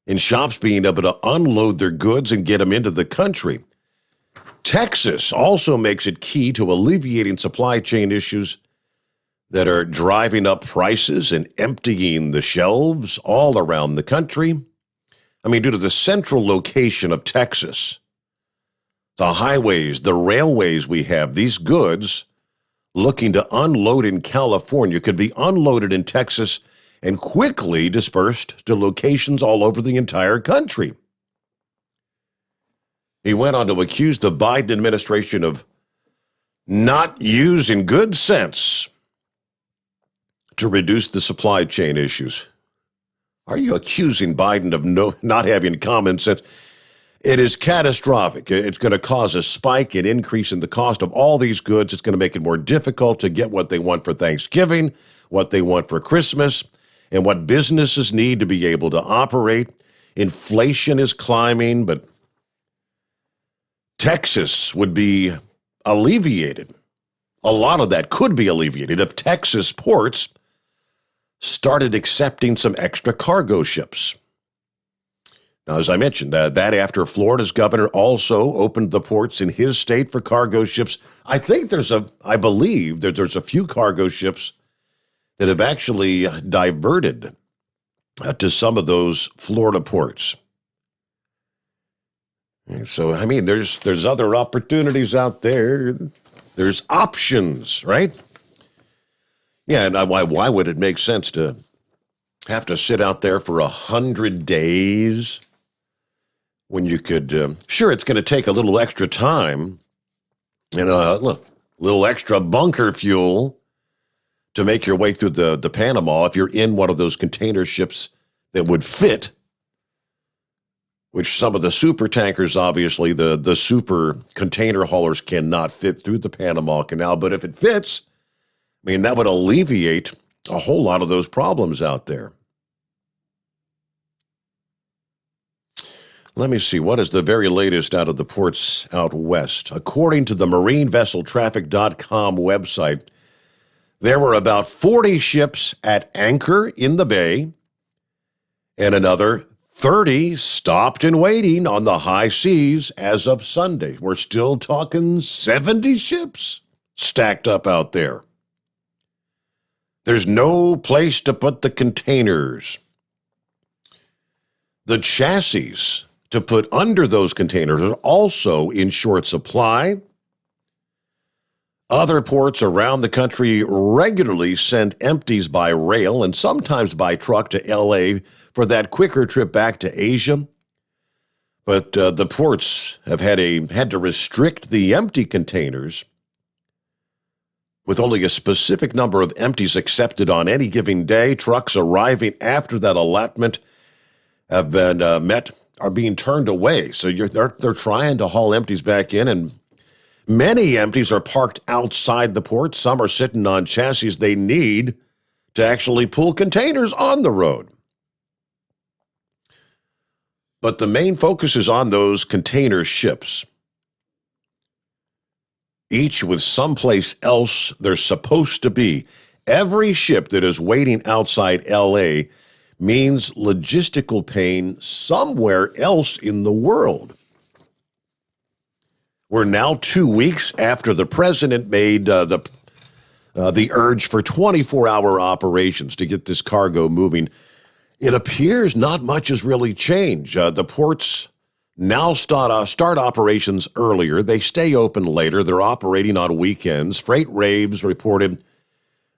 in shops being able to unload their goods and get them into the country. Texas also makes it key to alleviating supply chain issues that are driving up prices and emptying the shelves all around the country. I mean, due to the central location of Texas, the highways, the railways we have, these goods looking to unload in California could be unloaded in Texas and quickly dispersed to locations all over the entire country. He went on to accuse the Biden administration of not using good sense to reduce the supply chain issues. Are you accusing Biden of not having common sense? It is catastrophic. It's going to cause a spike and increase in the cost of all these goods. It's going to make it more difficult to get what they want for Thanksgiving, what they want for Christmas, and what businesses need to be able to operate. Inflation is climbing, but Texas would be alleviated. A lot of that could be alleviated if Texas ports started accepting some extra cargo ships. Now, as I mentioned, that after Florida's governor also opened the ports in his state for cargo ships. I believe there's a few cargo ships that have actually diverted to some of those Florida ports. And so, I mean, there's other opportunities out there. There's options, right? Yeah, and why would it make sense to have to sit out there for 100 days when you could, sure, it's going to take a little extra time and a little extra bunker fuel to make your way through the Panama if you're in one of those container ships that would fit which some of the super tankers, obviously, the super container haulers cannot fit through the Panama Canal. But if it fits, I mean, that would alleviate a whole lot of those problems out there. Let me see. What is the very latest out of the ports out west? According to the MarineVesselTraffic.com website, there were about 40 ships at anchor in the bay, and another 30 stopped and waiting on the high seas as of Sunday. We're still talking 70 ships stacked up out there. There's no place to put the containers. The chassis to put under those containers are also in short supply. Other ports around the country regularly send empties by rail and sometimes by truck to L.A. for that quicker trip back to Asia. But the ports have had to restrict the empty containers, with only a specific number of empties accepted on any given day. Trucks arriving after that allotment have been are being turned away. So they're trying to haul empties back in, and many empties are parked outside the port. Some are sitting on chassis they need to actually pull containers on the road. But the main focus is on those container ships, each with someplace else they're supposed to be. Every ship that is waiting outside L.A. means logistical pain somewhere else in the world. We're now 2 weeks after the president made the urge for 24-hour operations to get this cargo moving. It appears not much has really changed. The ports now start operations earlier. They stay open later. They're operating on weekends. Freight Raves reported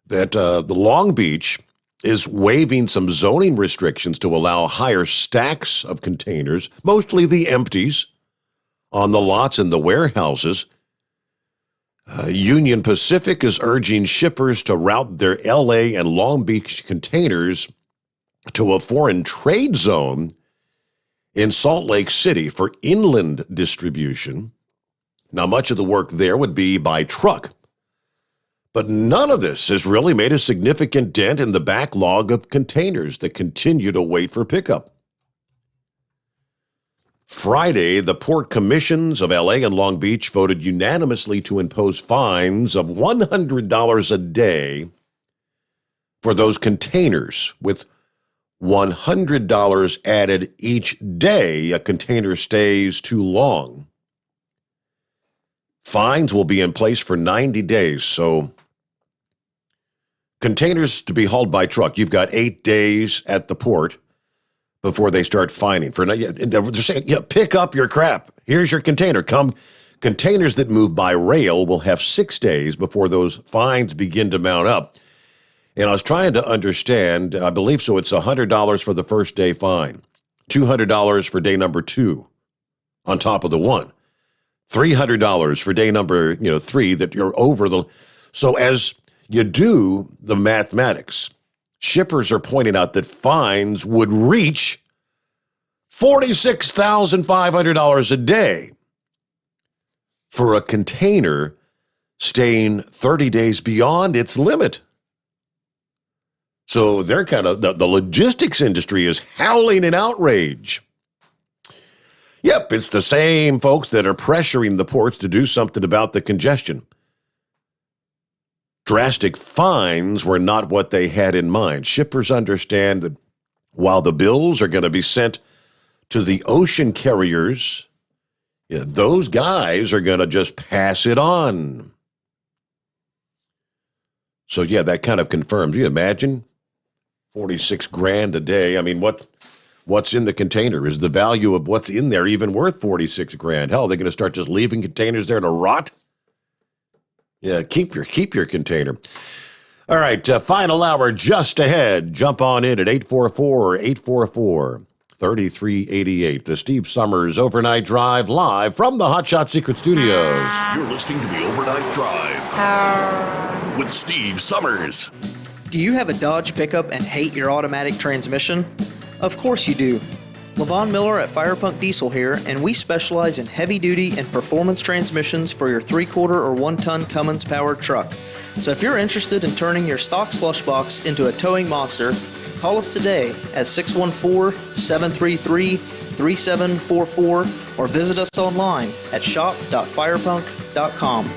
that the Long Beach is waiving some zoning restrictions to allow higher stacks of containers, mostly the empties, on the lots in the warehouses. Union Pacific is urging shippers to route their L.A. and Long Beach containers to a foreign trade zone in Salt Lake City for inland distribution. Now, much of the work there would be by truck. But none of this has really made a significant dent in the backlog of containers that continue to wait for pickup. Friday, the port commissions of LA and Long Beach voted unanimously to impose fines of $100 a day for those containers, with $100 added each day a container stays too long. Fines will be in place for 90 days, so containers to be hauled by truck, you've got 8 days at the port before they start fining. They're saying, pick up your crap. Here's your container. Containers that move by rail will have 6 days before those fines begin to mount up. And I was trying to understand, I believe so, it's $100 for the first day fine, $200 for day number 2 on top of the one, $300 for day number 3 that you're over the. So as you do the mathematics, shippers are pointing out that fines would reach $46,500 a day for a container staying 30 days beyond its limit. So they're kind of, the logistics industry is howling in outrage. Yep, it's the same folks that are pressuring the ports to do something about the congestion. Drastic fines were not what they had in mind. Shippers understand that while the bills are going to be sent to the ocean carriers, those guys are going to just pass it on. So yeah, that kind of confirms. You imagine $46,000 a day. I mean, what's in the container? Is the value of what's in there even worth $46,000? Hell, they're going to start just leaving containers there to rot? Yeah, keep your container. All right, final hour just ahead. Jump on in at 844-844-3388. The Steve Sommers Overnight Drive live from the Hotshot Secret Studios. You're listening to the Overnight Drive with Steve Sommers. Do you have a Dodge pickup and hate your automatic transmission? Of course you do. Levon Miller at Firepunk Diesel here, and we specialize in heavy-duty and performance transmissions for your 3/4 or 1-ton Cummins-powered truck. So if you're interested in turning your stock slush box into a towing monster, call us today at 614-733-3744 or visit us online at shop.firepunk.com.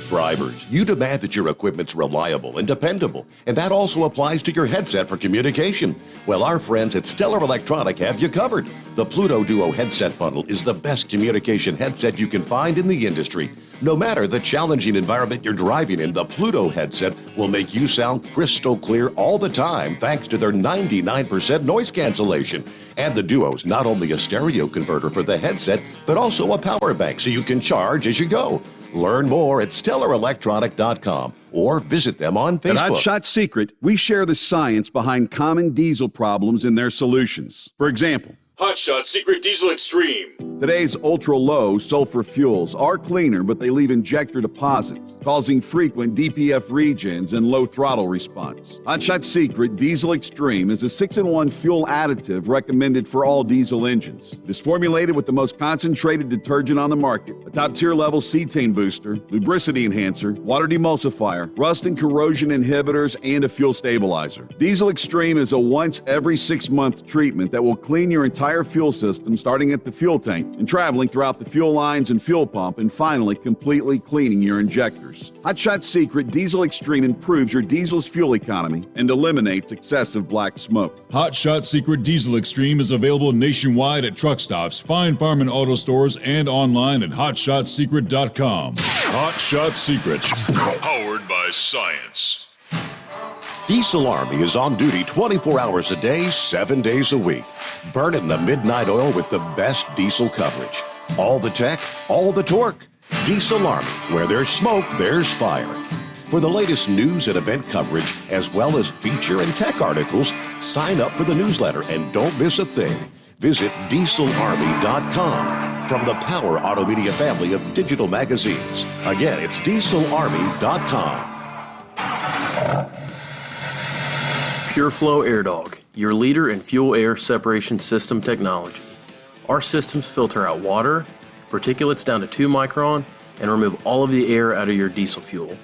Drivers, you demand that your equipment's reliable and dependable, and that also applies to your headset for communication. Well, our friends at Stellar Electronic have you covered. The Pluto Duo headset bundle is the best communication headset you can find in the industry. No matter the challenging environment you're driving in, the Pluto headset will make you sound crystal clear all the time thanks to their 99% noise cancellation. And the Duo's not only a stereo converter for the headset, but also a power bank so you can charge as you go. Learn more at StellarElectronic.com or visit them on Facebook. At Hot Shot Secret, we share the science behind common diesel problems and their solutions. For example, Hot Shot Secret Diesel Extreme. Today's ultra-low sulfur fuels are cleaner, but they leave injector deposits, causing frequent DPF regens and low throttle response. Hot Shot Secret Diesel Extreme is a 6-in-1 fuel additive recommended for all diesel engines. It is formulated with the most concentrated detergent on the market, a top-tier level cetane booster, lubricity enhancer, water demulsifier, rust and corrosion inhibitors, and a fuel stabilizer. Diesel Extreme is a once every 6-month treatment that will clean your entire fuel system, starting at the fuel tank and traveling throughout the fuel lines and fuel pump, and finally completely cleaning your injectors. Hot Shot Secret Diesel Extreme improves your diesel's fuel economy and eliminates excessive black smoke. Hot Shot Secret Diesel Extreme is available nationwide at truck stops, Fine Farm and Auto Stores, and online at hotshotsecret.com. Hot Shot Secret, powered by science. Diesel Army is on duty 24 hours a day, 7 days a week. Burning the midnight oil with the best diesel coverage. All the tech, all the torque. Diesel Army, where there's smoke, there's fire. For the latest news and event coverage, as well as feature and tech articles, sign up for the newsletter and don't miss a thing. Visit dieselarmy.com from the Power Auto Media family of digital magazines. Again, it's dieselarmy.com. PureFlow AirDog, your leader in fuel air separation system technology. Our systems filter out water, particulates down to 2 micron, and remove all of the air out of your diesel fuel.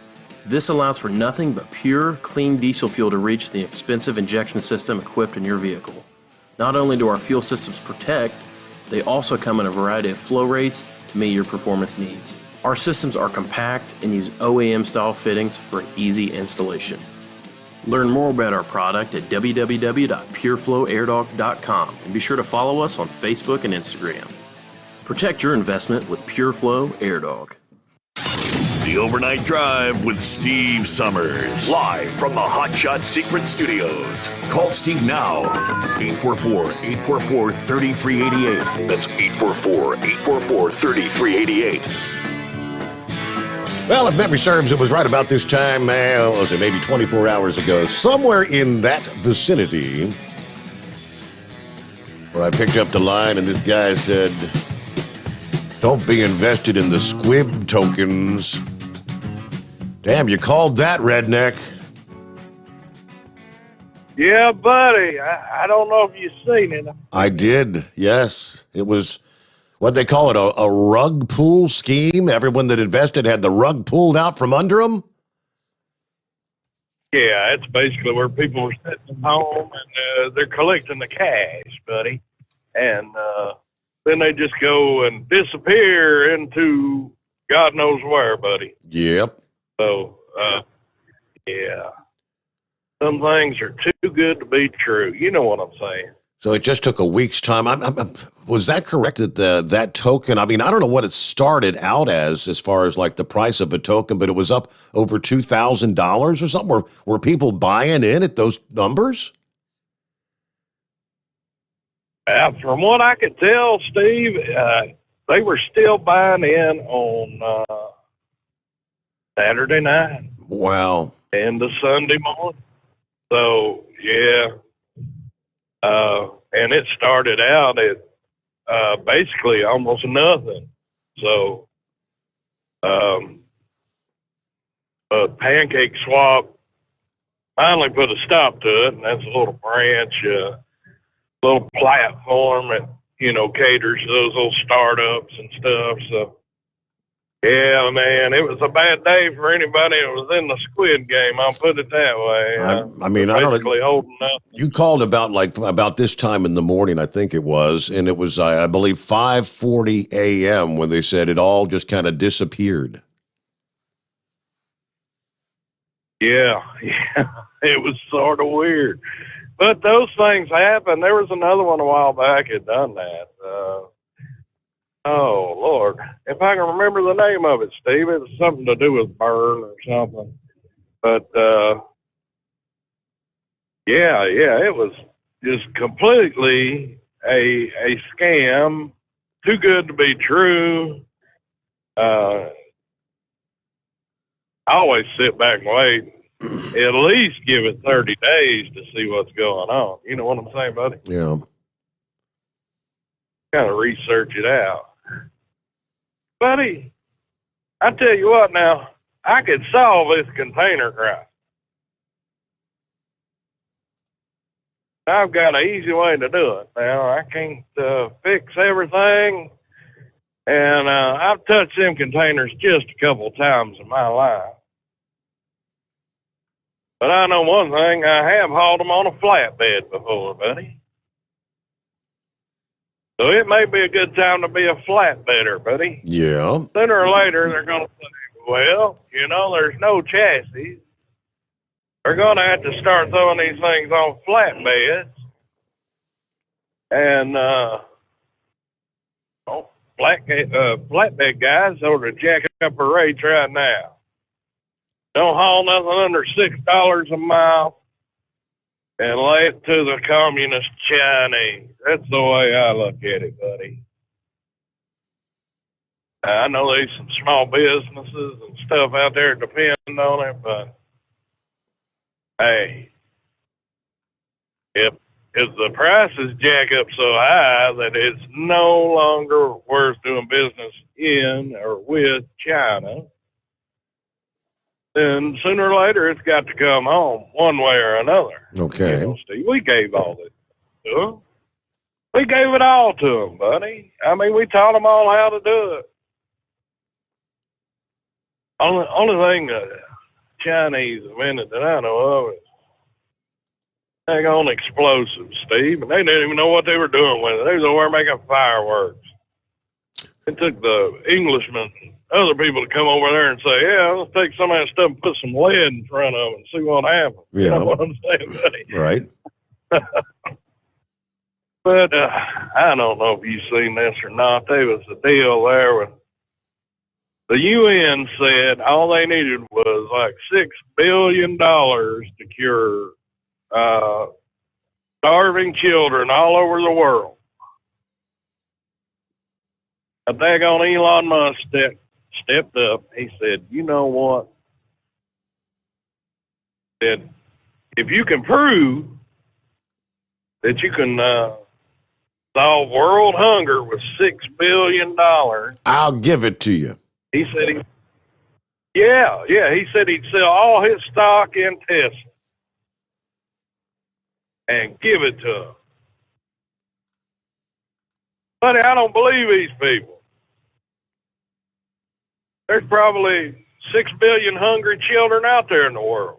This allows for nothing but pure, clean diesel fuel to reach the expensive injection system equipped in your vehicle. Not only do our fuel systems protect, they also come in a variety of flow rates to meet your performance needs. Our systems are compact and use OEM-style fittings for an easy installation. Learn more about our product at www.pureflowairdog.com and be sure to follow us on Facebook and Instagram. Protect your investment with PureFlow AirDog. The Overnight Drive with Steve Sommers. Live from the Hot Shot Secret Studios. Call Steve now. 844-844-3388. That's 844-844-3388. Well, if memory serves, it was right about this time, what was it, maybe 24 hours ago, somewhere in that vicinity, where I picked up the line and this guy said, don't be invested in the squib tokens. Damn, you called that, redneck. Yeah, buddy. I don't know if you've seen it. I did, yes. It was... What'd they call it, a rug pull scheme? Everyone that invested had the rug pulled out from under them? Yeah, it's basically where people are sitting home and they're collecting the cash, buddy. And then they just go and disappear into God knows where, buddy. Yep. So, yeah. Some things are too good to be true. You know what I'm saying. So it just took a week's time. Was that correct that that token, I mean, I don't know what it started out as far as like the price of a token, but it was up over $2,000 or something? Were people buying in at those numbers? From what I could tell, Steve, they were still buying in on Saturday night. Wow. And the Sunday morning. So, yeah. And it started out at basically almost nothing. So, Pancake Swap finally put a stop to it, and that's a little branch little platform that, caters to those little startups and stuff. So, yeah, man, it was a bad day for anybody that was in the Squid Game. I'll put it that way. I mean, I don't basically know. holding up. You called about this time in the morning, I think it was, and it was, I believe, 5:40 a.m. when they said it all just kind of disappeared. Yeah, it was sort of weird. But those things happen. There was another one a while back that done that. Oh, Lord. If I can remember the name of it, Steve, it was something to do with burn or something. But, yeah, it was just completely a scam. Too good to be true. I always sit back and wait. At least give it 30 days to see what's going on. You know what I'm saying, buddy? Yeah. Kind of research it out. Buddy, I tell you what now, I could solve this container crisis. I've got an easy way to do it. Now, I can't fix everything, and I've touched them containers just a couple times in my life. But I know one thing, I have hauled them on a flatbed before, buddy. So it may be a good time to be a flatbedder, buddy. Yeah. Sooner or later, they're going to say, well, there's no chassis. They're going to have to start throwing these things on flatbeds. And, flatbed guys ought to jack up a rates right now. Don't haul nothing under $6 a mile and lay it to the communist Chinese. That's the way I look at it, buddy. I know there's some small businesses and stuff out there that depend on it, but hey, if the prices jack up so high that it's no longer worth doing business in or with China, then sooner or later it's got to come home one way or another. Okay. Steve, we gave all this to them. We gave it all to them, buddy. I mean, we taught them all how to do it. Only thing the Chinese invented that I know of is dang on explosives, Steve. And they didn't even know what they were doing with it. They was over making fireworks. It took the Englishmen, other people to come over there and say, yeah, let's take some of that stuff and put some lead in front of it and see what happens. Yeah. You know what I'm saying, buddy? Right. But I don't know if you've seen this or not. There was a deal there with the UN said all they needed was like $6 billion to cure starving children all over the world. A daggone Elon Musk stepped up. He said, you know what? Said, if you can prove that you can solve world hunger with $6 billion, I'll give it to you. he said he said he'd sell all his stock in Tesla and give it to him. Buddy, I don't believe these people. There's probably 6 billion hungry children out there in the world.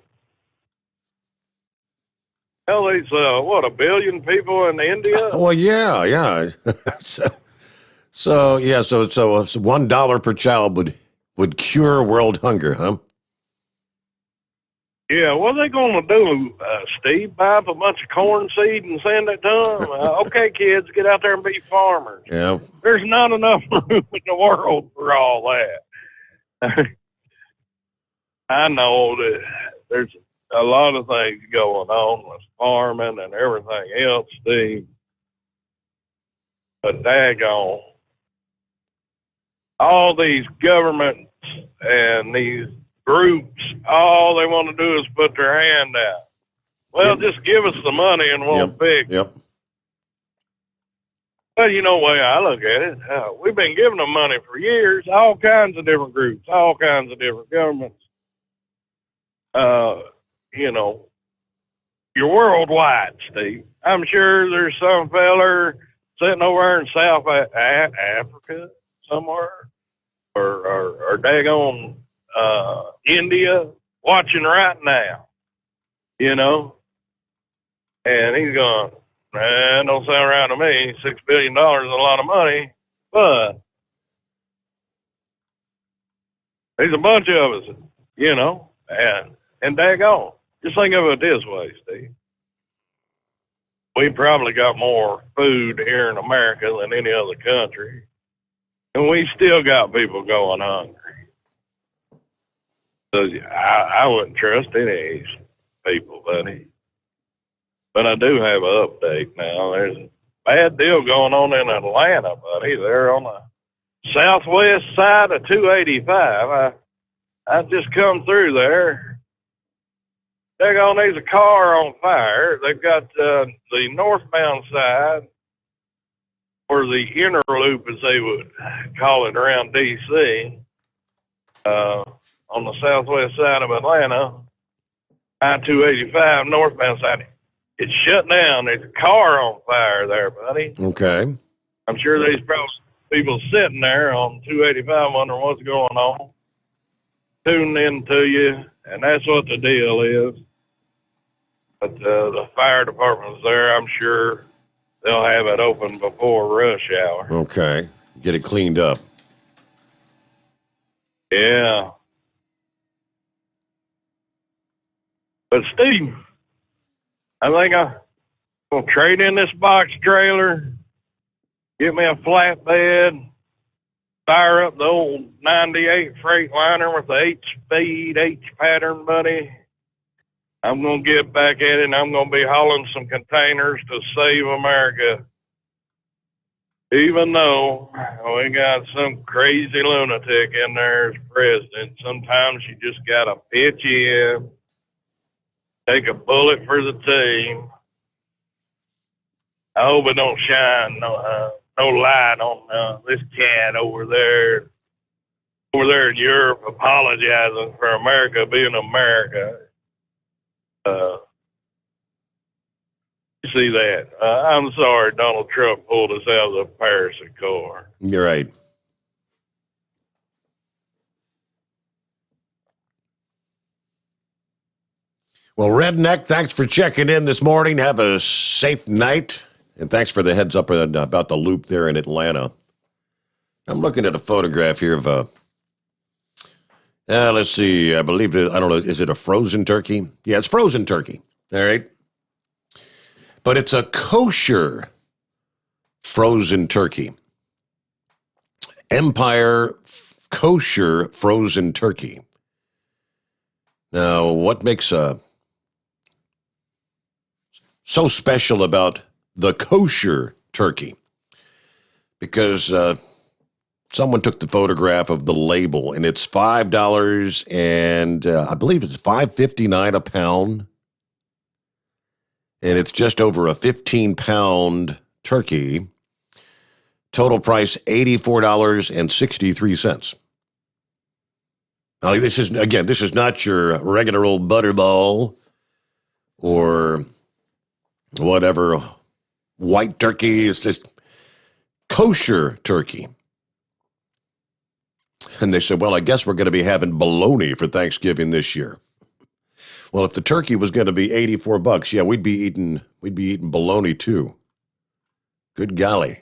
Hell, there's, 1 billion people in India? Well, yeah. So $1 per child would cure world hunger, huh? Yeah, what are they going to do, Steve? Buy up a bunch of corn seed and send it to them? Okay, kids, get out there and be farmers. Yeah. There's not enough room in the world for all that. I know that there's a lot of things going on with farming and everything else, Steve. But daggone, all these governments and these groups, all they want to do is put their hand out. Well, just give us the money and we'll fix it. Yep. Well, you know the way I look at it, we've been giving them money for years, all kinds of different groups, all kinds of different governments. you're worldwide, Steve. I'm sure there's some feller sitting over in South Africa somewhere, or daggone India, watching right now, you know, and he's going, man, don't sound right to me. $6 billion is a lot of money, but there's a bunch of us, you know, and daggone. Just think of it this way, Steve. We probably got more food here in America than any other country, and we still got people going hungry. So I wouldn't trust any of these people, buddy. But I do have an update now. There's a bad deal going on in Atlanta, buddy. They're on the southwest side of 285. I just come through there. There's a car on fire. They've got the northbound side, or the inner loop, as they would call it around D.C., on the southwest side of Atlanta, I-285 northbound side. It's shut down. There's a car on fire there, buddy. Okay. I'm sure there's probably people sitting there on 285 wondering what's going on, tuning in to you, and that's what the deal is. But the fire department's there. I'm sure they'll have it open before rush hour. Okay. Get it cleaned up. Yeah. But Steve, I think I'm going to trade in this box trailer, get me a flatbed, fire up the old 98 Freightliner with the 8-speed, H-pattern, buddy. I'm going to get back at it, and I'm going to be hauling some containers to save America. Even though we got some crazy lunatic in there as president, sometimes you just got to pitch in, take a bullet for the team. I hope it don't shine no light on this cat over there in Europe apologizing for America being America. You see that? I'm sorry Donald Trump pulled us out of the Paris Accord. You're right. Well, Redneck, thanks for checking in this morning. Have a safe night. And thanks for the heads up about the loop there in Atlanta. I'm looking at a photograph here of let's see, I believe I don't know, is it a frozen turkey? Yeah, it's frozen turkey. All right. But it's a kosher frozen turkey. Empire kosher frozen turkey. Now, what makes so special about the kosher turkey? Because someone took the photograph of the label, and it's $5, and I believe it's $5.59 a pound. And it's just over a 15-pound turkey. Total price, $84.63. Now, this is not your regular old butterball or whatever white turkey. It's just kosher turkey. And they said, well, I guess we're going to be having bologna for Thanksgiving this year. Well, if the turkey was going to be $84, yeah, we'd be eating bologna too. Good golly.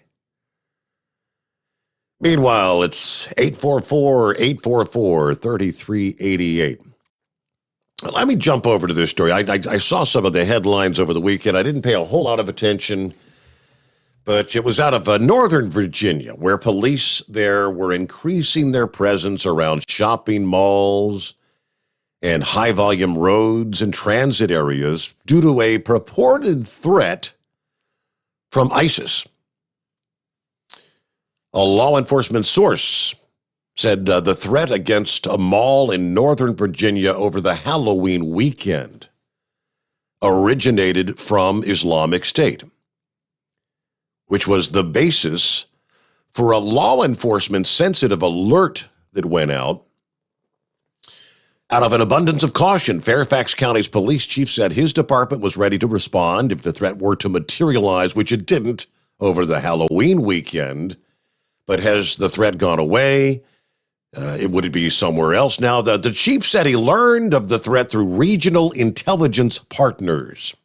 Meanwhile, it's 844-844-3388. Let me jump over to this story. I saw some of the headlines over the weekend. I didn't pay a whole lot of attention, but it was out of Northern Virginia, where police there were increasing their presence around shopping malls and high-volume roads and transit areas due to a purported threat from ISIS. A law enforcement source said the threat against a mall in Northern Virginia over the Halloween weekend originated from Islamic State, which was the basis for a law enforcement sensitive alert that went out Out of an abundance of caution, Fairfax County's police chief said his department was ready to respond if the threat were to materialize, which it didn't over the Halloween weekend. But has the threat gone away? Would it be somewhere else now? The chief said he learned of the threat through regional intelligence partners.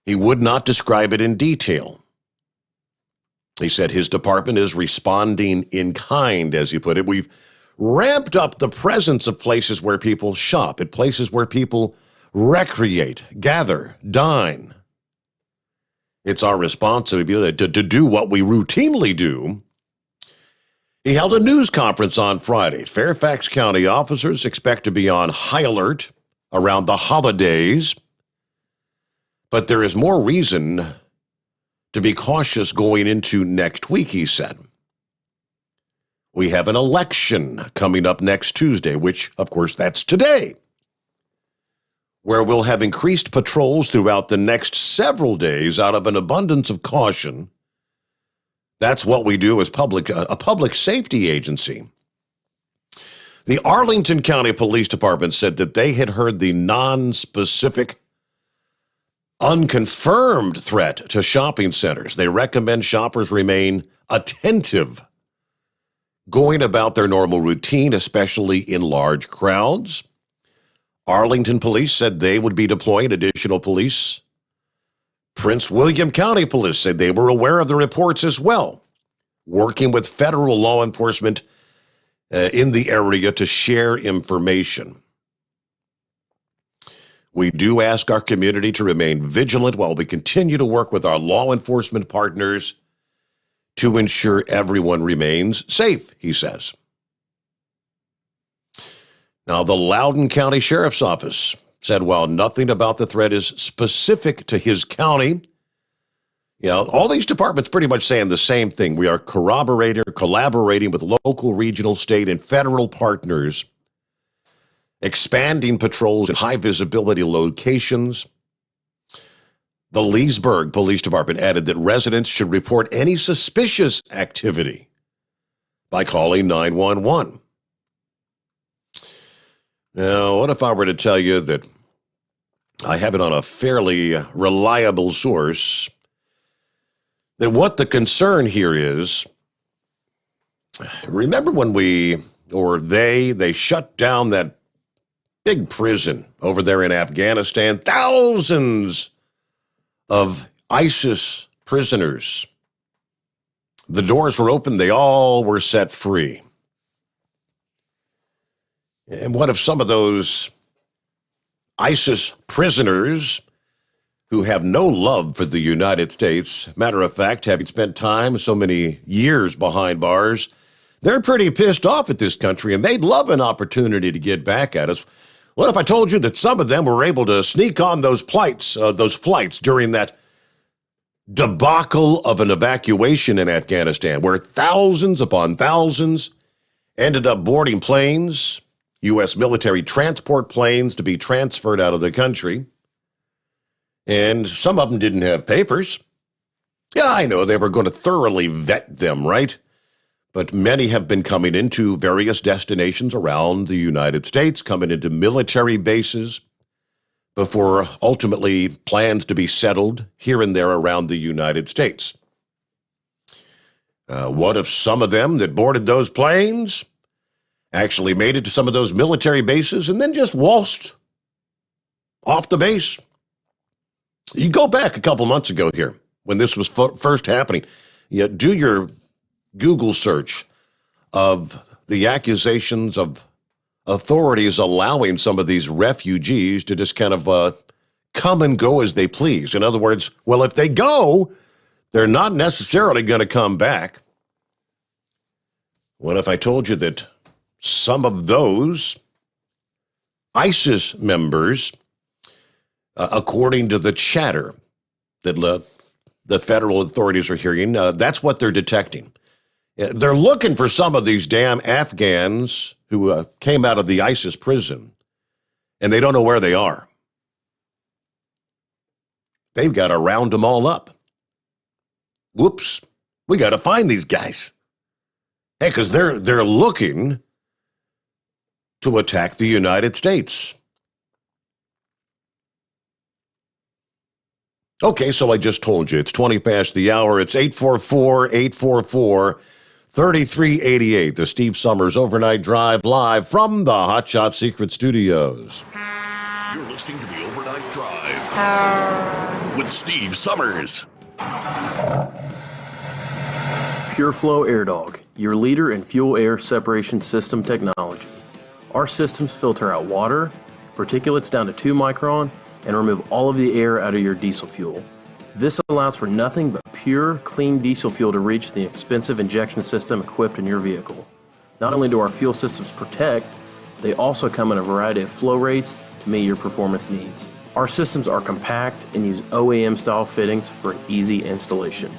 He would not describe it in detail. He said his department is responding in kind, as he put it. We've ramped up the presence of places where people shop, at places where people recreate, gather, dine. It's our responsibility to do what we routinely do. He held a news conference on Friday. Fairfax County officers expect to be on high alert around the holidays, but there is more reason to be cautious going into next week, he said. We have an election coming up next Tuesday, which, of course, that's today, where we'll have increased patrols throughout the next several days out of an abundance of caution. That's what we do as a public safety agency. The Arlington County Police Department said that they had heard the non-specific, unconfirmed threat to shopping centers. They recommend shoppers remain attentive, going about their normal routine, especially in large crowds. Arlington Police said they would be deploying additional police. Prince William County Police said they were aware of the reports as well, working with federal law enforcement in the area to share information. We do ask our community to remain vigilant while we continue to work with our law enforcement partners to ensure everyone remains safe, he says. Now, the Loudoun County Sheriff's Office said while nothing about the threat is specific to his county, all these departments pretty much saying the same thing. We are collaborating with local, regional, state, and federal partners, expanding patrols in high-visibility locations. The Leesburg Police Department added that residents should report any suspicious activity by calling 911. Now, what if I were to tell you that I have it on a fairly reliable source, that what the concern here is, remember when they shut down that big prison over there in Afghanistan, thousands of ISIS prisoners. The doors were open, they all were set free. And what if some of those ISIS prisoners who have no love for the United States, matter of fact, having spent time so many years behind bars, they're pretty pissed off at this country and they'd love an opportunity to get back at us. What if I told you that some of them were able to sneak on those flights during that debacle of an evacuation in Afghanistan, where thousands upon thousands ended up boarding planes, U.S. military transport planes, to be transferred out of the country. And some of them didn't have papers. Yeah, I know they were going to thoroughly vet them, right? But many have been coming into various destinations around the United States, coming into military bases before ultimately plans to be settled here and there around the United States. What if some of them that boarded those planes actually made it to some of those military bases and then just waltzed off the base? You go back a couple months ago here when this was first happening. You do your Google search of the accusations of authorities allowing some of these refugees to just kind of come and go as they please. In other words, well, if they go, they're not necessarily going to come back. What if I told you that some of those ISIS members, according to the chatter that the federal authorities are hearing, that's what they're detecting. They're looking for some of these damn Afghans who came out of the ISIS prison, and they don't know where they are. They've got to round them all up. Whoops, we got to find these guys. Hey, because they're looking to attack the United States. Okay, so I just told you, it's 20 past the hour. It's 844-844-3388. The Steve Sommers Overnight Drive live from the Hot Shot Secret Studios. You're listening to the Overnight Drive with Steve Sommers. Pure Flow Air Dog, your leader in fuel air separation system technology. Our systems filter out water, particulates down to 2 micron, and remove all of the air out of your diesel fuel. This allows for nothing but pure, clean diesel fuel to reach the expensive injection system equipped in your vehicle. Not only do our fuel systems protect, they also come in a variety of flow rates to meet your performance needs. Our systems are compact and use OEM-style fittings for an easy installation.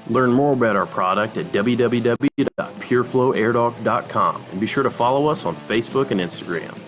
Learn more about our product at www.pureflowairdog.com and be sure to follow us on Facebook and Instagram.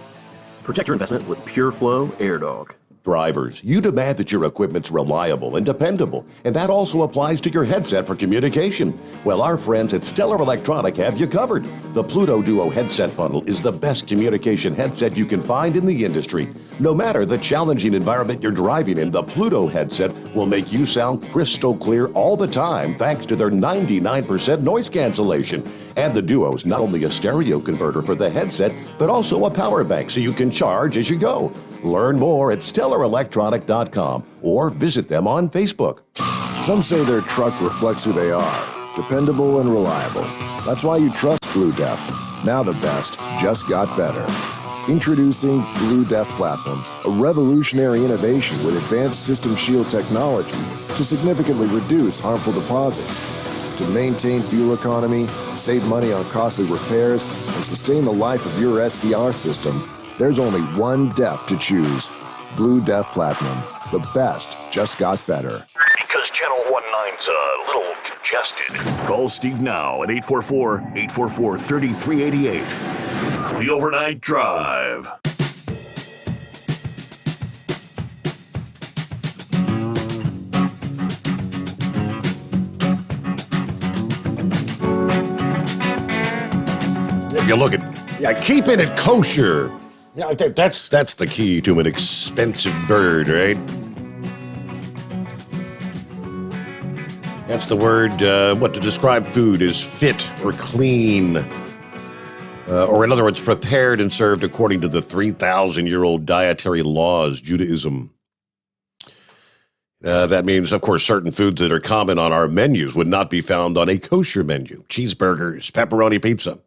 Protect your investment with Pure Flow Air Dog. Drivers, you demand that your equipment's reliable and dependable, and that also applies to your headset for communication. Well, our friends at Stellar Electronic have you covered. The Pluto Duo headset bundle is the best communication headset you can find in the industry. No matter the challenging environment you're driving in, the Pluto headset will make you sound crystal clear all the time thanks to their 99% noise cancellation. And the Duo's not only a stereo converter for the headset, but also a power bank so you can charge as you go. Learn more at StellarElectronic.com or visit them on Facebook. Some say their truck reflects who they are, dependable and reliable. That's why you trust Blue Def. Now the best just got better. Introducing Blue Def Platinum, a revolutionary innovation with advanced system shield technology to significantly reduce harmful deposits. To maintain fuel economy, save money on costly repairs, and sustain the life of your SCR system, there's only one DEF to choose. Blue Def Platinum. The best just got better. Because Channel 19's a little congested. Call Steve now at 844-844-3388. The Overnight Drive. If you look at, keeping it kosher. Yeah, that's the key to an expensive bird, right? That's the word, to describe food is fit or clean. Or in other words, prepared and served according to the 3,000-year-old dietary laws, Judaism. That means, of course, certain foods that are common on our menus would not be found on a kosher menu. Cheeseburgers, pepperoni pizza.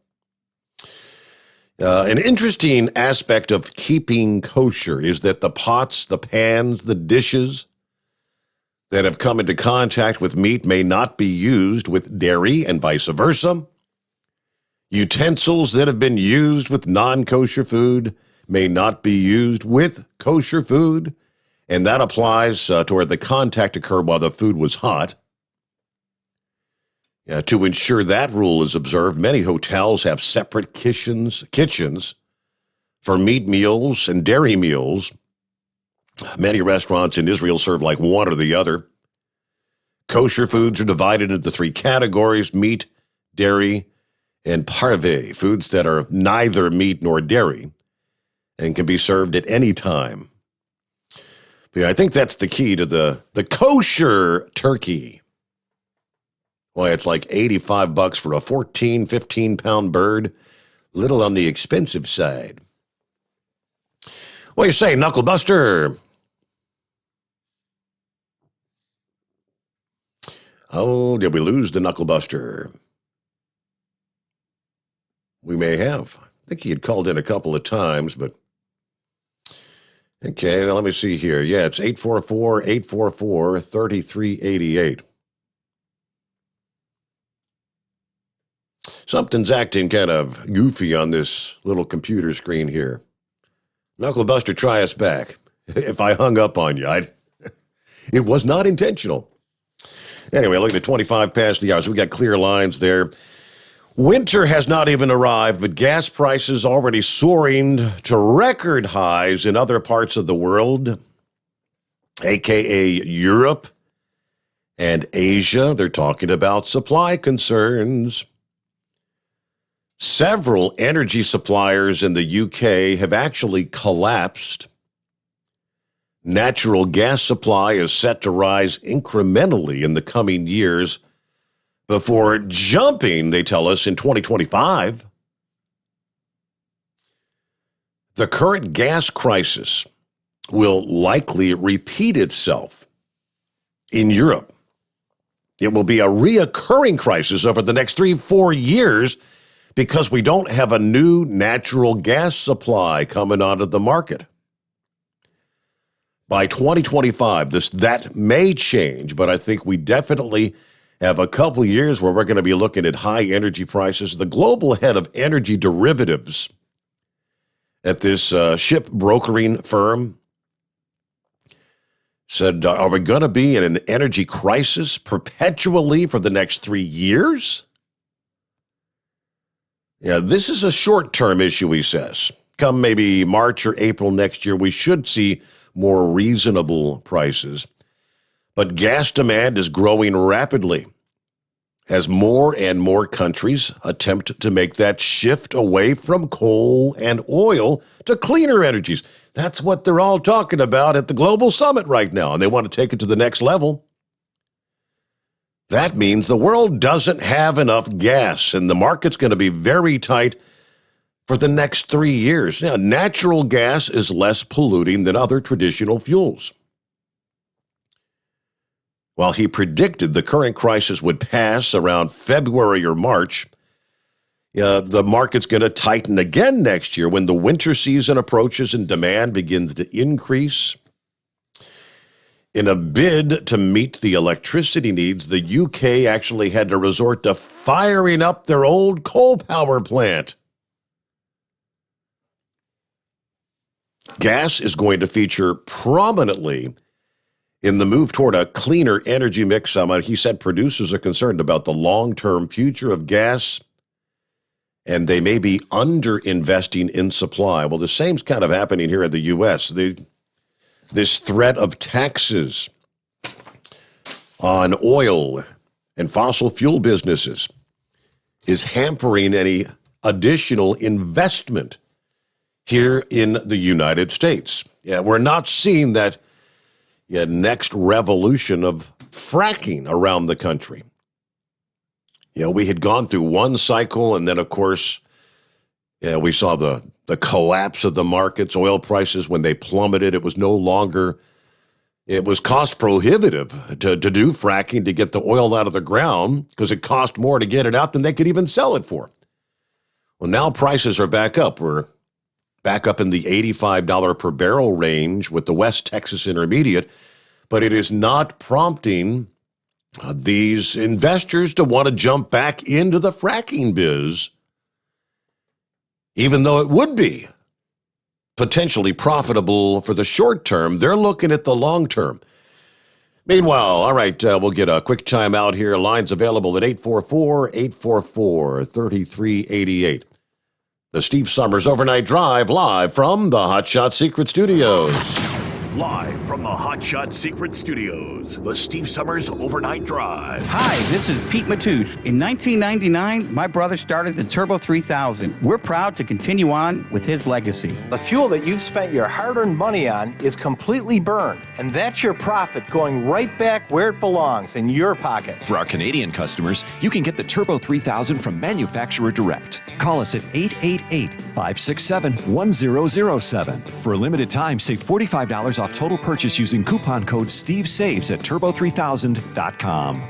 An interesting aspect of keeping kosher is that the pots, the pans, the dishes that have come into contact with meat may not be used with dairy and vice versa. Utensils that have been used with non-kosher food may not be used with kosher food, and that applies to where the contact occurred while the food was hot. To ensure that rule is observed, many hotels have separate kitchens for meat meals and dairy meals. Many restaurants in Israel serve like one or the other. Kosher foods are divided into 3 categories: meat, dairy, and parve, foods that are neither meat nor dairy and can be served at any time. But I think that's the key to the kosher turkey. Why, it's like $85 for a 14, 15-pound bird. Little on the expensive side. What do you say, Knucklebuster? Oh, did we lose the Knucklebuster? We may have. I think he had called in a couple of times, but... Okay, well, let me see here. Yeah, it's 844-844-3388. Something's acting kind of goofy on this little computer screen here. Knucklebuster, try us back. If I hung up on you, it was not intentional. Anyway, looking at 25 past the hour, so we got clear lines there. Winter has not even arrived, but gas prices already soaring to record highs in other parts of the world, a.k.a. Europe and Asia. They're talking about supply concerns. Several energy suppliers in the UK have actually collapsed. Natural gas supply is set to rise incrementally in the coming years before jumping, they tell us, in 2025. The current gas crisis will likely repeat itself in Europe. It will be a reoccurring crisis over the next 3-4 years because we don't have a new natural gas supply coming onto the market. By 2025, that may change, but I think we definitely have a couple of years where we're going to be looking at high energy prices. The global head of energy derivatives at this ship brokering firm said, are we going to be in an energy crisis perpetually for the next 3 years? Yeah, this is a short-term issue, he says. Come maybe March or April next year, we should see more reasonable prices. But gas demand is growing rapidly as more and more countries attempt to make that shift away from coal and oil to cleaner energies. That's what they're all talking about at the Global Summit right now, and they want to take it to the next level. That means the world doesn't have enough gas, and the market's going to be very tight for the next 3 years. Now, natural gas is less polluting than other traditional fuels. While he predicted the current crisis would pass around February or March, the market's going to tighten again next year when the winter season approaches and demand begins to increase. In a bid to meet the electricity needs, the UK actually had to resort to firing up their old coal power plant. Gas is going to feature prominently in the move toward a cleaner energy mix. He said producers are concerned about the long-term future of gas, and they may be under-investing in supply. Well, the same's kind of happening here in the U.S. This threat of taxes on oil and fossil fuel businesses is hampering any additional investment here in the United States. Yeah, we're not seeing that next revolution of fracking around the country. We had gone through one cycle, and then, of course, we saw the collapse of the markets. Oil prices, when they plummeted, it was cost prohibitive to do fracking to get the oil out of the ground because it cost more to get it out than they could even sell it for. Well, now prices are back up. We're back up in the $85 per barrel range with the West Texas Intermediate, but it is not prompting these investors to want to jump back into the fracking biz, even though it would be potentially profitable for the short term. They're looking at the long term. Meanwhile, all right, we'll get a quick time out here. Lines available at 844-844-3388. The Steve Sommers Overnight Drive, live from the Hot Shot Secret Studios. Live from the Hot Shot Secret Studios, the Steve Sommers Overnight Drive. Hi, this is Pete Matouche. In 1999, my brother started the Turbo 3000. We're proud to continue on with his legacy. The fuel that you've spent your hard-earned money on is completely burned, and that's your profit going right back where it belongs, in your pocket. For our Canadian customers, you can get the Turbo 3000 from manufacturer direct. Call us at 888-567-1007. For a limited time, save $45 off total purchase using coupon code STEVESAVES at turbo3000.com.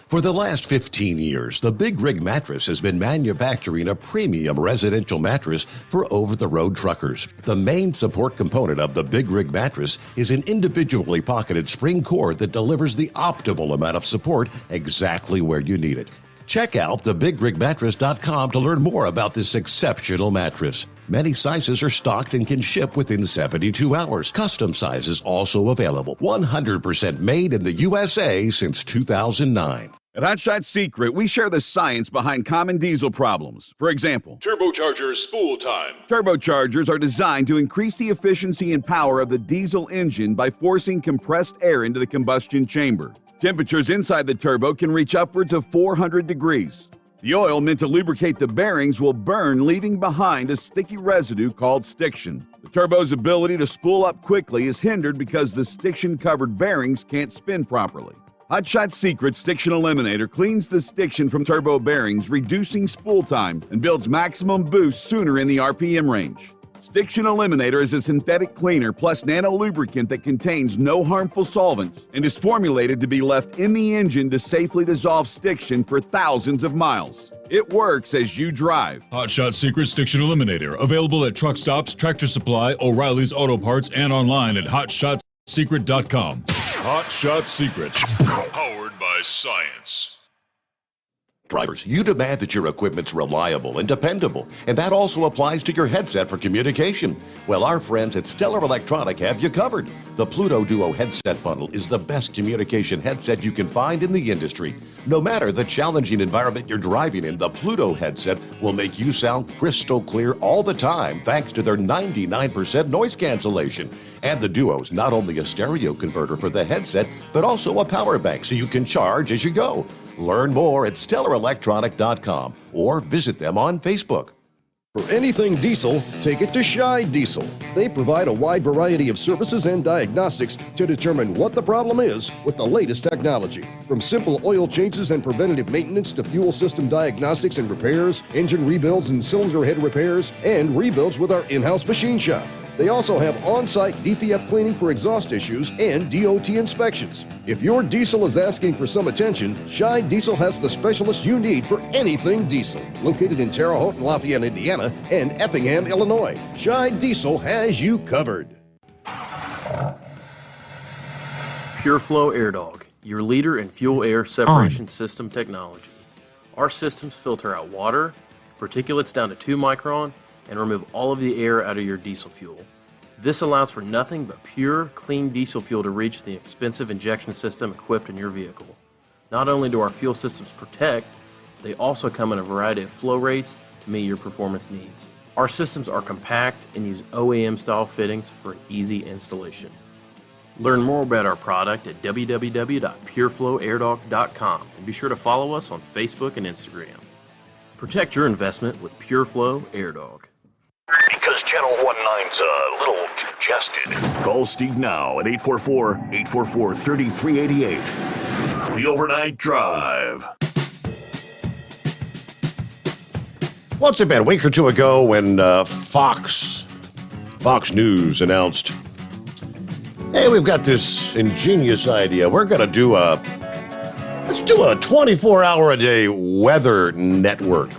For the last 15 years, the Big Rig Mattress has been manufacturing a premium residential mattress for over-the-road truckers. The main support component of the Big Rig Mattress is an individually pocketed spring core that delivers the optimal amount of support exactly where you need it. Check out thebigrigmattress.com to learn more about this exceptional mattress. Many sizes are stocked and can ship within 72 hours. Custom sizes also available. 100% made in the USA since 2009. At Hot Shot Secret, we share the science behind common diesel problems. For example, turbocharger spool time. Turbochargers are designed to increase the efficiency and power of the diesel engine by forcing compressed air into the combustion chamber. Temperatures inside the turbo can reach upwards of 400 degrees. The oil meant to lubricate the bearings will burn, leaving behind a sticky residue called stiction. The turbo's ability to spool up quickly is hindered because the stiction-covered bearings can't spin properly. Hot Shot Secret Stiction Eliminator cleans the stiction from turbo bearings, reducing spool time, and builds maximum boost sooner in the RPM range. Stiction Eliminator is a synthetic cleaner plus nano lubricant that contains no harmful solvents and is formulated to be left in the engine to safely dissolve stiction for thousands of miles. It works as you drive. Hot Shot Secret Stiction Eliminator. Available at truck stops, Tractor Supply, O'Reilly's Auto Parts, and online at hotshotsecret.com. Hot Shot Secret. Powered by science. Drivers, you demand that your equipment's reliable and dependable, and that also applies to your headset for communication. Well, our friends at Stellar Electronic have you covered. The Pluto Duo headset bundle is the best communication headset you can find in the industry. No matter the challenging environment you're driving in, the Pluto headset will make you sound crystal clear all the time thanks to their 99% noise cancellation. And the Duo's not only a stereo converter for the headset, but also a power bank so you can charge as you go. Learn more at StellarElectronic.com or visit them on Facebook. For anything diesel, take it to Shy Diesel. They provide a wide variety of services and diagnostics to determine what the problem is with the latest technology. From simple oil changes and preventative maintenance to fuel system diagnostics and repairs, engine rebuilds and cylinder head repairs, and rebuilds with our in-house machine shop. They also have on-site DPF cleaning for exhaust issues and DOT inspections. If your diesel is asking for some attention, Shy Diesel has the specialist you need for anything diesel. Located in Terre Haute and Lafayette, Indiana, and Effingham, Illinois, Shy Diesel has you covered. Pure Flow Air Dog, your leader in fuel air separation system technology. Our systems filter out water, particulates down to 2 micron, and remove all of the air out of your diesel fuel. This allows for nothing but pure, clean diesel fuel to reach the expensive injection system equipped in your vehicle. Not only do our fuel systems protect, they also come in a variety of flow rates to meet your performance needs. Our systems are compact and use OEM-style fittings for easy installation. Learn more about our product at www.pureflowairdog.com and be sure to follow us on Facebook and Instagram. Protect your investment with Pure Flow Air Dog. Because Channel 19's a little congested. Call Steve now at 844-844-3388. The Overnight Drive. What's it been? A week or two ago when Fox News announced, hey, we've got this ingenious idea. We're going to do let's do a 24-hour-a-day weather network.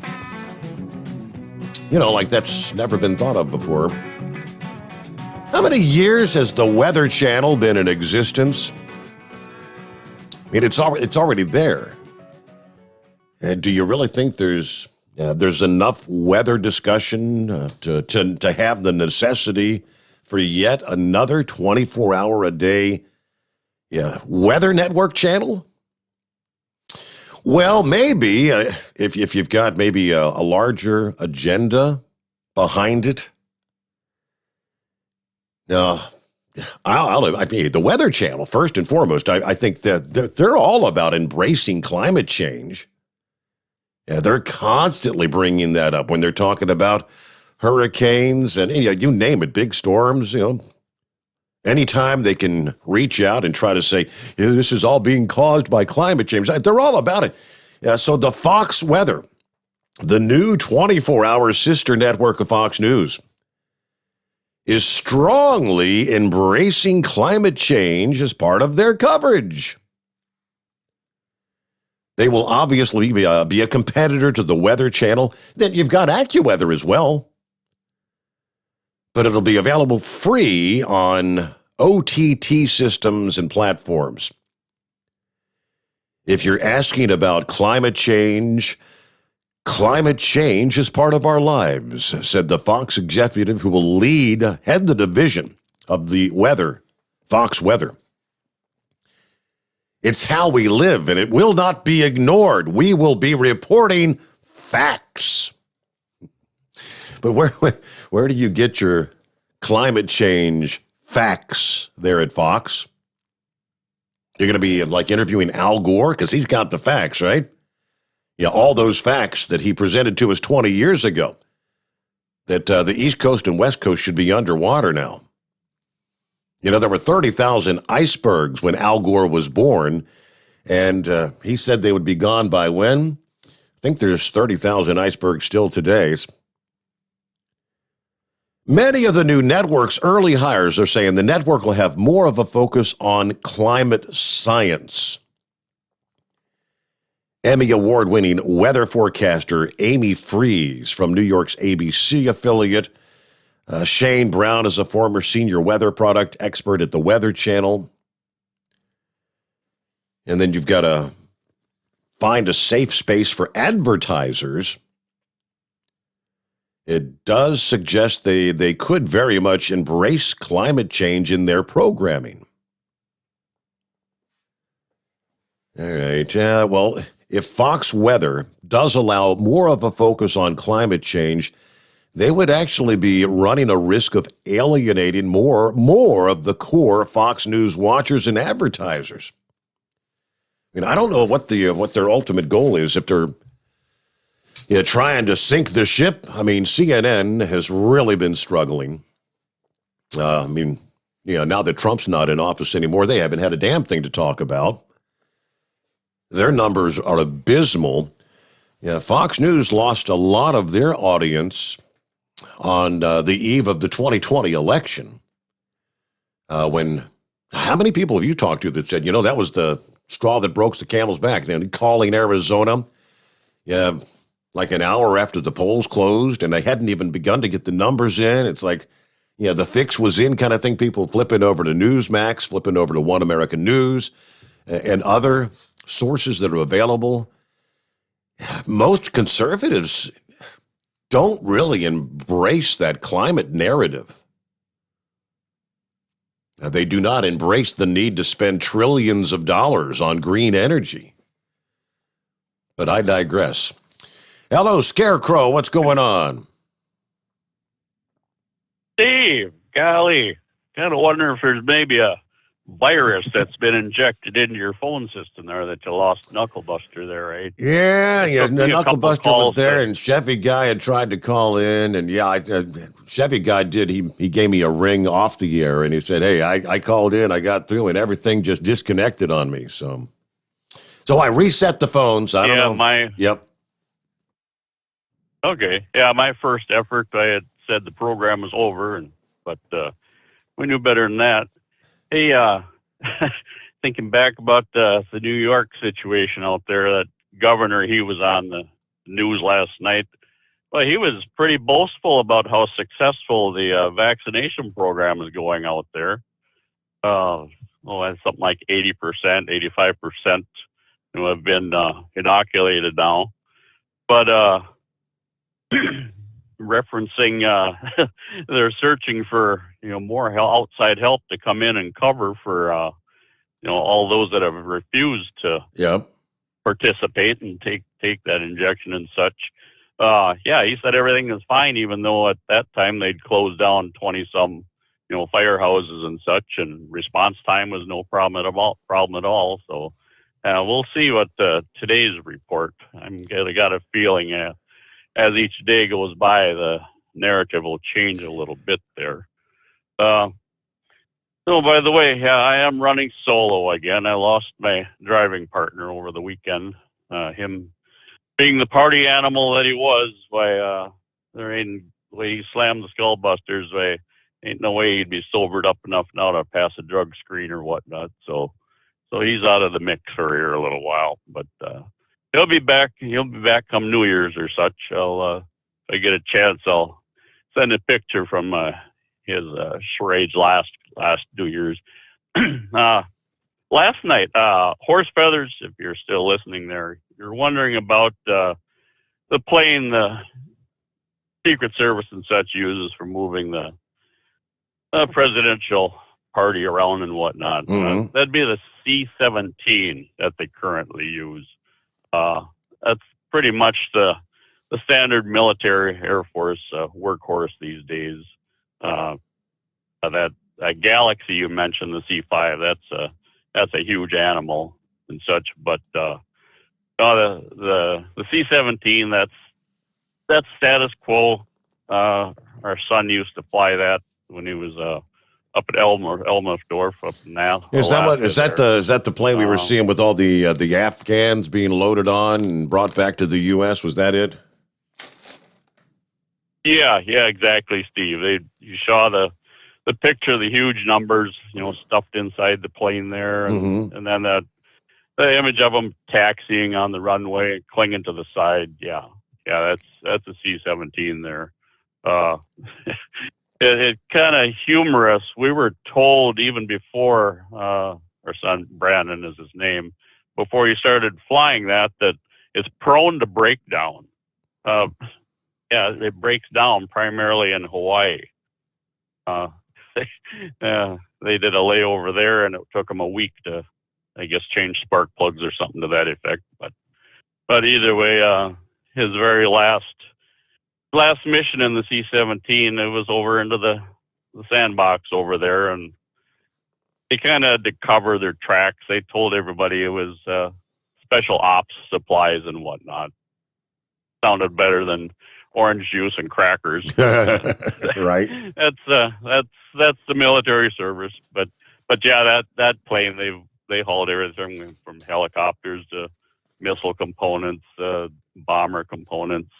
You know, like that's never been thought of before. How many years has the Weather Channel been in existence? I mean, it's already there. And do you really think there's enough weather discussion to have the necessity for yet another 24-hour-a-day weather network channel? Well, maybe if you've got maybe a larger agenda behind it. No, I mean, the Weather Channel, first and foremost, I think that they're all about embracing climate change. Yeah, they're constantly bringing that up when they're talking about hurricanes and you name it, big storms, Anytime they can reach out and try to say, this is all being caused by climate change, they're all about it. So the Fox Weather, the new 24-hour sister network of Fox News, is strongly embracing climate change as part of their coverage. They will obviously be a competitor to the Weather Channel. Then you've got AccuWeather as well. But it'll be available free on OTT systems and platforms. If you're asking about climate change is part of our lives, said the Fox executive who will head the division of the weather, Fox Weather. It's how we live, and it will not be ignored. We will be reporting facts. But where do you get your climate change facts there at Fox? You're going to be like interviewing Al Gore because he's got the facts, right? Yeah, all those facts that he presented to us 20 years ago, that the East Coast and West Coast should be underwater now. You know, there were 30,000 icebergs when Al Gore was born, and he said they would be gone by when? I think there's 30,000 icebergs still today. Many of the new network's early hires are saying the network will have more of a focus on climate science. Emmy award-winning weather forecaster Amy Freeze from New York's ABC affiliate. Shane Brown is a former senior weather product expert at the Weather Channel. And then you've got to find a safe space for advertisers. It does suggest they could very much embrace climate change in their programming. All right. Well, if Fox Weather does allow more of a focus on climate change, they would actually be running a risk of alienating more of the core Fox News watchers and advertisers. I mean, I don't know what their ultimate goal is. If they're trying to sink the ship, I mean, CNN has really been struggling. Now that Trump's not in office anymore, they haven't had a damn thing to talk about. Their numbers are abysmal. Yeah, Fox News lost a lot of their audience on the eve of the 2020 election. How many people have you talked to that said, that was the straw that broke the camel's back? Then calling Arizona, like an hour after the polls closed, and they hadn't even begun to get the numbers in. It's like, the fix was in kind of thing. People flipping over to Newsmax, flipping over to One American News, and other sources that are available. Most conservatives don't really embrace that climate narrative. They do not embrace the need to spend trillions of dollars on green energy. But I digress. Hello, Scarecrow. What's going on? Steve, golly, kind of wonder if there's maybe a virus that's been injected into your phone system there that you lost Knucklebuster there, right? Yeah, Knucklebuster was there, and Chevy Guy had tried to call in, and Chevy Guy did. He gave me a ring off the air, and he said, "Hey, I called in, I got through, and everything just disconnected on me." So I reset the phones. I don't know. Yep. Okay. Yeah, my first effort, I had said the program was over, but we knew better than that. Hey, thinking back about the New York situation out there, that governor, he was on the news last night. Well, he was pretty boastful about how successful the vaccination program is going out there. That's something like 80%, 85% have been inoculated now. But referencing they're searching for more outside help to come in and cover for all those that have refused to participate and take that injection and such. He said everything is fine, even though at that time they'd closed down 20 some firehouses and such, and response time was no problem at all. So we'll see what today's report. I got a feeling as each day goes by, the narrative will change a little bit there. By the way, I am running solo again. I lost my driving partner over the weekend. Him being the party animal that he was, there ain't way he slammed the skullbusters. Ain't no way he'd be sobered up enough now to pass a drug screen or whatnot. So he's out of the mix for here a little while, but he'll be back come New Year's or such. If I get a chance, I'll send a picture from his charades last New Year's. Last night, Horse Feathers, if you're still listening there, you're wondering about the plane the Secret Service and such uses for moving the presidential party around and whatnot. Mm-hmm. That'd be the C-17 that they currently use. That's pretty much the standard military Air Force workhorse these days. That Galaxy you mentioned, the C-5, that's a huge animal and such. But The C-17, that's status quo. Our son used to fly that when he was up at Elmersdorf up in now. Is that the plane we were seeing with all the Afghans being loaded on and brought back to the U.S.? Was that it? Yeah, exactly, Steve. You saw the picture of the huge numbers, stuffed inside the plane there, and then the image of them taxiing on the runway, clinging to the side. Yeah, that's a C-17 there. It's kind of humorous. We were told even before our son Brandon is his name, before he started flying that it's prone to breakdown. It breaks down primarily in Hawaii. They did a layover there, and it took them a week to, I guess, change spark plugs or something to that effect. But either way, his very last mission in the C-17, it was over into the sandbox over there, and they kind of had to cover their tracks. They told everybody it was special ops supplies and whatnot. Sounded better than orange juice and crackers. Right. That's the military service. But yeah, that plane they hauled everything from helicopters to missile components, bomber components,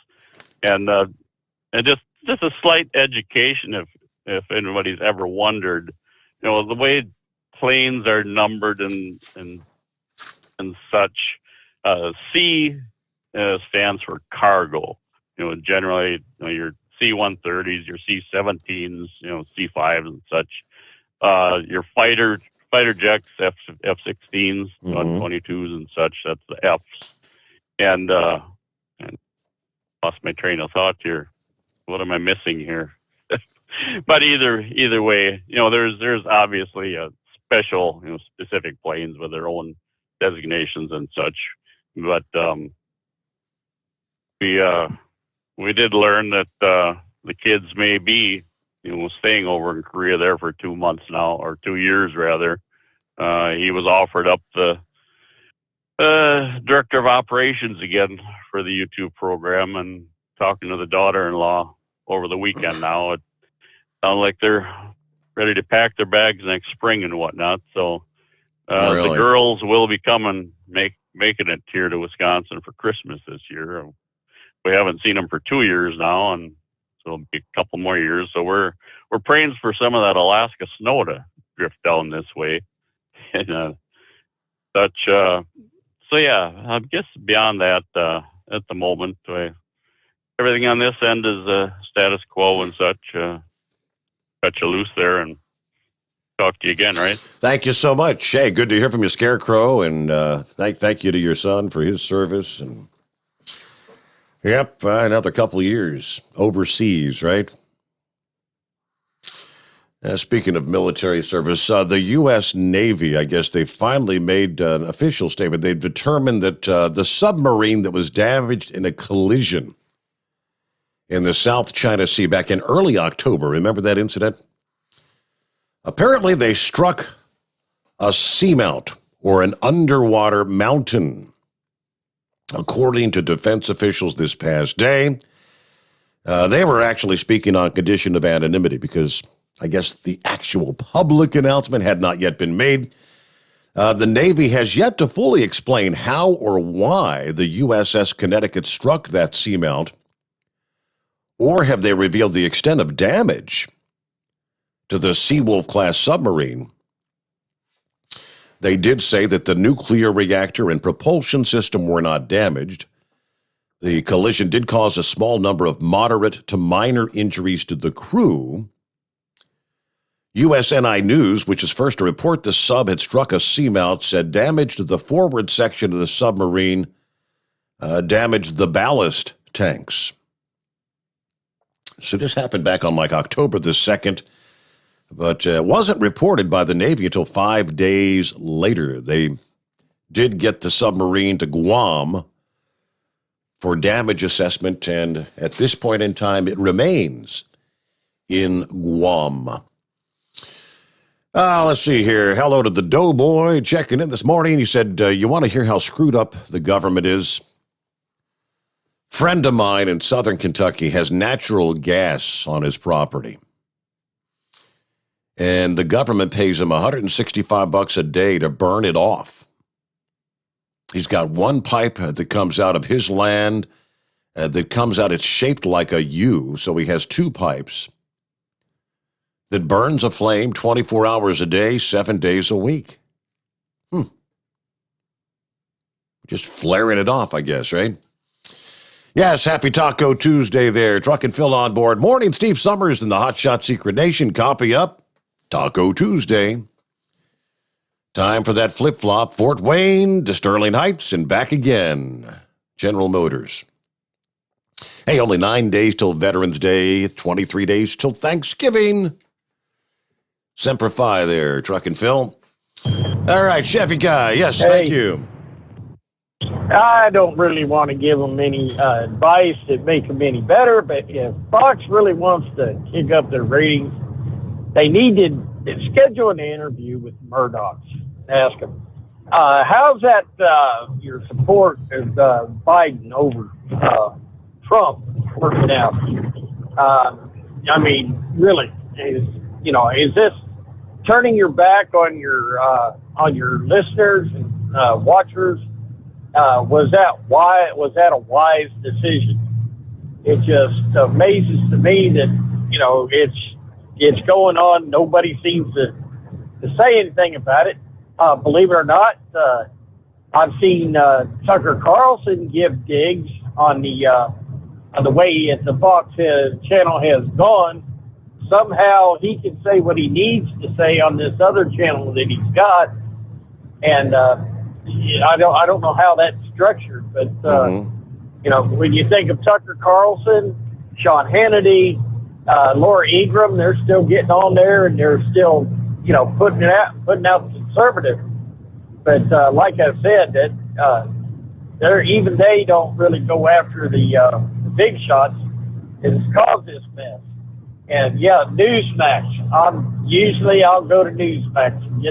and just a slight education if anybody's ever wondered, the way planes are numbered and such. C stands for cargo. Generally, your C-130s, your C-17s, C-5s and such. Your fighter jets, F-16s, 22s and such. That's the Fs. And lost my train of thought here. What am I missing here? But either way, there's obviously a special, specific planes with their own designations and such. But we did learn that the kids may be, staying over in Korea there for 2 months now, or 2 years rather. He was offered up the director of operations again for the YouTube program, and talking to the daughter-in-law over the weekend now, it sounds like they're ready to pack their bags next spring and whatnot. So Really? The girls will be coming, making it here to Wisconsin for Christmas this year. We haven't seen them for 2 years now, and so it'll be a couple more years. So we're praying for some of that Alaska snow to drift down this way, and such. So yeah, I guess beyond that, at the moment, everything on this end is status quo and such. Cut you loose there and talk to you again, right? Thank you so much. Hey, good to hear from you, Scarecrow, and thank you to your son for his service. And yep, another couple of years overseas, right? Speaking of military service, the U.S. Navy, I guess they finally made an official statement. They've determined that the submarine that was damaged in a collision in the South China Sea back in early October, remember that incident? Apparently, they struck a seamount or an underwater mountain. According to defense officials this past day, they were actually speaking on condition of anonymity because I guess the actual public announcement had not yet been made. The Navy has yet to fully explain how or why the USS Connecticut struck that seamount, or have they revealed the extent of damage to the Seawolf-class submarine. They did say that the nuclear reactor and propulsion system were not damaged. The collision did cause a small number of moderate to minor injuries to the crew. USNI News, which is first to report the sub had struck a seamount, said damage to the forward section of the submarine damaged the ballast tanks. So this happened back on October the 2nd, but it wasn't reported by the Navy until 5 days later. They did get the submarine to Guam for damage assessment, and at this point in time, it remains in Guam. Let's see here. Hello to the Doughboy checking in this morning. He said, you want to hear how screwed up the government is? Friend of mine in southern Kentucky has natural gas on his property. And the government pays him $165 a day to burn it off. He's got one pipe that comes out of his land that comes out. It's shaped like a U, so he has two pipes that burns a flame 24 hours a day, 7 days a week. Just flaring it off, I guess, right? Yes, happy Taco Tuesday there. Truck and Phil on board. Morning, Steve Sommers in the Hot Shot Secret Nation. Copy up. Taco Tuesday. Time for that flip-flop. Fort Wayne to Sterling Heights and back again. General Motors. Hey, only 9 days till Veterans Day, 23 days till Thanksgiving. Semper Fi there, Truck and Phil. All right, Chevy Guy. Yes, thank you. I don't really want to give them any advice that make them any better, but if Fox really wants to kick up their ratings, they need to schedule an interview with Murdochs. Ask them, how's that your support of Biden over Trump working out? I mean, really, is this turning your back on your listeners and watchers? Was that a wise decision? It just amazes to me that it's going on. Nobody seems to say anything about it. Believe it or not, I've seen Tucker Carlson give digs on the way the Fox channel has gone. Somehow he can say what he needs to say on this other channel that he's got, and I don't know how that's structured, but when you think of Tucker Carlson, Sean Hannity, Laura Ingraham, they're still getting on there and they're still putting out conservative. But like I said, that they don't really go after the big shots. It's caused this mess. And yeah, Newsmax. I'll go to Newsmax and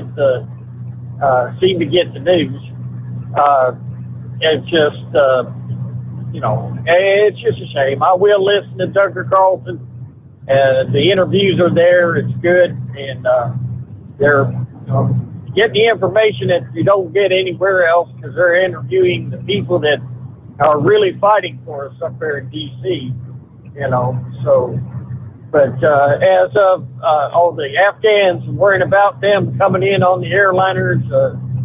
seem to get the news. It's just it's just a shame. I will listen to Tucker Carlson. The interviews are there. It's good, and they're getting the information that you don't get anywhere else because they're interviewing the people that are really fighting for us up there in D.C. So. But as of all the Afghans, worrying about them coming in on the airliners,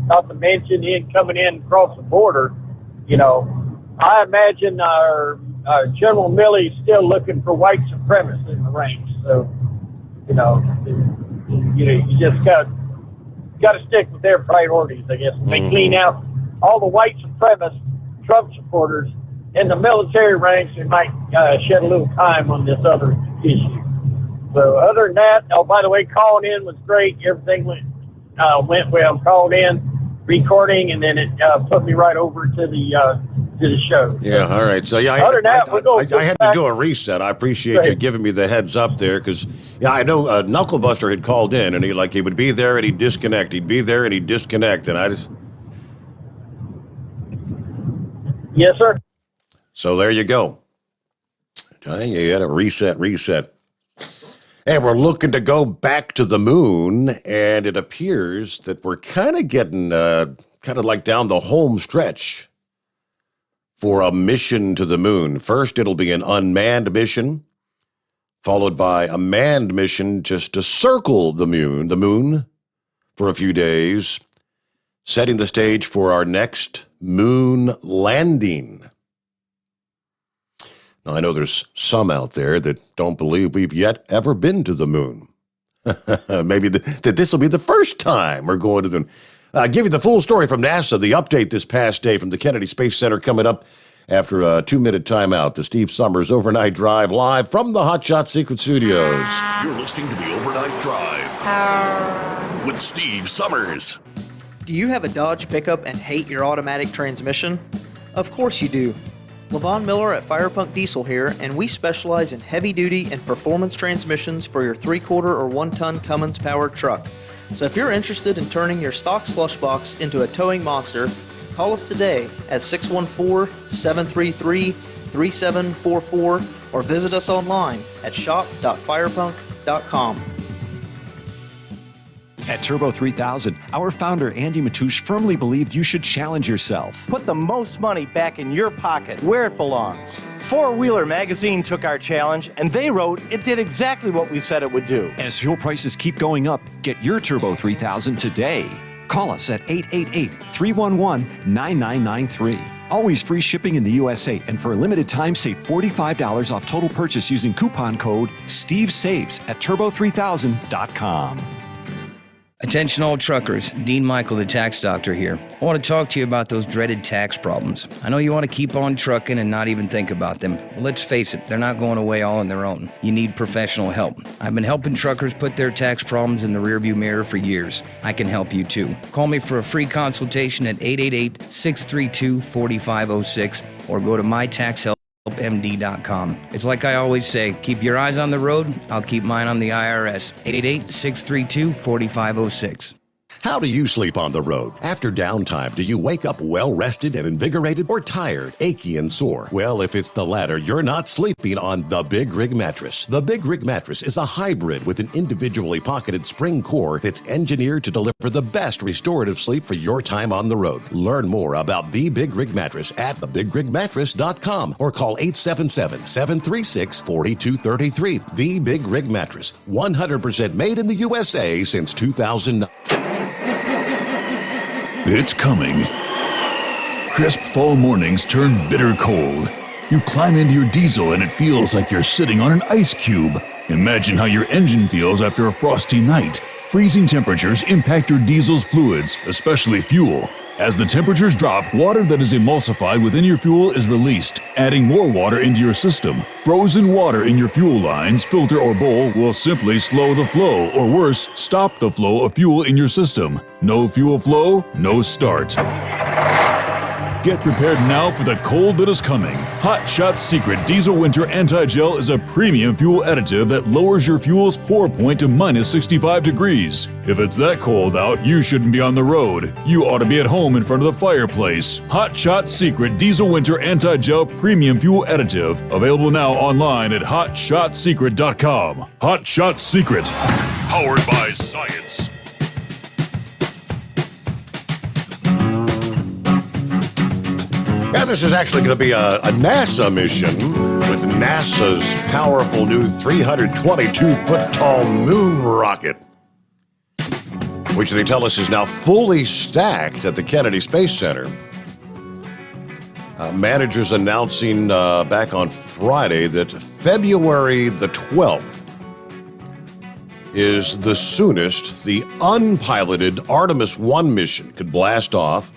not to mention coming in across the border, I imagine our General Milley's still looking for white supremacists in the ranks. So, you just got to stick with their priorities, I guess. They clean out all the white supremacist Trump supporters in the military ranks, and might shed a little time on this other issue. So other than that, by the way, calling in was great. Everything went well. Called in, recording, and then it put me right over to the show. Yeah, all right. So yeah, other than that, I had to do a reset. I appreciate you giving me the heads up there, because I know Knucklebuster had called in, and he would be there and he'd disconnect. He'd be there and he'd disconnect, and I just. Yes, sir. So there you go. You had to reset. And we're looking to go back to the moon, and it appears that we're kind of getting like down the home stretch for a mission to the moon. First, it'll be an unmanned mission, followed by a manned mission just to circle the moon for a few days, setting the stage for our next moon landing. Now, I know there's some out there that don't believe we've yet ever been to the moon. Maybe that this will be the first time we're going to the moon. I'll give you the full story from NASA, the update this past day from the Kennedy Space Center coming up after a 2-minute timeout. The Steve Sommers Overnight Drive live from the Hot Shot Secret Studios. You're listening to the Overnight Drive with Steve Sommers. Do you have a Dodge pickup and hate your automatic transmission? Of course you do. Levon Miller at Firepunk Diesel here, and we specialize in heavy-duty and performance transmissions for your 3/4 or 1-ton Cummins-powered truck. So if you're interested in turning your stock slush box into a towing monster, call us today at 614-733-3744 or visit us online at shop.firepunk.com. At Turbo 3000, our founder Andy Matoush firmly believed you should challenge yourself. Put the most money back in your pocket, where it belongs. Four Wheeler Magazine took our challenge, and they wrote it did exactly what we said it would do. As fuel prices keep going up, get your Turbo 3000 today. Call us at 888-311-9993. Always free shipping in the USA, and for a limited time, save $45 off total purchase using coupon code STEVESAVES at turbo3000.com. Attention all truckers, Dean Michael, the tax doctor here. I want to talk to you about those dreaded tax problems. I know you want to keep on trucking and not even think about them. Well, let's face it, they're not going away all on their own. You need professional help. I've been helping truckers put their tax problems in the rearview mirror for years. I can help you too. Call me for a free consultation at 888-632-4506 or go to mytaxhelpmd.com. It's like I always say, keep your eyes on the road, I'll keep mine on the IRS. 888-632-4506. How do you sleep on the road? After downtime, do you wake up well-rested and invigorated or tired, achy, and sore? Well, if it's the latter, you're not sleeping on the Big Rig Mattress. The Big Rig Mattress is a hybrid with an individually pocketed spring core that's engineered to deliver the best restorative sleep for your time on the road. Learn more about the Big Rig Mattress at thebigrigmattress.com or call 877-736-4233. The Big Rig Mattress, 100% made in the USA since 2009. It's coming. Crisp fall mornings turn bitter cold. You climb into your diesel and it feels like you're sitting on an ice cube. Imagine how your engine feels after a frosty night. Freezing temperatures impact your diesel's fluids, especially fuel. As the temperatures drop, water that is emulsified within your fuel is released, adding more water into your system. Frozen water in your fuel lines, filter, or bowl will simply slow the flow, or worse, stop the flow of fuel in your system. No fuel flow, no start. Get prepared now for the cold that is coming. Hot Shot Secret Diesel Winter Anti-Gel is a premium fuel additive that lowers your fuel's pour point to minus 65 degrees. If it's that cold out, you shouldn't be on the road. You ought to be at home in front of the fireplace. Hot Shot Secret Diesel Winter Anti-Gel Premium Fuel Additive. Available now online at hotshotsecret.com. Hot Shot Secret. Powered by science. Yeah, this is actually going to be a NASA mission with NASA's powerful new 322-foot-tall moon rocket, which they tell us is now fully stacked at the Kennedy Space Center. Managers announcing back on Friday that February the 12th is the soonest the unpiloted Artemis 1 mission could blast off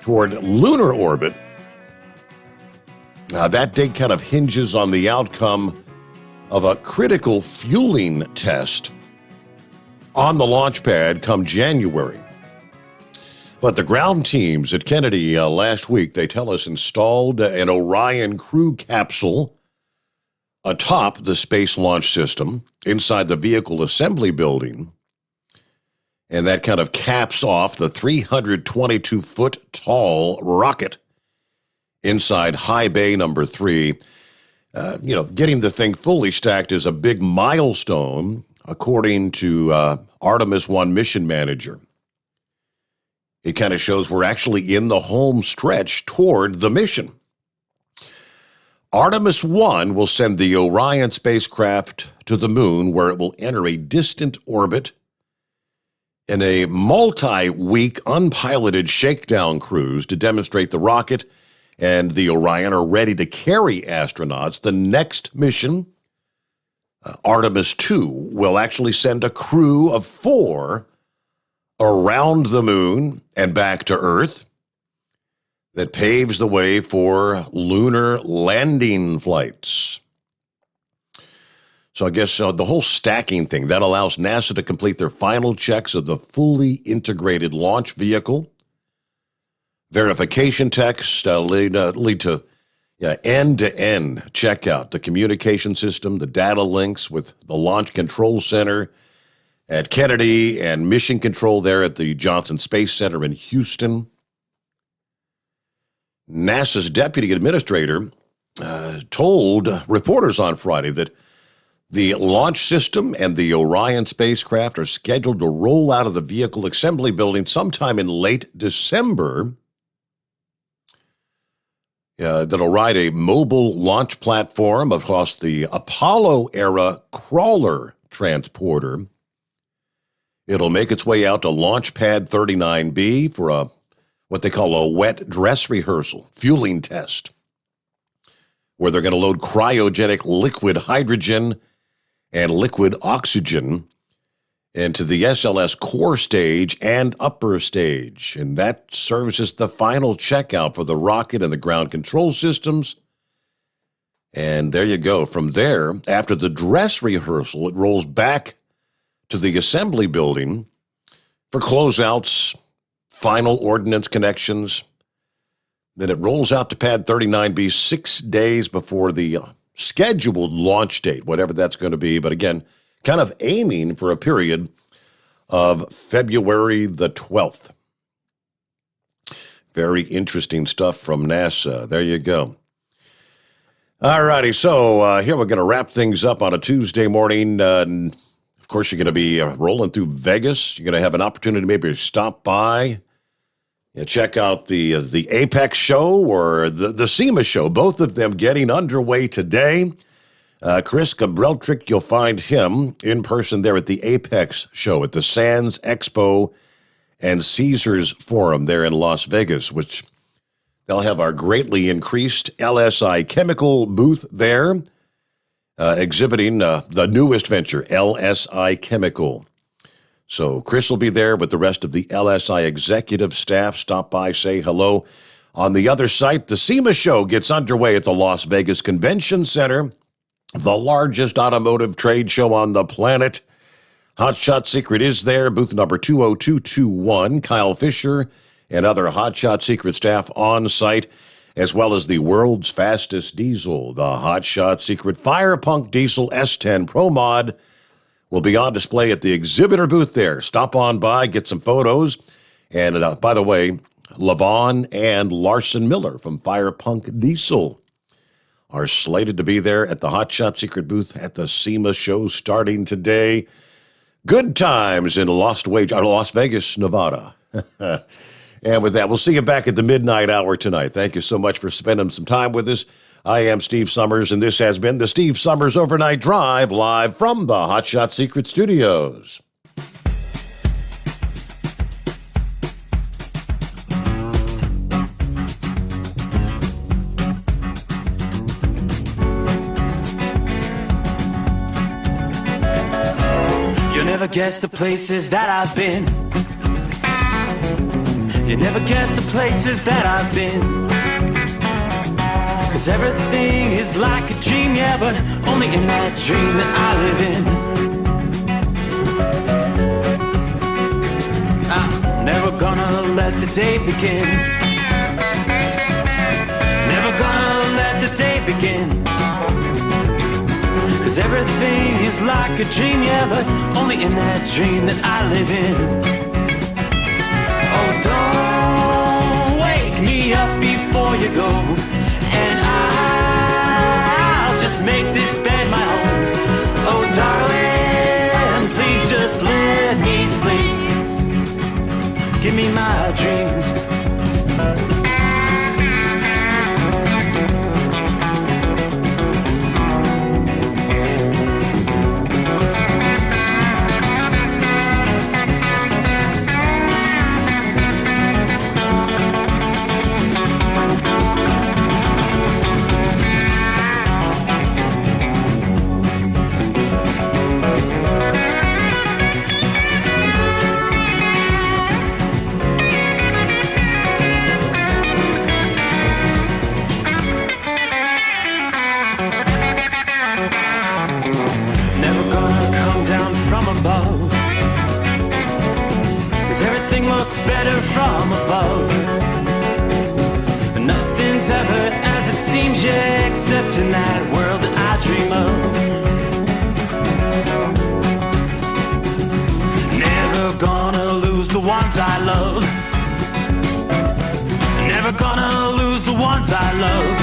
toward lunar orbit. That date kind of hinges on the outcome of a critical fueling test on the launch pad come January. But the ground teams at Kennedy last week, they tell us, installed an Orion crew capsule atop the Space Launch System inside the vehicle assembly building. And that kind of caps off the 322-foot tall rocket inside High Bay number 3. Getting the thing fully stacked is a big milestone, according to Artemis 1 mission manager. It kind of shows we're actually in the home stretch toward the mission. Artemis 1 will send the Orion spacecraft to the moon, where it will enter a distant orbit in a multi-week unpiloted shakedown cruise to demonstrate the rocket and the Orion are ready to carry astronauts. The next mission, Artemis 2, will actually send a crew of 4 around the moon and back to Earth. That paves the way for lunar landing flights. So I guess the whole stacking thing, that allows NASA to complete their final checks of the fully integrated launch vehicle. Verification checks lead to end-to-end checkout, the communication system, the data links with the Launch Control Center, at Kennedy and Mission Control there at the Johnson Space Center in Houston. NASA's deputy administrator told reporters on Friday that the launch system and the Orion spacecraft are scheduled to roll out of the vehicle assembly building sometime in late December. That'll ride a mobile launch platform across the Apollo-era crawler transporter. It'll make its way out to Launch Pad 39B for what they call a wet dress rehearsal, fueling test, where they're going to load cryogenic liquid hydrogen and liquid oxygen into the SLS core stage and upper stage. And that serves as the final checkout for the rocket and the ground control systems. And there you go. From there, after the dress rehearsal, it rolls back to the assembly building for closeouts, final ordnance connections. Then it rolls out to Pad 39B 6 days before the scheduled launch date, whatever that's going to be. But again, kind of aiming for a period of February the 12th. Very interesting stuff from NASA. There you go. All righty, so here we're going to wrap things up on a Tuesday morning. Of course, you're going to be rolling through Vegas. You're going to have an opportunity maybe to stop by. Check out the Apex show or the SEMA show, both of them getting underway today. Chris Gabreltrick, you'll find him in person there at the Apex show at the Sands Expo and Caesars Forum there in Las Vegas, which they'll have our greatly increased LSI Chemical booth there, exhibiting the newest venture, LSI Chemical. So Chris will be there with the rest of the LSI executive staff. Stop by, say hello. On the other site, the SEMA show gets underway at the Las Vegas Convention Center, the largest automotive trade show on the planet. Hotshot Secret is there, booth number 20221. Kyle Fisher and other Hotshot Secret staff on site, as well as the world's fastest diesel, the Hotshot Secret Firepunk Diesel S10 Pro Mod, will be on display at the exhibitor booth there. Stop on by, get some photos. And by the way, Levon and Larson Miller from Firepunk Diesel are slated to be there at the Hotshot Secret booth at the SEMA show starting today. Good times in Las Vegas, Nevada. And with that, we'll see you back at the midnight hour tonight. Thank you so much for spending some time with us. I am Steve Sommers, and this has been the Steve Sommers Overnight Drive, live from the Hotshot Secret Studios. You'll never guess the places that I've been. You never guess the places that I've been. 'Cause everything is like a dream, yeah, but only in that dream that I live in. I'm never gonna let the day begin. Never gonna let the day begin. 'Cause everything is like a dream, yeah, but only in that dream that I live in. Oh, don't wake me up before you go, and I'll just make this bed my home. Oh, darling, please just let me sleep. Give me my dreams. Better from above. Nothing's ever as it seems, yeah, except in that world that I dream of. ones I love. Never gonna lose the ones I love.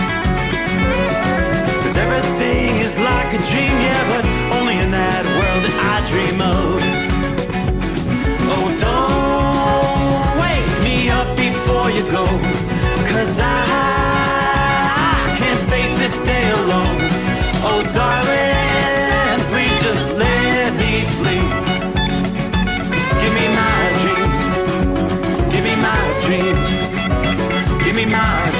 'Cause everything is like a dream, yeah, but only in that world that I dream of. Oh, don't wake me up before you go, 'cause I can't face this day alone. Oh, darling, please just let me sleep. Give me my dreams. Give me my dreams. Give me my